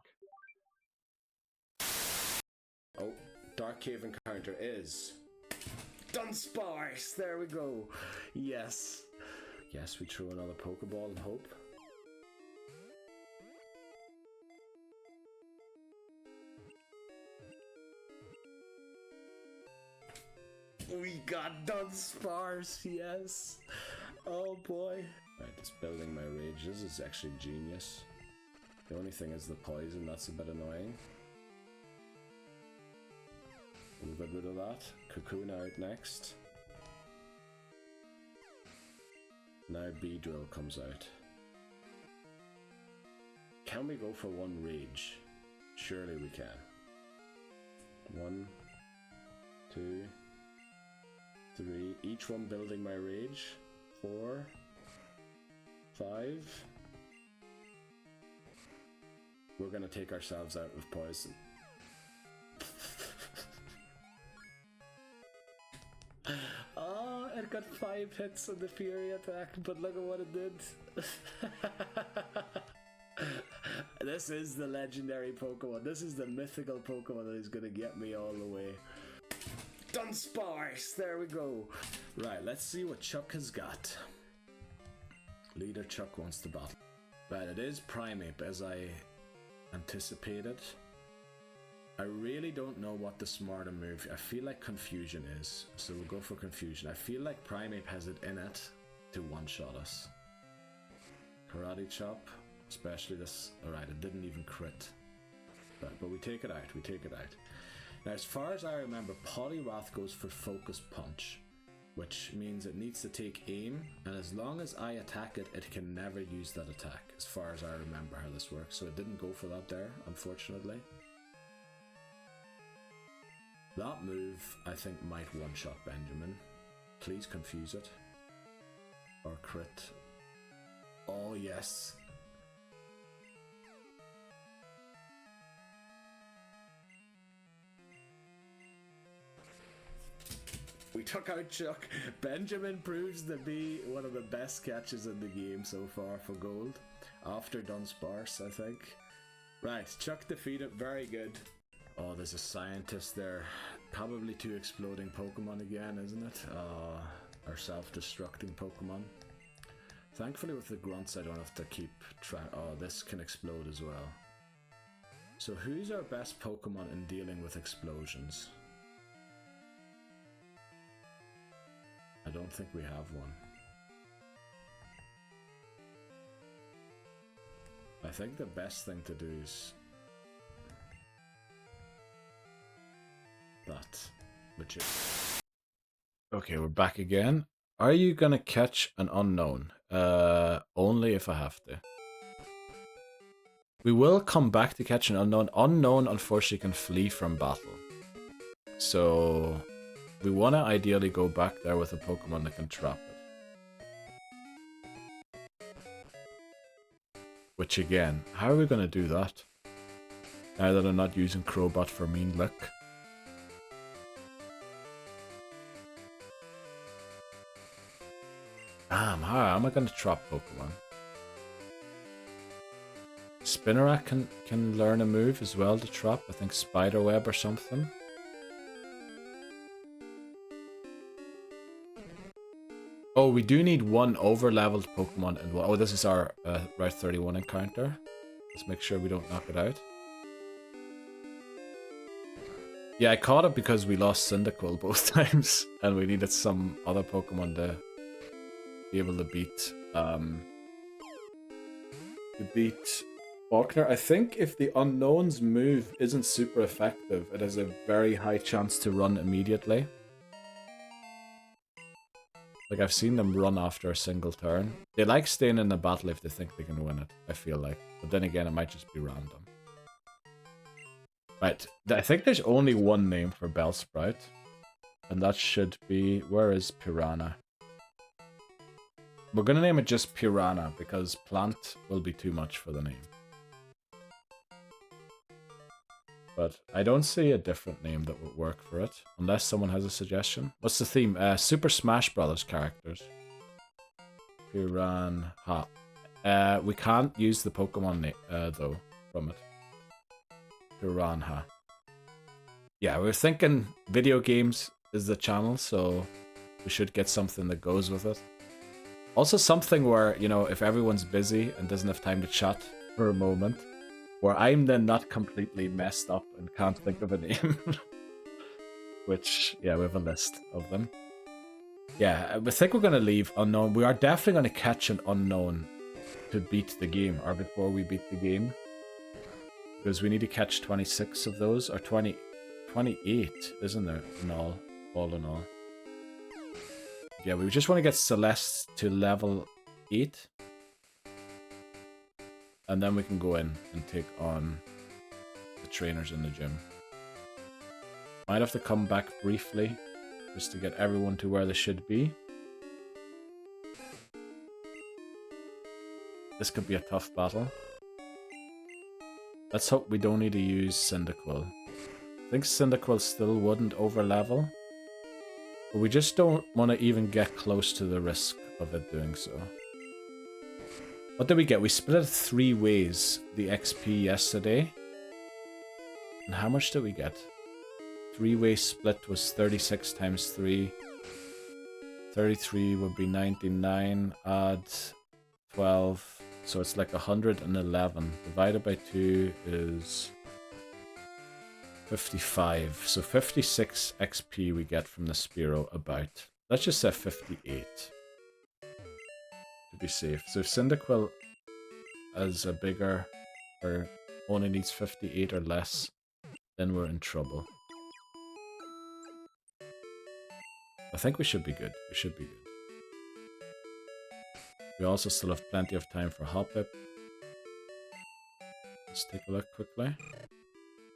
Oh, Dark Cave encounter is Dunsparce! There we go. Yes. Yes, we throw another Pokeball and hope. We got Dunsparce, yes. Oh boy. Right, just building my rage. This is actually genius. The only thing is the poison, that's a bit annoying. We'll get rid of that. Cocoon out next. Now Beedrill comes out. Can we go for 1 rage? Surely we can. 1, 2, 3, each one building my rage. 4, 5. We're gonna take ourselves out with poison. Oh, it got 5 hits on the Fury attack, but look at what it did. This is the legendary Pokemon. This is the mythical Pokemon that is gonna get me all the way. Dunsparce! There we go. Right, let's see what Chuck has got. Leader Chuck wants to battle. Right, it is Primeape as I anticipated. I really don't know what the smarter move. I feel like Confusion is, so we'll go for Confusion. I feel like Primeape has it in it to one-shot us. Karate Chop, especially this. Alright, it didn't even crit. Right, but we take it out, we take it out. Now, as far as I remember, Poliwrath goes for Focus Punch, which means it needs to take aim, and as long as I attack it, it can never use that attack, as far as I remember how this works. So it didn't go for that there, unfortunately. That move, I think, might one-shot Benjamin. Please confuse it. Or crit. Oh, yes. We took out Chuck. Benjamin proves to be one of the best catches in the game so far for gold. After Dunsparce, I think. Right, Chuck defeated. Very good. Oh, there's a scientist there. Probably 2 exploding Pokemon again, isn't it? Or self-destructing Pokemon. Thankfully with the grunts I don't have to keep track. Oh, this can explode as well. So who's our best Pokemon in dealing with explosions? I don't think we have one. I think the best thing to do is that, which is... Okay, we're back again. Are you gonna catch an unknown? Only if I have to. We will come back to catch an unknown. Unknown, unfortunately, can flee from battle. So we want to ideally go back there with a Pokemon that can trap it. Which again, how are we going to do that? Now that I'm not using Crowbat for mean luck. Damn, how am I going to trap Pokemon? Spinarak can learn a move as well to trap. I think Spiderweb or something. Oh, we do need one over-leveled Pokemon. And oh, this is our Route 31 encounter. Let's make sure we don't knock it out. Yeah, I caught it because we lost Cyndaquil both times, and we needed some other Pokemon to be able to beat Faulkner. I think if the Unknown's move isn't super effective, it has a very high chance to run immediately. Like, I've seen them run after a single turn. They like staying in the battle if they think they can win it, I feel like. But then again, it might just be random. Right, I think there's only one name for Bellsprout. And that should be... Where is Piranha? We're gonna name it just Piranha, because Plant will be too much for the name. But I don't see a different name that would work for it, unless someone has a suggestion. What's the theme? Super Smash Brothers characters. Piranha. We can't use the Pokemon name, though, from it. Piranha. Yeah, we're thinking video games is the channel, so we should get something that goes with it. Also something where, you know, if everyone's busy and doesn't have time to chat for a moment, where I'm then not completely messed up and can't think of a name. Which, yeah, we have a list of them. Yeah, I think we're going to leave Unknown. We are definitely going to catch an Unknown to beat the game, or before we beat the game. Because we need to catch 26 of those, or 28, isn't there, in all in all. Yeah, we just want to get Celeste to level 8. And then we can go in and take on the trainers in the gym. Might have to come back briefly, just to get everyone to where they should be. This could be a tough battle. Let's hope we don't need to use Cyndaquil. I think Cyndaquil still wouldn't over-level. But we just don't want to even get close to the risk of it doing so. What did we get? We split it 3 ways, the XP yesterday. And how much did we get? 3-way split was 36 times 3. 33 would be 99, add 12. So it's like 111. Divided by 2 is 55. So 56 XP we get from the Spearow about. Let's just say 58. To be safe. So if Cyndaquil has a bigger, or only needs 58 or less, then we're in trouble. I think we should be good. We should be good. We also still have plenty of time for Hoppip. Let's take a look quickly.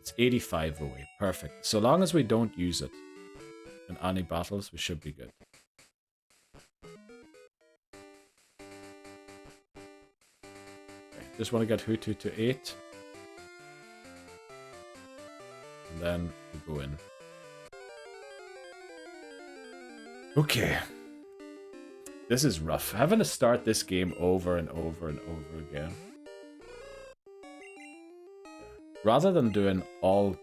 It's 85 away. Perfect. So long as we don't use it in any battles, we should be good. Okay. Just want to get Hutu to 8. And then we go in. Okay. This is rough. Having to start this game over and over and over again. Rather than doing all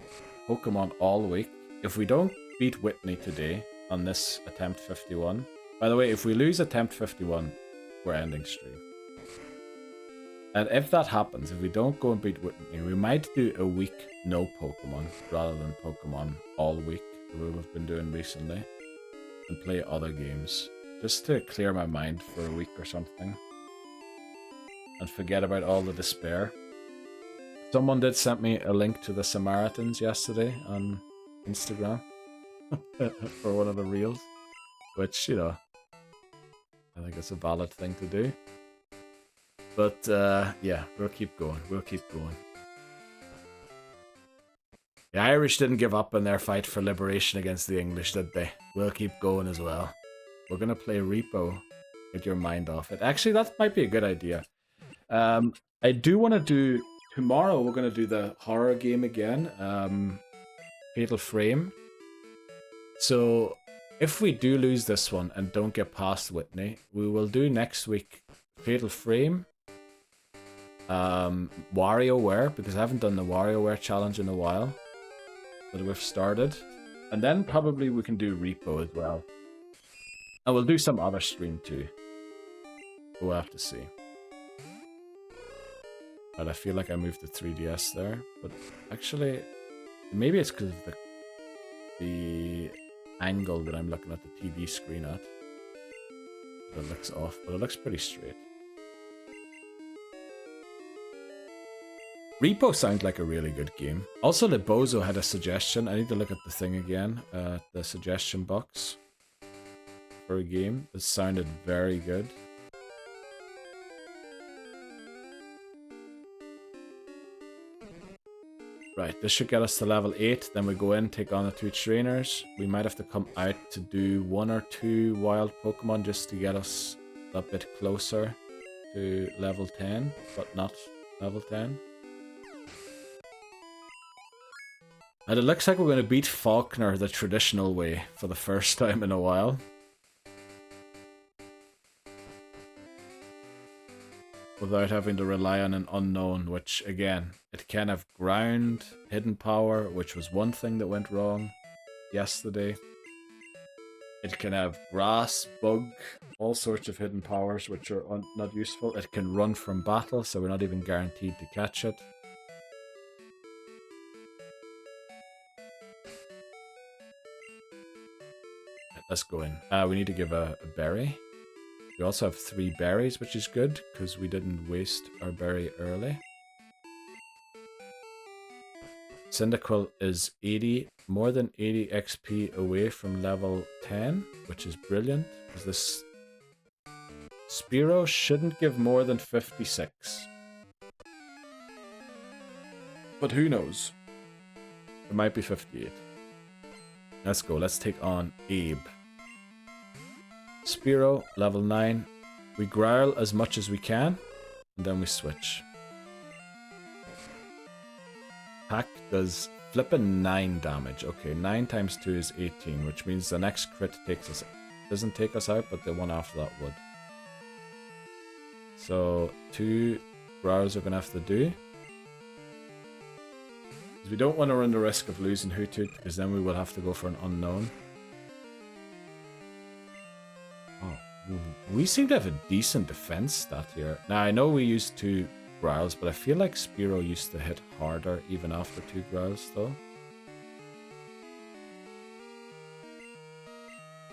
Pokemon all week, if we don't beat Whitney today on this attempt 51... By the way, if we lose attempt 51, we're ending stream. And if that happens, if we don't go and beat Whitney, we might do a week no Pokemon rather than Pokemon all week, that we've been doing recently, and play other games. Just to clear my mind for a week or something. And forget about all the despair. Someone did send me a link to the Samaritans yesterday on Instagram. For one of the reels. Which, you know, I think it's a valid thing to do. But, yeah, we'll keep going. We'll keep going. The Irish didn't give up in their fight for liberation against the English, did they? We'll keep going as well. We're gonna play Repo. Get your mind off it. Actually, that might be a good idea. I do want to do... Tomorrow, we're gonna do the horror game again. Fatal Frame. So, if we do lose this one and don't get past Whitney, we will do next week Fatal Frame. WarioWare, because I haven't done the WarioWare challenge in a while. That we've started. And then probably we can do Repo as well. I will do some other stream too. We'll have to see. But I feel like I moved the 3DS there. But actually, maybe it's because of the angle that I'm looking at the TV screen at. It looks off, but it looks pretty straight. Repo sounds like a really good game. Also, Libozo had a suggestion. I need to look at the thing again. The suggestion box for a game. It sounded very good. Right, this should get us to level 8. Then we go in, take on the 2 trainers. We might have to come out to do 1 or 2 wild Pokemon just to get us a bit closer to level 10, but not level 10. And it looks like we're going to beat Faulkner the traditional way for the first time in a while. Without having to rely on an unknown, which again, it can have ground, hidden power, which was one thing that went wrong yesterday. It can have grass, bug, all sorts of hidden powers which are not useful. It can run from battle, so we're not even guaranteed to catch it. Let's go in. We need to give a berry. We also have 3 berries, which is good, because we didn't waste our berry early. Cyndaquil is 80, more than 80 XP away from level 10, which is brilliant, because this Spearow shouldn't give more than 56. But who knows? It might be 58. Let's go, let's take on Abe. Spearow, level 9. We growl as much as we can, and then we switch. Pack does flippin' 9 damage. Okay, 9 times 2 is 18, which means the next crit doesn't take us out, but the one after that would. So 2 growls are gonna have to do. Because we don't want to run the risk of losing Hoothoot, because then we will have to go for an unknown. We seem to have a decent defense stat here. Now, I know we used 2 growls, but I feel like Spearow used to hit harder even after 2 growls, though.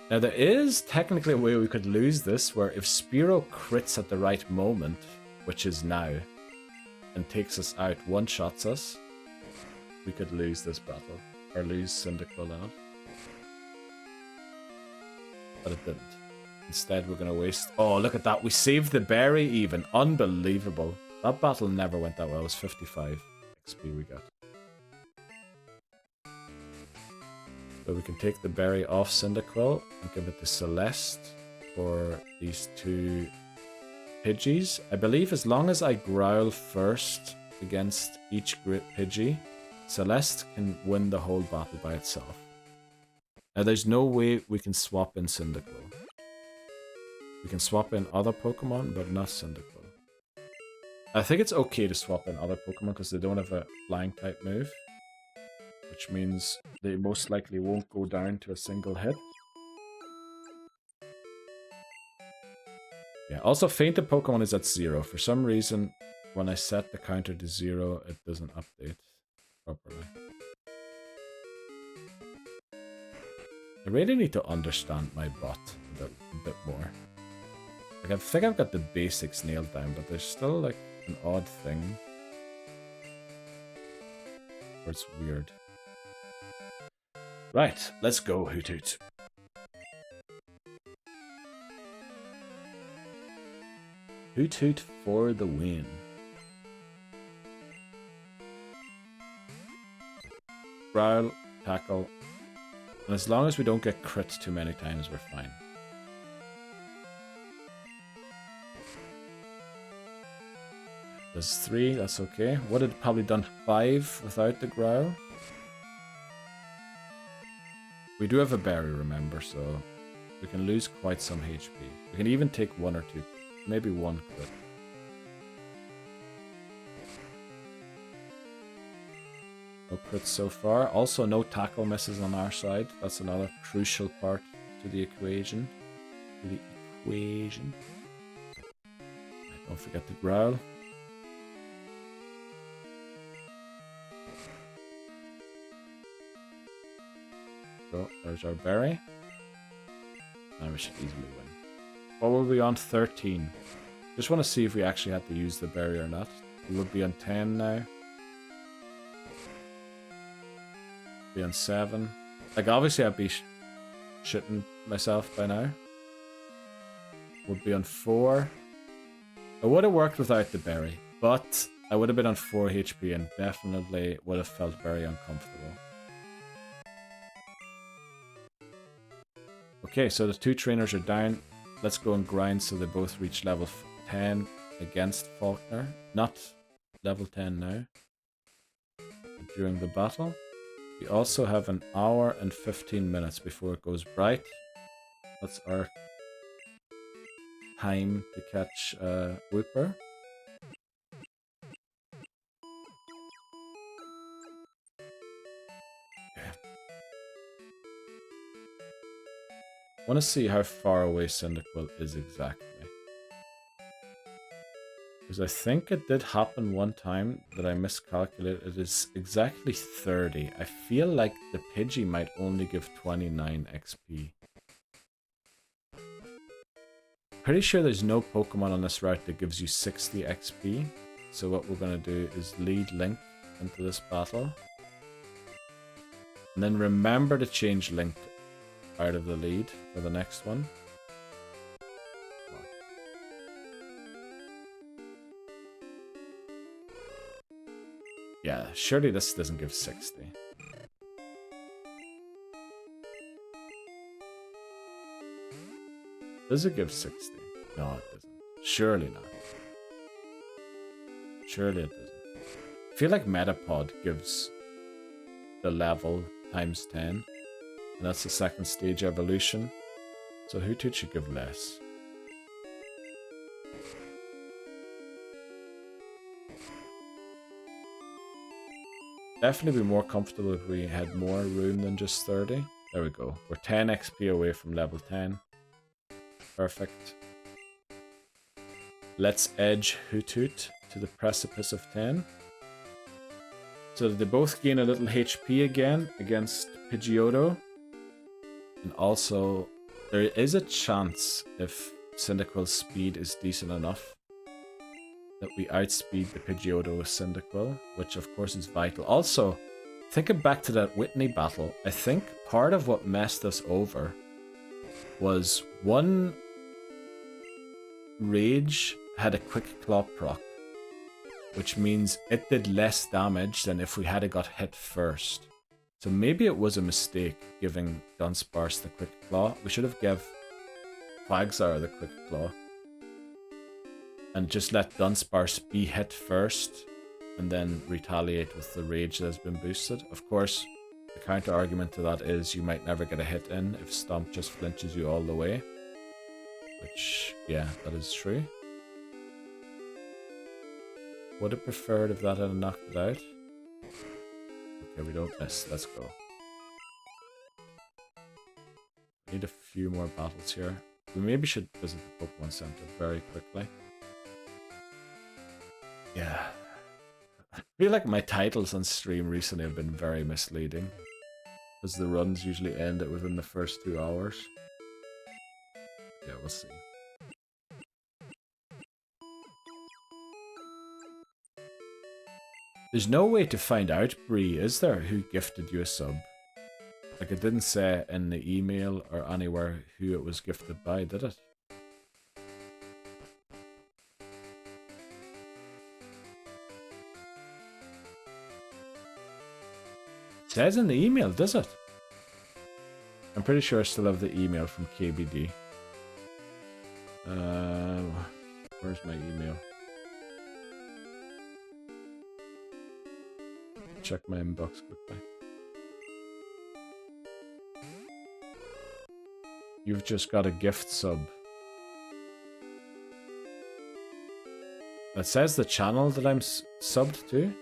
Now, there is technically a way we could lose this, where if Spearow crits at the right moment, which is now, and takes us out, one-shots us, we could lose this battle, or lose Cyndaquil out. But it didn't. Instead, we're going to waste... Oh, look at that. We saved the berry even. Unbelievable. That battle never went that well. It was 55 XP we got. So we can take the berry off Cyndaquil and give it to Celeste for these 2 Pidgeys. I believe as long as I growl first against each Pidgey, Celeste can win the whole battle by itself. Now, there's no way we can swap in Cyndaquil. We can swap in other Pokemon, but not Cyndaquil. I think it's okay to swap in other Pokemon because they don't have a flying type move. Which means they most likely won't go down to a single hit. Yeah, also fainted Pokemon is at 0. For some reason, when I set the counter to 0, it doesn't update properly. I really need to understand my bot a bit more. Like, I think I've got the basics nailed down, but there's still like an odd thing where it's weird. Right, let's go, Hoothoot. Hoothoot for the win. Growl, tackle, and as long as we don't get crits too many times, we're fine. There's 3, that's okay. Would have probably done 5 without the growl. We do have a berry, remember, so we can lose quite some HP. We can even take 1 or 2, maybe 1 crit. No crits so far. Also, no tackle misses on our side. That's another crucial part to the equation. to the equation. Don't forget to growl. So there's our berry. Now we should easily win. What were we on? 13. Just want to see if we actually had to use the berry or not. We would be on 10 now. Be on 7. Like, obviously I'd be shitting myself by now. Would be on 4. It would have worked without the berry, but I would have been on 4 HP and definitely would have felt very uncomfortable. Okay, so the 2 trainers are down. Let's go and grind so they both reach level 10 against Faulkner. Not level 10 now. During the battle. We also have an hour and 15 minutes before it goes bright. That's our time to catch Whooper. I want to see how far away Cyndaquil is exactly. Because I think it did happen one time that I miscalculated. It is exactly 30. I feel like the Pidgey might only give 29 XP. Pretty sure there's no Pokemon on this route that gives you 60 XP. So what we're going to do is lead Link into this battle. And then remember to change Link out of the lead for the next one. Yeah, surely this doesn't give 60. Does it give 60? No, it doesn't. Surely not. Surely it doesn't. I feel like Metapod gives the level times 10. And that's the second stage evolution. So Hoothoot should give less. Definitely be more comfortable if we had more room than just 30. There we go. We're 10 XP away from level 10. Perfect. Let's edge Hoothoot to the precipice of 10. So they both gain a little HP again against Pidgeotto. And also, there is a chance, if Cyndaquil's speed is decent enough, that we outspeed the Pidgeotto with Cyndaquil, which of course is vital. Also, thinking back to that Whitney battle, I think part of what messed us over was one Rage had a quick claw proc, which means it did less damage than if we had got hit first. So maybe it was a mistake giving Dunsparce the quick claw. We should have give Quagsire the quick claw. And just let Dunsparce be hit first and then retaliate with the rage that has been boosted. Of course, the counter argument to that is you might never get a hit in if Stomp just flinches you all the way. Which, yeah, that is true. Would have preferred if that had knocked it out. Okay, we don't miss. Let's go. Need a few more battles here. We maybe should visit the Pokemon Center very quickly. Yeah. I feel like my titles on stream recently have been very misleading. Because the runs usually end it within the first 2 hours. Yeah, we'll see. There's no way to find out, Bree, is there, who gifted you a sub? Like, it didn't say in the email or anywhere who it was gifted by, did it? It says in the email, does it? I'm pretty sure I still have the email from KBD. Where's my email? Check my inbox quickly. You've just got a gift sub. It says the channel that I'm subbed to.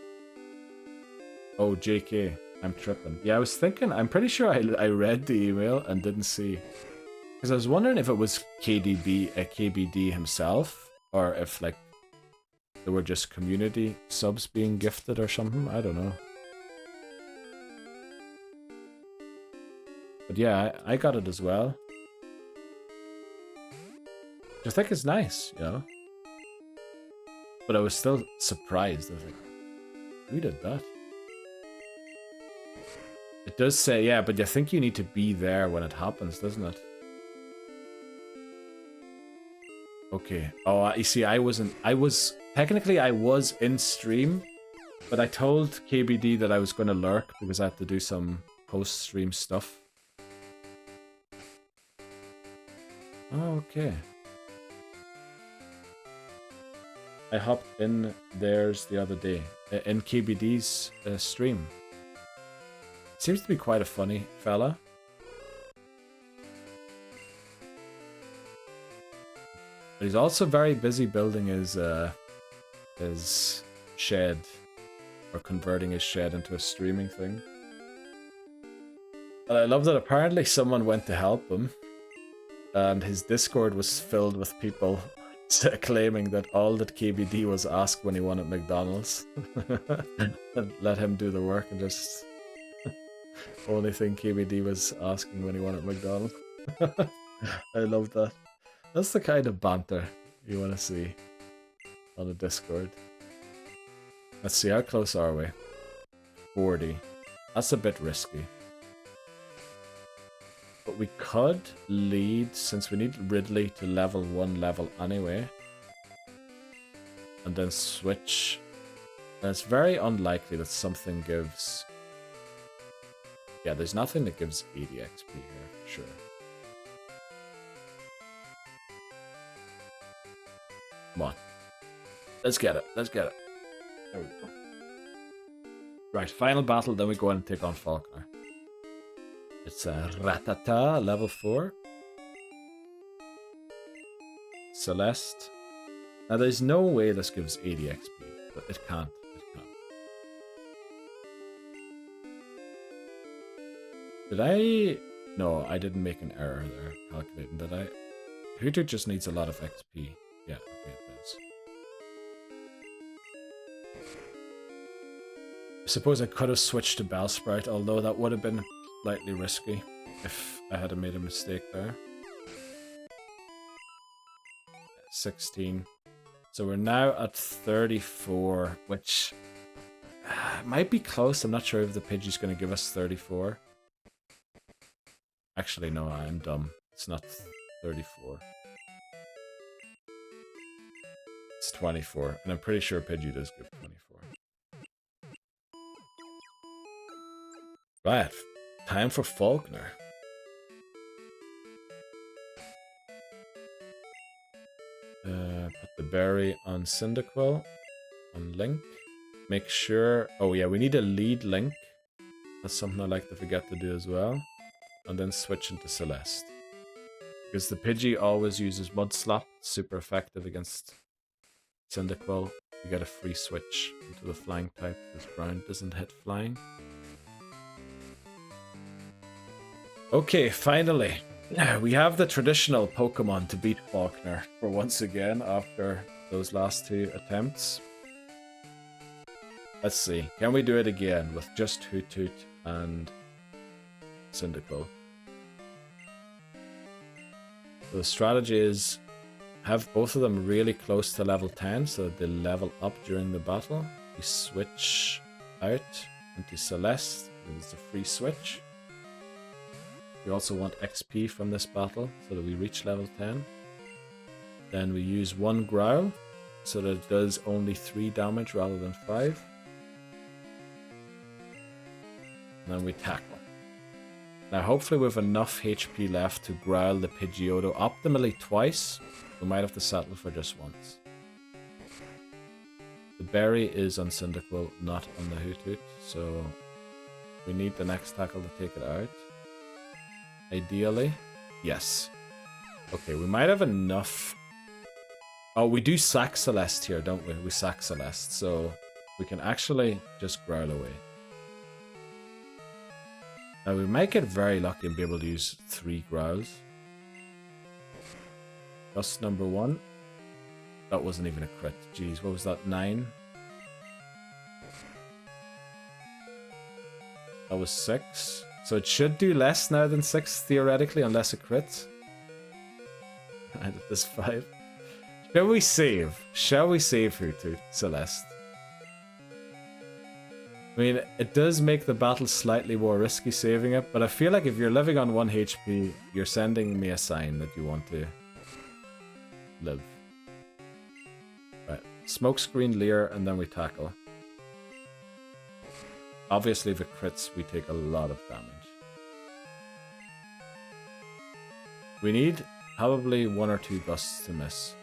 Oh, JK. I'm tripping. Yeah, I was thinking, I'm pretty sure I read the email and didn't see. Because I was wondering if it was KBD himself, or if like there were just community subs being gifted or something. I don't know. But yeah, I got it as well. I think it's nice, you know? But I was still surprised. I was like, who did that? It does say, yeah, but I think you need to be there when it happens, doesn't it? Okay. Oh, you see, technically I was in stream, but I told KBD that I was going to lurk because I had to do some post-stream stuff. Oh, okay. I hopped in theirs the other day, in KBD's stream. Seems to be quite a funny fella. But he's also very busy building his shed, or converting his shed into a streaming thing. And I love that apparently someone went to help him, and his Discord was filled with people claiming that all that KBD was asked when he wanted McDonald's. And let him do the work, and just only thing KBD was asking when he wanted McDonald's. I love that. That's the kind of banter you want to see on a Discord. Let's see, how close are we? 40. That's a bit risky. But we could lead, since we need Ridley to level 1 level anyway. And then switch. And it's very unlikely that something gives... Yeah, there's nothing that gives 80 XP here, for sure. Come on. Let's get it. Let's get it. There we go. Right, final battle, then we go in and take on Faulkner. It's a Ratata, level 4. Celeste. Now, there's no way this gives 80 XP, but it can't. It can't. Did I... No, I didn't make an error there calculating, did I? Hootoo just needs a lot of XP. Yeah, okay, it does. I suppose I could have switched to Bellsprout, although that would have been slightly risky if I had made a mistake there. 16. So we're now at 34, which might be close. I'm not sure if the Pidgey's going to give us 34. Actually, no, I'm dumb. It's not 34. It's 24, and I'm pretty sure Pidgey does give 24. Right, time for Faulkner. Put the berry on Cyndaquil, on Link. Make sure... Oh yeah, we need a lead Link. That's something I like to forget to do as well. And then switch into Celeste. Because the Pidgey always uses Mud Slap. Super effective against Cyndaquil. You get a free switch into the flying type, because ground doesn't hit flying. Okay, finally. We have the traditional Pokemon to beat Faulkner for once again after those last 2 attempts. Let's see. Can we do it again with just Hoothoot and Cyndaquil? So the strategy is have both of them really close to level 10 so that they level up during the battle. We switch out into Celeste. It's a free switch. We also want XP from this battle so that we reach level 10. Then we use 1 Growl so that it does only 3 damage rather than 5. And then we tackle. Now hopefully we have enough HP left to Growl the Pidgeotto optimally twice. We might have to settle for just once. The berry is on Cyndaquil, not on the Hoothoot, so we need the next tackle to take it out. Ideally, yes. Okay, we might have enough. Oh, we do sack Celeste here, don't we? We sack Celeste, so we can actually just Growl away. Now we might get very lucky and be able to use 3 Growls. Gust number 1. That wasn't even a crit. Jeez, what was that? 9? That was 6. So it should do less now than 6, theoretically, unless it crits. I did this 5. Shall we save? Shall we save here to Celeste? I mean, it does make the battle slightly more risky saving it, but I feel like if you're living on 1 HP, you're sending me a sign that you want to live. Right, smokescreen, Leer, and then we tackle. Obviously, if it crits, we take a lot of damage. We need probably 1 or 2 gusts to miss.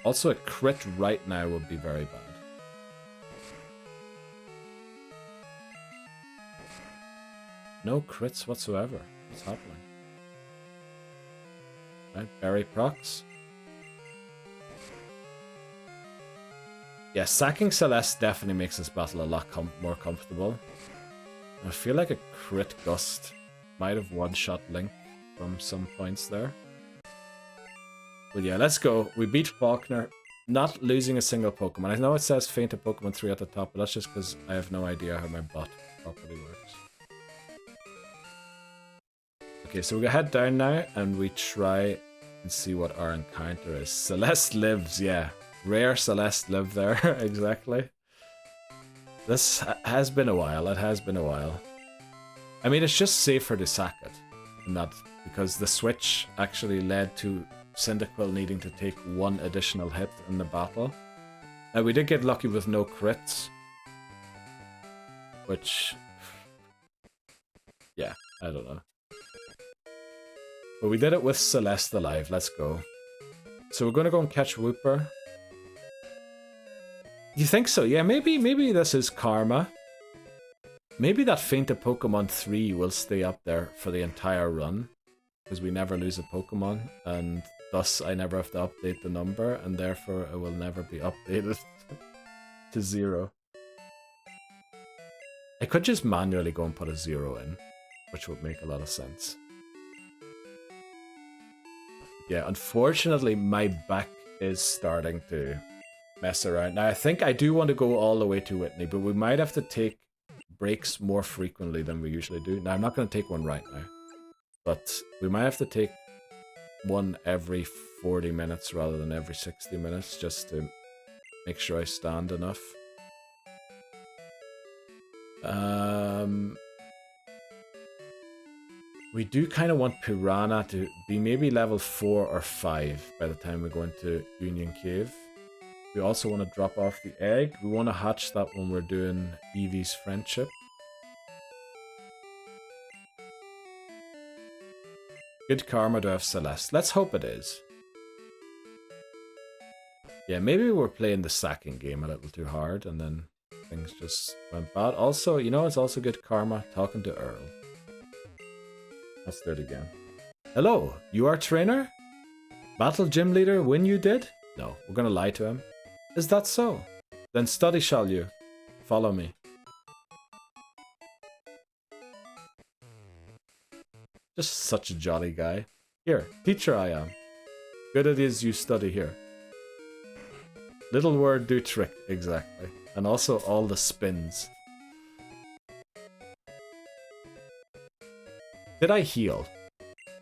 Also, a crit right now would be very bad. No crits whatsoever. What's happening? Right, berry procs. Yeah, sacking Celeste definitely makes this battle a lot more comfortable. I feel like a crit gust might have one-shot Link from some points there. But yeah, let's go. We beat Faulkner, not losing a single Pokemon. I know it says fainted Pokemon 3 at the top, but that's just because I have no idea how my bot properly works. Okay, so we head down now, and we try and see what our encounter is. Celeste lives, yeah. Rare Celeste lived there, exactly. This has been a while, it has been a while. I mean, it's just safer to sack it, not because the switch actually led to Cyndaquil needing to take 1 additional hit in the battle. Now, we did get lucky with no crits, which, yeah, I don't know. But we did it with Celeste alive, let's go. So we're gonna go and catch Wooper. You think so? Yeah, maybe this is karma. Maybe that fainted Pokemon 3 will stay up there for the entire run, because we never lose a Pokemon, and thus I never have to update the number, and therefore it will never be updated to 0. I could just manually go and put a 0 in, which would make a lot of sense. Yeah, unfortunately my back is starting to mess around. Now I think I do want to go all the way to Whitney, but we might have to take breaks more frequently than we usually do. Now I'm not going to take one right now, but we might have to take one every 40 minutes rather than every 60 minutes just to make sure I stand enough. We do kind of want Piranha to be maybe level 4 or 5 by the time we go into Union Cave. We also want to drop off the egg. We want to hatch that when we're doing Eevee's Friendship. Good karma to have Celeste. Let's hope it is. Yeah, maybe we're playing the sacking game a little too hard and then things just went bad. Also, you know, it's also good karma talking to Earl. Let's do it again. Hello, you are trainer? Battle gym leader when you did? No, we're gonna lie to him. Is that so? Then study shall you. Follow me. Just such a jolly guy. Here, teacher I am. Good it is you study here. Little word do trick, exactly. And also all the spins. Did I heal?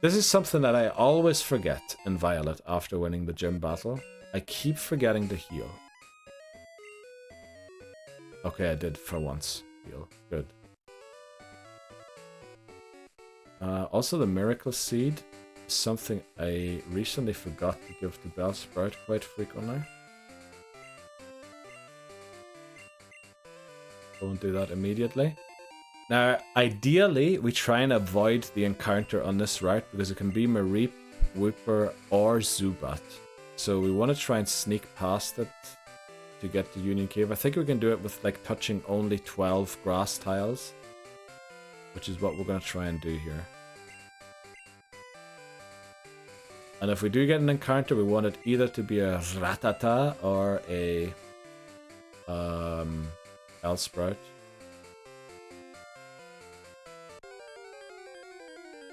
This is something that I always forget in Violet after winning the gym battle. I keep forgetting to heal. Okay, I did for once heal. Good. Also, the Miracle Seed is something I recently forgot to give to Bellsprout quite frequently. Go and do that immediately. Now, ideally, we try and avoid the encounter on this route because it can be Mareep, Wooper, or Zubat. So we want to try and sneak past it to get to Union Cave. I think we can do it with like touching only 12 grass tiles, which is what we're going to try and do here. And if we do get an encounter, we want it either to be a Rattata or a Bellsprout.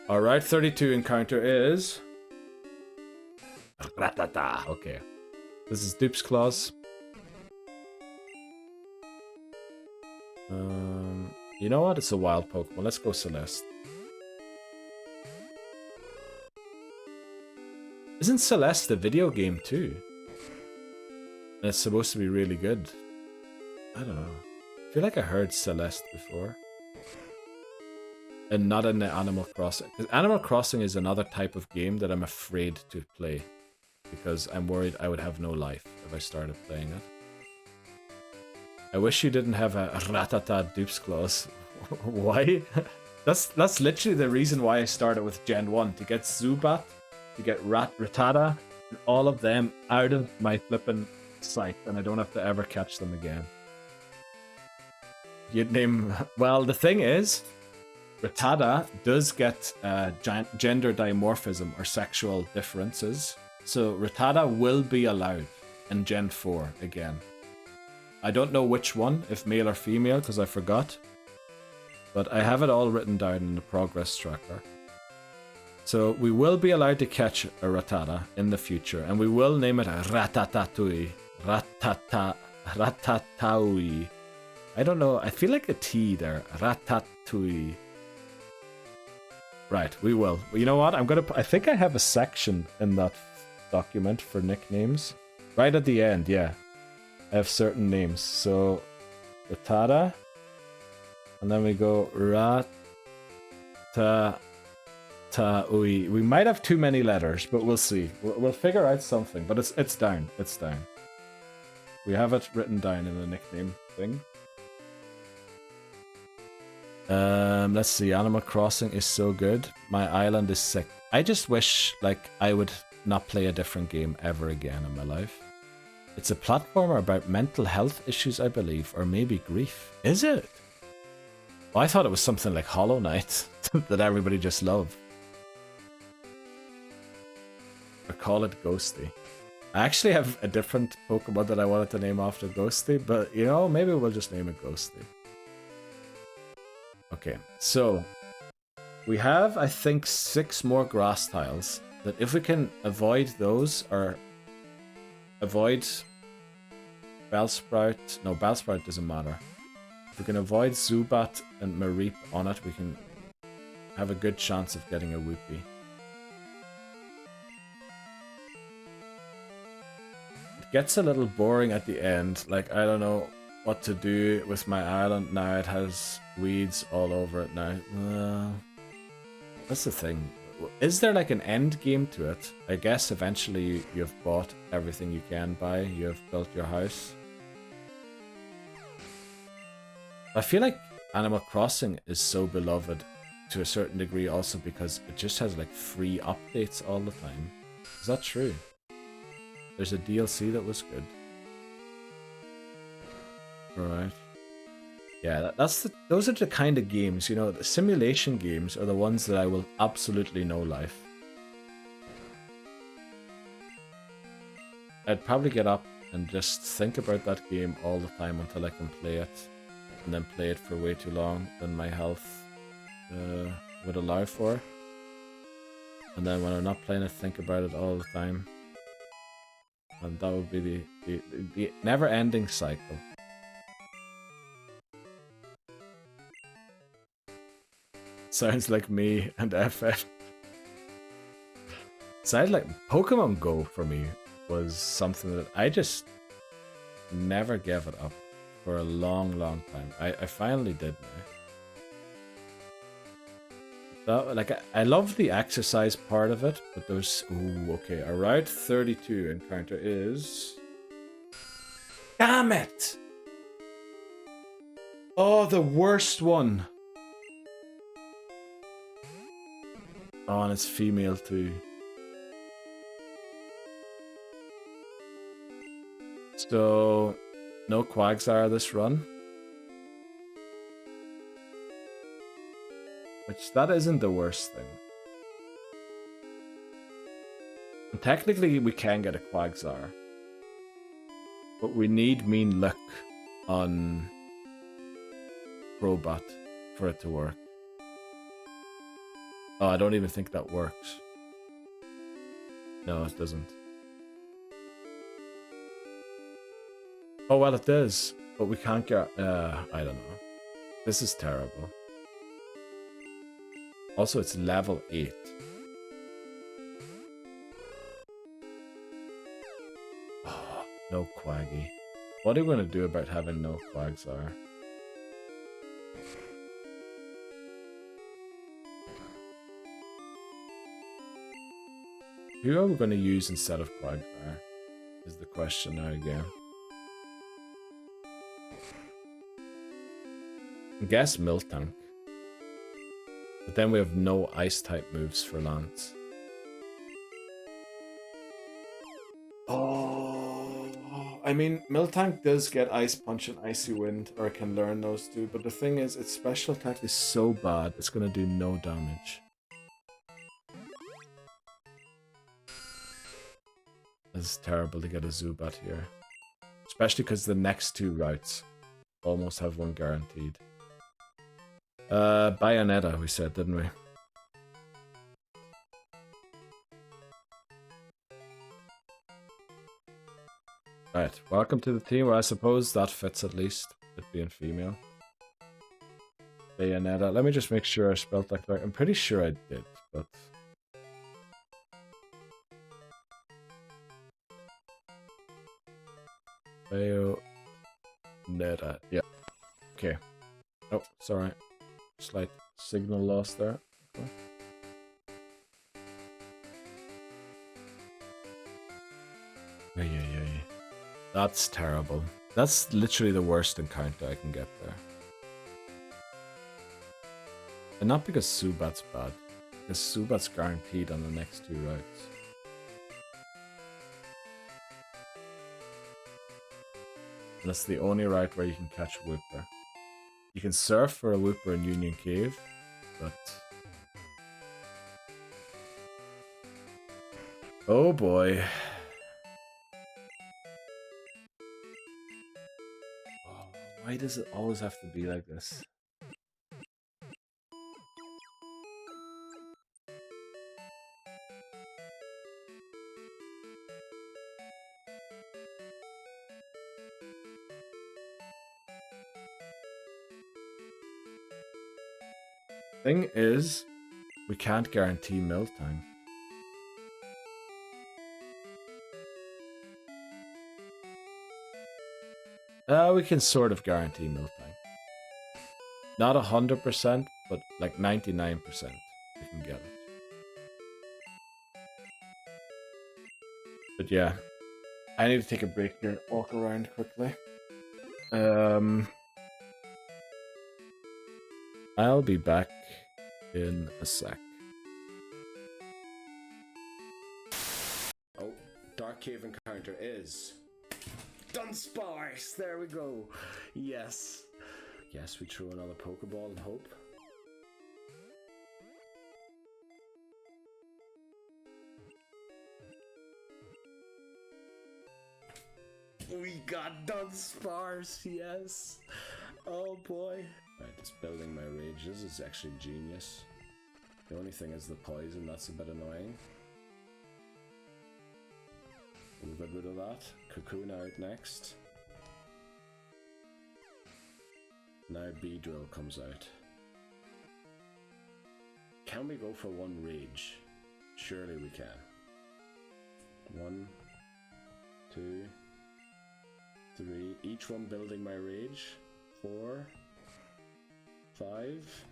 Our Route 32 encounter is Ratata. Okay. This is Dupe's Claws. You know what? It's a wild Pokemon. Let's go Celeste. Isn't Celeste a video game too? And it's supposed to be really good. I don't know. I feel like I heard Celeste before. And not in the Animal Crossing. Because Animal Crossing is another type of game that I'm afraid to play. Because I'm worried I would have no life if I started playing it. I wish you didn't have a Ratata Dupe's Claws. Why? That's literally the reason why I started with Gen 1. To get Zubat, to get Rattata, and all of them out of my flippin' sight. And I don't have to ever catch them again. You'd name... Well, the thing is, Rattata does get gender dimorphism or sexual differences. So Rattata will be allowed in Gen 4 again. I don't know which one, if male or female, because I forgot. But I have it all written down in the progress tracker. So we will be allowed to catch a Rattata in the future, and we will name it Ratatouille. Ratatouille. I don't know, I feel like a T there. Ratatouille. Right, we will. You know what? I think I have a section in that document for nicknames. Right at the end, yeah. I have certain names. So, Rattata. And then we go Ratatouille. We might have too many letters, but we'll see. We'll figure out something. But it's down. It's down. We have it written down in the nickname thing. Let's see. Animal Crossing is so good. My island is sick. I just wish, like, I would not play a different game ever again in my life. It's a platformer about mental health issues, I believe, or maybe grief. Is it? Oh, I thought it was something like Hollow Knight that everybody just loved. Or call it Ghosty. I actually have a different Pokemon that I wanted to name after Ghosty, but, you know, maybe we'll just name it Ghosty. Okay, so we have, I think, 6 more grass tiles that if we can avoid those, or avoid Bellsprout, no, Bellsprout doesn't matter. If we can avoid Zubat and Mareep on it, we can have a good chance of getting a Whoopee. It gets a little boring at the end, like I don't know what to do with my island now. It has weeds all over it now. That's the thing. Is there like an end game to it? I guess eventually you've bought everything you can buy. You have built your house. I feel like Animal Crossing is so beloved to a certain degree also because it just has like free updates all the time. Is that true? There's a DLC that was good. Alright. Yeah, those are the kind of games, you know, the simulation games are the ones that I will absolutely know life. I'd probably get up and just think about that game all the time until I can play it, and then play it for way too long than my health would allow for. And then when I'm not playing it, think about it all the time. And that would be the never-ending cycle. Sounds like me and FF. Sounds like Pokemon Go for me was something that I just never gave it up for a long, long time. I finally did now. That, like, I love the exercise part of it, but there's... Ooh, okay. A Route 32 encounter is... Damn it! Oh, the worst one. Oh, and it's female too. So, no Quagsire this run. Which, that isn't the worst thing. And technically, we can get a Quagsire. But we need mean luck on Crobat for it to work. Oh, I don't even think that works. No, it doesn't. Oh, well, it is. But we can't get... I don't know. This is terrible. Also, it's level 8. Oh, no Quaggy. What are we going to do about having no Quagsire? Who are we going to use instead of Quagsire? Is the question now again. I guess Miltank. But then we have no ice type moves for Lance. Oh, I mean, Miltank does get Ice Punch and Icy Wind, or can learn those two, but the thing is, its special attack is so bad, it's gonna do no damage. It's terrible to get a Zubat here. Especially because the next two routes almost have one guaranteed. Bayonetta, we said, didn't we? Right, welcome to the team. Well, I suppose that fits at least, it being female. Bayonetta. Let me just make sure I spelled that correct. I'm pretty sure I did, but... Bayonetta. Yeah. Okay. Oh, sorry. Slight signal loss there. Okay. Yeah. That's terrible. That's literally the worst encounter I can get there. And not because Subat's bad, because Subat's guaranteed on the next two routes. And that's the only route where you can catch Wooper. You can surf for a Wooper in Union Cave, but... Oh boy. Oh, why does it always have to be like this? Thing is, we can't guarantee Miltank. We can sort of guarantee Miltank. Not 100%, but like 99% we can get it. But yeah, I need to take a break here, walk around quickly. I'll be back in a sec. Oh, Dark Cave encounter is... Dunsparce! There we go! Yes. Yes, we throw another Pokeball and hope. We got Dunsparce, yes! Oh boy. Right, just building my rage. This is actually genius. The only thing is the poison, that's a bit annoying. We'll get rid of that. Cocoon out next. Now Beedrill comes out. Can we go for one rage? Surely we can. 1, 2, 3. Each one building my rage. 4, 5.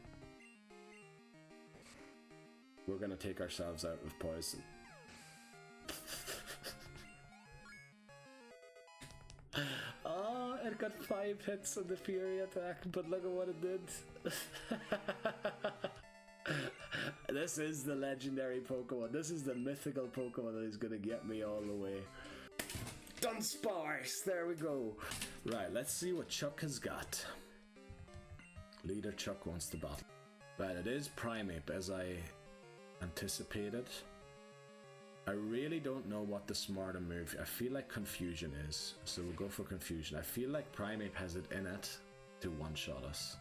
We're gonna take ourselves out with poison. Oh, it got 5 hits on the Fury attack, but look at what it did. This is the legendary Pokemon. This is the mythical Pokemon that is gonna get me all the way. Dunsparce! There we go. Right, let's see what Chuck has got. Leader Chuck wants to battle. Right, it is Primeape as I anticipated. I really don't know what the smarter move. I feel like Confusion is, so we'll go for Confusion. I feel like Primeape has it in it to one-shot us.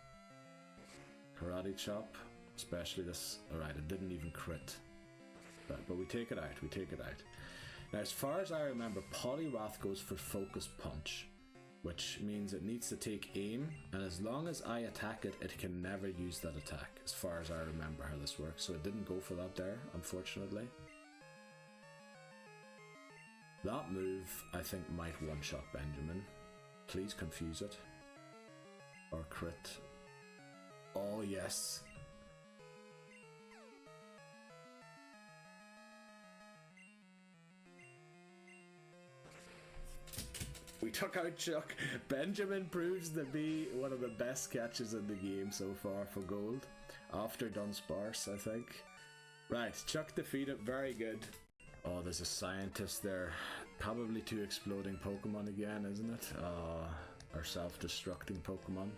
Karate Chop, especially this. Alright, it didn't even crit. Right, but we take it out, we take it out. Now, as far as I remember, Poliwrath goes for Focus Punch. which means it needs to take aim, and as long as I attack it, it can never use that attack, as far as I remember how this works. So it didn't go for that there, unfortunately. That move, I think, might one-shot Benjamin. Please confuse it. Or crit. Oh, yes. We took out Chuck. Benjamin proves to be one of the best catches in the game so far for gold. After Dunsparce, I think. Right, Chuck defeated. Very good. Oh, there's a scientist there. Probably two exploding Pokemon again, isn't it? Or self-destructing Pokemon.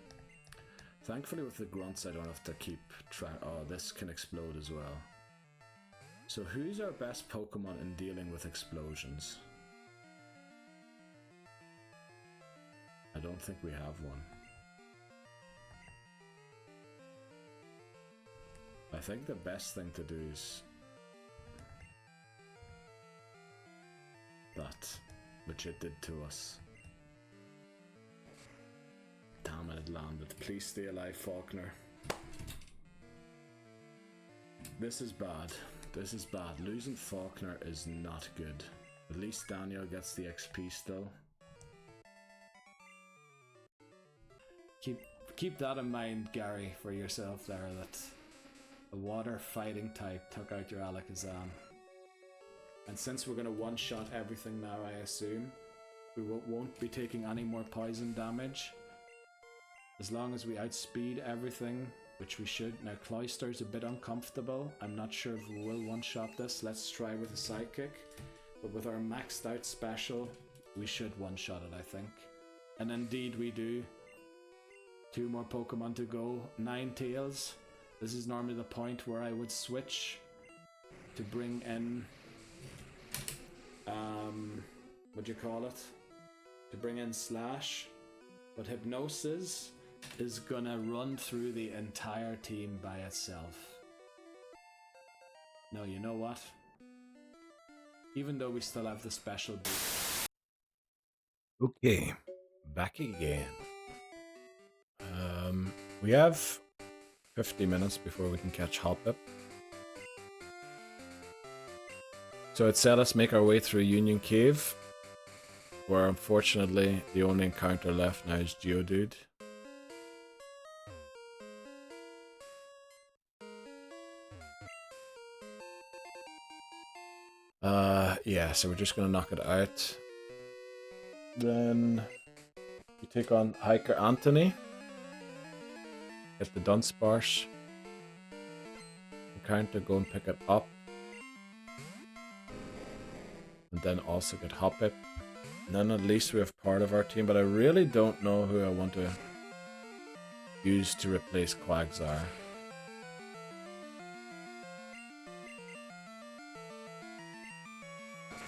Thankfully with the grunts I don't have to keep track. Oh, this can explode as well. So who's our best Pokemon in dealing with explosions? I don't think we have one. I think the best thing to do is that, which it did to us. Damn it, it landed. Please stay alive, Faulkner. This is bad. This is bad. Losing Faulkner is not good. At least Daniel gets the XP still. Keep that in mind, Gary, for yourself there, that the water fighting type took out your Alakazam. And since we're going to one-shot everything now, I assume, we won't be taking any more poison damage. As long as we outspeed everything, which we should. Now, Cloyster's a bit uncomfortable. I'm not sure if we will one-shot this. Let's try with a Psychic. But with our maxed out special, we should one-shot it, I think. And indeed we do. 2 more Pokemon to go. Ninetales. This is normally the point where I would switch to bring in... what do you call it? To bring in Slash. But Hypnosis is gonna run through the entire team by itself. No, you know what? Even though we still have the special boost. Okay, back again. We have 50 minutes before we can catch Hoppip. So it said us make our way through Union Cave, where unfortunately the only encounter left now is Geodude. Yeah, so we're just gonna knock it out. Then we take on Hiker Anthony. Get the Dunsparce. Encounter, go and pick it up. And then also get Hoppip. And then at least we have part of our team, but I really don't know who I want to use to replace Quagsire.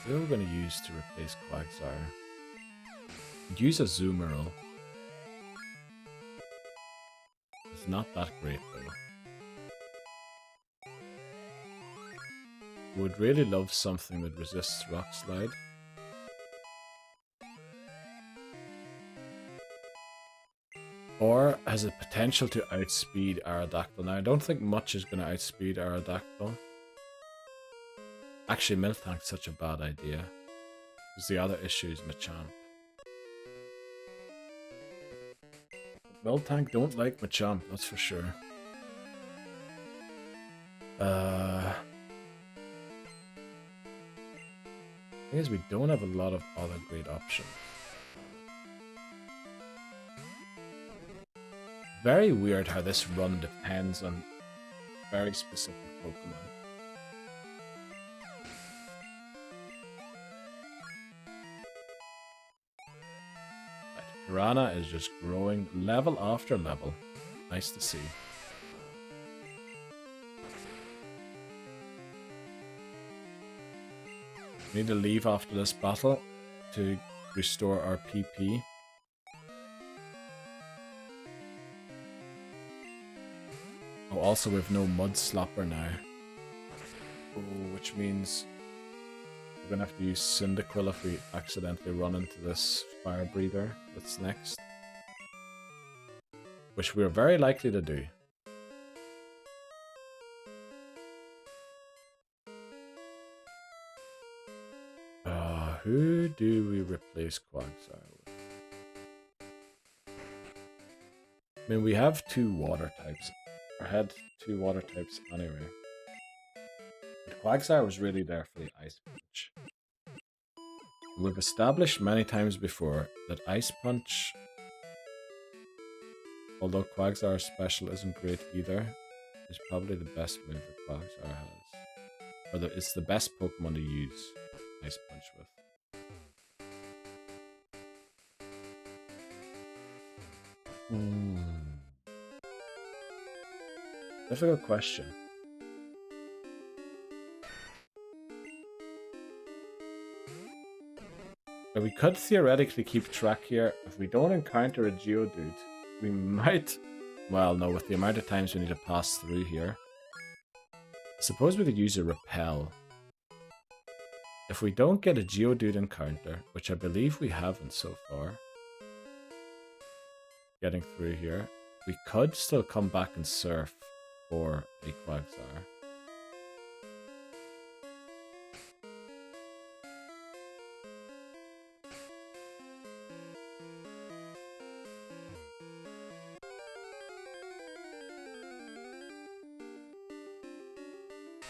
Who are we going to use to replace Quagsire? We'd use a Azumarill. It's not that great though. Would really love something that resists Rock Slide. Or has a potential to outspeed Aerodactyl. Now I don't think much is going to outspeed Aerodactyl. Actually, Miltank's such a bad idea. Because the other issue is Machamp. Miltank don't like Machamp, that's for sure. Thing is, we don't have a lot of other great options. Very weird how this run depends on very specific Pokemon. Piranha is just growing level after level. Nice to see. We need to leave after this battle to restore our PP. Oh, also we have no Mud Slapper now. Oh, which means We're gonna have to use Cyndaquil if we accidentally run into this fire breather that's next. Which we're very likely to do. Who do we replace Quagsire with? I mean, we have 2 water types. Or had 2 water types anyway. But Quagsire was really there for the Ice Punch. We've established many times before that Ice Punch, although Quagsire's special isn't great either, is probably the best move that Quagsire has. Or it's the best Pokemon to use Ice Punch with. Difficult question. But we could theoretically keep track here. If we don't encounter a Geodude, we might... Well, no, with the amount of times we need to pass through here. I suppose we could use a Repel. If we don't get a Geodude encounter, which I believe we haven't so far, getting through here, we could still come back and surf for a Quagsire.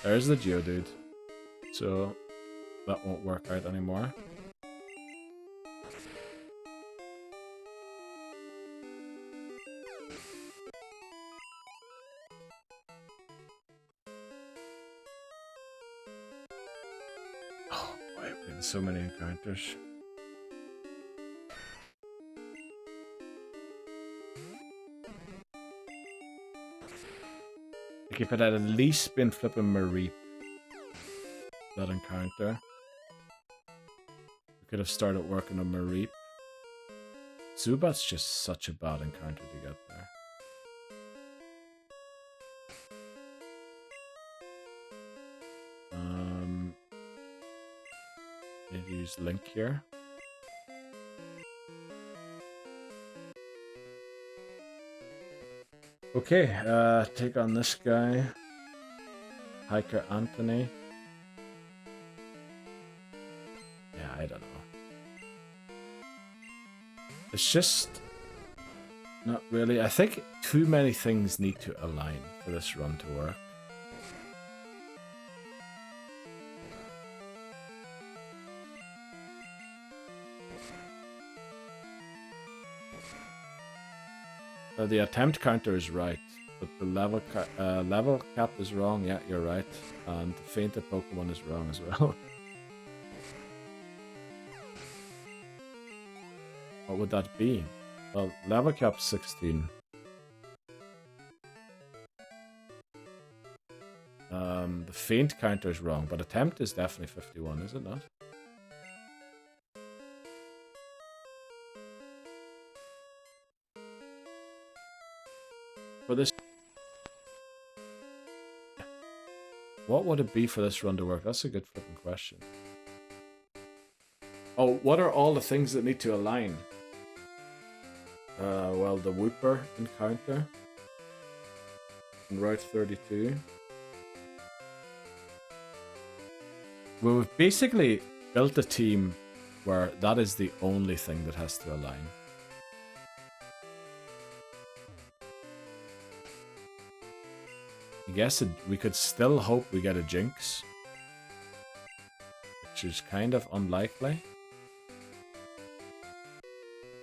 There's the Geodude, so that won't work out anymore. Oh boy, we had so many encounters. Like if it had at least been flipping Mareep, that encounter, we could have started working on Mareep. Zubat's just such a bad encounter to get there. Need to use Link here. Okay, take on this guy. Hiker Anthony. Yeah, I don't know. It's just not really. I think too many things need to align for this run to work. The attempt counter is right, but the level cap is wrong. Yeah, you're right. And the fainted Pokemon is wrong as well. What would that be? Well, level cap 16. The faint counter is wrong, but attempt is definitely 51, is it not? For this, what would it be for this run to work? That's a good flipping question. Oh, what are all the things that need to align? Well, the Wooper encounter in Route 32. Well, we've basically built a team where that is the only thing that has to align. I guess we could still hope we get a Jinx, which is kind of unlikely.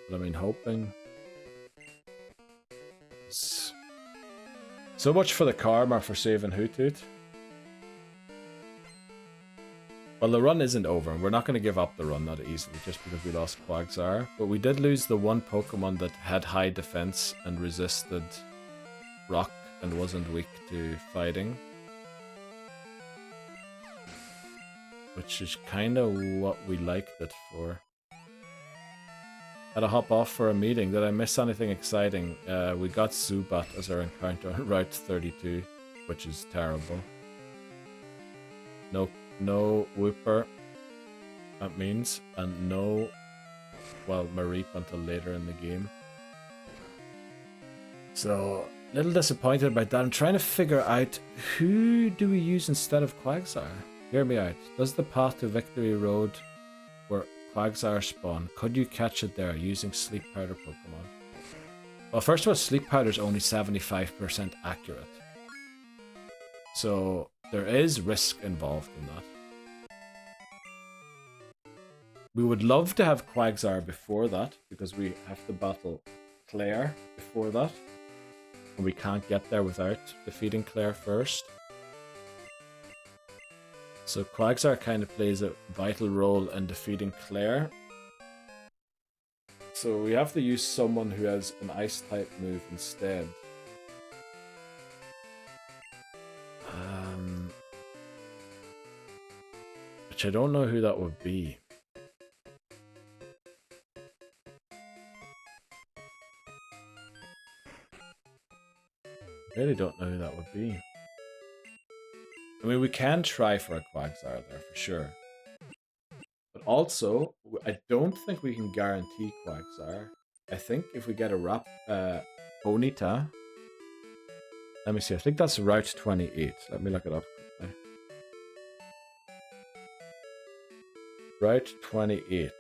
But I mean, hoping. So much for the karma for saving Hoothoot. Well, the run isn't over. We're not going to give up the run that easily just because we lost Quagsire. But we did lose the one Pokemon that had high defense and resisted rock and wasn't weak to fighting. Which is kind of what we liked it for. Had to hop off for a meeting. Did I miss anything exciting? We got Zubat as our encounter on Route 32, which is terrible. No Wooper. that means, and no, well, Mareep until later in the game. So, a little disappointed about that. I'm trying to figure out who do we use instead of Quagsire. Hear me out. Does the path to Victory Road where Quagsire spawn, could you catch it there using Sleep Powder Pokemon? Well, first of all, Sleep Powder is only 75% accurate. So, there is risk involved in that. We would love to have Quagsire before that, because we have to battle Claire before that. And we can't get there without defeating Claire first. So Quagsire kind of plays a vital role in defeating Claire. So we have to use someone who has an ice type move instead. Which I don't know who that would be. I really don't know who that would be. I mean, we can try for a Quagsire there for sure. But also, I don't think we can guarantee Quagsire. I think if we get a Ponyta. Let me see, I think that's Route 28. Let me look it up quickly. Route 28.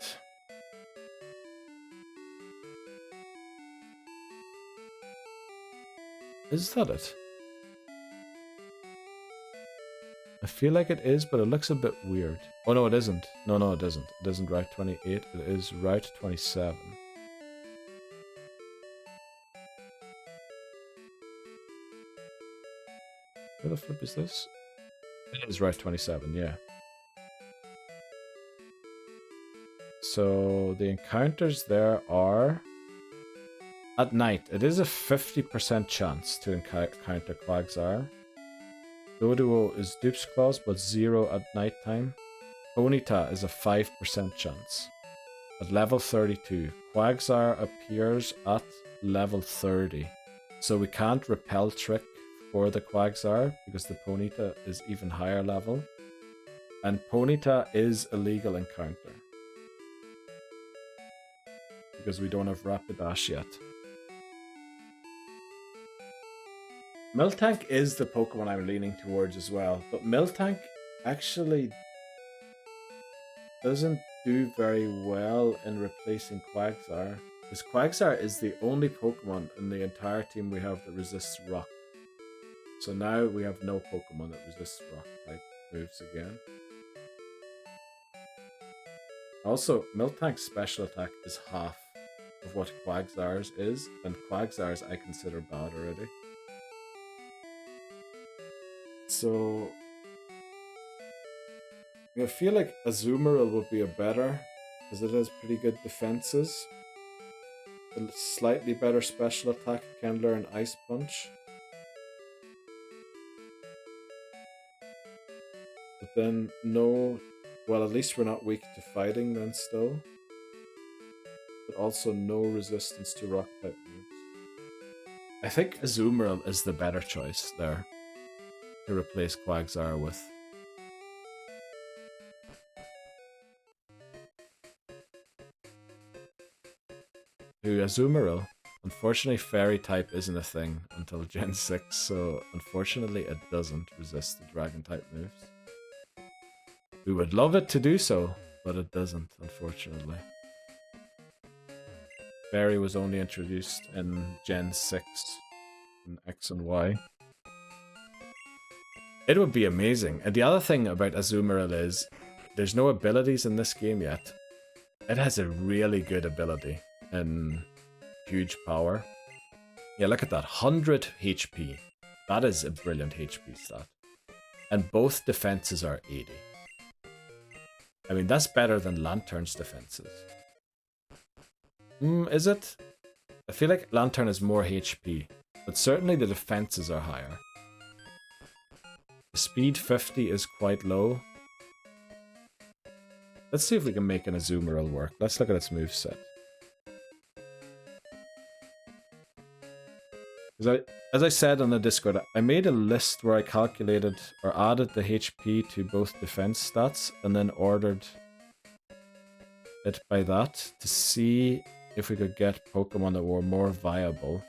Is that it? I feel like it is, but it looks a bit weird. Oh no, it isn't. No, it isn't. It isn't Route 28. It is Route 27. Where the flip is this? It is Route 27, yeah. So the encounters there are at night. It is a 50% chance to encounter Quagsire. Doduo is Dupe's Claws, but 0 at nighttime. Ponyta is a 5% chance. At level 32, Quagsire appears at level 30. So we can't repel trick for the Quagsire because the Ponyta is even higher level. And Ponyta is a legal encounter. Because we don't have Rapidash yet. Miltank is the Pokemon I'm leaning towards as well, but Miltank actually doesn't do very well in replacing Quagsire, because Quagsire is the only Pokemon in the entire team we have that resists Rock. So now we have no Pokemon that resists Rock type moves again. Also, Miltank's special attack is half of what Quagsire's is, and Quagsire's I consider bad already. So I feel like Azumarill would be a better, because it has pretty good defenses. A slightly better special attack, can learn Ice Punch. But then no, well, at least we're not weak to fighting then still. But also no resistance to rock type moves. I think Azumarill is the better choice there to replace Quagsire with. Azumarill. Unfortunately, Fairy type isn't a thing until Gen 6, so unfortunately it doesn't resist the Dragon type moves. We would love it to do so, but it doesn't, unfortunately. Fairy was only introduced in Gen 6 in X and Y. It would be amazing. And the other thing about Azumarill is there's no abilities in this game yet. It has a really good ability in huge power. Yeah, look at that. 100 HP. That is a brilliant HP stat. And both defenses are 80. I mean, that's better than Lantern's defenses. Is it? I feel like Lantern has more HP, but certainly the defenses are higher. The speed 50 is quite low. Let's see if we can make an Azumarill work. Let's look at its moveset. As I said on the Discord, I made a list where I calculated or added the HP to both defense stats and then ordered it by that to see if we could get Pokemon that were more viable.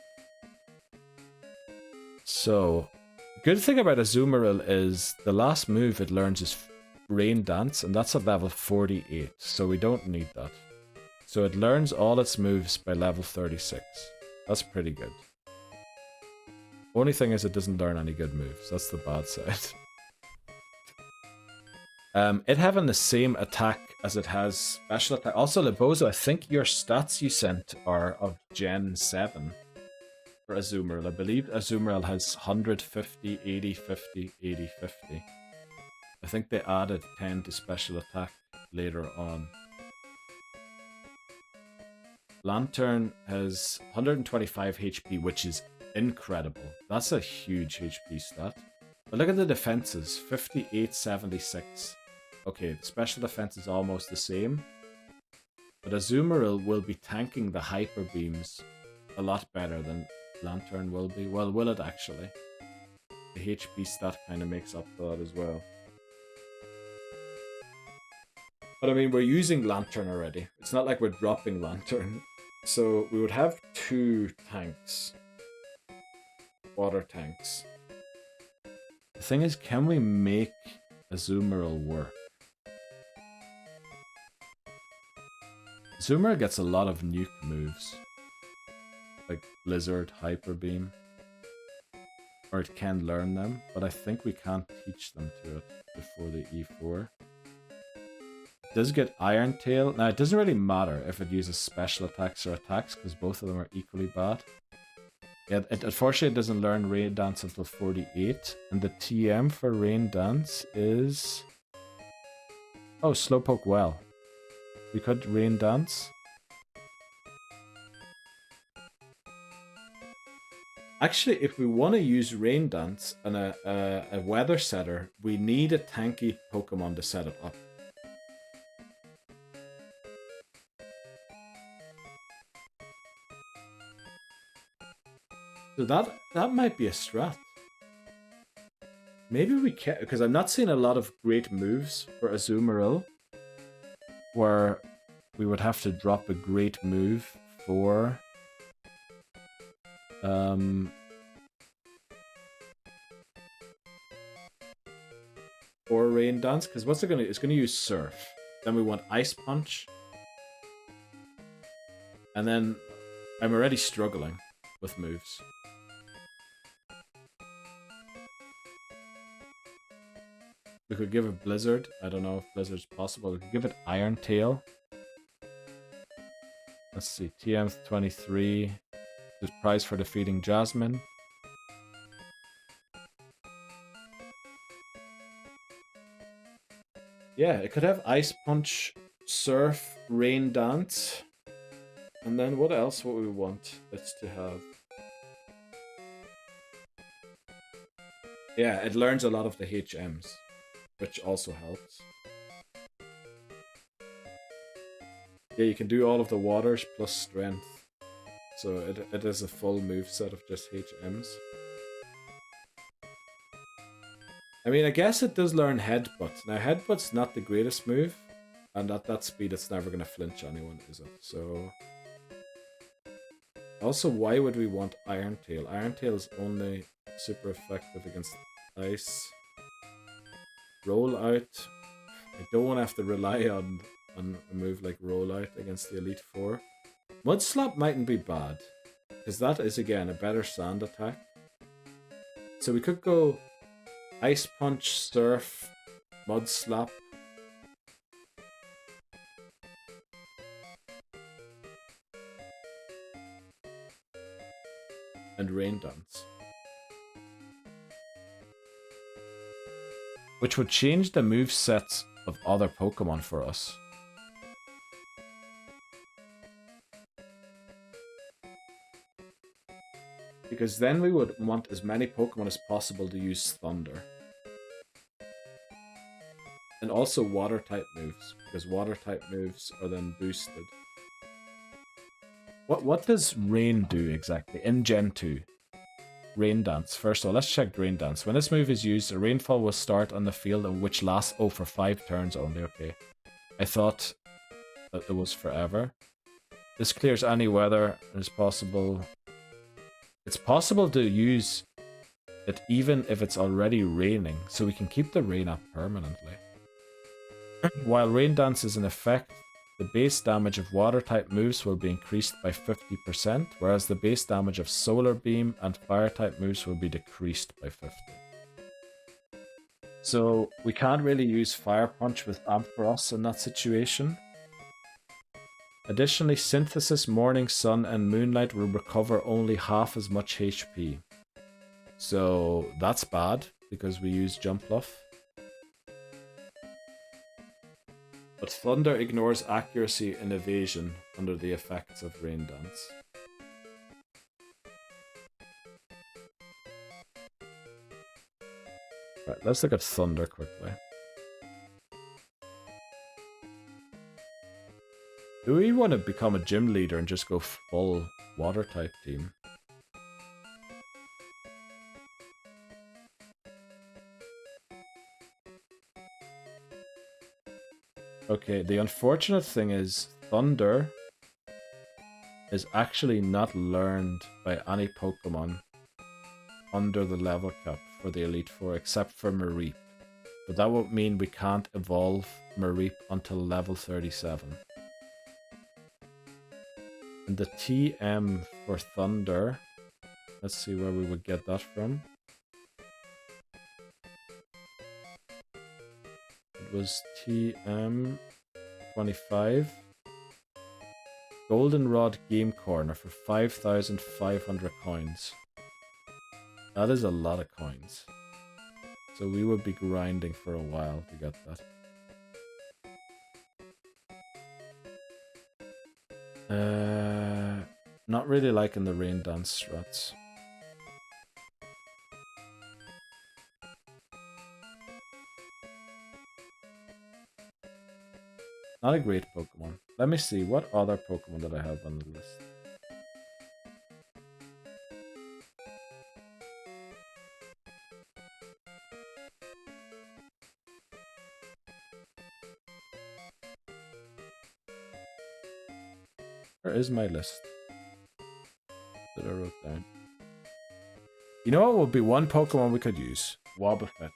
So, good thing about Azumarill is the last move it learns is Rain Dance, and that's at level 48, so we don't need that. So it learns all its moves by level 36. That's pretty good. Only thing is it doesn't learn any good moves. That's the bad side. It having the same attack as it has special attack. Also, Libozo, I think your stats you sent are of Gen 7 for Azumarill. I believe Azumarill has 150, 80, 50, 80, 50. I think they added 10 to special attack later on. Lantern has 125 HP, which is incredible. That's a huge HP stat. But look at the defenses, 58, 76. Okay, the special defense is almost the same. But Azumarill will be tanking the Hyper Beams a lot better than Lantern will be. Well, will it actually? The HP stat kind of makes up for that as well. But I mean, we're using Lantern already. It's not like we're dropping Lantern. So we would have 2 tanks. Water tanks. The thing is, can we make Azumarill work? Azumarill gets a lot of nuke moves. Like Blizzard, Hyper Beam. Or it can learn them, but I think we can't teach them to it before the E4. It does get Iron Tail. Now, it doesn't really matter if it uses special attacks or attacks, because both of them are equally bad. Yeah, unfortunately, it doesn't learn Rain Dance until 48, and the TM for Rain Dance is... Oh, Slowpoke Well. We could Rain Dance. Actually, if we want to use Rain Dance and a Weather Setter, we need a tanky Pokemon to set it up. So that might be a strat. Maybe we can, because I'm not seeing a lot of great moves for Azumarill, where we would have to drop a great move for or Rain Dance, because what's it gonna? It's gonna use Surf. Then we want Ice Punch, and then I'm already struggling with moves. We could give it Blizzard. I don't know if Blizzard's possible. We could give it Iron Tail. Let's see. TM 23. There's prize for defeating Jasmine. Yeah, it could have Ice Punch, Surf, Rain Dance. And then what else would we want it to have? Yeah, it learns a lot of the HMs, which also helps. Yeah, you can do all of the waters plus strength. So it is a full move set of just HMs. I mean, I guess it does learn Headbutt. Now, Headbutt's not the greatest move, and at that speed it's never going to flinch anyone, is it? So... Also, why would we want Iron Tail? Iron Tail is only super effective against ice. Roll Out. I don't want to have to rely on a move like Roll Out against the Elite Four. Mud Slap mightn't be bad, because that is again a better sand attack. So we could go Ice Punch, Surf, Mud Slap. And Rain Dance. Which would change the movesets of other Pokemon for us. Because then we would want as many Pokemon as possible to use Thunder. And also Water-type moves, because Water-type moves are then boosted. What does Rain do exactly in Gen 2? Rain Dance. First of all, let's check Rain Dance. When this move is used, a rainfall will start on the field which lasts, for 5 turns only, okay. I thought that it was forever. This clears any weather and is possible. It's possible to use it even if it's already raining, so we can keep the rain up permanently. While Rain Dance is in effect, the base damage of water type moves will be increased by 50%, whereas the base damage of Solar Beam and fire type moves will be decreased by 50%. So we can't really use Fire Punch with Ampharos in that situation. Additionally, Synthesis, Morning Sun, and Moonlight will recover only half as much HP. So that's bad, because we use Jump Bluff. But Thunder ignores accuracy and evasion under the effects of Rain Dance. Right, let's look at Thunder quickly. Do we want to become a gym leader and just go full water type team? Okay, the unfortunate thing is Thunder is actually not learned by any Pokemon under the level cap for the Elite Four except for Mareep. But that would mean we can't evolve Mareep until level 37. And the TM for Thunder, let's see where we would get that from. It was TM 25. Goldenrod Game Corner for 5,500 coins. That is a lot of coins. So we would be grinding for a while to get that. Not really liking the Rain Dance struts. Not a great Pokemon. Let me see, what other Pokemon did I have on the list? Where is my list that I wrote down? You know what would be one Pokemon we could use? Wobbuffet.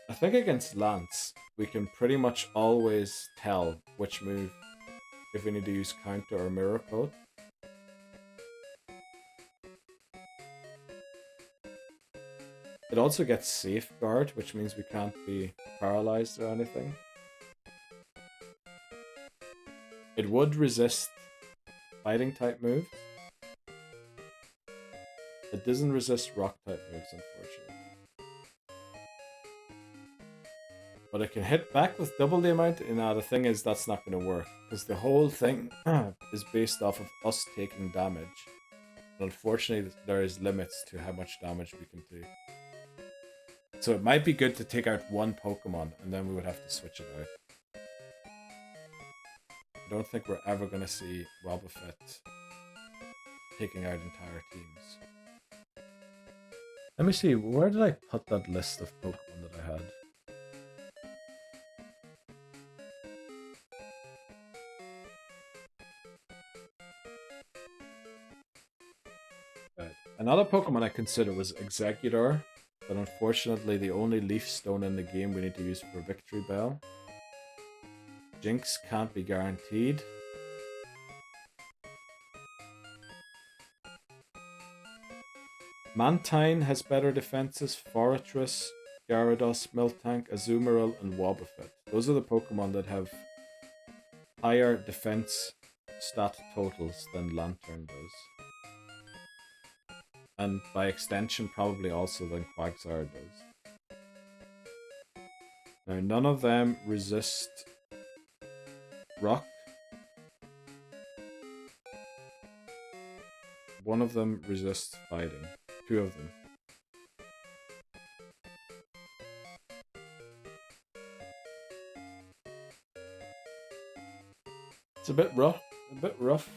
I think against Lance, we can pretty much always tell which move, if we need to use Counter or Mirror Coat. It also gets Safeguard, which means we can't be paralyzed or anything. It would resist fighting type moves. It doesn't resist rock type moves, unfortunately. But it can hit back with double the amount. Now the thing is, that's not going to work, because the whole thing is based off of us taking damage. And unfortunately, there is limits to how much damage we can take. So it might be good to take out one Pokemon, and then we would have to switch it out. I don't think we're ever going to see Wobbuffet taking out entire teams. Let me see, where did I put that list of Pokemon that I had? Another Pokemon I considered was Exeggutor, but unfortunately the only Leaf Stone in the game we need to use for Victory Bell. Jinx can't be guaranteed. Mantine has better defenses, Forretress, Gyarados, Miltank, Azumarill, and Wobbuffet. Those are the Pokemon that have higher defense stat totals than Lantern does. And by extension, probably also than Quagsire does. Now, none of them resist rock. One of them resists fighting. Two of them. It's a bit rough.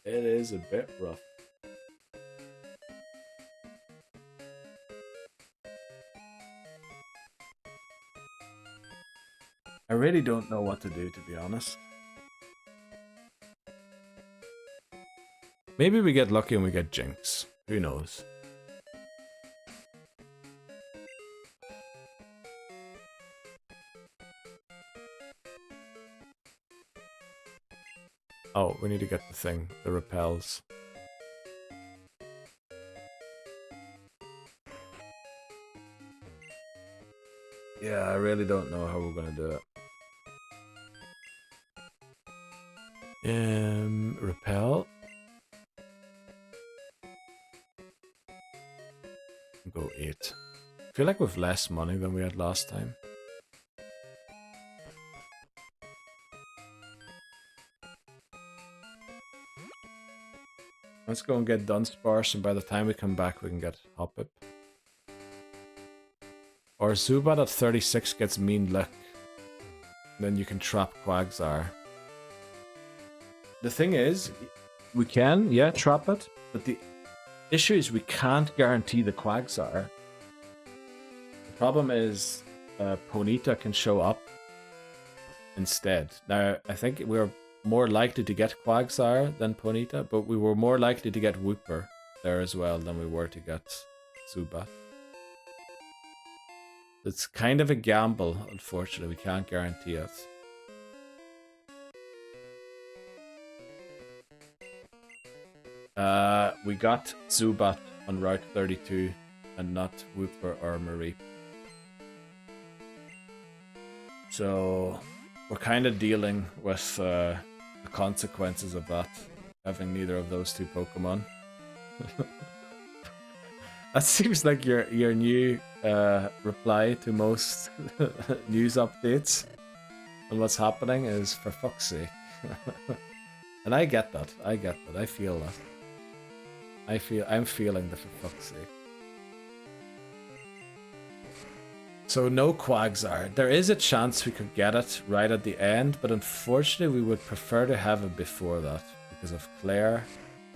It is a bit rough. I really don't know what to do, to be honest. Maybe we get lucky and we get Jinx. Who knows? Oh, we need to get the thing, the repels. Yeah, I really don't know how we're gonna do it. Repel. Go 8. I feel like we've less money than we had last time. Let's go and get Dunsparce, and by the time we come back we can get Hoppip. Or Zubat at 36 gets Mean Lick. Then you can trap Quagsire. The thing is, we can, yeah, trap it, but the issue is we can't guarantee the Quagsire. The problem is Ponyta can show up instead. Now, I think we're more likely to get Quagsire than Ponyta, but we were more likely to get Wooper there as well than we were to get Zubat. It's kind of a gamble, unfortunately. We can't guarantee it. We got Zubat on Route 32 and not Wooper or Marie. So we're kind of dealing with the consequences of that, having neither of those two Pokemon. That seems like your new reply to most news updates and what's happening is for fuck's sake. And I get that. I feel that. I'm feeling the for fuck's sake. So no Quagsire. There is a chance we could get it right at the end, but unfortunately we would prefer to have it before that because of Claire,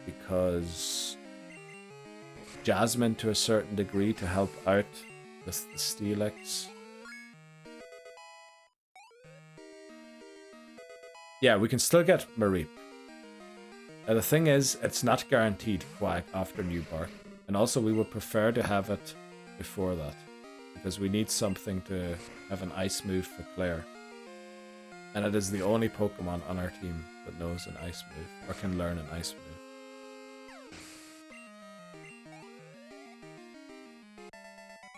because Jasmine to a certain degree to help out with the Steelix. Yeah, we can still get Mareep. The thing is, it's not guaranteed Quag after New Bark. And also we would prefer to have it before that. Because we need something to have an ice move for Claire. And it is the only Pokemon on our team that knows an ice move, or can learn an ice move.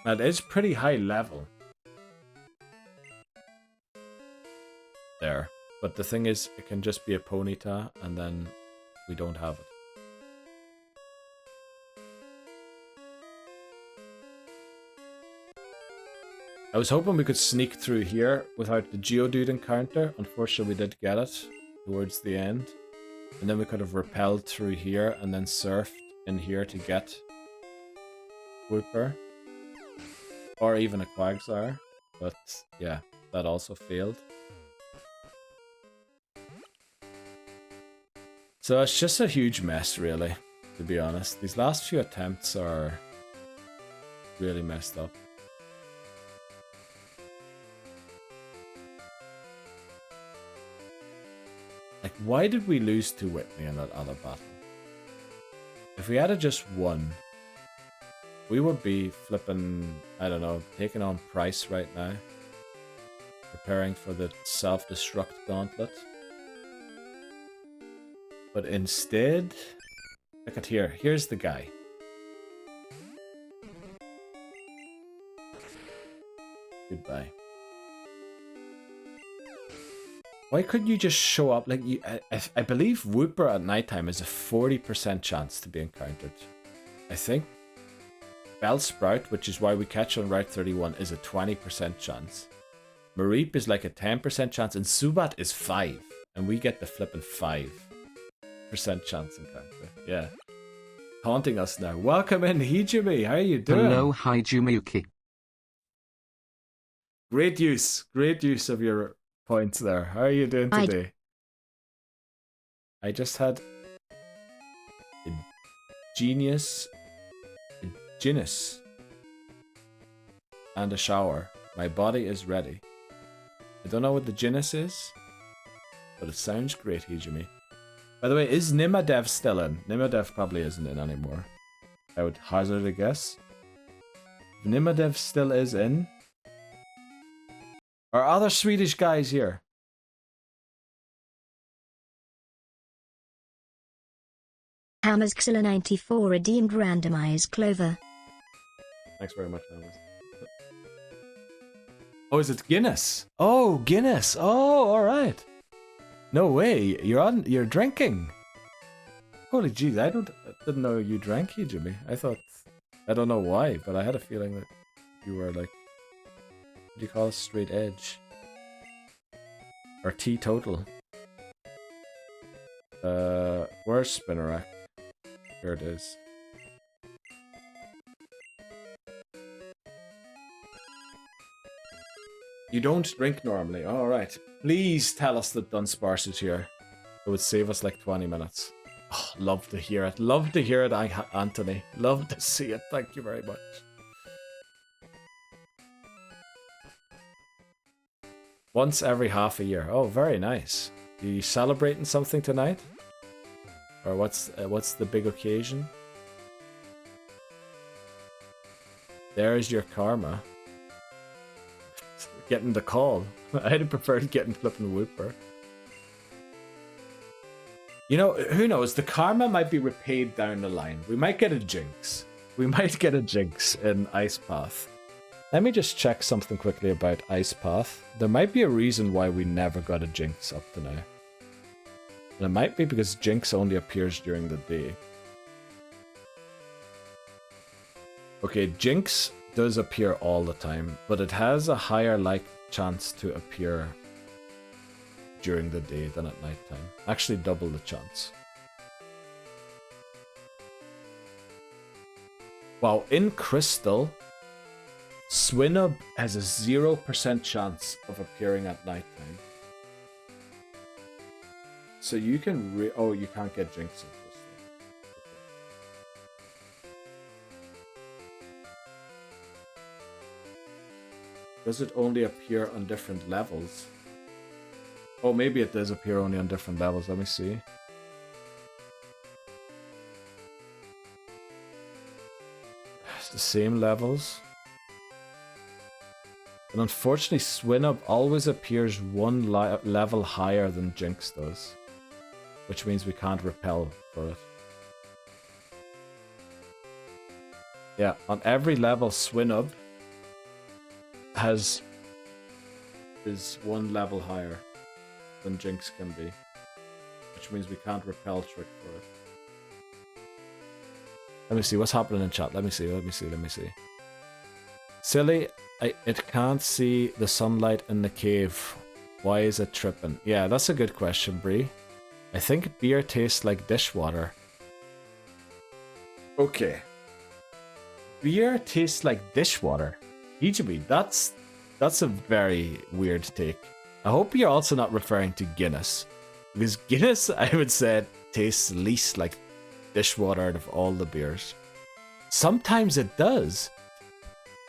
Now it is pretty high level. There. But the thing is, it can just be a Ponyta, and then we don't have it. I was hoping we could sneak through here without the Geodude encounter. Unfortunately, we did get it towards the end. And then we could have repelled through here and then surfed in here to get Wooper. Or even a Quagsire. But yeah, that also failed. So it's just a huge mess, really, to be honest. These last few attempts are really messed up. Like, why did we lose to Whitney in that other battle? If we had just won, we would be flipping, I don't know, taking on Price right now. Preparing for the self-destruct gauntlet. But instead, look at here. Here's the guy. Goodbye. Why couldn't you just show up? Like I believe Wooper at nighttime is a 40% chance to be encountered. I think Bellsprout, which is why we catch on Route 31, is a 20% chance. Mareep is like a 10% chance, and Zubat is 5, and we get the flipping 5% chance encounter. Yeah. Haunting us now. Welcome in, Hijumi. How are you doing? Hello, Hijumuki. Great use of your points there. How are you doing today? I just had genius, a genus, and a shower. My body is ready. I don't know what the genus is, but it sounds great, Hijimi. By the way, is Nimadev still in? Nimadev probably isn't in anymore. I would hazard a guess. If Nimadev still is in. Are other Swedish guys here? Hammerskiller94 redeemed randomized Clover. Thanks very much, Hammers. Oh, is it Guinness? Oh, Guinness. Oh, alright. No way. You're drinking. Holy jeez, I didn't know you drank, Jimmy. I don't know why, but I had a feeling that you were like, what do you call it? Straight edge. Or teetotal. Where's Spinnerack? Here it is. You don't drink normally. Alright. Please tell us that Dunsparce is here. It would save us like 20 minutes. Oh, love to hear it. Love to hear it, Anthony. Love to see it. Thank you very much. Once every half a year. Oh, very nice. Are you celebrating something tonight? Or what's the big occasion? There's your karma. Getting the call. I'd have preferred getting flipping Whooper. You know, who knows? The karma might be repaid down the line. We might get a jinx. We might get a jinx in Ice Path. Let me just check something quickly about Ice Path. There might be a reason why we never got a jinx up to now. And it might be because jinx only appears during the day. Okay, jinx does appear all the time, but it has a higher chance to appear during the day than at nighttime. Actually double the chance. Wow, in Crystal, Swinub has a 0% chance of appearing at nighttime. So you can oh, you can't get jinx in Crystal. Does it only appear on different levels? Oh, maybe it does appear only on different levels. Let me see. It's the same levels. And unfortunately, Swinub always appears one level higher than Jinx does. Which means we can't repel for it. Yeah, on every level, Swinub is one level higher than Jinx can be, which means we can't repel trick for it. Let me see what's happening in chat. Let me see. Silly, it can't see the sunlight in the cave. Why is it tripping? Yeah, that's a good question, Bree. I think beer tastes like dishwater. Okay. Beer tastes like dishwater. Ichibi, that's a very weird take. I hope you're also not referring to Guinness. Because Guinness, I would say, tastes least like dishwater out of all the beers. Sometimes it does.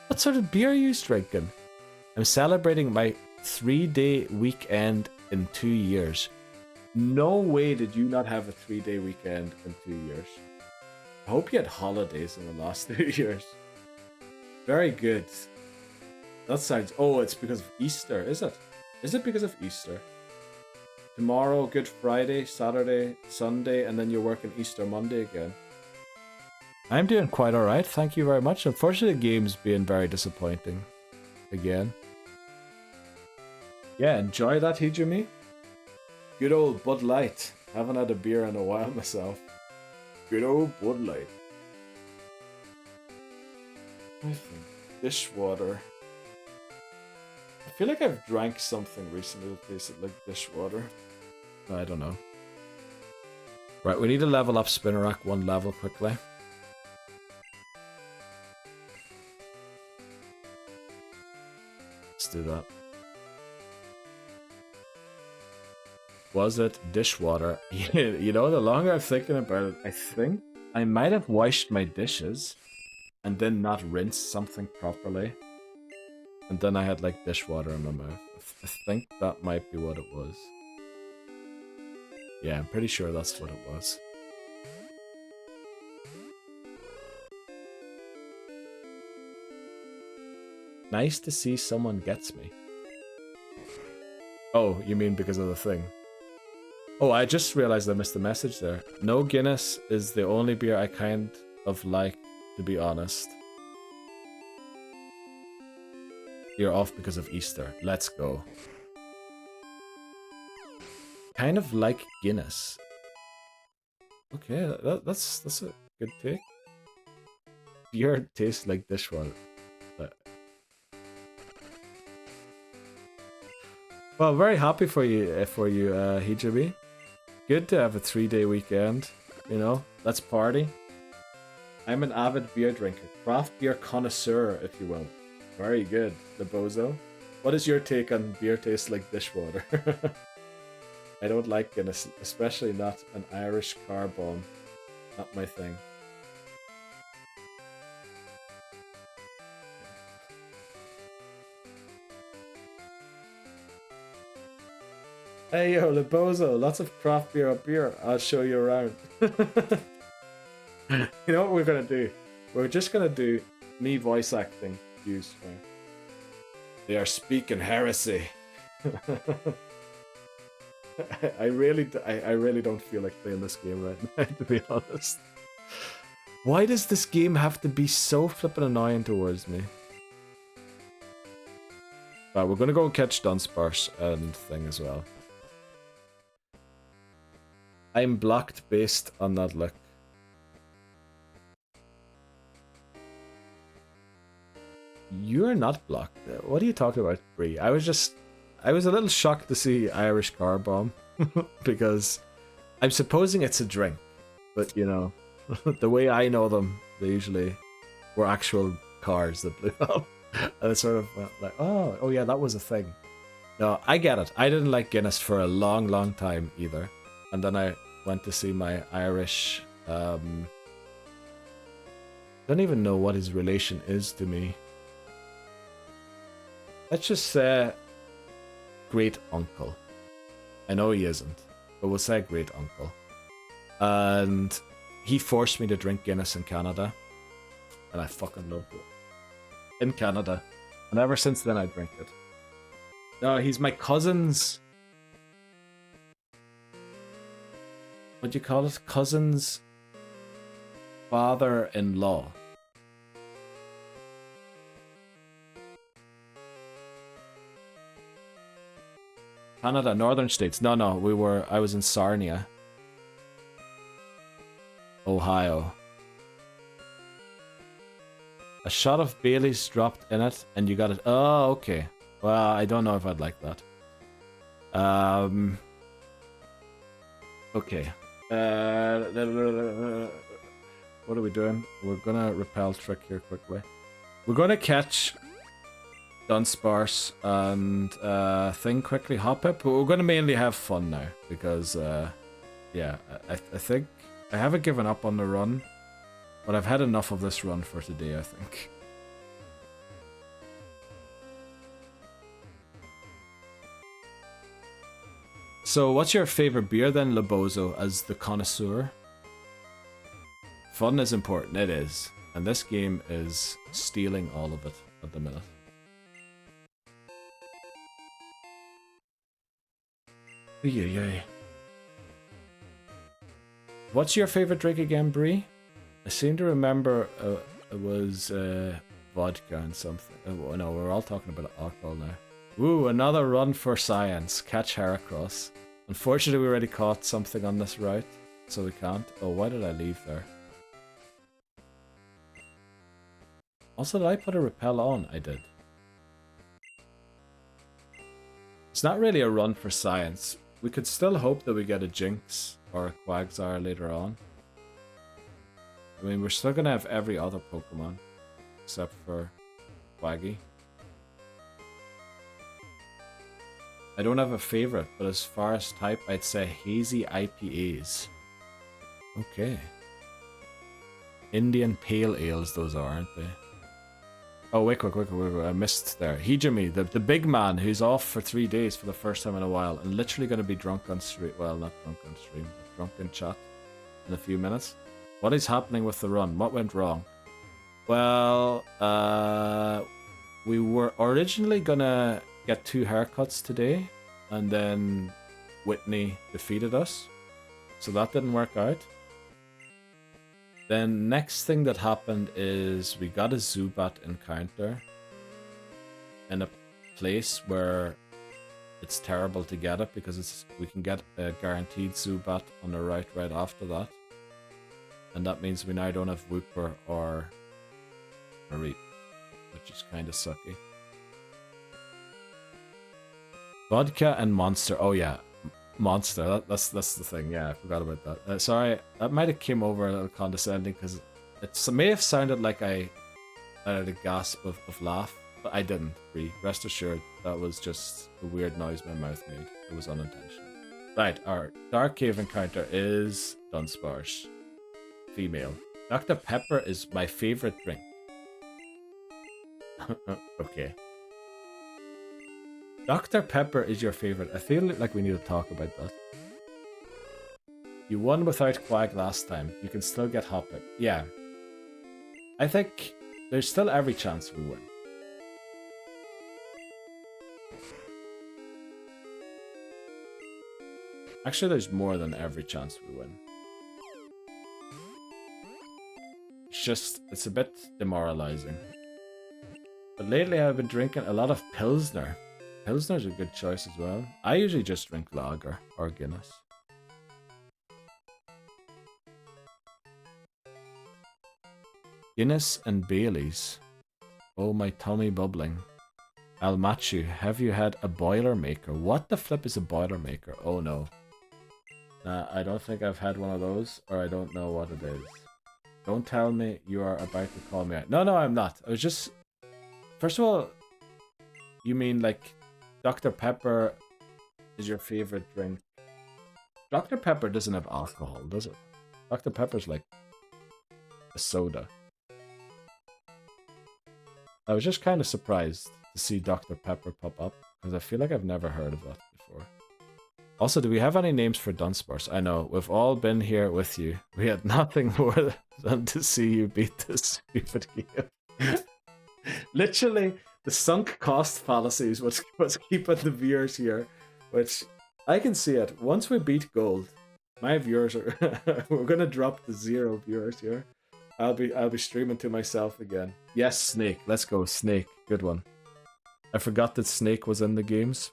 What sort of beer are you drinking? I'm celebrating my 3-day weekend in 2 years. No way did you not have a 3-day weekend in 2 years. I hope you had holidays in the last 2 years. Very good. That sounds... Oh, it's because of Easter, is it? Is it because of Easter? Tomorrow, Good Friday, Saturday, Sunday, and then you're working Easter Monday again. I'm doing quite alright, thank you very much. Unfortunately, the game's being very disappointing. Again. Yeah, enjoy that, Hijumi. Good old Bud Light. Haven't had a beer in a while myself. Good old Bud Light. I think dishwater. I feel like I've drank something recently that tasted like dishwater. I don't know. Right, we need to level up Spinnerack 1 level quickly. Let's do that. Was it dishwater? You know, the longer I'm thinking about it, I think I might have washed my dishes and then not rinsed something properly. And then I had like dishwater in my mouth. I think that might be what it was. Yeah, I'm pretty sure that's what it was. Nice to see someone gets me. Oh, you mean because of the thing? Oh, I just realized I missed the message there. No Guinness is the only beer I kind of like, to be honest. You're off because of Easter. Let's go. Kind of like Guinness. Okay, that's a good take. Beer tastes like dishwater. Well, very happy for you, Hijabi. Good to have a 3-day weekend. You know, let's party. I'm an avid beer drinker, craft beer connoisseur, if you will. Very good, Lebozo. What is your take on beer tastes like dishwater? I don't like Guinness, especially not an Irish car bomb. Not my thing. Hey yo, Lebozo, lots of craft beer up here. I'll show you around. You know what we're gonna do? We're just gonna do me voice acting. Use. They are speaking heresy. I really don't feel like playing this game right now, to be honest. Why does this game have to be so flippin' annoying towards me? Right, we're gonna go catch Dunsparce and thing as well. I'm blocked based on that look. You're not blocked. What are you talking about, Bree? I was a little shocked to see Irish car bomb because I'm supposing it's a drink, but you know, the way I know them, they usually were actual cars that blew up, and it's sort of like, oh yeah, that was a thing. No, I get it. I didn't like Guinness for a long time either, and then I went to see my Irish. Don't even know what his relation is to me. Let's just say great uncle. I know he isn't, but we'll say great uncle. And he forced me to drink Guinness in Canada, and I fucking loved it. In Canada. And ever since then I drink it. No, he's my cousin's... What do you call it? Cousin's father-in-law. Canada, northern states. No, I was in Sarnia, Ohio. A shot of Bailey's dropped in it, and you got it. Oh, okay. Well, I don't know if I'd like that. Okay. What are we doing? We're gonna repel trick here quickly. We're gonna catch Dunsparce and thing quickly, Hoppip, but we're gonna mainly have fun now because yeah, I think I haven't given up on the run, but I've had enough of this run for today, I think. So what's your favorite beer then, Lebozo, as the connoisseur? Fun is important, it is, and this game is stealing all of it at the minute. Yeah. What's your favorite drink again, Bree? I seem to remember it was vodka and something. Oh, no, we're all talking about alcohol now. Ooh, another run for science. Catch Heracross. Unfortunately, we already caught something on this route, so we can't. Oh, why did I leave there? Also, did I put a repel on? I did. It's not really a run for science. We could still hope that we get a Jinx or a Quagsire later on. I mean, we're still gonna have every other Pokemon except for Quaggy. I don't have a favorite, but as far as type, I'd say hazy IPAs. Okay. Indian pale ales, those are, aren't they? Oh, wait, I missed there. Hijimi, the big man who's off for 3 days for the first time in a while and literally going to be drunk on stream. Well, not drunk on stream, but drunk in chat in a few minutes. What is happening with the run? What went wrong? Well, we were originally going to get 2 haircuts today, and then Whitney defeated us. So that didn't work out. Then next thing that happened is we got a Zubat encounter in a place where it's terrible to get it because we can get a guaranteed Zubat on the right after that. And that means we now don't have Wooper or Mareep, which is kind of sucky. Vodka and Monster. Oh yeah, Monster. That's the thing. Yeah, I forgot about that. Sorry, that might have came over a little condescending because it may have sounded like I had a gasp of laugh, but I didn't. Rest assured, that was just a weird noise my mouth made. It was unintentional. Right, our Dark Cave encounter is Dunsparce. Female. Dr. Pepper is my favorite drink. Okay. Dr. Pepper is your favorite. I feel like we need to talk about that. You won without Quag last time. You can still get Hoppip. Yeah. I think there's still every chance we win. Actually, there's more than every chance we win. It's a bit demoralizing. But lately I've been drinking a lot of Pilsner. Pilsner's a good choice as well. I usually just drink lager or Guinness. Guinness and Baileys. Oh, my tummy bubbling. I'll match you. Have you had a Boilermaker? What the flip is a Boilermaker? Oh no. Nah, I don't think I've had one of those, or I don't know what it is. Don't tell me you are about to call me out. No, I'm not. I was just... First of all, you mean like Dr. Pepper is your favorite drink? Dr. Pepper doesn't have alcohol, does it? Dr. Pepper's like a soda. I was just kind of surprised to see Dr. Pepper pop up, because I feel like I've never heard of that before. Also, do we have any names for Dunsparce? I know, we've all been here with you. We had nothing more than to see you beat this stupid game. Literally, the sunk cost fallacies was keeping the viewers here, which I can see it. Once we beat gold, my viewers are we're gonna drop to 0 viewers here. I'll be streaming to myself again. Yes, Snake. Let's go, Snake. Good one. I forgot that Snake was in the games.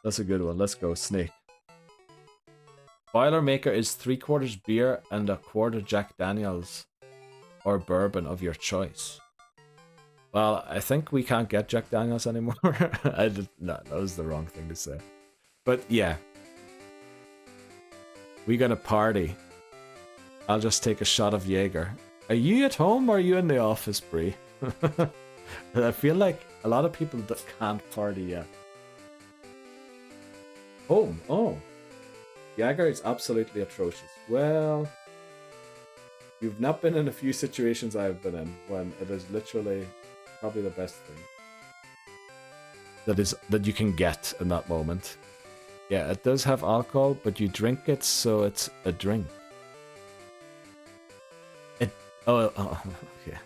That's a good one. Let's go, Snake. Boilermaker is 3/4 beer and 1/4 Jack Daniels or bourbon of your choice. Well, I think we can't get Jack Daniels anymore. No, that was the wrong thing to say. But yeah. We gonna party. I'll just take a shot of Jaeger. Are you at home or are you in the office, Bree? I feel like a lot of people that can't party yet. Home, oh. Jaeger is absolutely atrocious. Well, you've not been in a few situations I've been in when it is literally probably the best thing that you can get in that moment. Yeah, it does have alcohol, but you drink it, so it's a drink. Okay.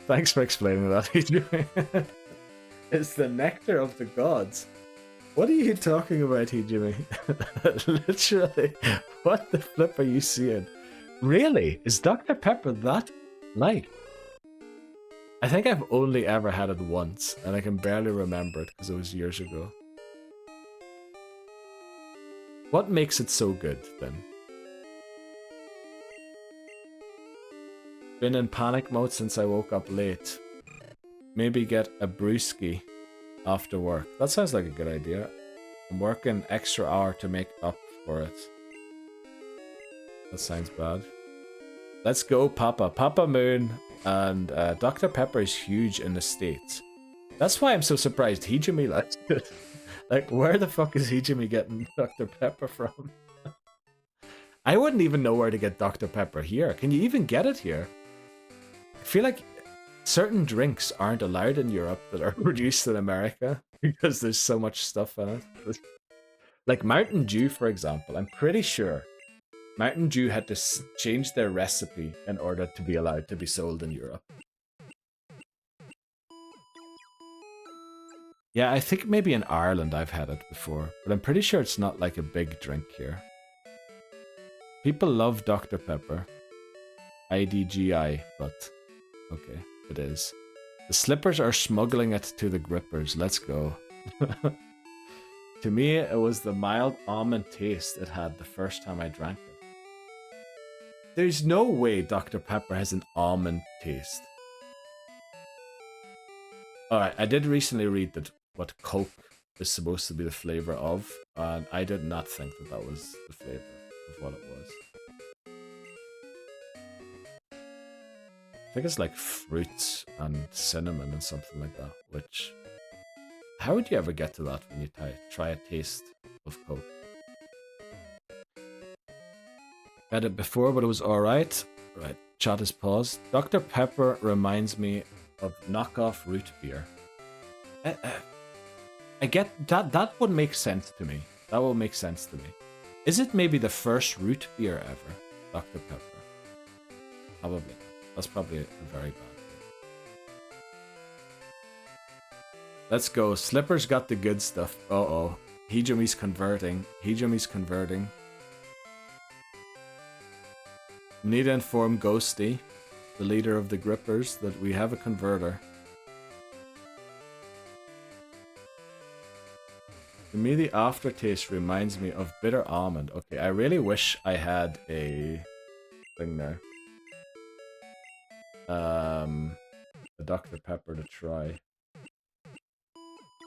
Thanks for explaining that. It's the nectar of the gods. What are you talking about, Jimmy? Literally, what the flip are you seeing? Really? Is Dr. Pepper that light? I think I've only ever had it once, and I can barely remember it because it was years ago. What makes it so good, then? Been in panic mode since I woke up late. Maybe get a brewski after work. That sounds like a good idea. I'm working extra hour to make up for it. That sounds bad. Let's go, Papa. Papa Moon and Dr. Pepper is huge in the States. That's why I'm so surprised Hijimi likes it. Like, where the fuck is Hijimi getting Dr. Pepper from? I wouldn't even know where to get Dr. Pepper here. Can you even get it here? I feel like certain drinks aren't allowed in Europe that are produced in America because there's so much stuff in it. Like Mountain Dew, for example, I'm pretty sure Mountain Dew had to change their recipe in order to be allowed to be sold in Europe. Yeah, I think maybe in Ireland I've had it before, but I'm pretty sure it's not like a big drink here. People love Dr. Pepper. IDGI, but okay, it is. The slippers are smuggling it to the grippers. Let's go. To me, it was the mild almond taste it had the first time I drank it. There's no way Dr. Pepper has an almond taste. Alright, I did recently read that what Coke is supposed to be the flavor of, and I did not think that that was the flavor of what it was. I think it's like fruits and cinnamon and something like that, which... How would you ever get to that when you try a taste of Coke? Had it before, but it was alright. Right, chat is paused. Dr. Pepper reminds me of knockoff root beer. I get that. That would make sense to me. That will make sense to me. Is it maybe the first root beer ever? Dr. Pepper. Probably. That's probably a very bad thing. Let's go. Slipper's got the good stuff. Uh-oh. Hijumi's converting. Hijumi's converting. Need to inform Ghosty, the leader of the Grippers, that we have a converter. To me, the aftertaste reminds me of bitter almond. Okay, I really wish I had a thing there. A Dr. Pepper to try.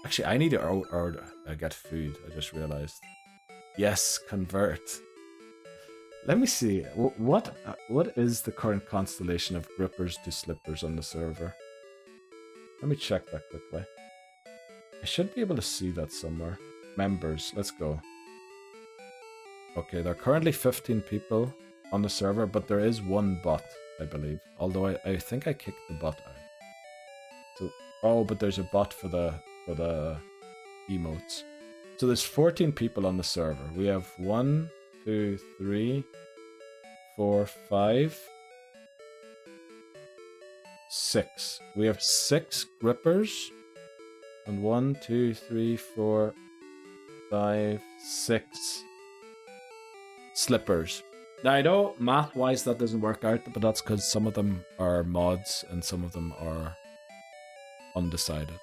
Actually, I need to order, get food. I just realized. Yes, convert. Let me see. What is the current constellation of grippers to slippers on the server? Let me check that quickly. I should be able to see that somewhere. Members, let's go. Okay, there are currently 15 people on the server, but there is one bot, I believe. Although I think I kicked the bot out. So, oh, but there's a bot for the emotes. So there's 14 people on the server. We have 1, 2, 3, 4, 5, 6. We have 6 grippers. And 1, 2, 3, 4, 5, 6 slippers. Now I know math-wise that doesn't work out, but that's because some of them are mods and some of them are undecided.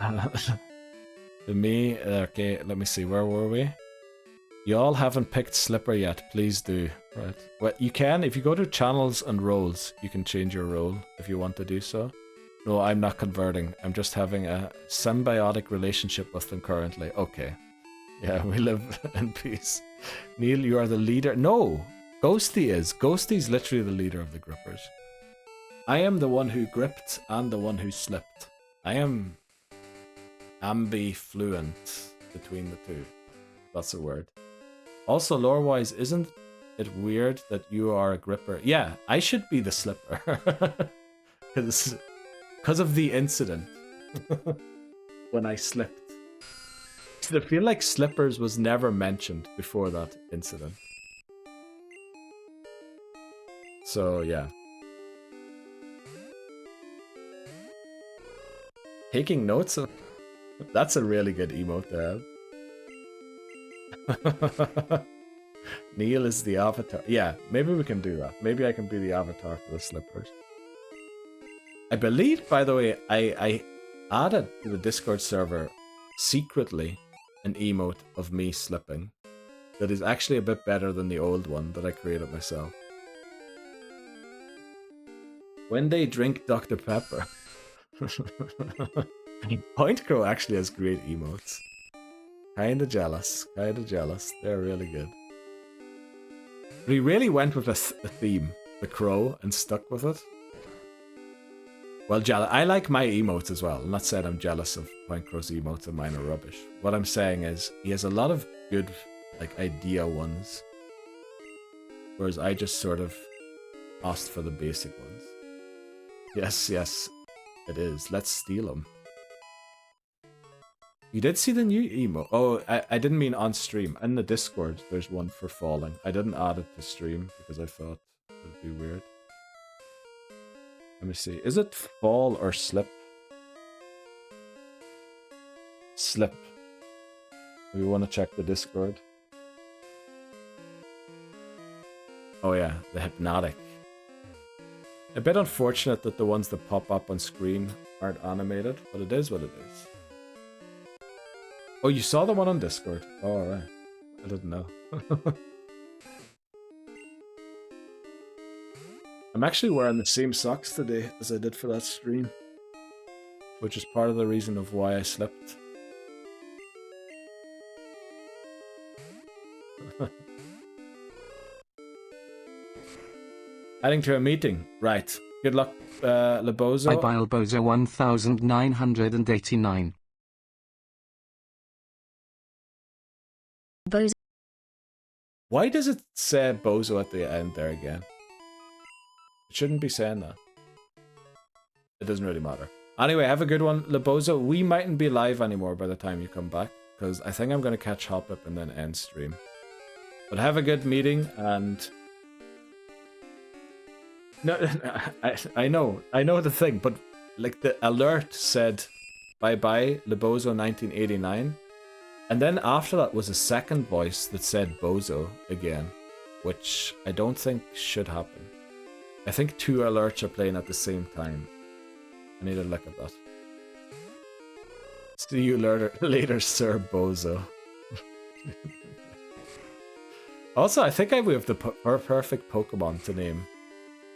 To me, okay, let me see, where were we? You all haven't picked Slipper yet, please do. Right. Well, you can, if you go to channels and roles, you can change your role if you want to do so. No, I'm not converting. I'm just having a symbiotic relationship with them currently. Okay. Yeah, we live in peace. Neil, you are the leader. No! Ghosty is. Ghosty's literally the leader of the grippers. I am the one who gripped and the one who slipped. I am ambifluent between the two. That's a word. Also, lore-wise, isn't it weird that you are a gripper? Yeah, I should be the slipper. Because of the incident. When I slipped. I feel like slippers was never mentioned before that incident. So, yeah. Taking notes of... That's a really good emote to have. Neil is the avatar. Yeah, maybe we can do that. Maybe I can be the avatar for the slippers. I believe, by the way, I added to the Discord server secretly an emote of me slipping that is actually a bit better than the old one that I created myself. When they drink Dr. Pepper. Point Crow actually has great emotes. Kinda jealous. Kinda jealous. They're really good. But he really went with a theme, the crow, and stuck with it. Well, I like my emotes as well. I'm not saying I'm jealous of Point Crow's emotes and mine are rubbish. What I'm saying is he has a lot of good like idea ones. Whereas I just sort of asked for the basic ones. Yes, yes, it is. Let's steal them. You did see the new emo? Oh, I didn't mean on stream. In the Discord, there's one for falling. I didn't add it to stream because I thought it would be weird. Let me see. Is it fall or slip? Slip. We want to check the Discord. Oh yeah, the hypnotic. A bit unfortunate that the ones that pop up on screen aren't animated, but it is what it is. Oh, you saw the one on Discord? Oh, alright. I didn't know. I'm actually wearing the same socks today as I did for that stream, which is part of the reason of why I slept. Heading to a meeting. Right. Good luck, Lebozo. I Bilbozo 1989. Bozo. Why does it say Bozo at the end there again? It shouldn't be saying that. It doesn't really matter. Anyway, have a good one, Lebozo. We mightn't be live anymore by the time you come back, because I think I'm going to catch Hoppip and then end stream. But have a good meeting, and... No, I know the thing, but like the alert said bye-bye, Lebozo 1989. And then after that was a second voice that said Bozo again, which I don't think should happen. I think two alerts are playing at the same time. I need to look at that. See you later, Sir Bozo. Also, I think we have the perfect Pokemon to name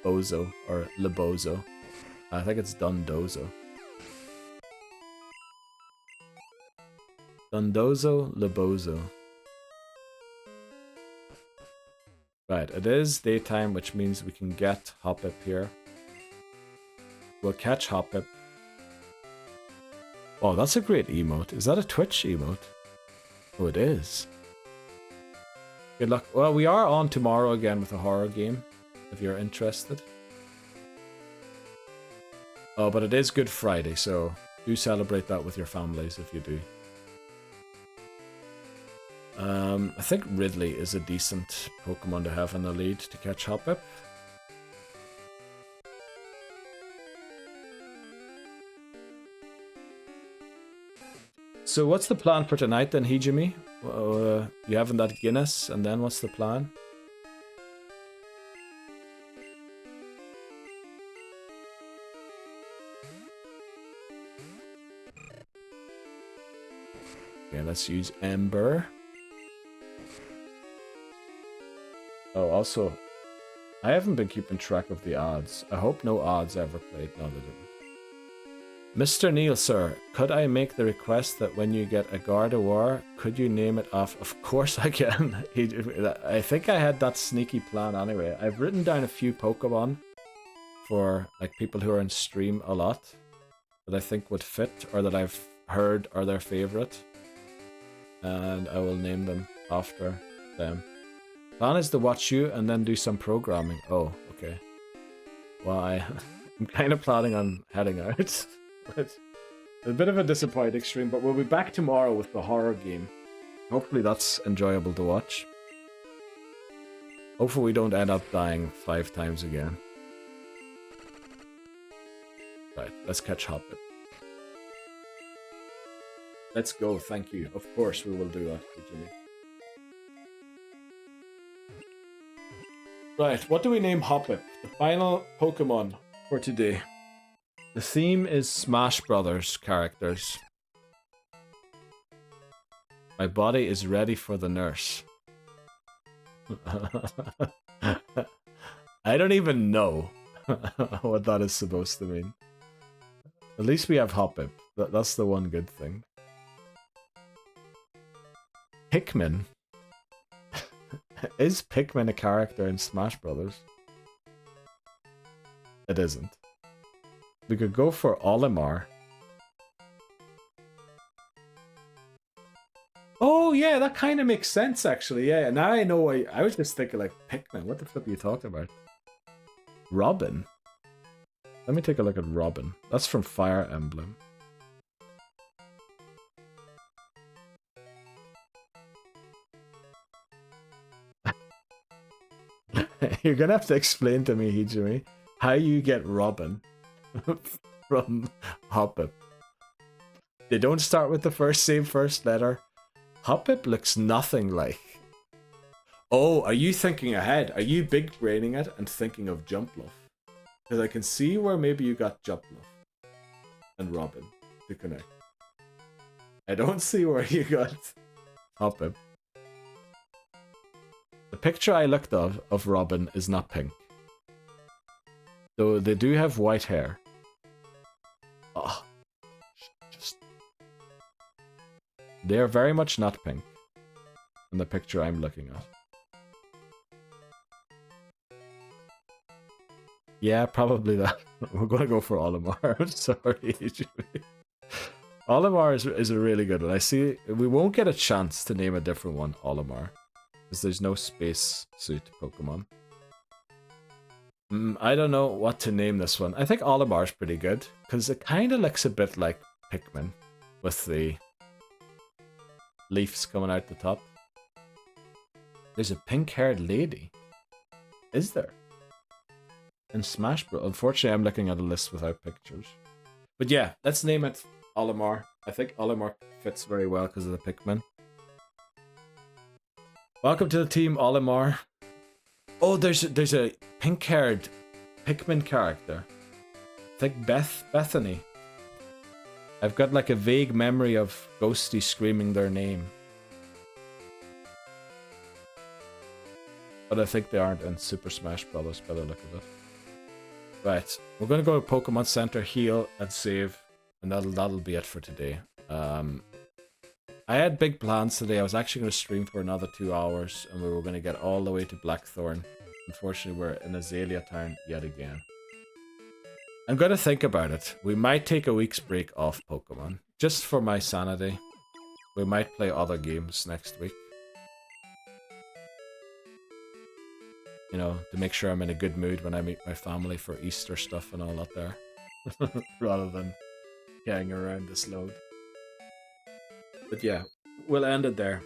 Bozo or Lebozo. I think it's Dundozo. Dundozo, Lebozo. Right, it is daytime, which means we can get Hoppip here. We'll catch Hoppip. Oh, that's a great emote. Is that a Twitch emote? Oh, it is. Good luck. Well, we are on tomorrow again with a horror game, if you're interested. Oh, but it is Good Friday, so do celebrate that with your families if you do. I think Ridley is a decent Pokemon to have in the lead to catch Hoppip. So what's the plan for tonight then, Hijimi? You having that Guinness, and then what's the plan? Okay, let's use Ember. Oh, also, I haven't been keeping track of the odds. I hope no odds ever played. No, they didn't. Mr. Neil, sir, could I make the request that when you get a Gardevoir, could you name it off? Of course I can. I think I had that sneaky plan anyway. I've written down a few Pokemon for like people who are in stream a lot that I think would fit or that I've heard are their favorite. And I will name them after them. Plan is to watch you and then do some programming. Oh, okay. Well, I'm kind of planning on heading out. It's a bit of a disappointing stream, but we'll be back tomorrow with the horror game. Hopefully that's enjoyable to watch. Hopefully we don't end up dying 5 times again. Right, let's catch Hoppip. Let's go, thank you. Of course we will do that, Jimmy. Right, what do we name Hoppip? The final Pokemon for today. The theme is Smash Brothers characters. My body is ready for the nurse. I don't even know what that is supposed to mean. At least we have Hoppip. That's the one good thing. Pikmin. Is Pikmin a character in Smash Brothers? It isn't. We could go for Olimar. Oh yeah, that kind of makes sense actually. Yeah, now I know why. I was just thinking like Pikmin. What the flip are you talking about? Robin. Let me take a look at Robin. That's from Fire Emblem. You're gonna have to explain to me, Hijumi, how you get Robin from Hoppip. They don't start with the same first letter. Hoppip looks nothing like. Oh, are you thinking ahead? Are you big braining it and thinking of Jumpluff? Because I can see where maybe you got Jumpluff and Robin to connect. I don't see where you got Hoppip. The picture I looked of Robin is not pink. Though they do have white hair. Oh, just... They're very much not pink in the picture I'm looking at. Yeah, probably that. We're gonna go for Olimar. I'm sorry. Olimar is a really good one. I see we won't get a chance to name a different one Olimar. Because there's no space suit Pokemon. I don't know what to name this one. I think Olimar's pretty good. Because it kind of looks a bit like Pikmin. With the leaves coming out the top. There's a pink-haired lady. Is there? In Smash Bros. Unfortunately, I'm looking at a list without pictures. But yeah, let's name it Olimar. I think Olimar fits very well because of the Pikmin. Welcome to the team, Olimar. Oh, there's a pink-haired Pikmin character. I think Bethany. I've got like a vague memory of Ghosty screaming their name. But I think they aren't in Super Smash Bros. By the look of it. Right, we're gonna go to Pokemon Center, heal, and save, and that'll be it for today. I had big plans today. I was actually going to stream for another 2 hours, and we were going to get all the way to Blackthorn. Unfortunately, we're in Azalea Town yet again. I'm going to think about it. We might take a week's break off Pokemon, just for my sanity. We might play other games next week. You know, to make sure I'm in a good mood when I meet my family for Easter stuff and all that there. Rather than carrying around this load. But yeah, we'll end it there.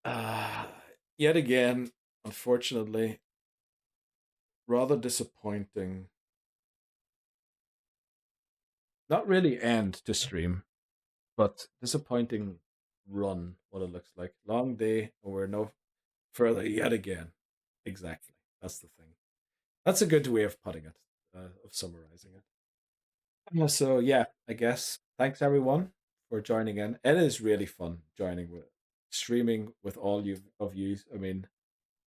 Yet again, unfortunately, rather disappointing. Not really end to stream, but disappointing run, what it looks like. Long day, and we're no further yet again. Exactly, that's the thing. That's a good way of putting it, of summarizing it. So yeah, I guess, thanks everyone for joining in. It is really fun streaming with all of you. I mean,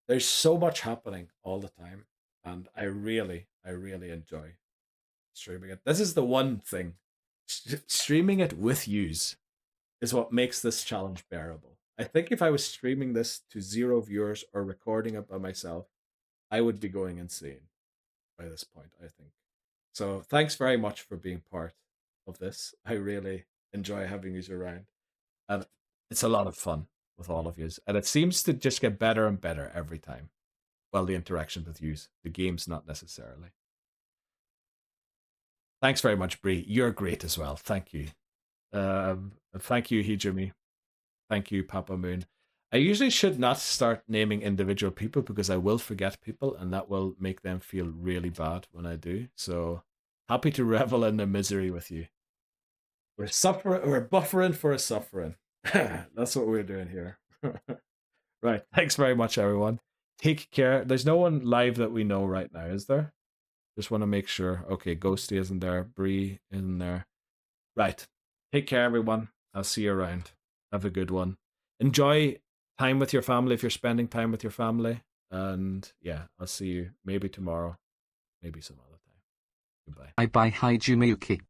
there's so much happening all the time, and I really enjoy streaming it. This is the one thing. Streaming it with yous is what makes this challenge bearable. I think if I was streaming this to 0 viewers or recording it by myself, I would be going insane by this point, I think. So thanks very much for being part of this. I really enjoy having you around. And it's a lot of fun with all of you. And it seems to just get better and better every time. Well, the interaction with you, the games not necessarily. Thanks very much, Bree. You're great as well. Thank you. Thank you, Hijumi. Thank you, Papa Moon. I usually should not start naming individual people because I will forget people and that will make them feel really bad when I do. So happy to revel in the misery with you. We're buffering for a suffering. That's what we're doing here. Right. Thanks very much, everyone. Take care. There's no one live that we know right now, is there? Just want to make sure. Okay, Ghosty isn't there. Bree isn't there. Right. Take care, everyone. I'll see you around. Have a good one. Enjoy time with your family if you're spending time with your family. And yeah, I'll see you maybe tomorrow, maybe some other time. Goodbye. Bye bye, Hijumeuki.